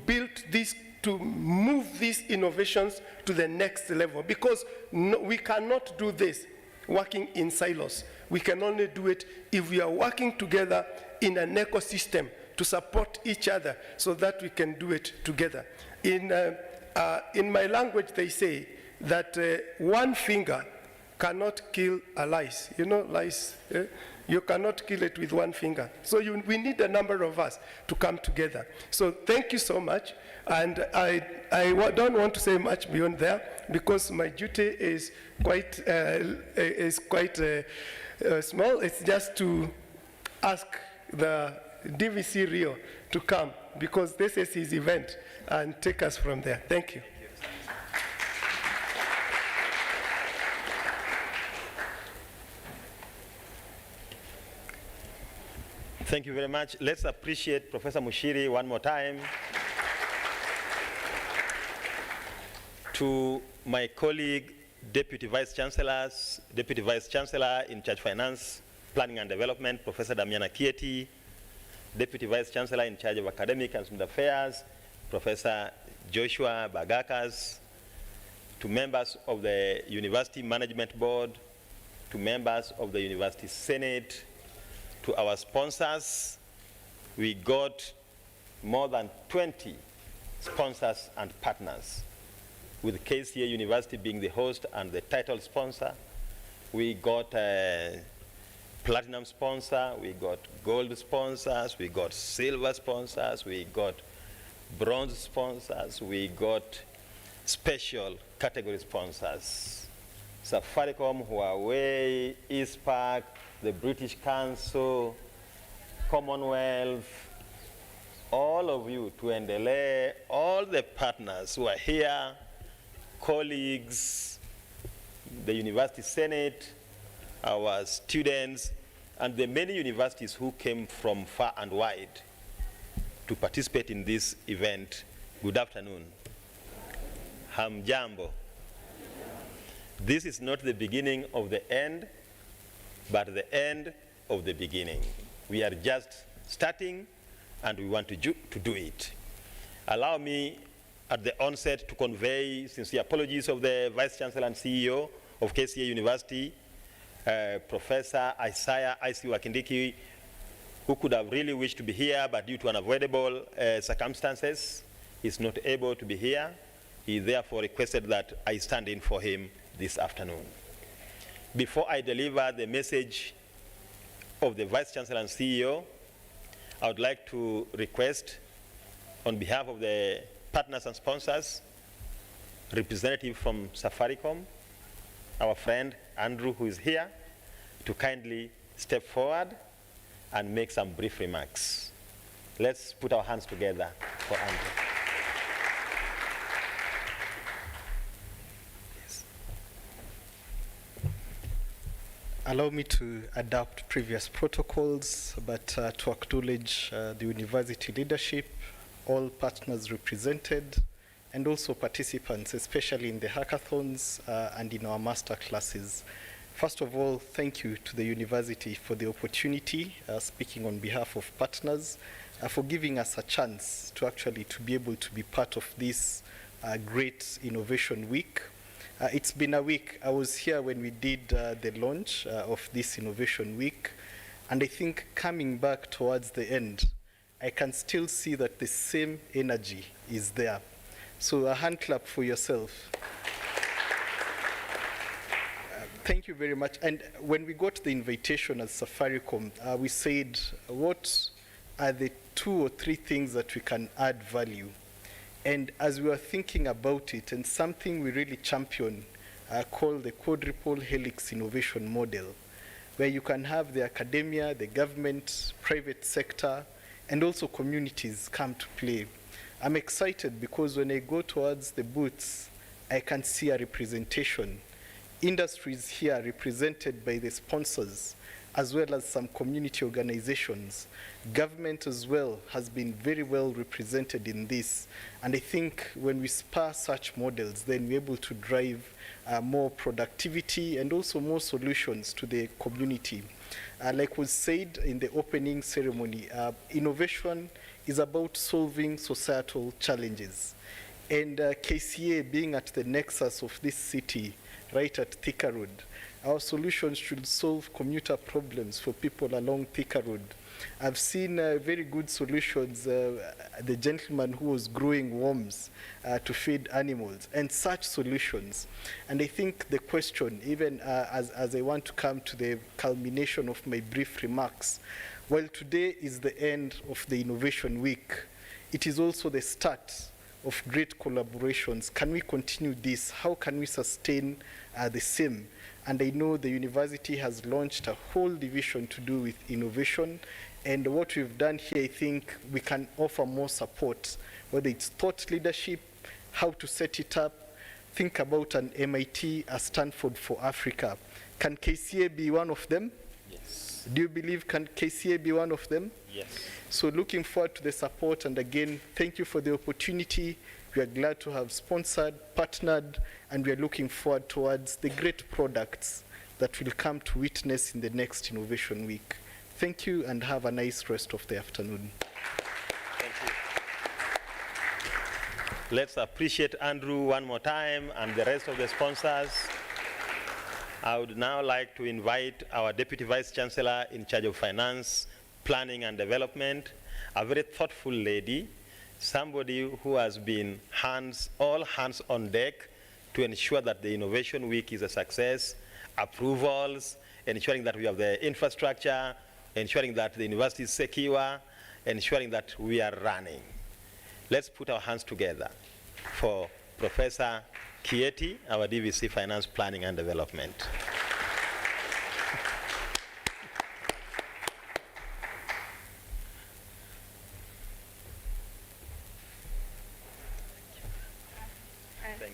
build this, to move these innovations to the next level. Because we cannot do this working in silos. We can only do it if we are working together in an ecosystem to support each other, so that we can do it together. In my language, they say that one finger cannot kill a lice. You know, lice, you cannot kill it with one finger. So we need a number of us to come together. So thank you so much. And I don't want to say much beyond there, because my duty is quite small. It's just to ask the DVC Rio to come, because this is his event, and take us from there. Thank you. Thank you very much. Let's appreciate Professor Mushiri one more time. To my colleague, Deputy Vice Chancellor in charge of Finance, Planning and Development, Professor Damiana Kieti, Deputy Vice Chancellor in charge of Academic and Student Affairs, Professor Joshua Bagakas, to members of the University Management Board, to members of the University Senate, to our sponsors. We got more than 20 sponsors and partners, with KCA University being the host and the title sponsor. We got a platinum sponsor, we got gold sponsors, we got silver sponsors, we got bronze sponsors, we got special category sponsors. Safaricom, Huawei, ISPAC, the British Council, Commonwealth, all of you, Tuendelee, all the partners who are here, colleagues, the University Senate, our students, and the many universities who came from far and wide to participate in this event. Good afternoon. Hamjambo. This is not the beginning of the end, but the end of the beginning. We are just starting, and we want to do it. Allow me at the onset to convey sincere apologies of the Vice Chancellor and CEO of KCA University, Professor Isaiah I.C. Wakindiki, who could have really wished to be here, but due to unavoidable circumstances, is not able to be here. He therefore requested that I stand in for him this afternoon. Before I deliver the message of the Vice Chancellor and CEO, I would like to request, on behalf of the partners and sponsors, representative from Safaricom, our friend Andrew, who is here, to kindly step forward and make some brief remarks. Let's put our hands together for Andrew. Allow me to adopt previous protocols, but to acknowledge the university leadership, all partners represented, and also participants, especially in the hackathons and in our master classes. First of all, thank you to the university for the opportunity, speaking on behalf of partners, for giving us a chance to actually to be able to be part of this great Innovation Week. It's been a week. I was here when we did the launch of this Innovation Week, and I think coming back towards the end, I can still see that the same energy is there. So a hand clap for yourself. Thank you very much. And when we got the invitation as Safaricom, we said, what are the 2 or 3 things that we can add value? And as we were thinking about it, and something we really champion called the quadruple helix innovation model, where you can have the academia, the government, private sector, and also communities come to play. I'm excited because when I go towards the booths, I can see a representation. Industries here represented by the sponsors, as well as some community organizations. Government as well has been very well represented in this. And I think when we spur such models, then we're able to drive more productivity and also more solutions to the community. Like was said in the opening ceremony, innovation is about solving societal challenges. And KCA being at the nexus of this city, right at Thika Road, our solutions should solve commuter problems for people along Thika Road. I've seen very good solutions, the gentleman who was growing worms to feed animals, and such solutions. And I think the question, even as I want to come to the culmination of my brief remarks, while today is the end of the Innovation Week, it is also the start of great collaborations. Can we continue this? How can we sustain the same? And I know the university has launched a whole division to do with innovation. And what we've done here, I think we can offer more support, whether it's thought leadership, how to set it up, think about an MIT, a Stanford for Africa. Can KCA be one of them? Yes. Do you believe can KCA be one of them? Yes. So looking forward to the support, and again, thank you for the opportunity. We are glad to have sponsored, partnered, and we are looking forward towards the great products that will come to witness in the next Innovation Week. Thank you, and have a nice rest of the afternoon. Thank you. Let's appreciate Andrew one more time and the rest of the sponsors. I would now like to invite our Deputy Vice Chancellor in charge of Finance, Planning and Development, a very thoughtful lady, somebody who has been all hands on deck to ensure that the Innovation Week is a success, approvals, ensuring that we have the infrastructure, ensuring that the university is secure, ensuring that we are running. Let's put our hands together for Professor Kieti, our DVC Finance Planning and Development.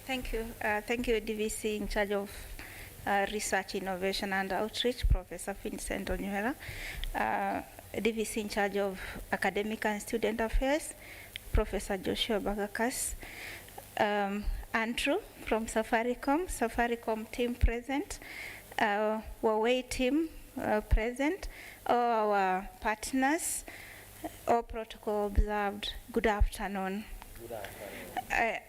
Thank you. Thank you, DVC in charge of Research, Innovation and Outreach, Professor Vincent Onyuera. DVC in charge of Academic and Student Affairs, Professor Joshua Bagakas. Andrew from Safaricom team present. Huawei team present. All our partners, all protocol observed. Good afternoon. Good afternoon.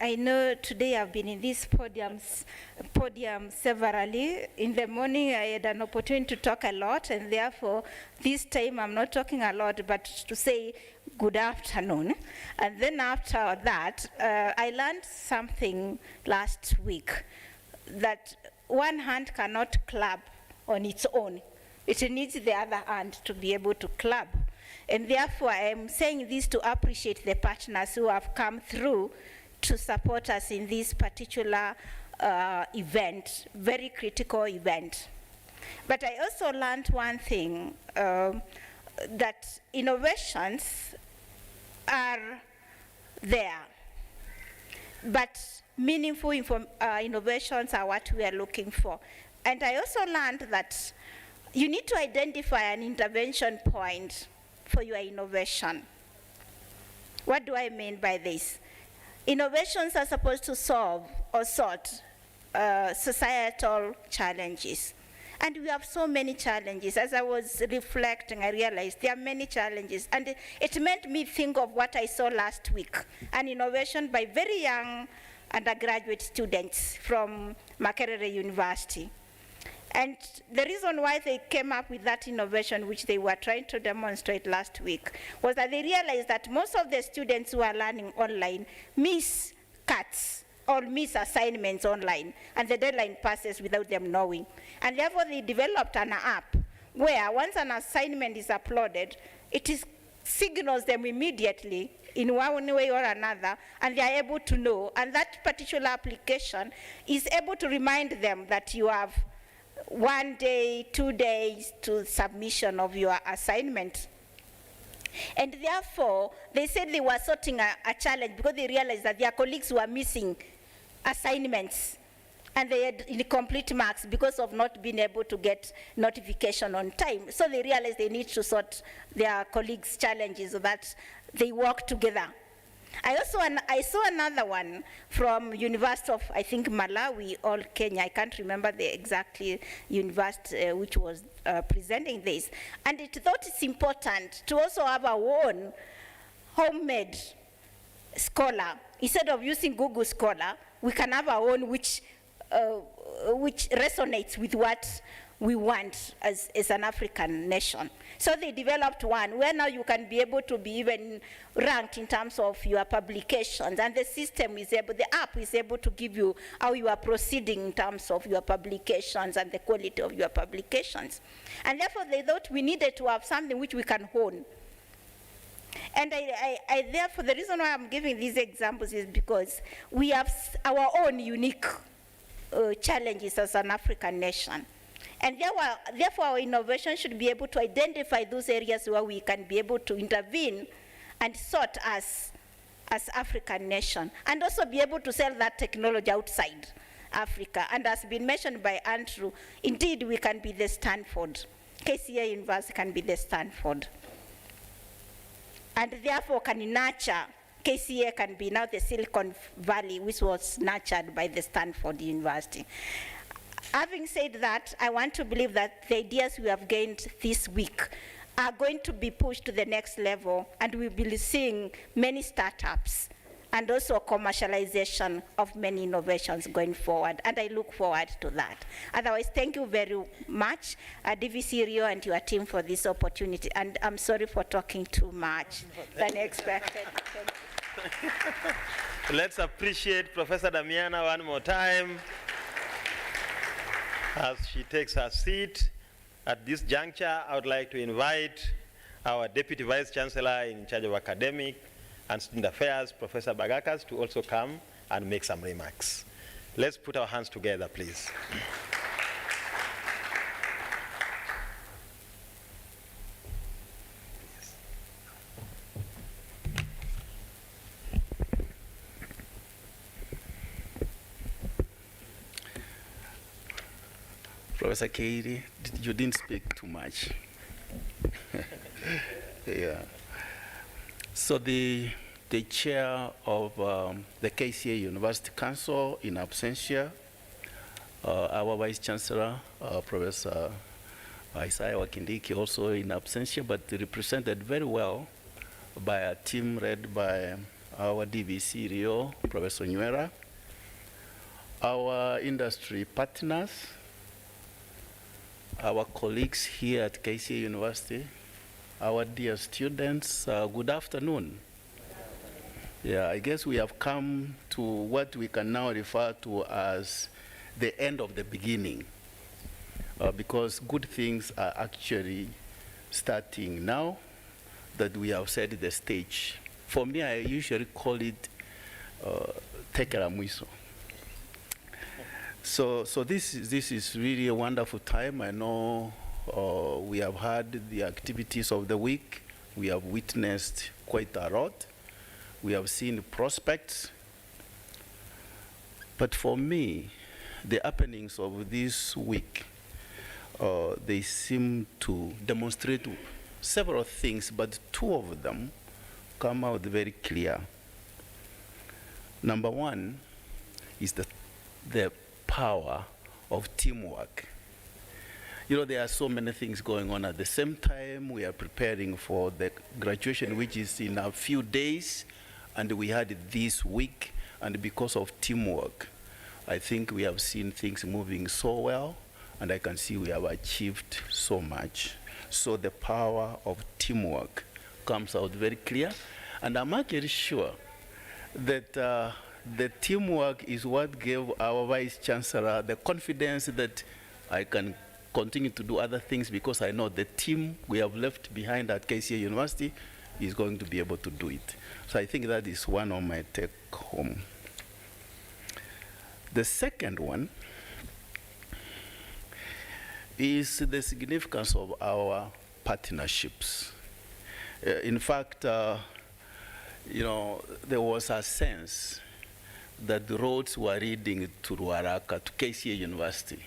I know today I've been in this podium severally. In the morning I had an opportunity to talk a lot, and therefore this time I'm not talking a lot, but to say good afternoon. And then after that, I learned something last week, that one hand cannot clap on its own. It needs the other hand to be able to clap. And therefore I am saying this to appreciate the partners who have come through to support us in this particular event, very critical event. But I also learned one thing, that innovations are there, but meaningful innovations are what we are looking for. And I also learned that you need to identify an intervention point for your innovation. What do I mean by this? Innovations are supposed to solve or sort societal challenges. And we have so many challenges. As I was reflecting, I realized there are many challenges. And it made me think of what I saw last week, an innovation by very young undergraduate students from Makerere University. And the reason why they came up with that innovation, which they were trying to demonstrate last week, was that they realized that most of the students who are learning online miss cuts or miss assignments online, and the deadline passes without them knowing. And therefore they developed an app where once an assignment is uploaded, it signals them immediately in one way or another, and they are able to know. And that particular application is able to remind them that you have 1 day, 2 days to submission of your assignment. And therefore, they said they were sorting a challenge because they realized that their colleagues were missing assignments and they had incomplete marks because of not being able to get notification on time. So they realized they need to sort their colleagues' challenges so that they work together. I saw another one from University of, I think, Malawi or Kenya. I can't remember the exactly university which was presenting this. And it thought it's important to also have our own homemade scholar. Instead of using Google Scholar, we can have our own which resonates with what we want as an African nation. So they developed one where now you can be able to be even ranked in terms of your publications, and the system is able, the app is able to give you how you are proceeding in terms of your publications and the quality of your publications. And therefore they thought we needed to have something which we can hone. And I therefore, the reason why I'm giving these examples is because we have our own unique challenges as an African nation. And therefore, our innovation should be able to identify those areas where we can be able to intervene and sort as African nation, and also be able to sell that technology outside Africa. And as been mentioned by Andrew, indeed we can be the Stanford. KCA University can be the Stanford. And therefore can nurture, KCA can be now the Silicon Valley, which was nurtured by the Stanford University. Having said that, I want to believe that the ideas we have gained this week are going to be pushed to the next level, and we'll be seeing many startups and also commercialization of many innovations going forward, and I look forward to that. Otherwise, thank you very much, DVC Rio and your team, for this opportunity, and I'm sorry for talking too much than expected. Let's appreciate Professor Damiana one more time as she takes her seat. At this juncture, I would like to invite our Deputy Vice Chancellor in charge of academic and student affairs, Professor Bagakas, to also come and make some remarks. Let's put our hands together, please. Professor Katie, you didn't speak too much. Yeah. So the chair of the KCA University Council in absentia, our Vice Chancellor, Professor Isaiah Wakindiki, also in absentia, but represented very well by a team led by our DVC Rio, Professor Nywera, our industry partners, our colleagues here at KCA University, our dear students, good afternoon. Yeah, I guess we have come to what we can now refer to as the end of the beginning, because good things are actually starting now that we have set the stage. For me, I usually call it tekera mwiso. So this is really a wonderful time. I know we have had the activities of the week. We have witnessed quite a lot. We have seen prospects. But for me, the happenings of this week, they seem to demonstrate several things, but two of them come out very clear. Number one is the power of teamwork. You know, there are so many things going on at the same time. We are preparing for the graduation, which is in a few days, and we had it this week, and because of teamwork, I think we have seen things moving so well, and I can see we have achieved so much. So the power of teamwork comes out very clear, and I'm actually sure that the teamwork is what gave our Vice Chancellor the confidence that I can continue to do other things, because I know the team we have left behind at KCA University is going to be able to do it. So I think that is one of my take home. The second one is the significance of our partnerships. In fact, you know, there was a sense that the roads were leading to Ruaraka, to KCA University.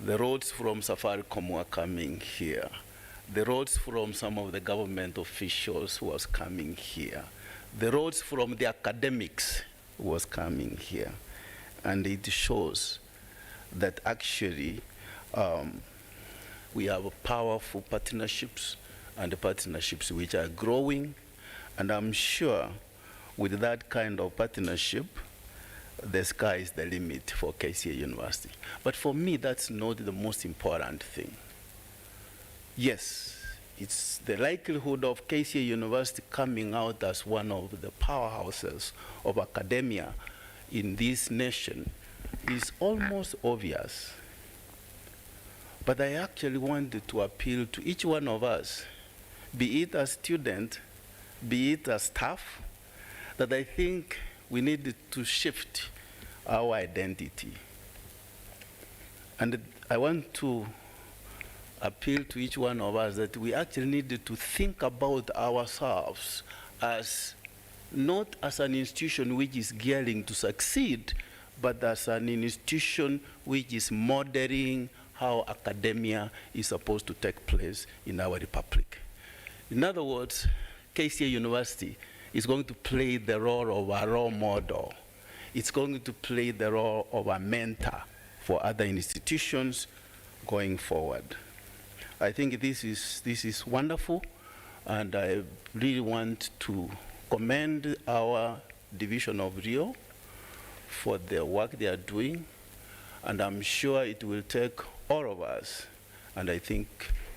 The roads from Safaricom were coming here. The roads from some of the government officials was coming here. The roads from the academics was coming here. And it shows that actually we have powerful partnerships, and partnerships which are growing. And I'm sure with that kind of partnership, the sky is the limit for KCA University. But for me, that's not the most important thing. Yes, it's the likelihood of KCA University coming out as one of the powerhouses of academia in this nation is almost obvious. But I actually wanted to appeal to each one of us, be it a student, be it a staff, that I think we need to shift our identity. And I want to appeal to each one of us that we actually need to think about ourselves as not as an institution which is gearing to succeed, but as an institution which is modeling how academia is supposed to take place in our republic. In other words, KCA University is going to play the role of a role model. It's going to play the role of a mentor for other institutions going forward. I think this is wonderful, and I really want to commend our Division of Rio for the work they are doing, and I'm sure it will take all of us, and I think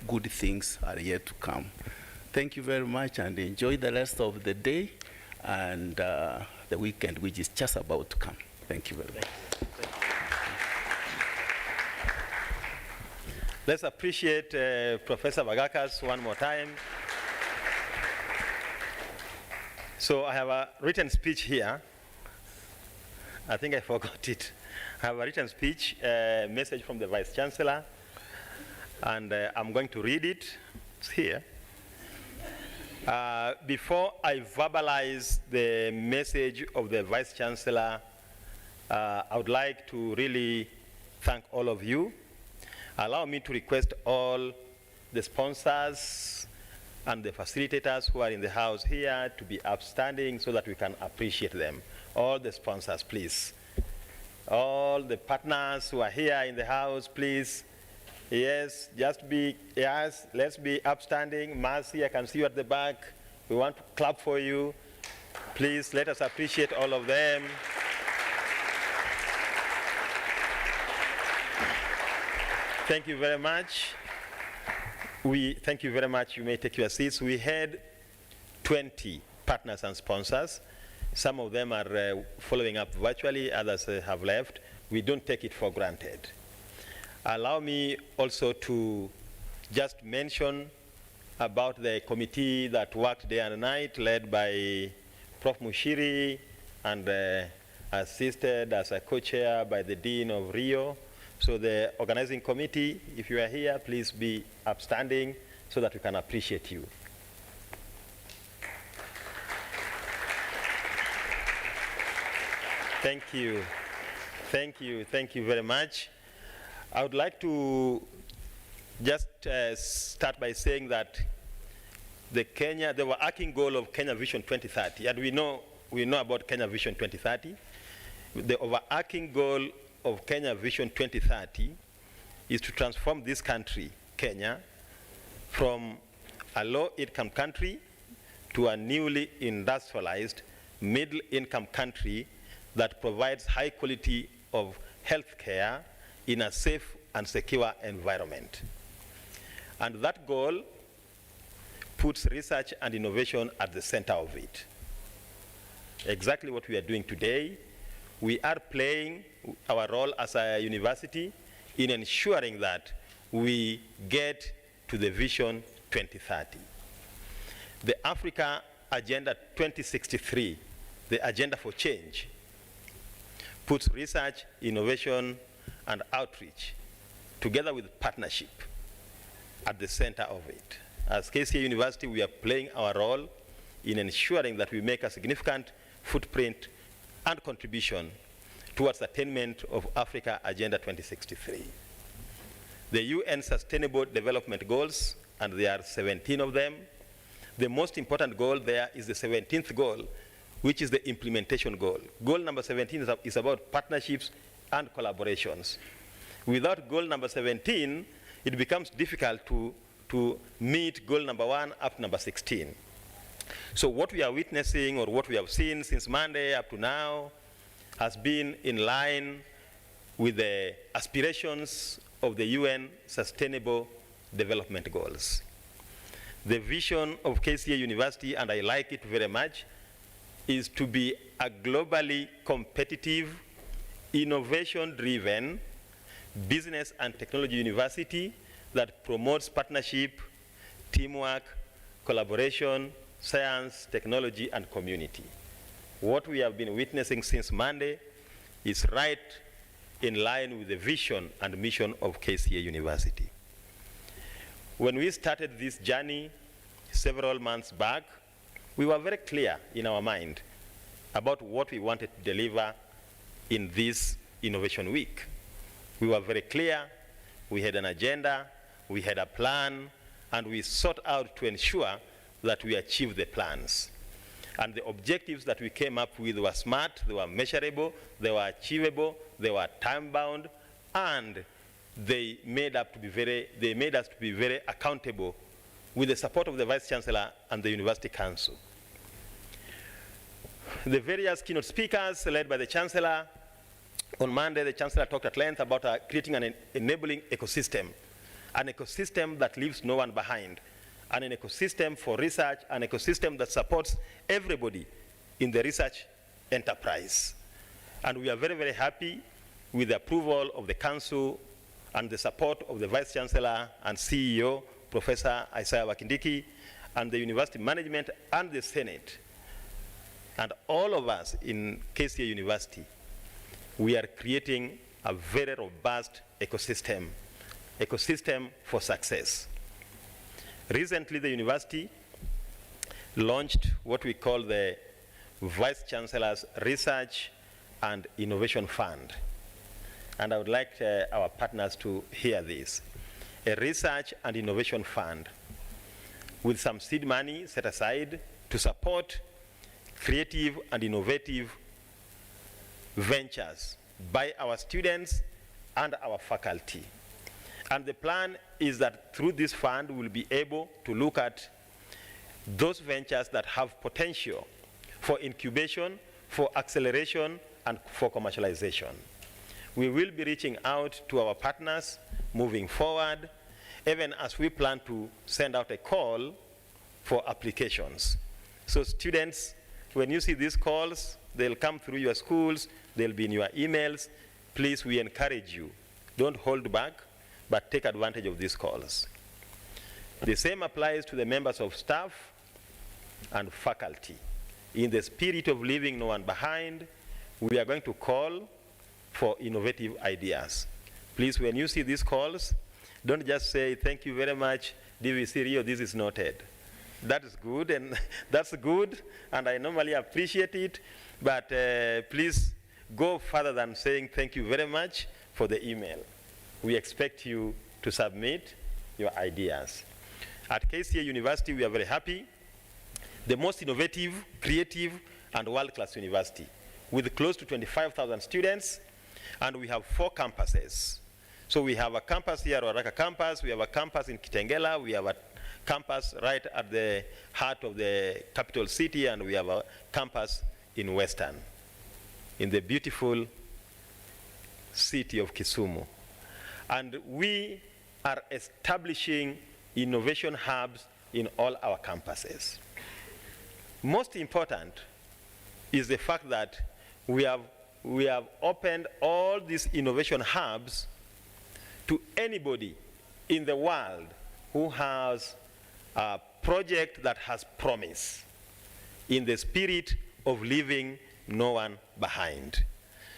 good things are yet to come. Thank you very much, and enjoy the rest of the day and the weekend, which is just about to come. Thank you very much. Let's appreciate Professor Bagakas one more time. So I have a written speech here. I think I forgot it. I have a written speech, message from the Vice Chancellor, and I'm going to read it. It's here. Before I verbalize the message of the Vice Chancellor, I would like to really thank all of you. Allow me to request all the sponsors and the facilitators who are in the house here to be upstanding so that we can appreciate them. All the sponsors, please. All the partners who are here in the house, please. Yes, yes, let's be upstanding. Marcy, I can see you at the back. We want to clap for you. Please, let us appreciate all of them. Thank you very much. Thank you very much. You may take your seats. We had 20 partners and sponsors. Some of them are following up virtually, others have left. We don't take it for granted. Allow me also to just mention about the committee that worked day and night, led by Prof. Mushiri and assisted as a co-chair by the Dean of Rio. So the organizing committee, if you are here, please be upstanding so that we can appreciate you. Thank you. Thank you. Thank you very much. I would like to just start by saying that the overarching goal of Kenya Vision 2030, and we know we know about Kenya Vision 2030. The overarching goal of Kenya Vision 2030 is to transform this country, Kenya, from a low-income country to a newly industrialized middle-income country that provides high quality of health care in a safe and secure environment. And that goal puts research and innovation at the center of it. Exactly what we are doing today. We are playing our role as a university in ensuring that we get to the Vision 2030. The Africa Agenda 2063, the agenda for change, puts research, innovation, and outreach together with partnership at the center of it. As KCA University, we are playing our role in ensuring that we make a significant footprint and contribution towards the attainment of Africa Agenda 2063. The UN Sustainable Development Goals, and there are 17 of them. The most important goal there is the 17th goal, which is the implementation goal. Goal number 17 is about partnerships and collaborations. Without goal number 17, it becomes difficult to meet goal number 1 up to number 16. So what we are witnessing, or what we have seen since Monday up to now, has been in line with the aspirations of the UN Sustainable Development Goals. The vision of KCA University, and I like it very much, is to be a globally competitive, innovation-driven business and technology university that promotes partnership, teamwork, collaboration, science, technology, and community. What we have been witnessing since Monday is right in line with the vision and mission of KCA University. When we started this journey several months back, we were very clear in our mind about what we wanted to deliver in this Innovation Week. We were very clear, we had an agenda, we had a plan, and we sought out to ensure that we achieve the plans. And the objectives that we came up with were smart, they were measurable, they were achievable, they were time-bound, and they made us to be very accountable with the support of the Vice Chancellor and the University Council. The various keynote speakers led by the Chancellor, on Monday the Chancellor talked at length about creating an enabling ecosystem, an ecosystem that leaves no one behind, and an ecosystem for research, an ecosystem that supports everybody in the research enterprise. And we are very, very happy with the approval of the Council and the support of the Vice Chancellor and CEO, Professor Isaiah Wakindiki, and the University Management and the Senate. And all of us in KCA University, we are creating a very robust ecosystem for success. Recently, the university launched what we call the Vice Chancellor's Research and Innovation Fund. And I would like our partners to hear this. A research and innovation fund with some seed money set aside to support creative and innovative ventures by our students and our faculty. And the plan is that through this fund, we'll be able to look at those ventures that have potential for incubation, for acceleration, and for commercialization. We will be reaching out to our partners moving forward, even as we plan to send out a call for applications. So students, when you see these calls, they'll come through your schools, they'll be in your emails. Please, we encourage you, don't hold back, but take advantage of these calls. The same applies to the members of staff and faculty. In the spirit of leaving no one behind, we are going to call for innovative ideas. Please, when you see these calls, don't just say, thank you very much, DVC Rio, this is noted. That is good, and that's good, and I normally appreciate it, but please go further than saying thank you very much for the email. We expect you to submit your ideas. At KCA University, we are very happy. The most innovative, creative, and world-class university with close to 25,000 students, and we have 4 campuses. So we have a campus here, Ruaraka campus, we have a campus in Kitengela, we have a campus right at the heart of the capital city, and we have a campus in Western, in the beautiful city of Kisumu. And we are establishing innovation hubs in all our campuses. Most important is the fact that we have opened all these innovation hubs to anybody in the world who has a project that has promise, in the spirit of leaving no one behind.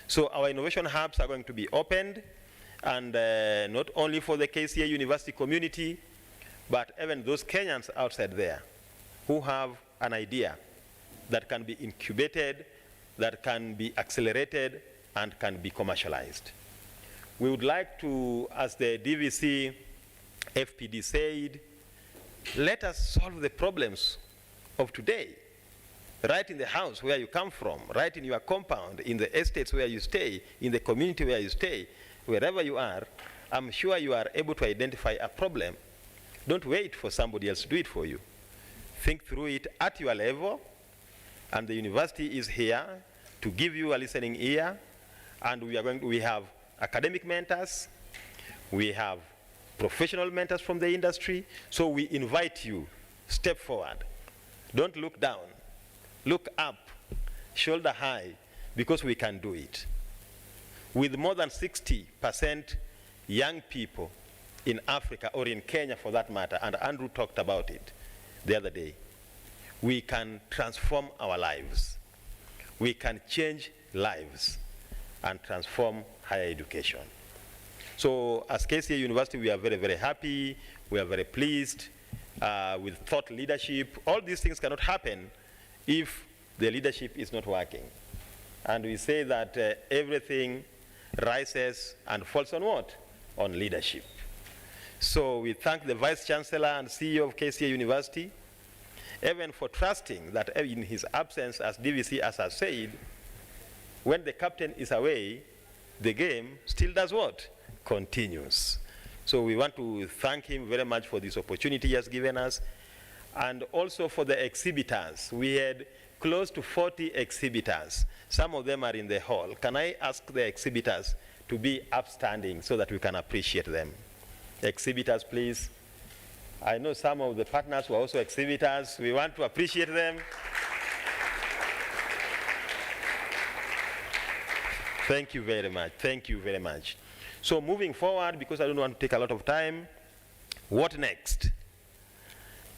So our innovation hubs are going to be opened, and not only for the KCA University community, but even those Kenyans outside there who have an idea that can be incubated, that can be accelerated, and can be commercialized. We would like to, as the DVC FPD said, let us solve the problems of today, right in the house where you come from, right in your compound, in the estates where you stay, in the community where you stay, wherever you are. I'm sure you are able to identify a problem. Don't wait for somebody else to do it for you. Think through it at your level, and the university is here to give you a listening ear, and we have academic mentors, we have professional mentors from the industry, so we invite you, step forward. Don't look down, look up, shoulder high, because we can do it. With more than 60% young people in Africa, or in Kenya for that matter, and Andrew talked about it the other day, we can transform our lives. We can change lives and transform higher education. So as KCA University, we are very, very happy. We are very pleased with thought leadership. All these things cannot happen if the leadership is not working. And we say that everything rises and falls on what? On leadership. So we thank the Vice Chancellor and CEO of KCA University, even for trusting that in his absence, as DVC has said, when the captain is away, the game still does what? Continues. So we want to thank him very much for this opportunity he has given us, and also for the exhibitors. We had close to 40 exhibitors. Some of them are in the hall. Can I ask the exhibitors to be upstanding so that we can appreciate them? Exhibitors, please. I know some of the partners were also exhibitors. We want to appreciate them. Thank you very much. Thank you very much. So moving forward, because I don't want to take a lot of time, what next?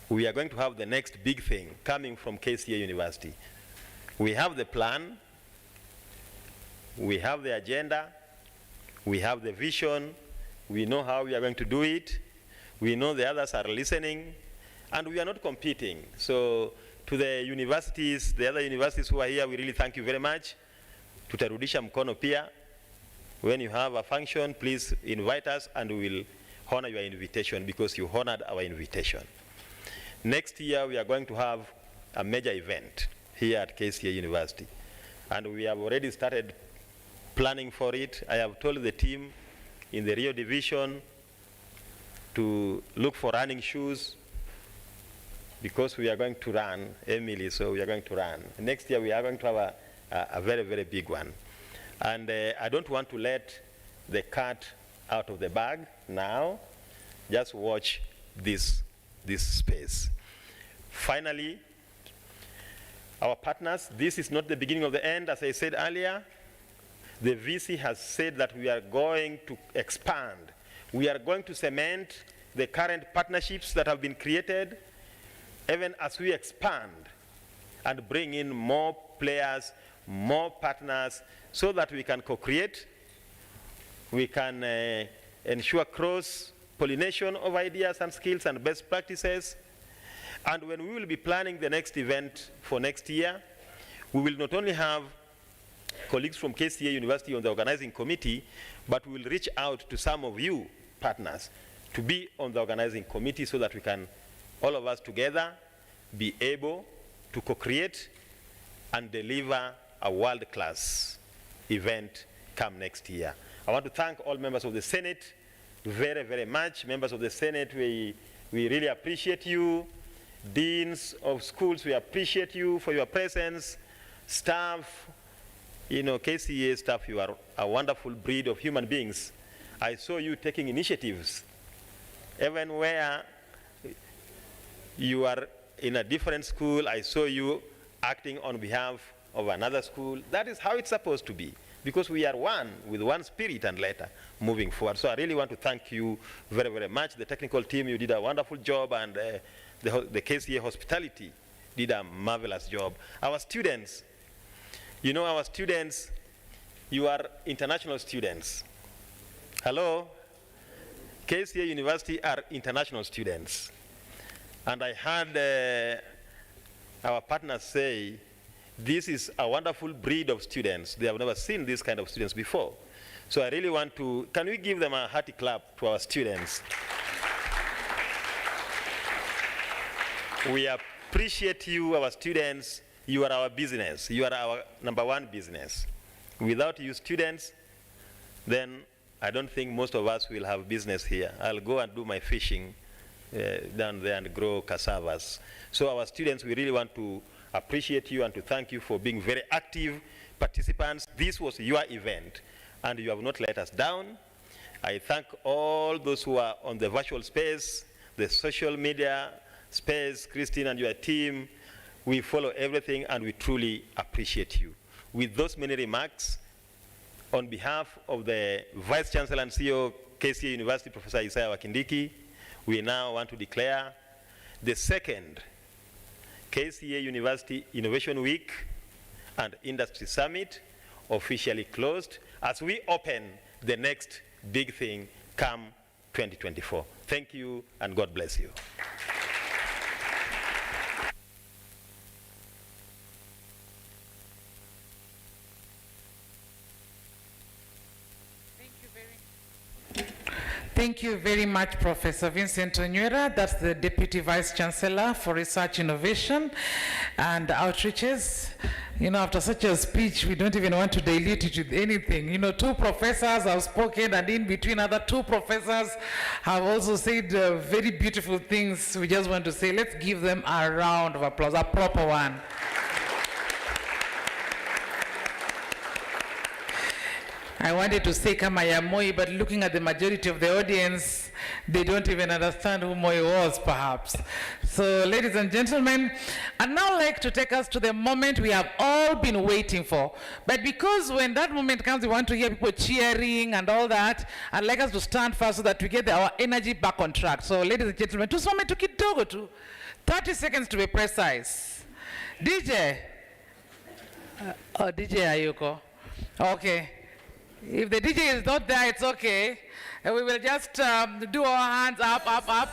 We are going to have the next big thing coming from KCA University. We have the plan, we have the agenda, we have the vision, we know how we are going to do it, we know the others are listening, and we are not competing. So to the universities, the other universities who are here, we really thank you very much. Tutarudisha mkono pia. When you have a function, please invite us and we will honor your invitation because you honored our invitation. Next year, we are going to have a major event here at KCA University. And we have already started planning for it. I have told the team in the Rio division to look for running shoes because we are going to run, Emily, so we are going to run. Next year, we are going to have a very, very big one. And I don't want to let the cat out of the bag now. Just watch this space. Finally, our partners, this is not the beginning of the end. As I said earlier, the VC has said that we are going to expand. We are going to cement the current partnerships that have been created, even as we expand and bring in more players, more partners, so that we can co-create, we can ensure cross-pollination of ideas and skills and best practices. And when we will be planning the next event for next year, we will not only have colleagues from KCA University on the organizing committee, but we will reach out to some of you partners to be on the organizing committee so that we can, all of us together, be able to co-create and deliver a world-class event come next year. I want to thank all members of the Senate very, very much. Members of the Senate, we really appreciate you. Deans of schools, we appreciate you for your presence. Staff, KCA staff, you are a wonderful breed of human beings. I saw you taking initiatives. Even where you are in a different school, I saw you acting on behalf of another school. That is how it's supposed to be, because we are one, with one spirit and letter moving forward. So I really want to thank you very, very much. The technical team, you did a wonderful job, and the KCA hospitality did a marvelous job. Our students, you are international students. Hello? KCA University are international students. And I heard our partners say, this is a wonderful breed of students. They have never seen this kind of students before. So I really want to, can we give them a hearty clap to our students? We appreciate you, our students. You are our business. You are our number one business. Without you students, then I don't think most of us will have business here. I'll go and do my fishing down there and grow cassavas. So our students, we really want to appreciate you and to thank you for being very active participants. This was your event, and you have not let us down. I thank all those who are on the virtual space, the social media space, Christine and your team. We follow everything, and we truly appreciate you. With those many remarks, on behalf of the Vice Chancellor and CEO, KCA University, Professor Isaiah Wakindiki, we now want to declare the second KCA University Innovation Week and Industry Summit officially closed as we open the next big thing come 2024. Thank you, and God bless you. Thank you very much, Professor Vincent Onywera. That's the Deputy Vice Chancellor for Research, Innovation, and Outreaches. After such a speech, we don't even want to dilute it with anything. Two professors have spoken, and in between, other two professors have also said very beautiful things. We just want to say, let's give them a round of applause, a proper one. I wanted to say kama ya Moi, but looking at the majority of the audience, they don't even understand who Moi was, perhaps. So, ladies and gentlemen, I'd now like to take us to the moment we have all been waiting for. But because when that moment comes, we want to hear people cheering and all that, I'd like us to stand first so that we get our energy back on track. So, ladies and gentlemen, tusome tu kidogo tu, 30 seconds to be precise. DJ? DJ Ayuko. Okay. If the DJ is not there, it's okay. And we will just do our hands up, up, up.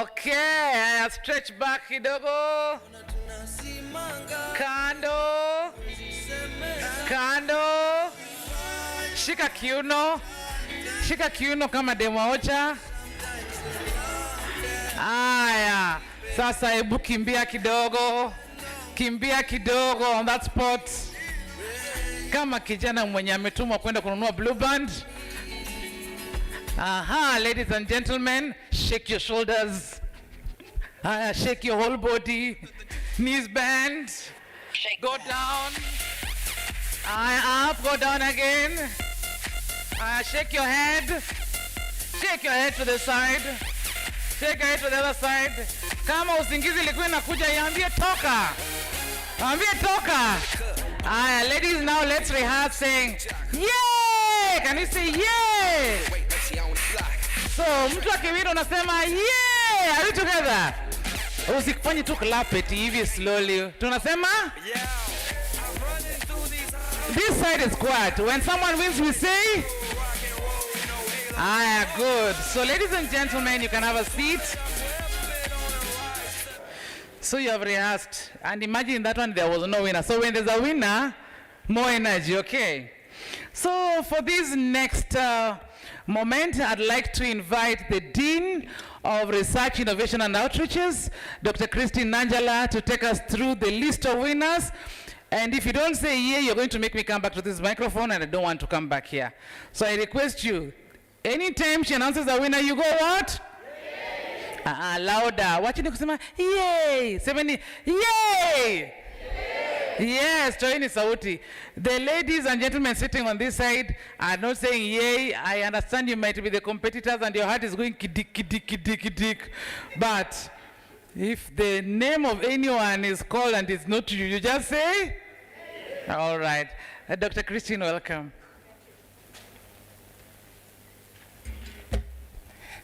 Okay, stretch back kidogo. Kando. Kando. Shika kiuno. Shika kiuno kama demo ocha. Aya. Sasa hebu kimbia kidogo. Kimbia kidogo on that spot. Kama kijana mwenye ametumwa kwenda kununua blue band. Aha, ladies and gentlemen, shake your shoulders. Shake your whole body. Knees bend. Go down. Up, go down again. Shake your head. Shake your head to the side. Shake your head to the other side. Kama usingizi ilikuwa inakuja, iambie toka. Iambie toka. Ladies, now let's rehearse saying, yay! Can you say yay? So, mtu akiwina unasema, yay! Are we together? Usifanye tu clap it hivi slowly. Tunasema? This side is quiet. When someone wins, we say? Good. So, ladies and gentlemen, you can have a seat. So you have rehearsed, and imagine that one there was no winner. So when there's a winner, more energy, okay? So for this next moment, I'd like to invite the Dean of Research, Innovation and Outreaches, Dr. Christine Nanjala, to take us through the list of winners. And if you don't say yeah, you're going to make me come back to this microphone, and I don't want to come back here. So I request you, anytime she announces the winner, you go what? Louder. Wachini kusema, yay! Semeni, yay! Yes, toini sauti. The ladies and gentlemen sitting on this side are not saying yay. I understand you might be the competitors and your heart is going kidik, kidik, kidik, kidik. But if the name of anyone is called and it's not you, you just say? All right. Dr. Christine, welcome.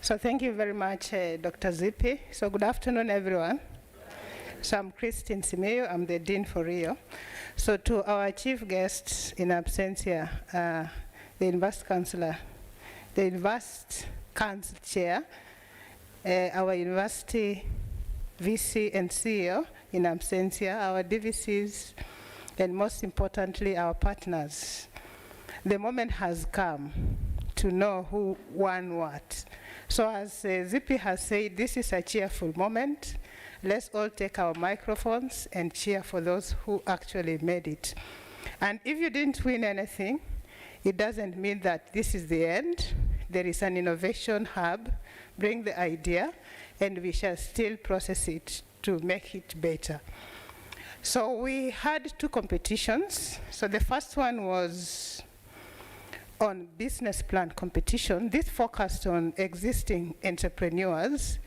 So thank you very much, Dr. Zippy. So good afternoon, everyone. So I'm Christine Simeyo, I'm the Dean for Rio. So to our chief guests in absentia, the University Councillor, the University Council Chair, our University VC and CEO in absentia, our DVCs, and most importantly, our partners. The moment has come to know who won what. So as Zippy has said, this is a cheerful moment. Let's all take our microphones and cheer for those who actually made it. And if you didn't win anything, it doesn't mean that this is the end. There is an innovation hub. Bring the idea, and we shall still process it to make it better. So we had 2 competitions. So the first one was on business plan competition. This focused on existing entrepreneurs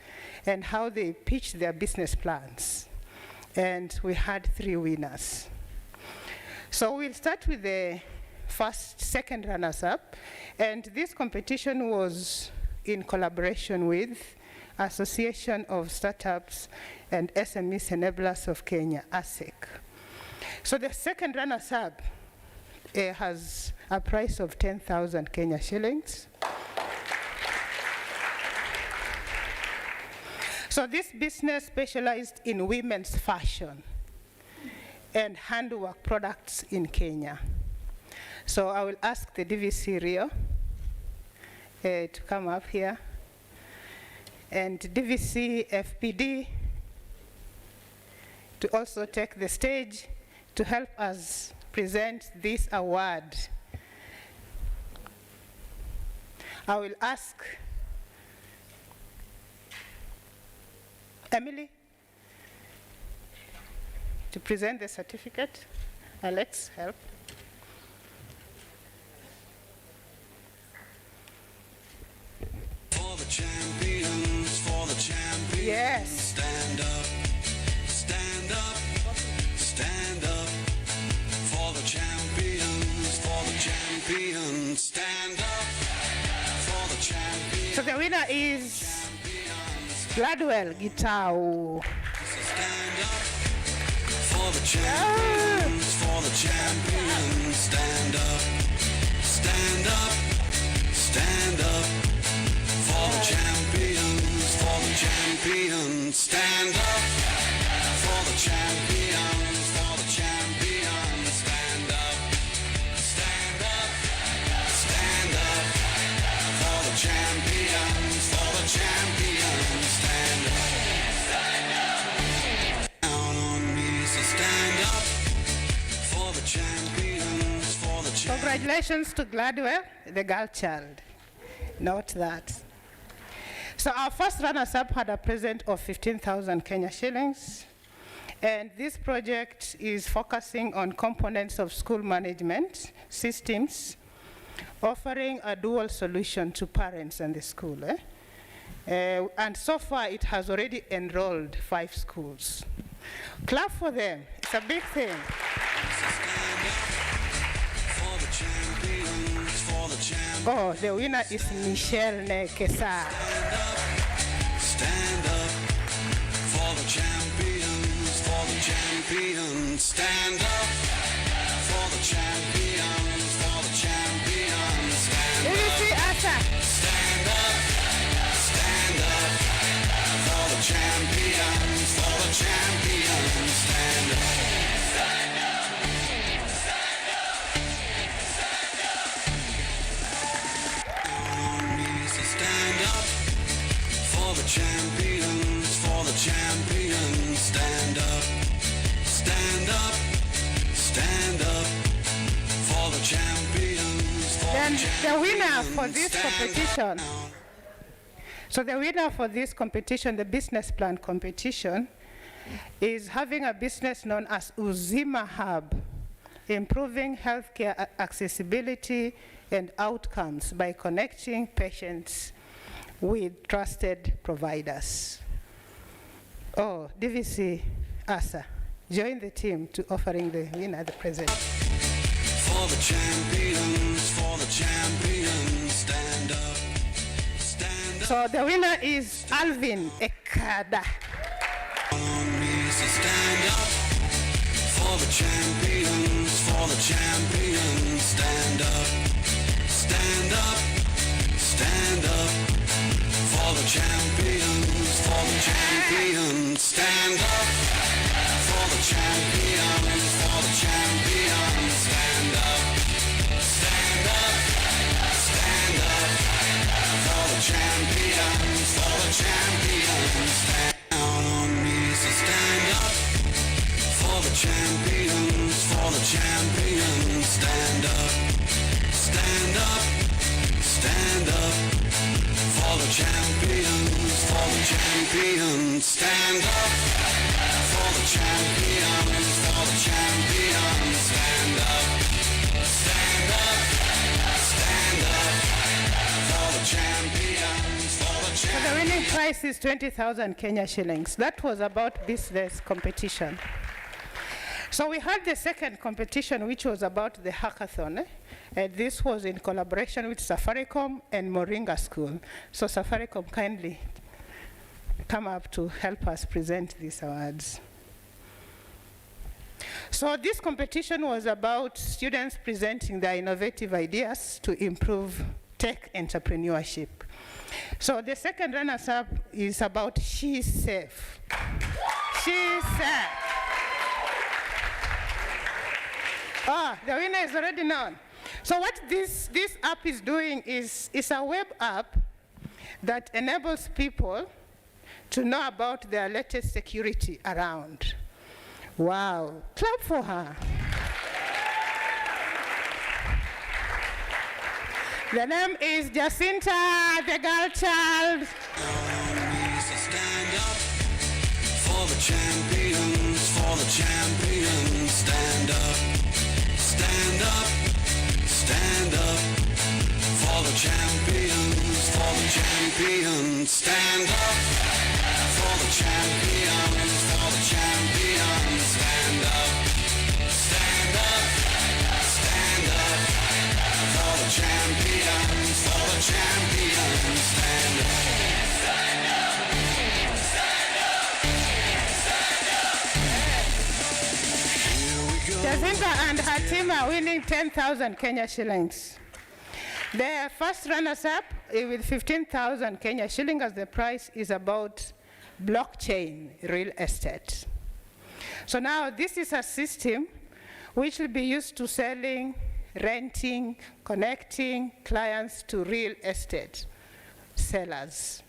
and how they pitch their business plans. And we had 3 winners. So we'll start with the second runners-up. And this competition was in collaboration with Association of Startups and SMEs Enablers of Kenya, ASEC. So the second runners-up has a price of 10,000 Kenya shillings. So this business specialized in women's fashion and handwork products in Kenya. So I will ask the DVC Rio to come up here, and DVC FPD to also take the stage to help us present this award. I will ask Emily to present the certificate. Alex, help. For the champions, yes. Stand up, stand up, stand up. For the champions, stand up. For the champions. So the winner is Gladwell Gitau. Stand up. For the champions, stand up, stand up, stand up. For the champions, stand up. For the champions, stand up, stand up, stand up. For the champions, stand up. Down on me, so stand up. For the champions, Congratulations to Gladwell, the girl child. Note that. So our first runners-up had a present of 15,000 Kenya shillings. And this project is focusing on components of school management systems, offering a dual solution to parents and the school. And so far, it has already enrolled 5 schools. Clap for them. It's a big thing. Oh, the winner is Michelle Nekesa. Stand up. For the champions, stand up. For the champions, stand up. Stand up, stand up. For the champions, stand up. Stand up, stand up. And the winner for this competition, so the winner for this competition, the business plan competition, is having a business known as Uzima Hub, improving healthcare accessibility and outcomes by connecting patients with trusted providers. Oh, DVC ASA, join the team to offering the winner the present. For the champions, stand up, stand up. So the winner is Alvin Ekada. So stand up for the champions, stand up, stand up, stand up for the champions, stand up for the champions, stand up, stand up, stand up for the champions, stand on me, so stand up for the champions, stand up, stand up, stand up for the champions, stand up for the champions, stand up, stand up, stand up for the champions, So the winning prize is 20,000 Kenya shillings. That was about business competition. So we had the second competition, which was about the hackathon. And this was in collaboration with Safaricom and Moringa School. So Safaricom kindly come up to help us present these awards. So this competition was about students presenting their innovative ideas to improve tech entrepreneurship. So the second runners-up is about She's Safe. She's Safe. Oh, the winner is already known. So what this app is doing is a web app that enables people to know about their latest security around. Wow, clap for her. The name is Jacinta, the girl child. stand up for the champions, stand up, stand up, stand up for the champions, stand up for the champions, stand up, stand up, stand up for the champions, stand up. Jacinta and her team are winning 10,000 Kenya shillings. The first runners-up with 15,000 Kenya shillings as the prize is about blockchain real estate. So now this is a system which will be used to selling, renting, connecting clients to real estate sellers.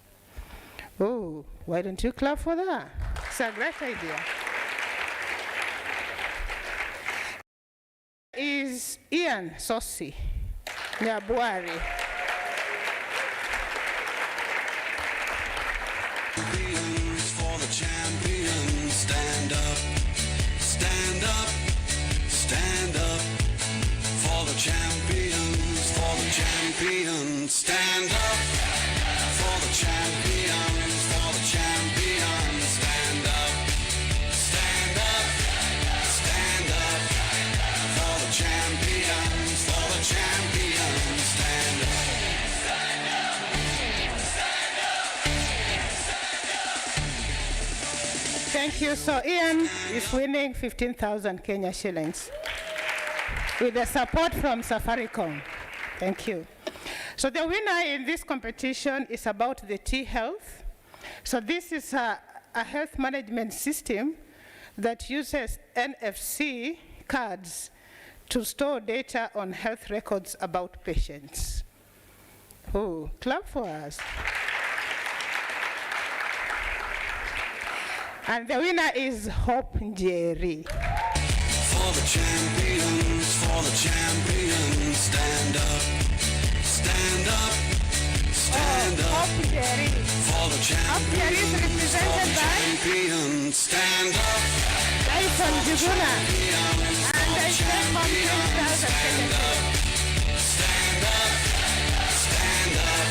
Oh, why don't you clap for that? It's a great idea. Is Ian Sosi Nyabwari. For the champions, stand up, stand up, stand up. For the champions, stand up. For the champions, stand up, stand up, stand up. For the champions, stand up. Thank you. So Ian is winning 15,000 Kenya shillings with the support from Safaricom. Thank you. So the winner in this competition is about the T-Health. So this is a health management system that uses NFC cards to store data on health records about patients. Oh, clap for us. And the winner is Hope Njeri. For the champions, stand up, Stand up, stand up for the champion, stand up. Tyson Juguna, and I say Stand up, stand up, stand up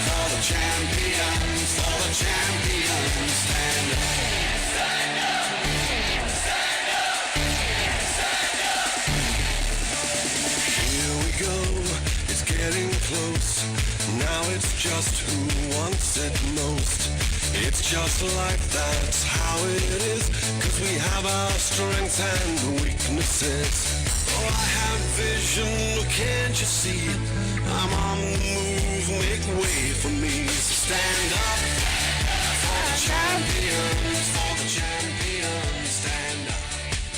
for the champions, stand up. Stand up, stand up, stand up. Here we go, it's getting close. Now it's just who wants it most. It's just like that's how it is, 'cause we have our strengths and weaknesses. Oh, I have vision, can't you see? I'm on the move, make way for me. So stand up for the champions, stand up.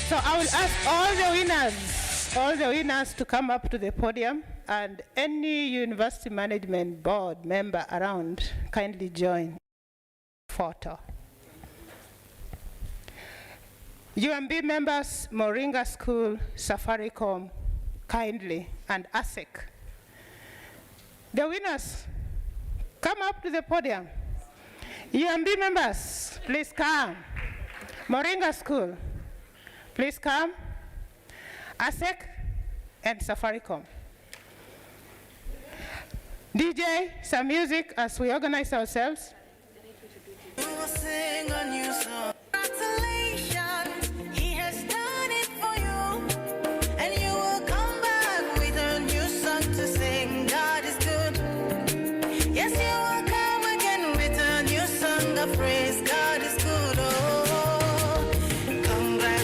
So I will ask all the winners to come up to the podium, and any university management board member around kindly join. Photo. UMB members, Moringa School, Safaricom, kindly, and ASEC. The winners, come up to the podium. UMB members, please come. Moringa School, please come. ASEC and Safaricom. DJ, some music as we organize ourselves. We will sing a new song. Congratulations, he has done it for you. And you will come back with a new song to sing. God is good. Yes, you will come again with a new song of praise. God is good. Oh, congratulations.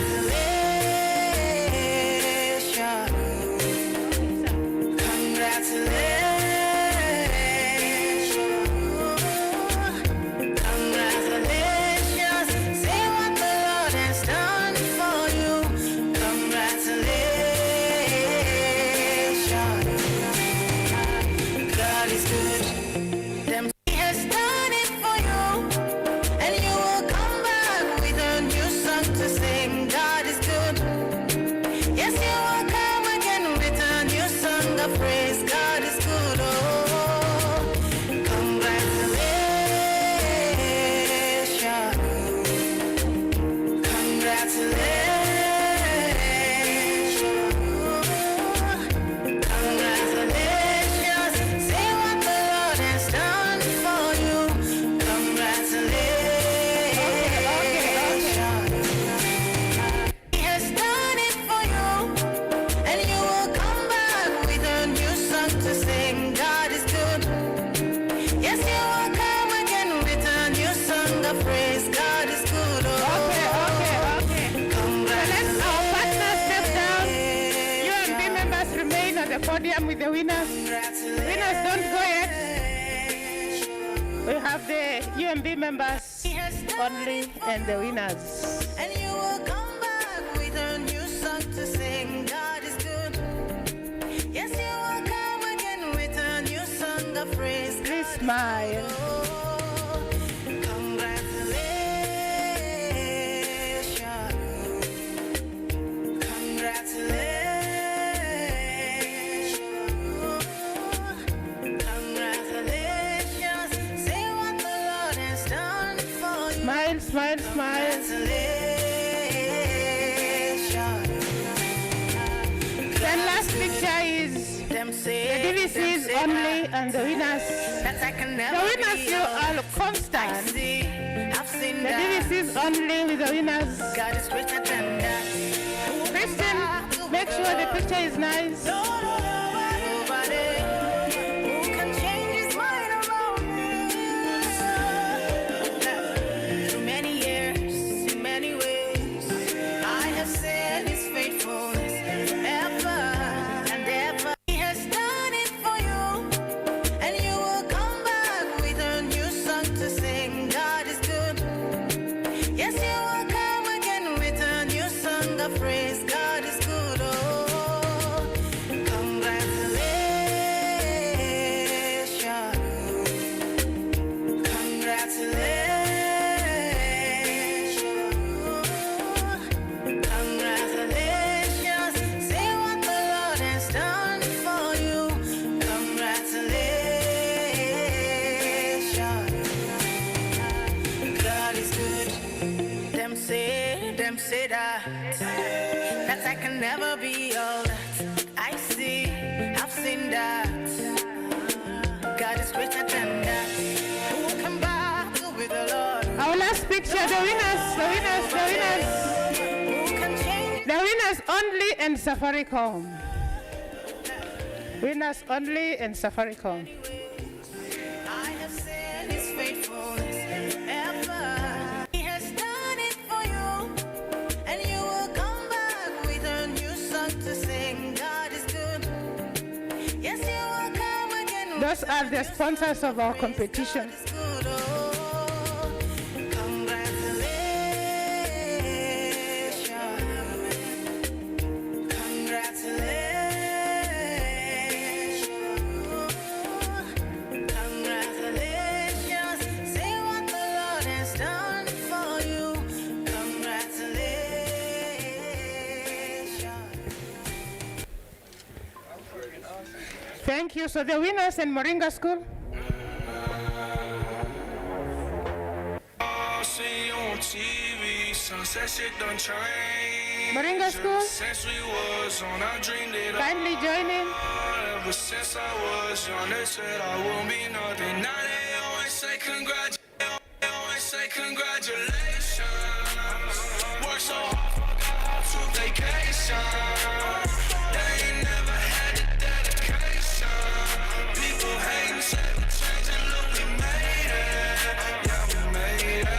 Congratulations. Podium with the winners. Winners don't go yet. We have the UMB members only and the winners. And you will come back with a new song to sing. God is good. Yes, you will come again with a new song of praise. Please smile. Smile, smile. Then last picture is the DVCs only and the winners. The winners, you are constant. The DVCs only with the winners. Christian, make sure the picture is nice. Congratulations, say what the Lord has done for you. Congratulations. say that I can never be all that I see. I've seen that God is greater than that. Who can battle with the Lord? Our last picture, the winners only and Safaricom. Winners only and Safaricom. I have seen His faithfulness ever. He has done it for you, and you will come back with a new song to sing. God is good. Yes, you will come again. Those are the sponsors of our competition. Thank you. So the winners in Moringa School. Moringa School. Kindly join in. Ever since I was young, they said I won't be nothing. Now they always say congratulations. Work so hard, forgot how to vacation. They ain't never had the dedication. People hating, say we changed and look, we made it. Yeah, we made it.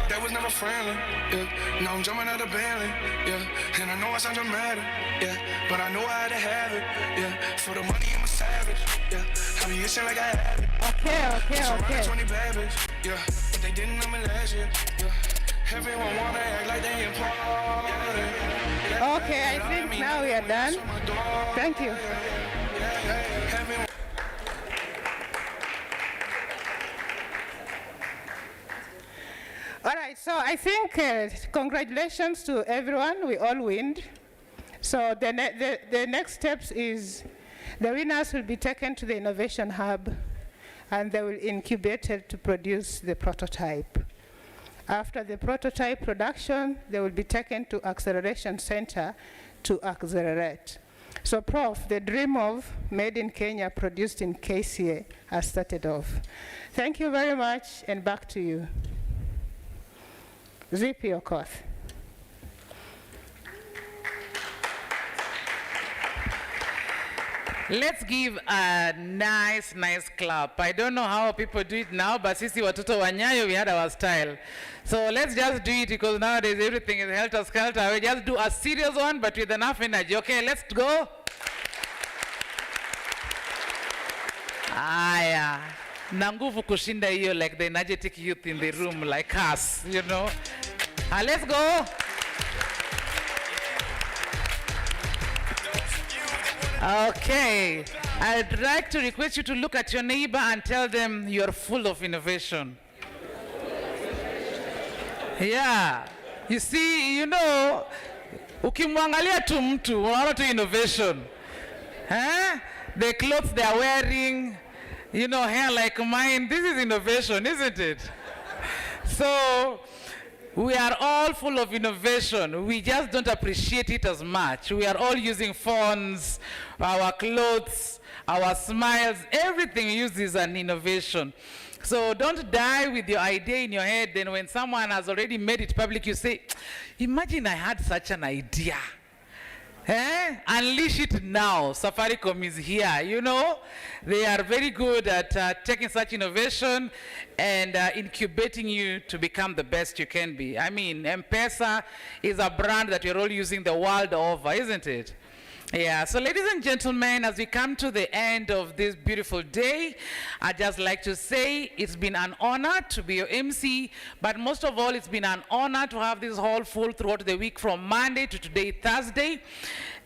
That was never friendly, yeah. Now I'm jumping out of Bentley, yeah. And I know I sound dramatic, yeah. But I know I had to have it, yeah. For the money, I'm a savage, yeah. I be itching like I have it. Okay. 20 bad bitch, yeah. But they didn't know me last year, yeah. Everyone wanna act like they important. Okay, I think now we are done. Thank you. All right, so I think congratulations to everyone. We all win. So the next steps is the winners will be taken to the Innovation Hub and they will incubate it to produce the prototype. After the prototype production, they will be taken to Acceleration Center to accelerate. So Prof, the dream of Made in Kenya, produced in KCA has started off. Thank you very much, and back to you. Zippy Okoth. Let's give a nice clap. I don't know how people do it now, but sisi watoto wa Nyayo, we had our style. So let's just do it because nowadays everything is helter-skelter. We just do a serious one, but with enough energy. Okay, let's go. Aya. Na nguvu kushinda hiyo, like the energetic youth in the room, like us, you know. Let's go. Okay, I'd like to request you to look at your neighbor and tell them you're full of innovation. Yeah, you see, you know, ukimwangalia tu mtu, unaona tu innovation. The clothes they are wearing, you know, hair like mine, this is innovation, isn't it? So, we are all full of innovation. We just don't appreciate it as much. We are all using phones, our clothes, our smiles, everything uses an innovation. So don't die with your idea in your head. Then when someone has already made it public, you say, imagine I had such an idea. Unleash it now. Safaricom is here, you know. They are very good at taking such innovation and incubating you to become the best you can be. I mean, M-Pesa is a brand that we're all using the world over, isn't it? Yeah, so ladies and gentlemen, as we come to the end of this beautiful day, I'd just like to say it's been an honor to be your MC, but most of all, it's been an honor to have this hall full throughout the week from Monday to today, Thursday.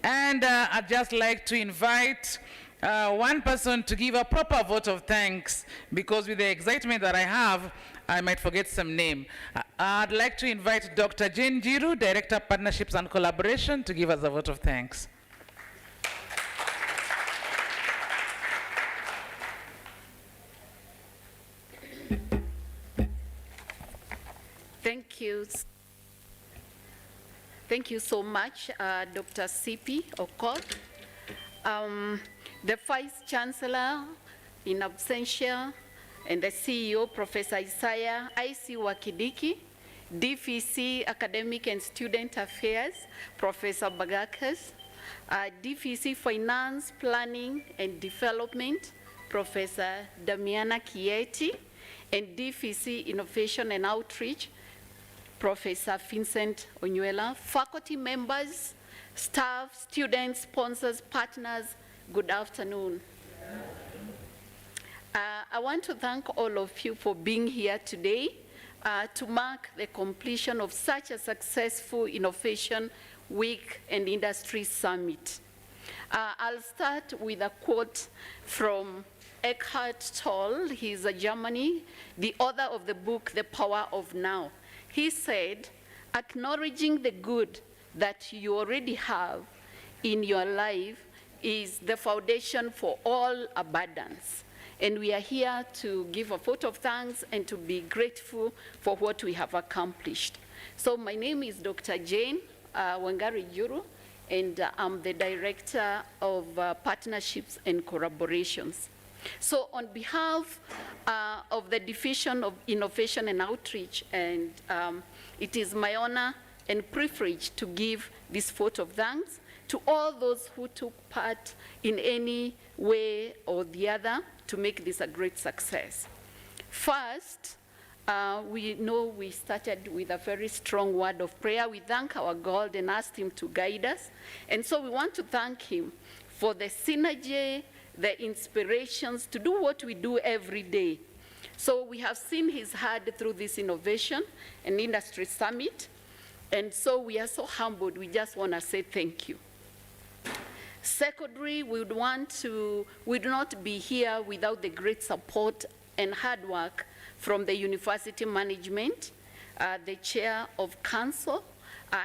And I'd just like to invite one person to give a proper vote of thanks, because with the excitement that I have, I might forget some name. I'd like to invite Dr. Jane Jiru, Director of Partnerships and Collaboration, to give us a vote of thanks. Thank you. Thank you so much, Dr. CP Okoth. The Vice Chancellor in absentia, and the CEO, Professor Isaiah I.C. Wakidiki, DVC Academic and Student Affairs, Professor Bagakas, DVC Finance, Planning and Development, Professor Damiana Kieti, and DVC Innovation and Outreach, Professor Vincent Onyuela, faculty members, staff, students, sponsors, partners, good afternoon. I want to thank all of you for being here today to mark the completion of such a successful Innovation Week and Industry Summit. I'll start with a quote from Eckhart Tolle. He's a Germany, the author of the book, The Power of Now. He said, acknowledging the good that you already have in your life is the foundation for all abundance. And we are here to give a vote of thanks and to be grateful for what we have accomplished. So my name is Dr. Jane Wangari Juru, and I'm the Director of Partnerships and Collaborations. So on behalf of the Division of Innovation and Outreach, and it is my honor and privilege to give this vote of thanks to all those who took part in any way or the other to make this a great success. First, we know we started with a very strong word of prayer. We thank our God and asked him to guide us. And so we want to thank him for the synergy, the inspirations to do what we do every day. So we have seen his hand through this Innovation and Industry Summit. And so we are so humbled. We just want to say thank you. Secondly, we would not be here without the great support and hard work from the university management, the chair of council.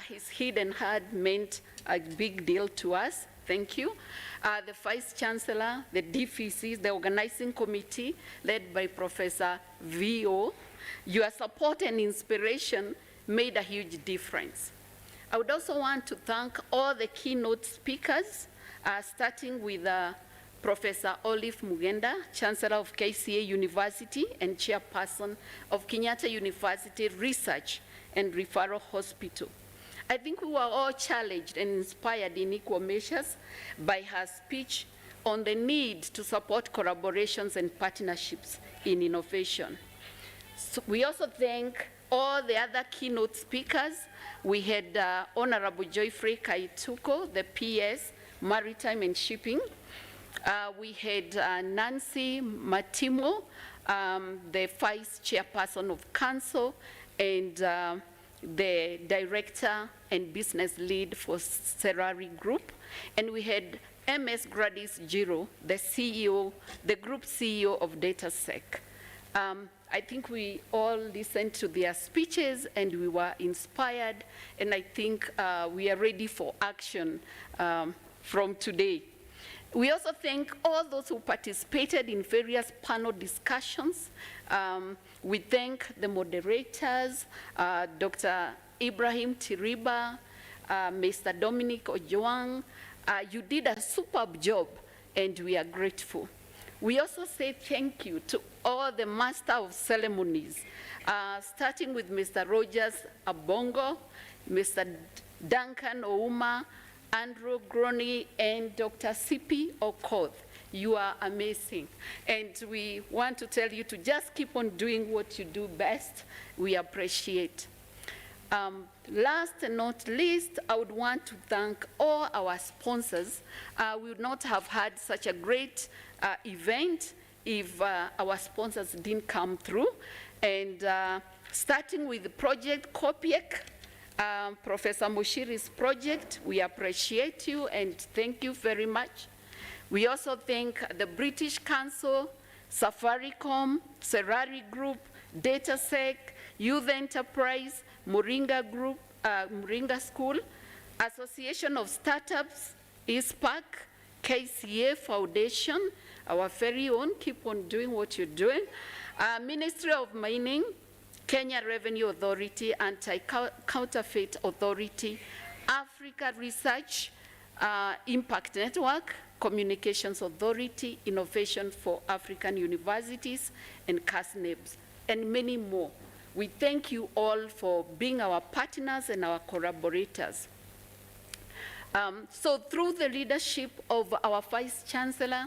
His hidden hand meant a big deal to us. Thank you. The Vice Chancellor, the DVCs, the organizing committee led by Professor V.O. Your support and inspiration made a huge difference. I would also want to thank all the keynote speakers, starting with Professor Olive Mugenda, Chancellor of KCA University and Chairperson of Kenyatta University Research and Referral Hospital. I think we were all challenged and inspired in equal measures by her speech on the need to support collaborations and partnerships in innovation. So we also thank all the other keynote speakers. We had Honorable Joyfrey Kaituko, the PS, Maritime and Shipping. We had Nancy Matimo, the Vice Chairperson of Council, and the Director and Business Lead for Serari Group. And we had MS Gladys Giro, the CEO, the Group CEO of DataSec. I think we all listened to their speeches and we were inspired, and I think we are ready for action from today. We also thank all those who participated in various panel discussions. We thank the moderators, Dr. Ibrahim Tiriba, Mr. Dominic Ojoang. You did a superb job, and we are grateful. We also say thank you to all the master of ceremonies, starting with Mr. Rogers Abongo, Mr. Duncan Ouma, Andrew Groney, and Dr. CP Okoth. You are amazing. And we want to tell you to just keep on doing what you do best. We appreciate. Last and not least, I would want to thank all our sponsors. We would not have had such a great event if our sponsors didn't come through. And starting with Project Kopiek, Professor Mushiri's project, we appreciate you and thank you very much. We also thank the British Council, Safaricom, Serari Group, DataSec, Youth Enterprise, Moringa Group, Moringa School, Association of Startups, ISPAC, KCA Foundation, our very own, keep on doing what you're doing, Ministry of Mining, Kenya Revenue Authority, Anti-Counterfeit Authority, Africa Research Impact Network, Communications Authority, Innovation for African Universities, and CASNEBS, and many more. We thank you all for being our partners and our collaborators. So through the leadership of our Vice Chancellor,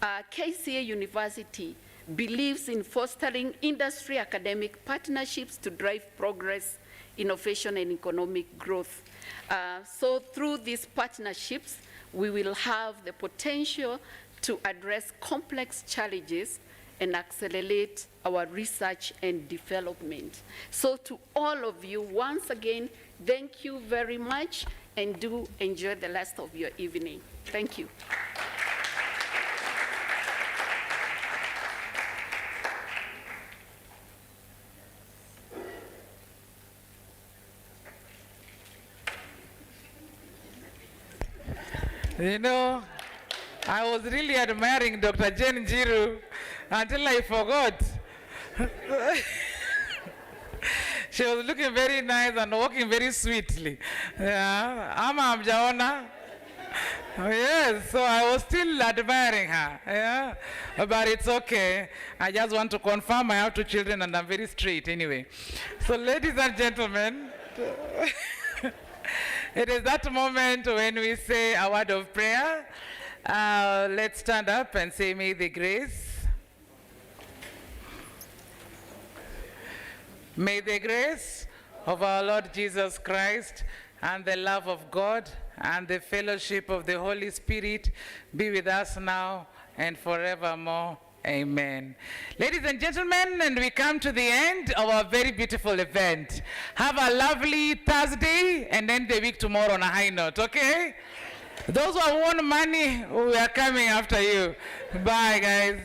KCA University believes in fostering industry academic partnerships to drive progress, innovation, and economic growth. So through these partnerships, we will have the potential to address complex challenges and accelerate our research and development. So to all of you, once again, thank you very much, and do enjoy the rest of your evening. Thank you. You know, I was really admiring Dr. Jane Jiru until I forgot. She was looking very nice and walking very sweetly. Yeah, Ama Amjaona. Yes, so I was still admiring her. Yeah, but it's okay. I just want to confirm I have 2 children and I'm very straight anyway. So ladies and gentlemen, it is that moment when we say a word of prayer. Let's stand up and say, may the grace. May the grace of our Lord Jesus Christ and the love of God and the fellowship of the Holy Spirit be with us now and forevermore. Amen. Ladies and gentlemen, and we come to the end of our very beautiful event. Have a lovely Thursday and end the week tomorrow on a high note, okay? Those who have won money, we are coming after you. Bye, guys.